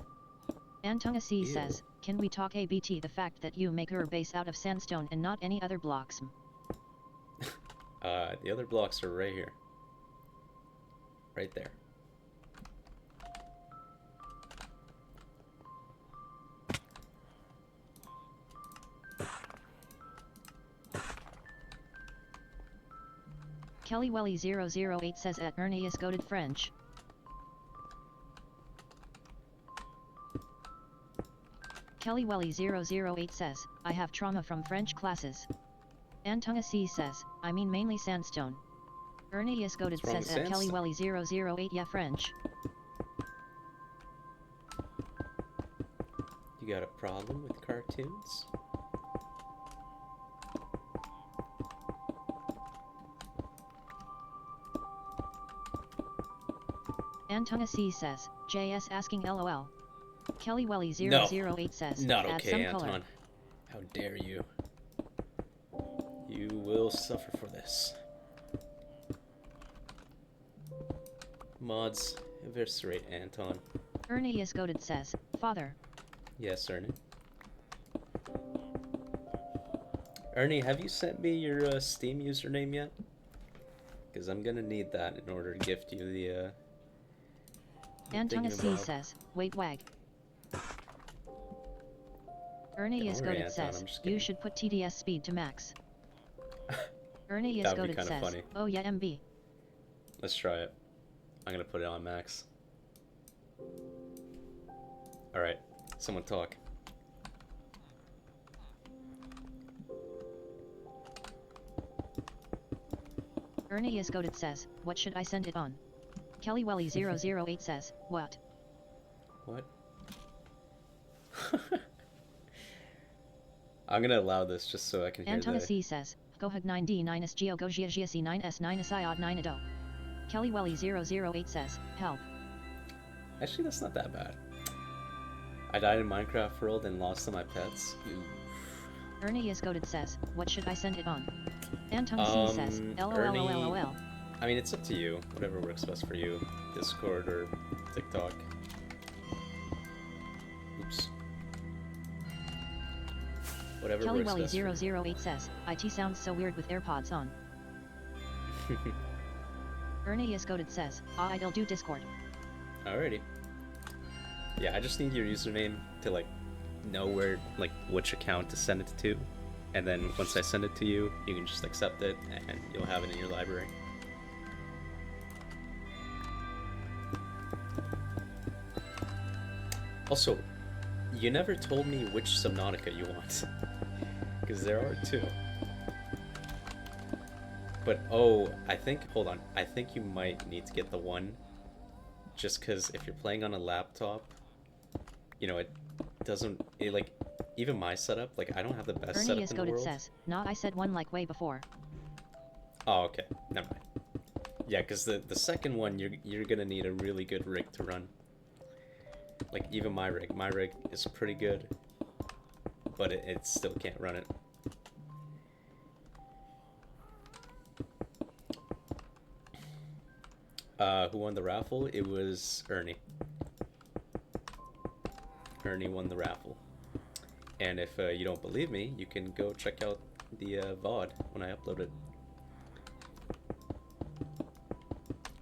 Speaker 3: Antonga C
Speaker 1: Ew.
Speaker 3: says, can we talk ABT the fact that you make your base out of sandstone and not any other blocks?
Speaker 1: The other blocks are right here. Right there.
Speaker 3: KellyWelly008 says at Ernie is goated French. KellyWelly008 says, I have trauma from French classes. Antonga C says, I mean mainly sandstone. Ernie is goated
Speaker 1: What's wrong
Speaker 3: says
Speaker 1: with
Speaker 3: at
Speaker 1: sandstone?
Speaker 3: KellyWelly008 yeah French.
Speaker 1: You got a problem with cartoons?
Speaker 3: Antonga C says, JS asking LOL. KellyWelly008 says,
Speaker 1: Not
Speaker 3: add
Speaker 1: okay,
Speaker 3: some
Speaker 1: Anton.
Speaker 3: color.
Speaker 1: How dare you? You will suffer for this. Mods, eviscerate Anton.
Speaker 3: Ernie is goated says, Father.
Speaker 1: Yes, Ernie. Ernie, have you sent me your Steam username yet? Because I'm gonna need that in order to gift you the
Speaker 3: Antonga C
Speaker 1: thingamabob.
Speaker 3: says, wait wag. Ernie
Speaker 1: Don't
Speaker 3: is
Speaker 1: worry,
Speaker 3: goated
Speaker 1: Anton,
Speaker 3: says,
Speaker 1: I'm just
Speaker 3: you
Speaker 1: kidding.
Speaker 3: should put TDS speed to max. Ernie is
Speaker 1: That'd be
Speaker 3: goated
Speaker 1: kinda
Speaker 3: says,
Speaker 1: funny.
Speaker 3: oh yeah MB.
Speaker 1: Let's try it. I'm gonna put it on max. Alright, someone talk.
Speaker 3: Ernie is goated says, what should I send it on? KellyWelly008 says, what?
Speaker 1: What? I'm gonna allow this just so I can hear
Speaker 3: Antonga
Speaker 1: the...
Speaker 3: C says, Gohug 9D9S Geo Gogia GSC 9S9S Iod 9 Ado. KellyWelly008 says, help.
Speaker 1: Actually, that's not that bad. I died in Minecraft World and lost all my pets. Ooh.
Speaker 3: Ernie is goated says, what should I send it on? Antonga C says, LOLOLOL.
Speaker 1: I mean, it's up to you. Whatever works best for you. Discord or TikTok. Oops. Whatever works best for you.
Speaker 3: KellyWelly008 says, IT sounds so weird with AirPods on. Ernie is goated says, I'll do Discord.
Speaker 1: Alrighty. Yeah, I just need your username to like know where, like, which account to send it to, and then once I send it to you, you can just accept it, and you'll have it in your library. Also, you never told me which Subnautica you want. Because there are two. But, oh, I think, hold on. I think you might need to get the one. Just because if you're playing on a laptop, you know, it doesn't, it, like, even my setup, like, I don't have the best
Speaker 3: Ernie
Speaker 1: setup
Speaker 3: is
Speaker 1: in the
Speaker 3: goated
Speaker 1: world.
Speaker 3: says, nah, I said one like way before.
Speaker 1: Oh, okay. Never mind. Yeah, because the second one, you're gonna need a really good rig to run. Like, even my rig is pretty good, but it still can't run it. Who won the raffle? It was Ernie. Ernie won the raffle. And if you don't believe me, you can go check out the VOD when I upload it.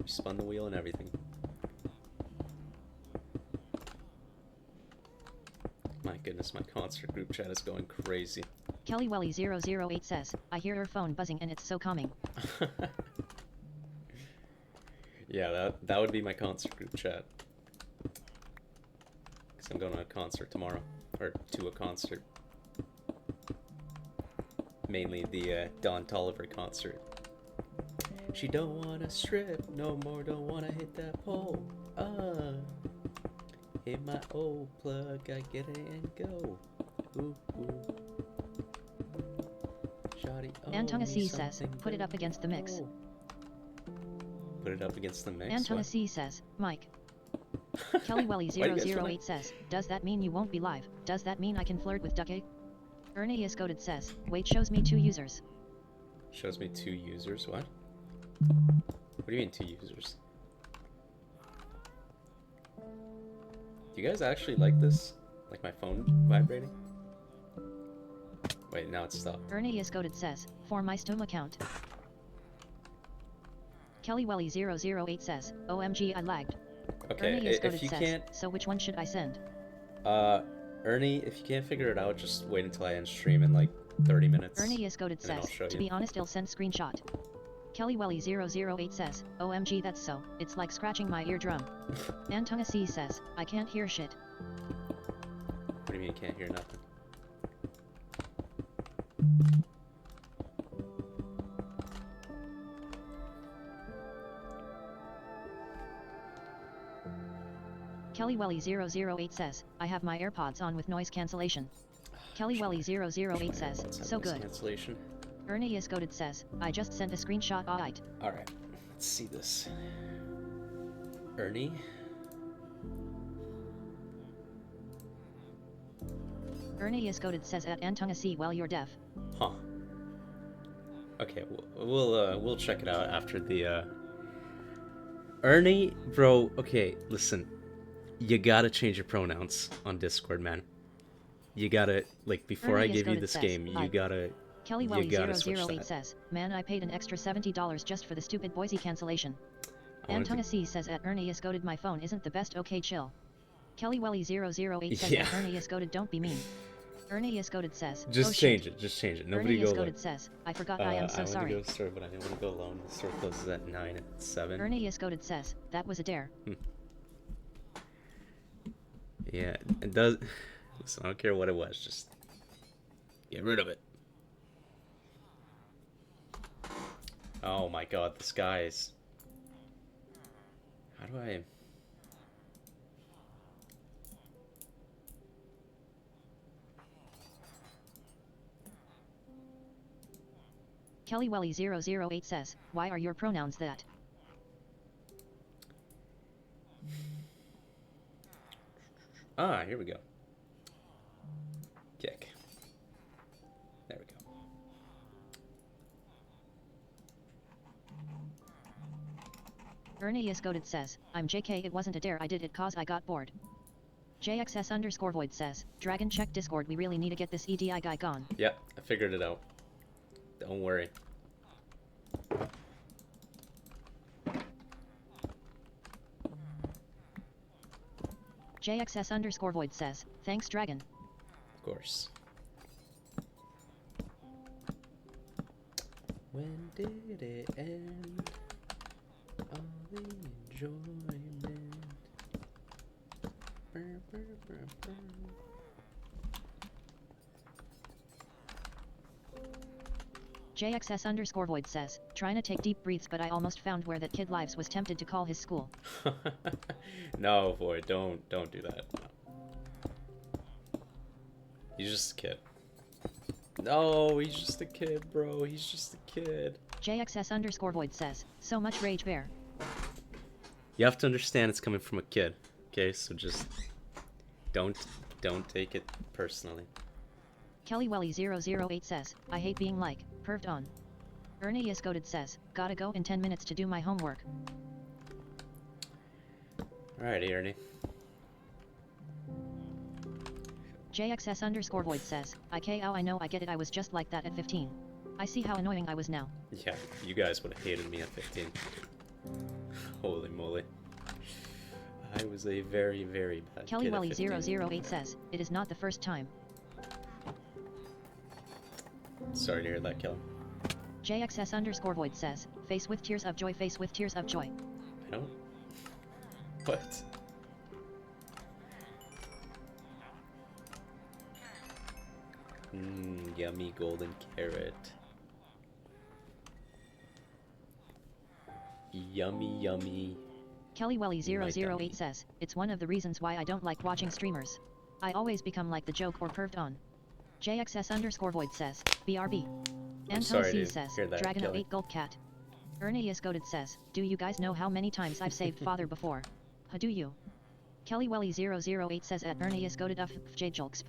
Speaker 1: We spun the wheel and everything. My goodness, my concert group chat is going crazy.
Speaker 3: Kelly Welly 008 says, I hear her phone buzzing and it's so calming.
Speaker 1: Yeah, that would be my concert group chat. Because I'm going to a concert tomorrow. Or to a concert. Mainly the Don Tolliver concert. She don't wanna strip no more, don't wanna hit that pole. Hit my old plug, I get it and go. Ooh, ooh. Shawty,
Speaker 3: Antona C
Speaker 1: me
Speaker 3: says,
Speaker 1: something
Speaker 3: put it up
Speaker 1: good
Speaker 3: against the
Speaker 1: to
Speaker 3: mix.
Speaker 1: know. Put it up against the mix?
Speaker 3: Antona
Speaker 1: What?
Speaker 3: C says, Mike. Kelly Welly
Speaker 1: Why do you guys wanna-
Speaker 3: 008 says, does that mean you won't be live? Does that mean I can flirt with Ducky? Ernie is goated says, wait, shows me 2 users.
Speaker 1: Shows me 2 users, what? What do you mean 2 users? Do you guys actually like this? Like my phone vibrating? Wait, now it's stopped.
Speaker 3: Ernie is goated says, for my Stom account. Kelly Welly 008 says, OMG I lagged.
Speaker 1: Okay,
Speaker 3: Ernie is
Speaker 1: if
Speaker 3: goated
Speaker 1: you
Speaker 3: says,
Speaker 1: can't,
Speaker 3: so which one should I send?
Speaker 1: Ernie, if you can't figure it out, just wait until I end stream in like 30 minutes.
Speaker 3: Ernie is goated
Speaker 1: and then I'll
Speaker 3: says,
Speaker 1: show
Speaker 3: to
Speaker 1: you.
Speaker 3: be honest I'll send screenshot. Kelly Welly 008 says, OMG that's so, it's like scratching my eardrum. Antona C says, I can't hear shit.
Speaker 1: What do you mean you can't hear nothing?
Speaker 3: Kelly Welly 008 says, I have my AirPods on with noise cancellation. Kelly Welly 008 says, so good.
Speaker 1: Cancellation.
Speaker 3: Ernie is goated says, I just sent a screenshot alright.
Speaker 1: Alright, let's see this. Ernie?
Speaker 3: Ernie is goated says at Antona C well you're deaf.
Speaker 1: Huh. Okay, we'll check it out after the Ernie, bro, okay, listen. You gotta change your pronouns on Discord, man. You gotta, like, before
Speaker 3: Ernie
Speaker 1: I
Speaker 3: is
Speaker 1: give you
Speaker 3: goated
Speaker 1: this
Speaker 3: says,
Speaker 1: game, you
Speaker 3: "Hi."
Speaker 1: gotta
Speaker 3: Kelly
Speaker 1: You
Speaker 3: Welly
Speaker 1: gotta switch
Speaker 3: 008
Speaker 1: that.
Speaker 3: says, man I paid an extra $70 just for the stupid Boise cancellation.
Speaker 1: I wanted to-
Speaker 3: Antona C says at Ernie is goated my phone isn't the best okay chill. Kelly Welly 008 says
Speaker 1: Yeah.
Speaker 3: at Ernie is goated don't be mean. Ernie is goated says,
Speaker 1: Just
Speaker 3: oh
Speaker 1: change
Speaker 3: shit.
Speaker 1: it, just change it. Nobody
Speaker 3: Ernie
Speaker 1: go
Speaker 3: is
Speaker 1: alone.
Speaker 3: goated says, I forgot I am so
Speaker 1: I want
Speaker 3: sorry.
Speaker 1: to go to the store, but I didn't want to go alone. The store closes at 9 and 7.
Speaker 3: Ernie is goated says, that was a dare.
Speaker 1: Yeah, it does. Listen, I don't care what it was, just get rid of it. Oh my god, this guy is. How do I.
Speaker 3: Kelly Welly 008 says, why are your pronouns that?
Speaker 1: Ah, here we go. Kick. There we go.
Speaker 3: Ernie is goated says, I'm JK it wasn't a dare I did it cause I got bored. JXS_void says, Dragon check Discord we really need to get this EDI guy gone.
Speaker 1: Yep, I figured it out. Don't worry.
Speaker 3: JXS_void says, thanks Dragon.
Speaker 1: Of course. When did it end? All the enjoyment. Brr, brr, brr, brr.
Speaker 3: JXS underscore void says, trying to take deep breaths, but I almost found where that kid lives, was tempted to call his school.
Speaker 1: No, Void, don't do that. No. He's just a kid. No, he's just a kid, bro. He's just a kid.
Speaker 3: JXS underscore void says, so much rage bear.
Speaker 1: You have to understand it's coming from a kid, okay? So just don't take it personally.
Speaker 3: Kelly Welly 008 says, I hate being like, perved on. Ernie Yesgoted says, gotta go in 10 minutes to do my homework.
Speaker 1: Alright, Ernie.
Speaker 3: JXS underscore void says, I know I get it, I was just like that at 15. I see how annoying I was now.
Speaker 1: Yeah, you guys would have hated me at 15. Holy moly. I was a very, very bad
Speaker 3: Kelly
Speaker 1: kid at
Speaker 3: Welly
Speaker 1: 15.
Speaker 3: 008 says, it is not the first time.
Speaker 1: Sorry to hear that, Kelly.
Speaker 3: JXS underscore void says, face with tears of joy, face with tears of joy.
Speaker 1: I don't... What? Yummy golden carrot. Yummy, yummy.
Speaker 3: Kelly Welly
Speaker 1: My dummy.
Speaker 3: 008 says, it's one of the reasons why I don't like watching streamers. I always become like the joke or perved on. JXS underscore void says, BRB. Anton
Speaker 1: sorry
Speaker 3: C
Speaker 1: to
Speaker 3: says,
Speaker 1: hear that,
Speaker 3: Dragon
Speaker 1: Kelly.
Speaker 3: 08 Gulp Cat. Ernie Yesgoted says, do you guys know how many times I've saved father before? How do you? Kelly Welly 008 says at Ernie Yesgoted of J Jolksp.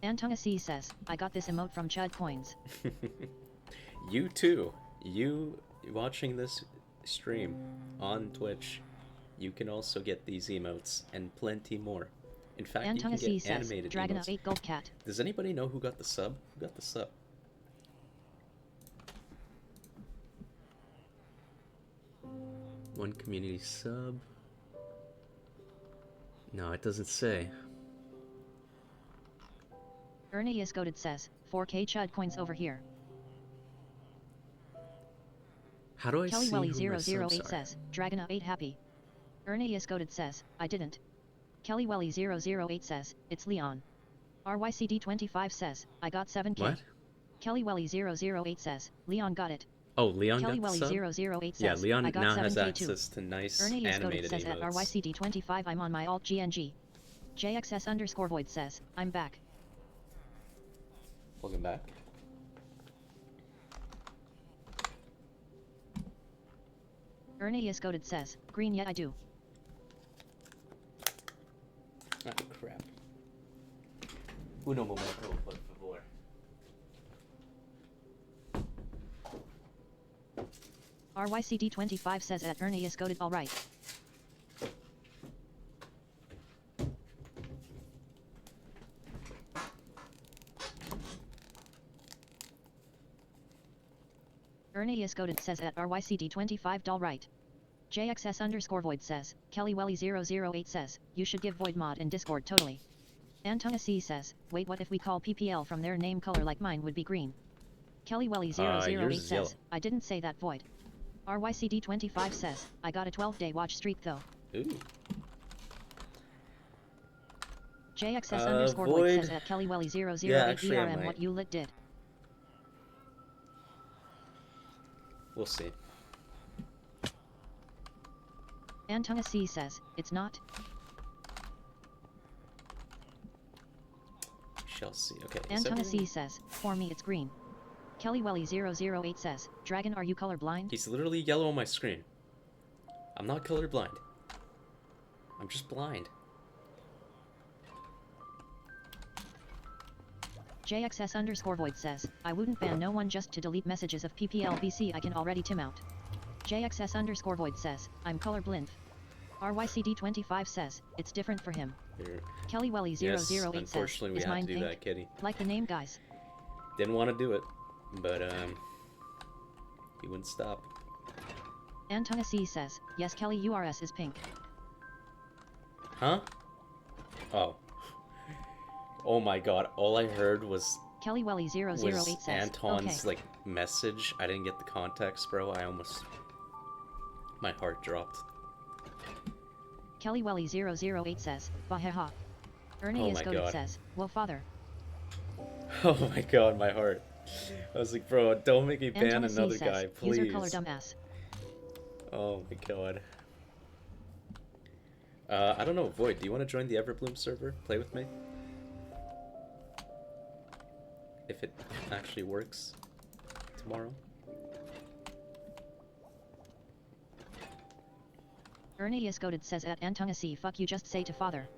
Speaker 3: Antonga C says, I got this emote from Chud Coins.
Speaker 1: You too. You watching this stream on Twitch, you can also get these emotes and plenty more. In fact,
Speaker 3: Antonga
Speaker 1: you
Speaker 3: C
Speaker 1: can get
Speaker 3: says,
Speaker 1: animated
Speaker 3: Dragon
Speaker 1: emotes.
Speaker 3: 08 Gulp Cat.
Speaker 1: Does anybody know who got the sub? Who got the sub? One community sub. No, it doesn't say.
Speaker 3: Ernie Yesgoted says, 4K Chud Coins over here.
Speaker 1: How do I
Speaker 3: Kelly
Speaker 1: see
Speaker 3: Welly
Speaker 1: who my
Speaker 3: 008
Speaker 1: subs are?
Speaker 3: says, Dragon 08 happy. Ernie Yesgoted says, I didn't. Kelly Welly 008 says, it's Leon. RYCD25 says, I got 7K.
Speaker 1: What?
Speaker 3: Kelly Welly 008 says, Leon got it.
Speaker 1: Oh, Leon
Speaker 3: Kelly
Speaker 1: got
Speaker 3: Welly
Speaker 1: the sub?
Speaker 3: 008 says,
Speaker 1: Yeah, Leon
Speaker 3: I got
Speaker 1: now has
Speaker 3: 7K too.
Speaker 1: access to nice
Speaker 3: Ernie Yesgoted
Speaker 1: animated
Speaker 3: says at
Speaker 1: emotes.
Speaker 3: RYCD25 I'm on my alt GNG. JXS underscore void says, I'm back.
Speaker 1: Welcome back.
Speaker 3: Ernie Yesgoted says, green yeah I do.
Speaker 1: Ah, crap. Uno momento, por favor.
Speaker 3: RYCD25 says at Ernie Yesgoted alright. Ernie Yesgoted says at RYCD25 alright. JXS underscore void says, Kelly Welly 008 says, you should give void mod in Discord totally. Antona C says, wait what if we call PPL from their name color like mine would be green. Kelly Welly 008
Speaker 1: yours is yellow.
Speaker 3: says, I didn't say that void. RYCD25 says, I got a 12-day watch streak though.
Speaker 1: Ooh.
Speaker 3: JXS underscore void
Speaker 1: void.
Speaker 3: says at Kelly Welly 008
Speaker 1: Yeah, actually, I
Speaker 3: ERM
Speaker 1: might.
Speaker 3: what you lit did.
Speaker 1: We'll see.
Speaker 3: Antona C says, it's not.
Speaker 1: Shall see. Okay. is
Speaker 3: Antona C
Speaker 1: everyone-
Speaker 3: says, for me it's green. Kelly Welly 008 says, Dragon are you colorblind?
Speaker 1: He's literally yellow on my screen. I'm not colorblind. I'm just blind.
Speaker 3: JXS underscore void says, I wouldn't ban no one just to delete messages of PPLBC I can already Tim out. JXS underscore void says, I'm colorblind. RYCD25 says, it's different for him.
Speaker 1: Here.
Speaker 3: Kelly Welly 008
Speaker 1: Yes,
Speaker 3: says,
Speaker 1: unfortunately, we
Speaker 3: is
Speaker 1: had
Speaker 3: mine
Speaker 1: to do
Speaker 3: pink?
Speaker 1: that, Kitty.
Speaker 3: Like the name guys.
Speaker 1: Didn't want to do it, but he wouldn't stop.
Speaker 3: Antona C says, yes Kelly URS is pink.
Speaker 1: Huh? Oh. Oh my god, all I heard was
Speaker 3: Kelly Welly 008 says,
Speaker 1: Anton's
Speaker 3: okay.
Speaker 1: like message. I didn't get the context, bro. My heart dropped.
Speaker 3: Kelly Welly 008 says, Baheha. Ernie
Speaker 1: Oh
Speaker 3: is
Speaker 1: my
Speaker 3: goated
Speaker 1: God.
Speaker 3: says, whoa father.
Speaker 1: Oh my god, my heart. I was like, bro, don't make me ban
Speaker 3: Anton C
Speaker 1: another
Speaker 3: says,
Speaker 1: guy,
Speaker 3: user color
Speaker 1: please.
Speaker 3: dumbass.
Speaker 1: Oh my god. I don't know, Void, do you want to join the Everbloom server? Play with me? If it actually works tomorrow.
Speaker 3: Ernie Isgoded says at Antonasi fuck you just say to father.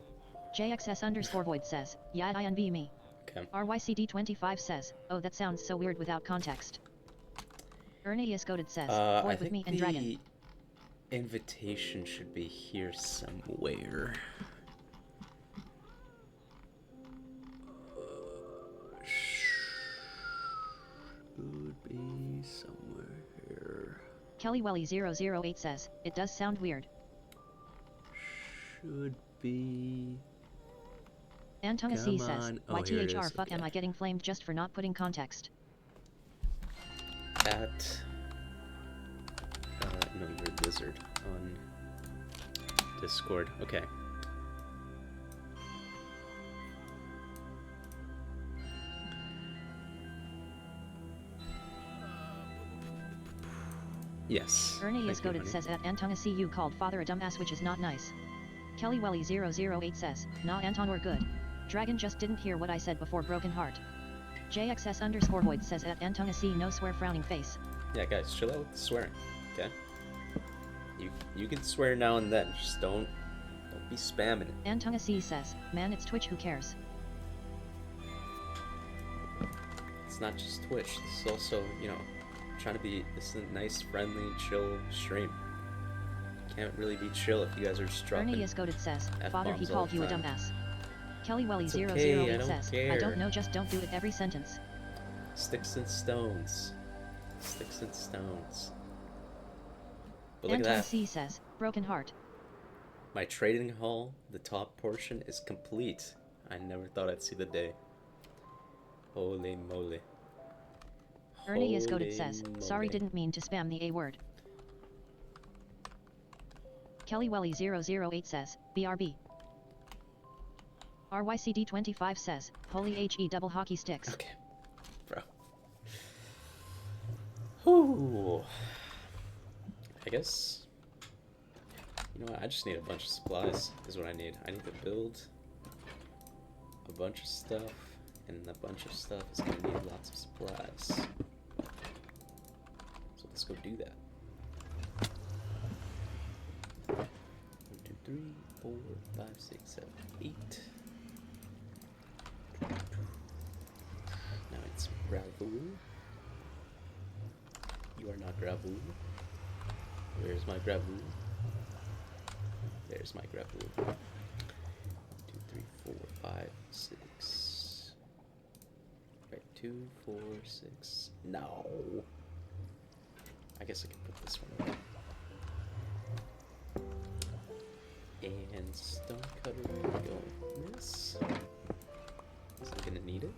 Speaker 3: JXS_void says, yeah I envy me.
Speaker 1: Okay.
Speaker 3: RYCD25 says, oh that sounds so weird without context. Ernie Isgoded says,
Speaker 1: I
Speaker 3: void with
Speaker 1: think
Speaker 3: me and
Speaker 1: the
Speaker 3: dragon.
Speaker 1: invitation should be here somewhere. Should be somewhere here.
Speaker 3: KellyWelly008 says, it does sound weird.
Speaker 1: Should be.
Speaker 3: Antonasi
Speaker 1: Come
Speaker 3: says,
Speaker 1: on. Oh, here it
Speaker 3: YTHR
Speaker 1: is.
Speaker 3: fuck am
Speaker 1: Okay.
Speaker 3: I getting flamed just for not putting context.
Speaker 1: At no, you're a lizard on Discord. Okay. Yes.
Speaker 3: Ernie
Speaker 1: Thank you,
Speaker 3: Isgoded
Speaker 1: honey.
Speaker 3: says at Antonasi you called father a dumbass which is not nice. KellyWelly008 says, nah Anton we're good. Dragon just didn't hear what I said before broken heart. JXS_void says at Antonasi no swear frowning face.
Speaker 1: Yeah, guys, chill out with the swearing. Okay. You can swear now and then. Just don't be spamming it.
Speaker 3: Antonasi says, man it's Twitch who cares.
Speaker 1: It's not just Twitch. This is also, you know, trying to be. This is a nice, friendly, chill stream. Can't really be chill if you guys are just dropping.
Speaker 3: Ernie Isgoded says, father he
Speaker 1: F-bombs all
Speaker 3: called
Speaker 1: the
Speaker 3: you a
Speaker 1: time.
Speaker 3: dumbass. KellyWelly008
Speaker 1: It's okay, I don't
Speaker 3: says, I
Speaker 1: care.
Speaker 3: don't know just don't do it every sentence.
Speaker 1: Sticks and stones. Sticks and stones. But look at
Speaker 3: Anton
Speaker 1: that.
Speaker 3: C says, broken heart.
Speaker 1: My trading hall, the top portion, is complete. I never thought I'd see the day. Holy moly.
Speaker 3: Ernie
Speaker 1: Holy
Speaker 3: Isgoded says, sorry
Speaker 1: moly.
Speaker 3: didn't mean to spam the A word. KellyWelly008 says, BRB. RYCD25 says, holy HE double hockey sticks.
Speaker 1: Okay, bro. Whew. I guess. You know what? I just need a bunch of supplies. Is what I need. I need to build a bunch of stuff, and a bunch of stuff is gonna need lots of supplies. So let's go do that. 1, 2, 3, 4, 5, 6, 7, 8. Now it's gravel. You are not gravel. Where's my gravel? There's my gravel. 2, 3, 4, 5, 6. Right, 2, 4, 6. No. I guess I can put this one away. And stone cutter will go in this. Is I'm gonna need it.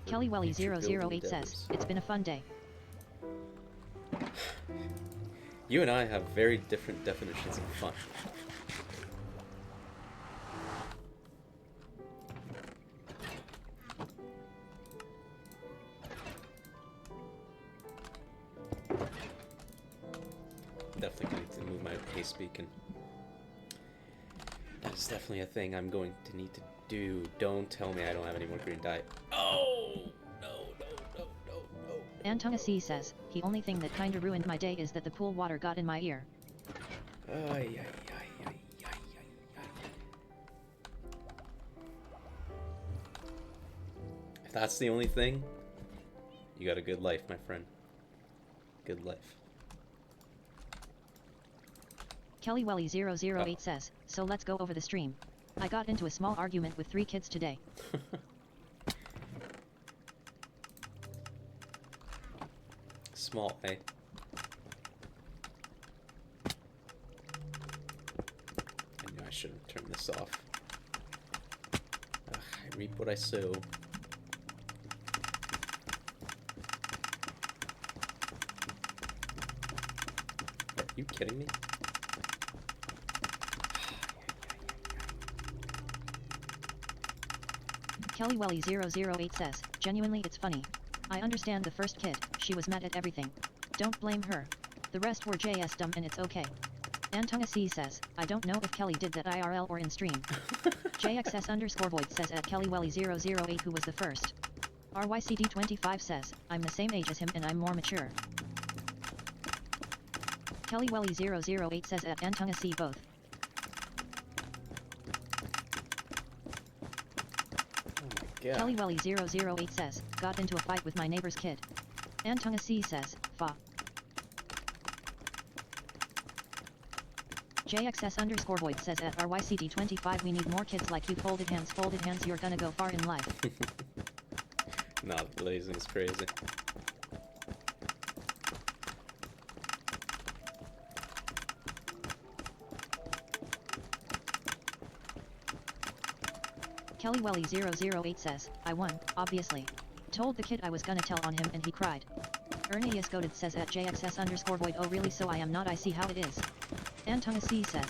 Speaker 1: for future building
Speaker 3: KellyWelly008 says,
Speaker 1: endeavors.
Speaker 3: it's been a fun day.
Speaker 1: You and I have very different definitions of fun. Definitely need to move my pace beacon. That is definitely a thing I'm going to need to do. Don't tell me I don't have any more green dye. Oh! No, no, no, no, no.
Speaker 3: Antonasi says, the only thing that kinda ruined my day is that the pool water got in my ear.
Speaker 1: Ay, ay, ay, ay, ay, ay, ay. If that's the only thing, you got a good life, my friend. Good life.
Speaker 3: KellyWelly008
Speaker 1: Oh.
Speaker 3: says, so let's go over the stream. I got into a small argument with 3 kids today.
Speaker 1: Small, eh? I knew I should have turned this off. Ugh, I reap what I sow. Are you kidding me?
Speaker 3: KellyWelly008 says, genuinely it's funny. I understand the first kid, she was mad at everything. Don't blame her. The rest were JS dumb and it's okay. Antonga C says, I don't know if Kelly did that IRL or in stream. JXS_void says at KellyWelly008 who was the first. RYCD25 says, I'm the same age as him and I'm more mature. KellyWelly008 says at Antonga C both.
Speaker 1: Yeah.
Speaker 3: KellyWelly008 says, got into a fight with my neighbor's kid. Antonga C says, fa. JXS_void says at RYCD25 we need more kids like you. Folded hands, you're gonna go far in life.
Speaker 1: Nah, the blazing is crazy.
Speaker 3: KellyWelly008 says, I won, obviously. Told the kid I was gonna tell on him and he cried. Ernie Goaded says at JXS_void oh really so I am not I see how it is. Antonga C says,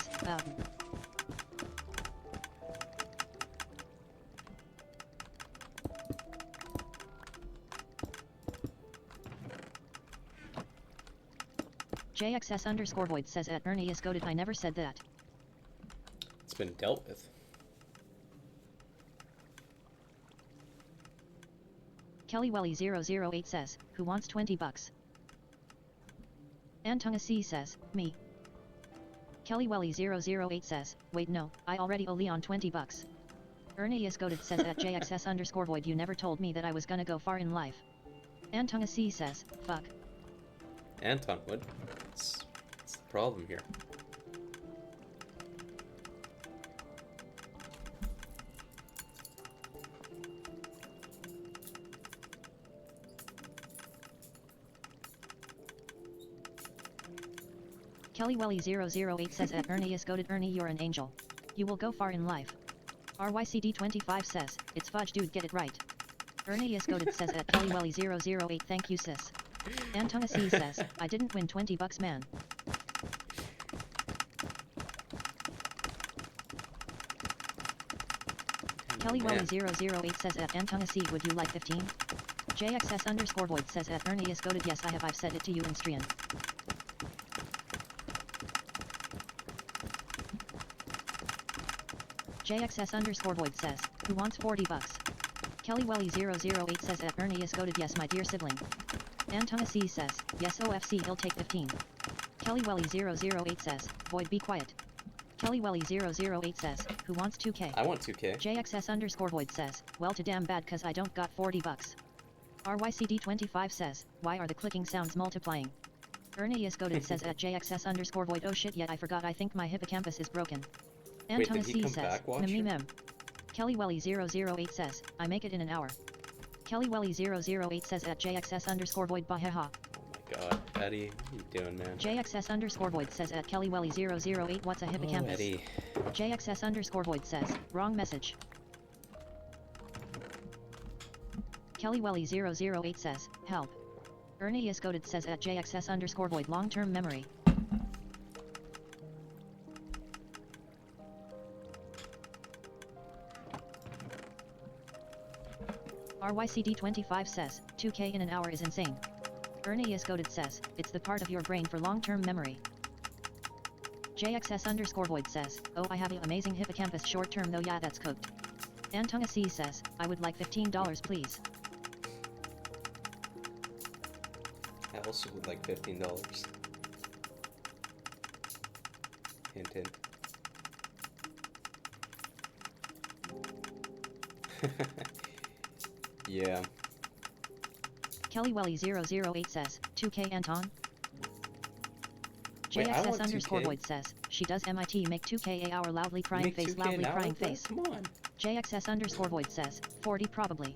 Speaker 3: JXS_void says at Ernie Goaded I never said that.
Speaker 1: It's been dealt with.
Speaker 3: KellyWelly008 says, who wants 20 bucks? Antonga C says, me. KellyWelly008 says, wait no, I already owe Leon 20 bucks. Ernie Goaded says at JXS_void you never told me that I was gonna go far in life. Antonga C says, fuck.
Speaker 1: Anton, what's the problem here?
Speaker 3: KellyWelly008 says at Ernie Goaded Ernie you're an angel. You will go far in life. RYCD25 says, it's fudge dude get it right. Ernie Goaded says at KellyWelly008 thank you sis. Antonga C says, I didn't win 20 bucks man. KellyWelly008 says at Antonga C would you like 15? JXS_void says at Ernie Goaded yes I've said it to you in stream. JXS_void says, who wants 40 bucks? KellyWelly008 says at Ernie Goaded yes my dear sibling. Antonga C says, yes OFC he'll take 15. KellyWelly008 says, void be quiet. KellyWelly008 says, who wants 2k?
Speaker 1: I want 2k.
Speaker 3: JXS_void says, well to damn bad cause I don't got 40 bucks. RYCD25 says, why are the clicking sounds multiplying? Ernie Goaded says at JXS_void oh shit yet I forgot I think my hippocampus is broken. Antonga C says, mem. KellyWelly008 says, I make it in an hour. KellyWelly008 says at JXS_void bahaha.
Speaker 1: Oh my god, Eddie, what are you doing, man?
Speaker 3: JXS_void says at KellyWelly008 what's a hippocampus?
Speaker 1: Oh, Eddie.
Speaker 3: JXS_void says, wrong message. KellyWelly008 says, help. Ernie Goaded says at JXS_void long-term memory. RYCD25 says, 2k in an hour is insane. Ernie Goaded says, it's the part of your brain for long-term memory. JXS_void says, oh I have an amazing hippocampus short-term though yeah that's cooked. Antonga C says, I would like $15 please.
Speaker 1: I also would like $15. Hint hint. Yeah.
Speaker 3: KellyWelly008 says, 2k Anton?
Speaker 1: Wait, I want
Speaker 3: JXS_void
Speaker 1: 2K.
Speaker 3: says, she does MIT make 2k a hour loudly crying
Speaker 1: Make
Speaker 3: face
Speaker 1: 2K
Speaker 3: loudly
Speaker 1: an hour,
Speaker 3: crying
Speaker 1: bro?
Speaker 3: face.
Speaker 1: Come on.
Speaker 3: JXS_void says, 40 probably.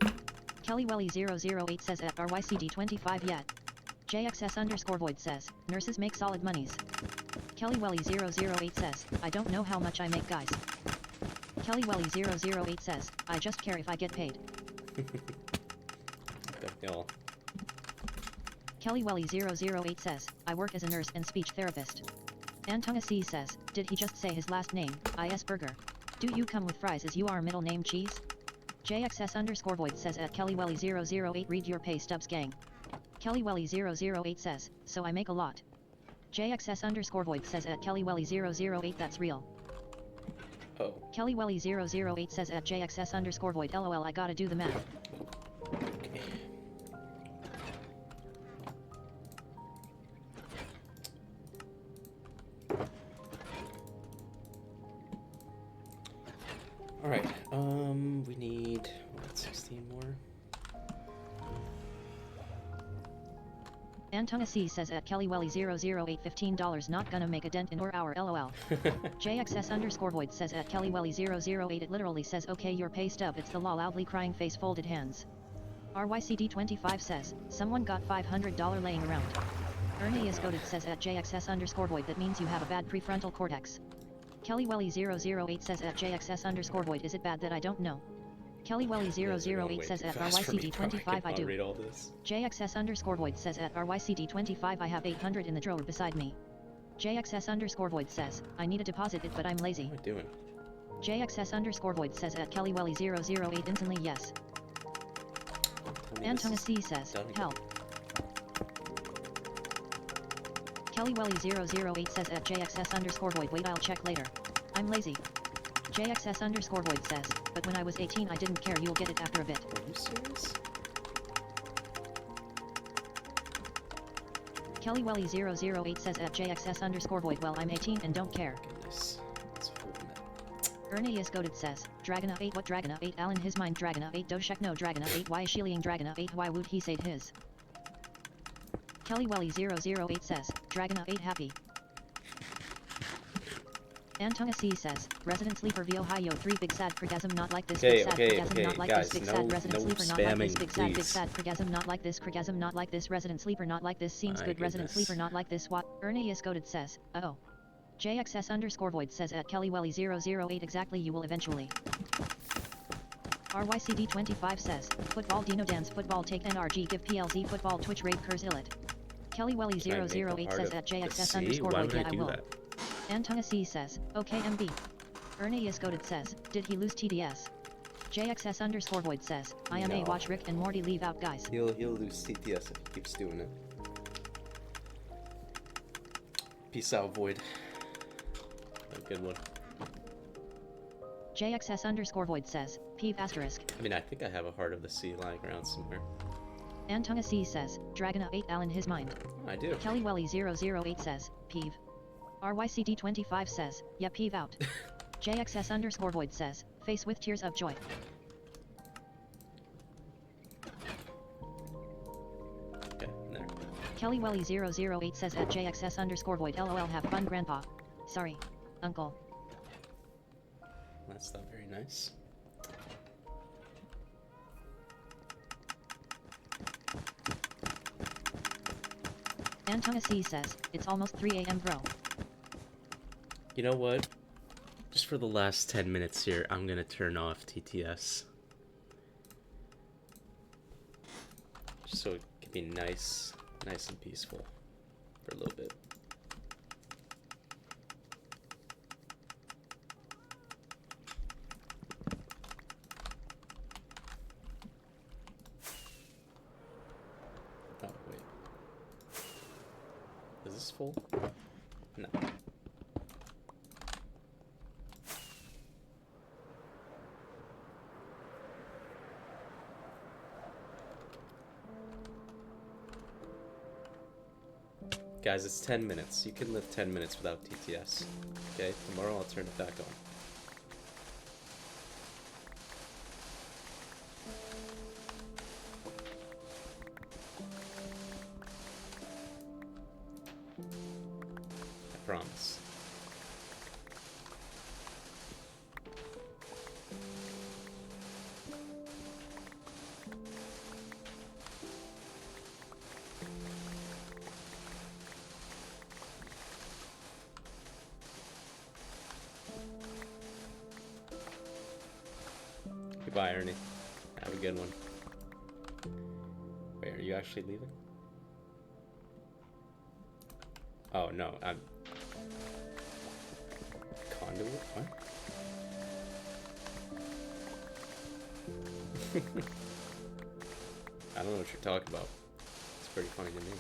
Speaker 3: KellyWelly008 says at RYCD25 yet. JXS_void says, nurses make solid monies. KellyWelly008 says, I don't know how much I make guys. KellyWelly008 says, I just care if I get paid.
Speaker 1: No.
Speaker 3: KellyWelly008 says, I work as a nurse and speech therapist. Antonga C says, did he just say his last name, IS Burger? Do you come with fries as you are middle name cheese? JXS underscore void says at KellyWelly008 read your pay stubs gang. KellyWelly008 says, so I make a lot. JXS underscore void says at KellyWelly008 that's real.
Speaker 1: Oh.
Speaker 3: KellyWelly008 says at JXS underscore void lol I gotta do the math.
Speaker 1: Okay. Alright, we need, what, 16 more?
Speaker 3: Antona C says at KellyWelly008 $15 not gonna make a dent in or hour lol. JXS underscore void says at KellyWelly008 it literally says okay your pay stub it's the lol loudly crying face folded hands. RYCD25 says, someone got $500 laying around. Ernie is goated says at JXS underscore void that means you have a bad prefrontal cortex. KellyWelly008 says at JXS underscore void is it bad that I don't know? KellyWelly008 says at RYCD25 I do.
Speaker 1: Read all this.
Speaker 3: JXS underscore void says at RYCD25 I have 800 in the drawer beside me. JXS underscore void says, I need to deposit it but I'm lazy.
Speaker 1: What am I doing?
Speaker 3: JXS underscore void says at KellyWelly008 instantly yes.
Speaker 1: Tell me this
Speaker 3: Antona
Speaker 1: is
Speaker 3: C says,
Speaker 1: done again.
Speaker 3: help. KellyWelly008 says at JXS underscore void wait I'll check later. I'm lazy. JXS underscore void says, but when I was 18 I didn't care you'll get it after a bit.
Speaker 1: Are you serious?
Speaker 3: KellyWelly008 says at JXS underscore void well I'm 18 and don't care.
Speaker 1: Goodness. It's holding it.
Speaker 3: Ernie is goated says, Dragona 8 what Dragona 8 Alan his mind Dragona 8 Doshek no Dragona 8 why is Sheelying Dragona 8 why would he say his? KellyWelly008 says, Dragona 8 happy. Antona C says, Resident Sleeper v Ohio 3 big sad criticism not like this big sad criticism not like
Speaker 1: guys,
Speaker 3: this big
Speaker 1: no-
Speaker 3: sad Resident
Speaker 1: no
Speaker 3: Sleeper not like this
Speaker 1: spamming,
Speaker 3: big
Speaker 1: please.
Speaker 3: sad criticism not like this criticism not like this Resident Sleeper not like this seems
Speaker 1: My
Speaker 3: good Resident
Speaker 1: goodness.
Speaker 3: Sleeper not like this what Ernie is goated says, oh. JXS underscore void says at KellyWelly008 exactly you will eventually. RYCD25 says, football Dino dance football take NRG give PLZ football Twitch raid Kurs illit.
Speaker 1: Can I make a
Speaker 3: KellyWelly008
Speaker 1: heart
Speaker 3: says
Speaker 1: of
Speaker 3: at
Speaker 1: the
Speaker 3: JXS
Speaker 1: sea?
Speaker 3: underscore
Speaker 1: Why
Speaker 3: void
Speaker 1: would
Speaker 3: yeah I
Speaker 1: do
Speaker 3: will.
Speaker 1: that?
Speaker 3: Antona C says, okay MB. Ernie is goated says, did he lose TDS? JXS underscore void says, I am a
Speaker 1: No.
Speaker 3: watch Rick and Morty leave out guys.
Speaker 1: He'll lose TTS if he keeps doing it. Peace out, Void. A good one.
Speaker 3: JXS underscore void says, peeve asterisk.
Speaker 1: I mean, I think I have a Heart of the Sea lying around somewhere.
Speaker 3: Antona C says, Dragona 8 Alan his mind.
Speaker 1: I do.
Speaker 3: KellyWelly008 says, peeve. RYCD25 says, yeah peeve out. JXS underscore void says, face with tears of joy.
Speaker 1: Okay, there.
Speaker 3: KellyWelly008 says at JXS underscore void lol have fun grandpa. Sorry. Uncle.
Speaker 1: That's not very nice.
Speaker 3: Antona C says, it's almost 3 AM bro.
Speaker 1: You know what? Just for the last 10 minutes here, I'm gonna turn off TTS. Just so it can be nice and peaceful for a little bit. Oh, wait. Is this full? No. Guys, it's 10 minutes. You can live 10 minutes without TTS. Okay, tomorrow I'll turn it back on. I promise. Goodbye, Ernie. Have a good one. Wait, are you actually leaving? Oh, no, I'm... Conduit? What? I don't know what you're talking about. It's pretty funny to me.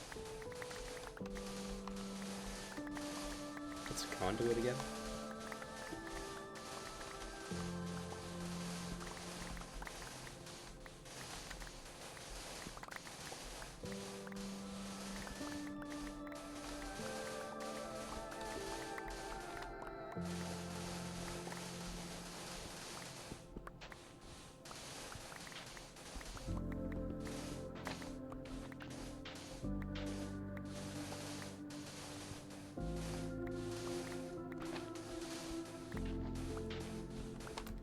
Speaker 1: What's a conduit again?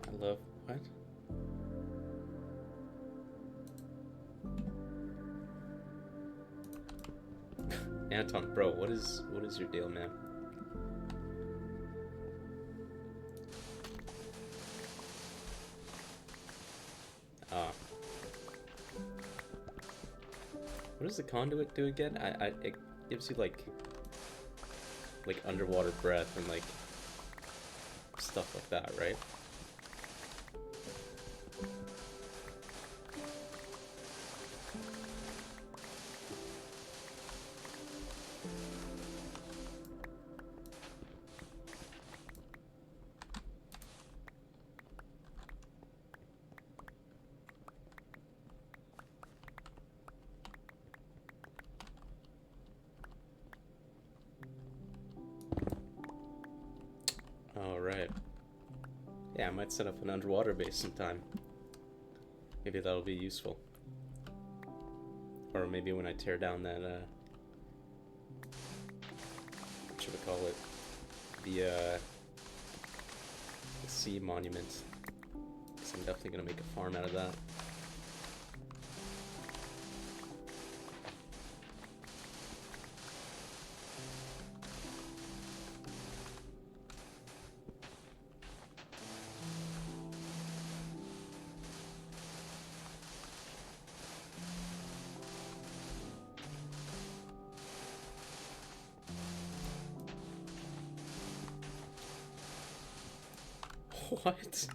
Speaker 1: I love what? Anton, bro, what is your deal, man? What does the conduit do again? It gives you like underwater breath and like stuff like that, right? Alright. Yeah, I might set up an underwater base sometime. Maybe that'll be useful. Or maybe when I tear down that, what should we call it? The sea monument. 'Cause I'm definitely gonna make a farm out of that. What?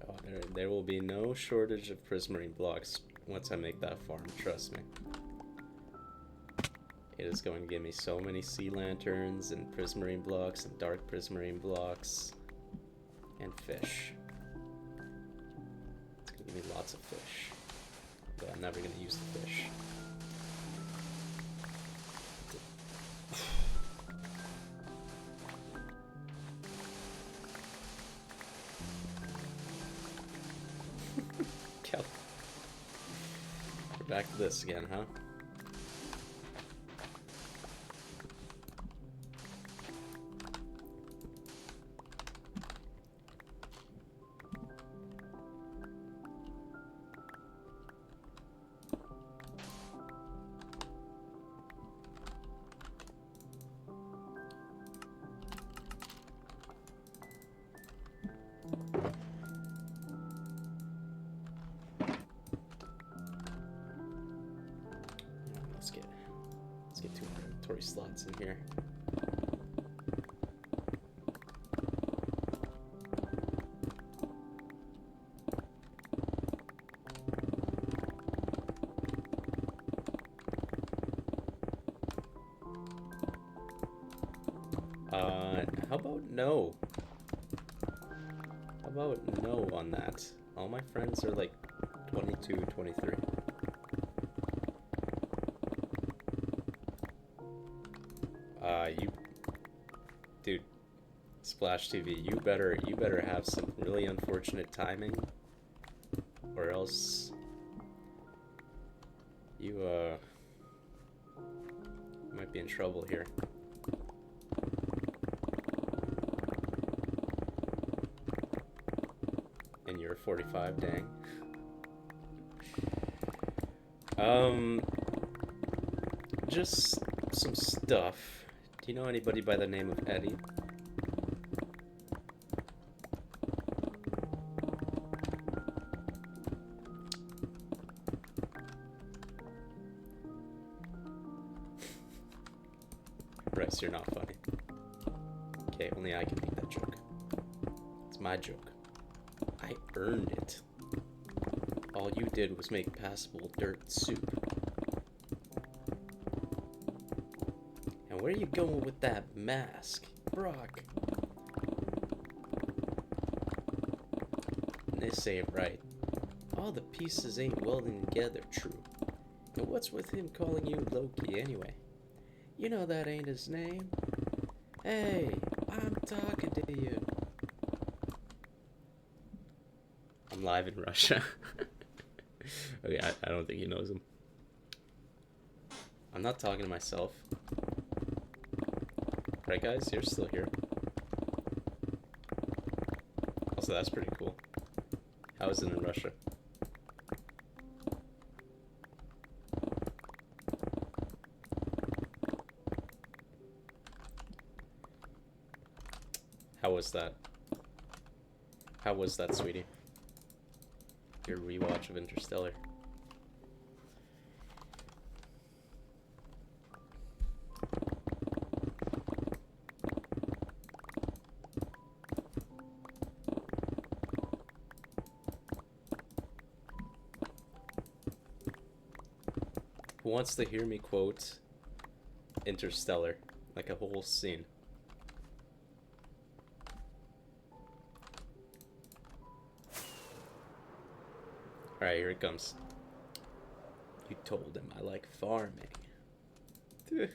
Speaker 1: Oh, there will be no shortage of prismarine blocks once I make that farm, trust me. It is going to give me so many sea lanterns and prismarine blocks and dark prismarine blocks and fish. It's going to give me lots of fish, but I'm never going to use the fish. Kelly. We're back to this again, huh? Let's get 2 inventory slots in here. How about no? How about no on that? All my friends are like 22, 23. Dude, Splash TV, you better have some really unfortunate timing, or else you might be in trouble here. And you're 45, dang. Just some stuff. Do you know anybody by the name of Eddie? Right. guess you're not funny. Okay, only I can make that joke. It's my joke. I earned it. All you did was make passable dirt soup. And where are you going with that mask, Brock? This ain't right. All the pieces ain't welding together true. And what's with him calling you Loki anyway? You know that ain't his name. Hey, I'm talking to you. I'm live in Russia. Okay, I don't think he knows him. I'm not talking to myself. Right, guys? You're still here. Also, that's pretty cool. How is it in Russia? How was that? How was that, sweetie? Your rewatch of Interstellar. Who wants to hear me quote Interstellar? Like a whole scene. Alright, here it comes. You told him I like farming. It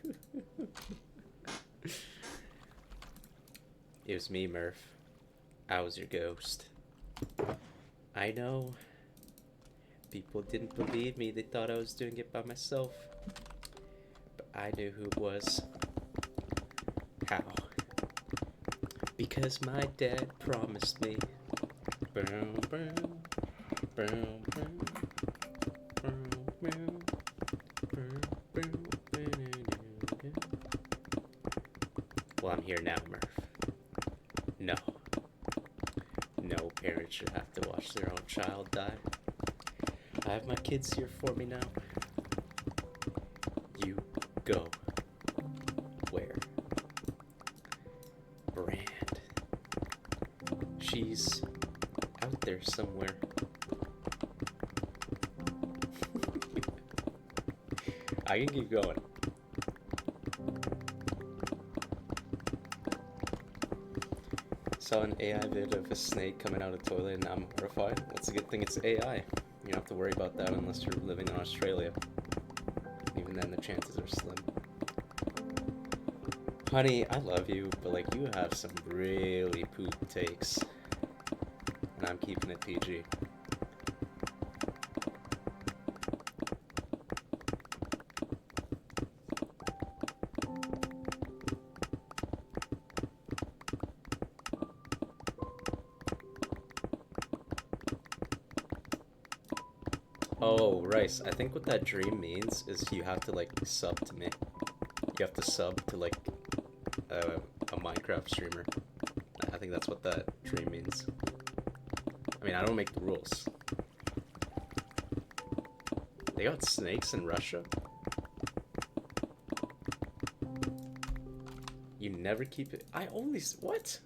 Speaker 1: was me, Murph. I was your ghost. I know. People didn't believe me. They thought I was doing it by myself. But I knew who it was. How? Because my dad promised me. Boom, boom. Boom, boom. Boom, boom. Boom, boom. Boom. Well, I'm here now, Murph. No. No parent should have to watch their own child die. I have my kids here for me now. You go. Where? Brand. She's out there somewhere. I can keep going. Saw an AI vid of a snake coming out of the toilet and I'm horrified. Well, it's a good thing it's AI. You don't have to worry about that unless you're living in Australia. Even then, the chances are slim. Honey, I love you, but like, you have some really poop takes. And I'm keeping it PG. Oh, Rice, I think what that dream means is you have to, like, sub to me. You have to sub to, like, a Minecraft streamer. I think that's what that dream means. I mean, I don't make the rules. They got snakes in Russia? You never keep it... I always... What?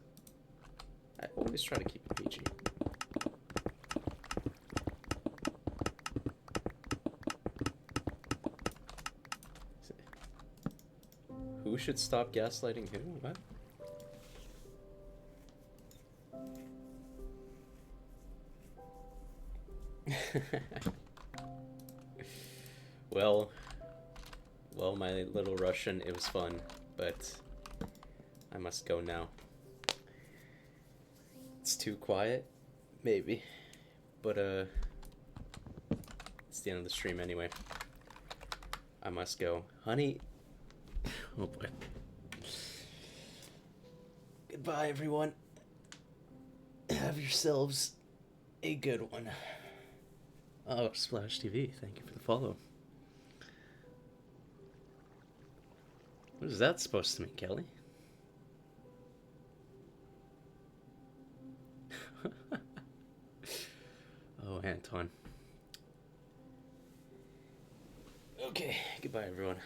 Speaker 1: I always try to keep it PG. Who should stop gaslighting who? What? Well, my little Russian, it was fun, but I must go now. It's too quiet? Maybe. But, it's the end of the stream anyway. I must go. Honey... Oh boy. Goodbye, everyone. Have yourselves a good one. Oh, Splash TV, thank you for the follow. What is that supposed to mean, Kelly? Oh, Anton. Okay, goodbye, everyone.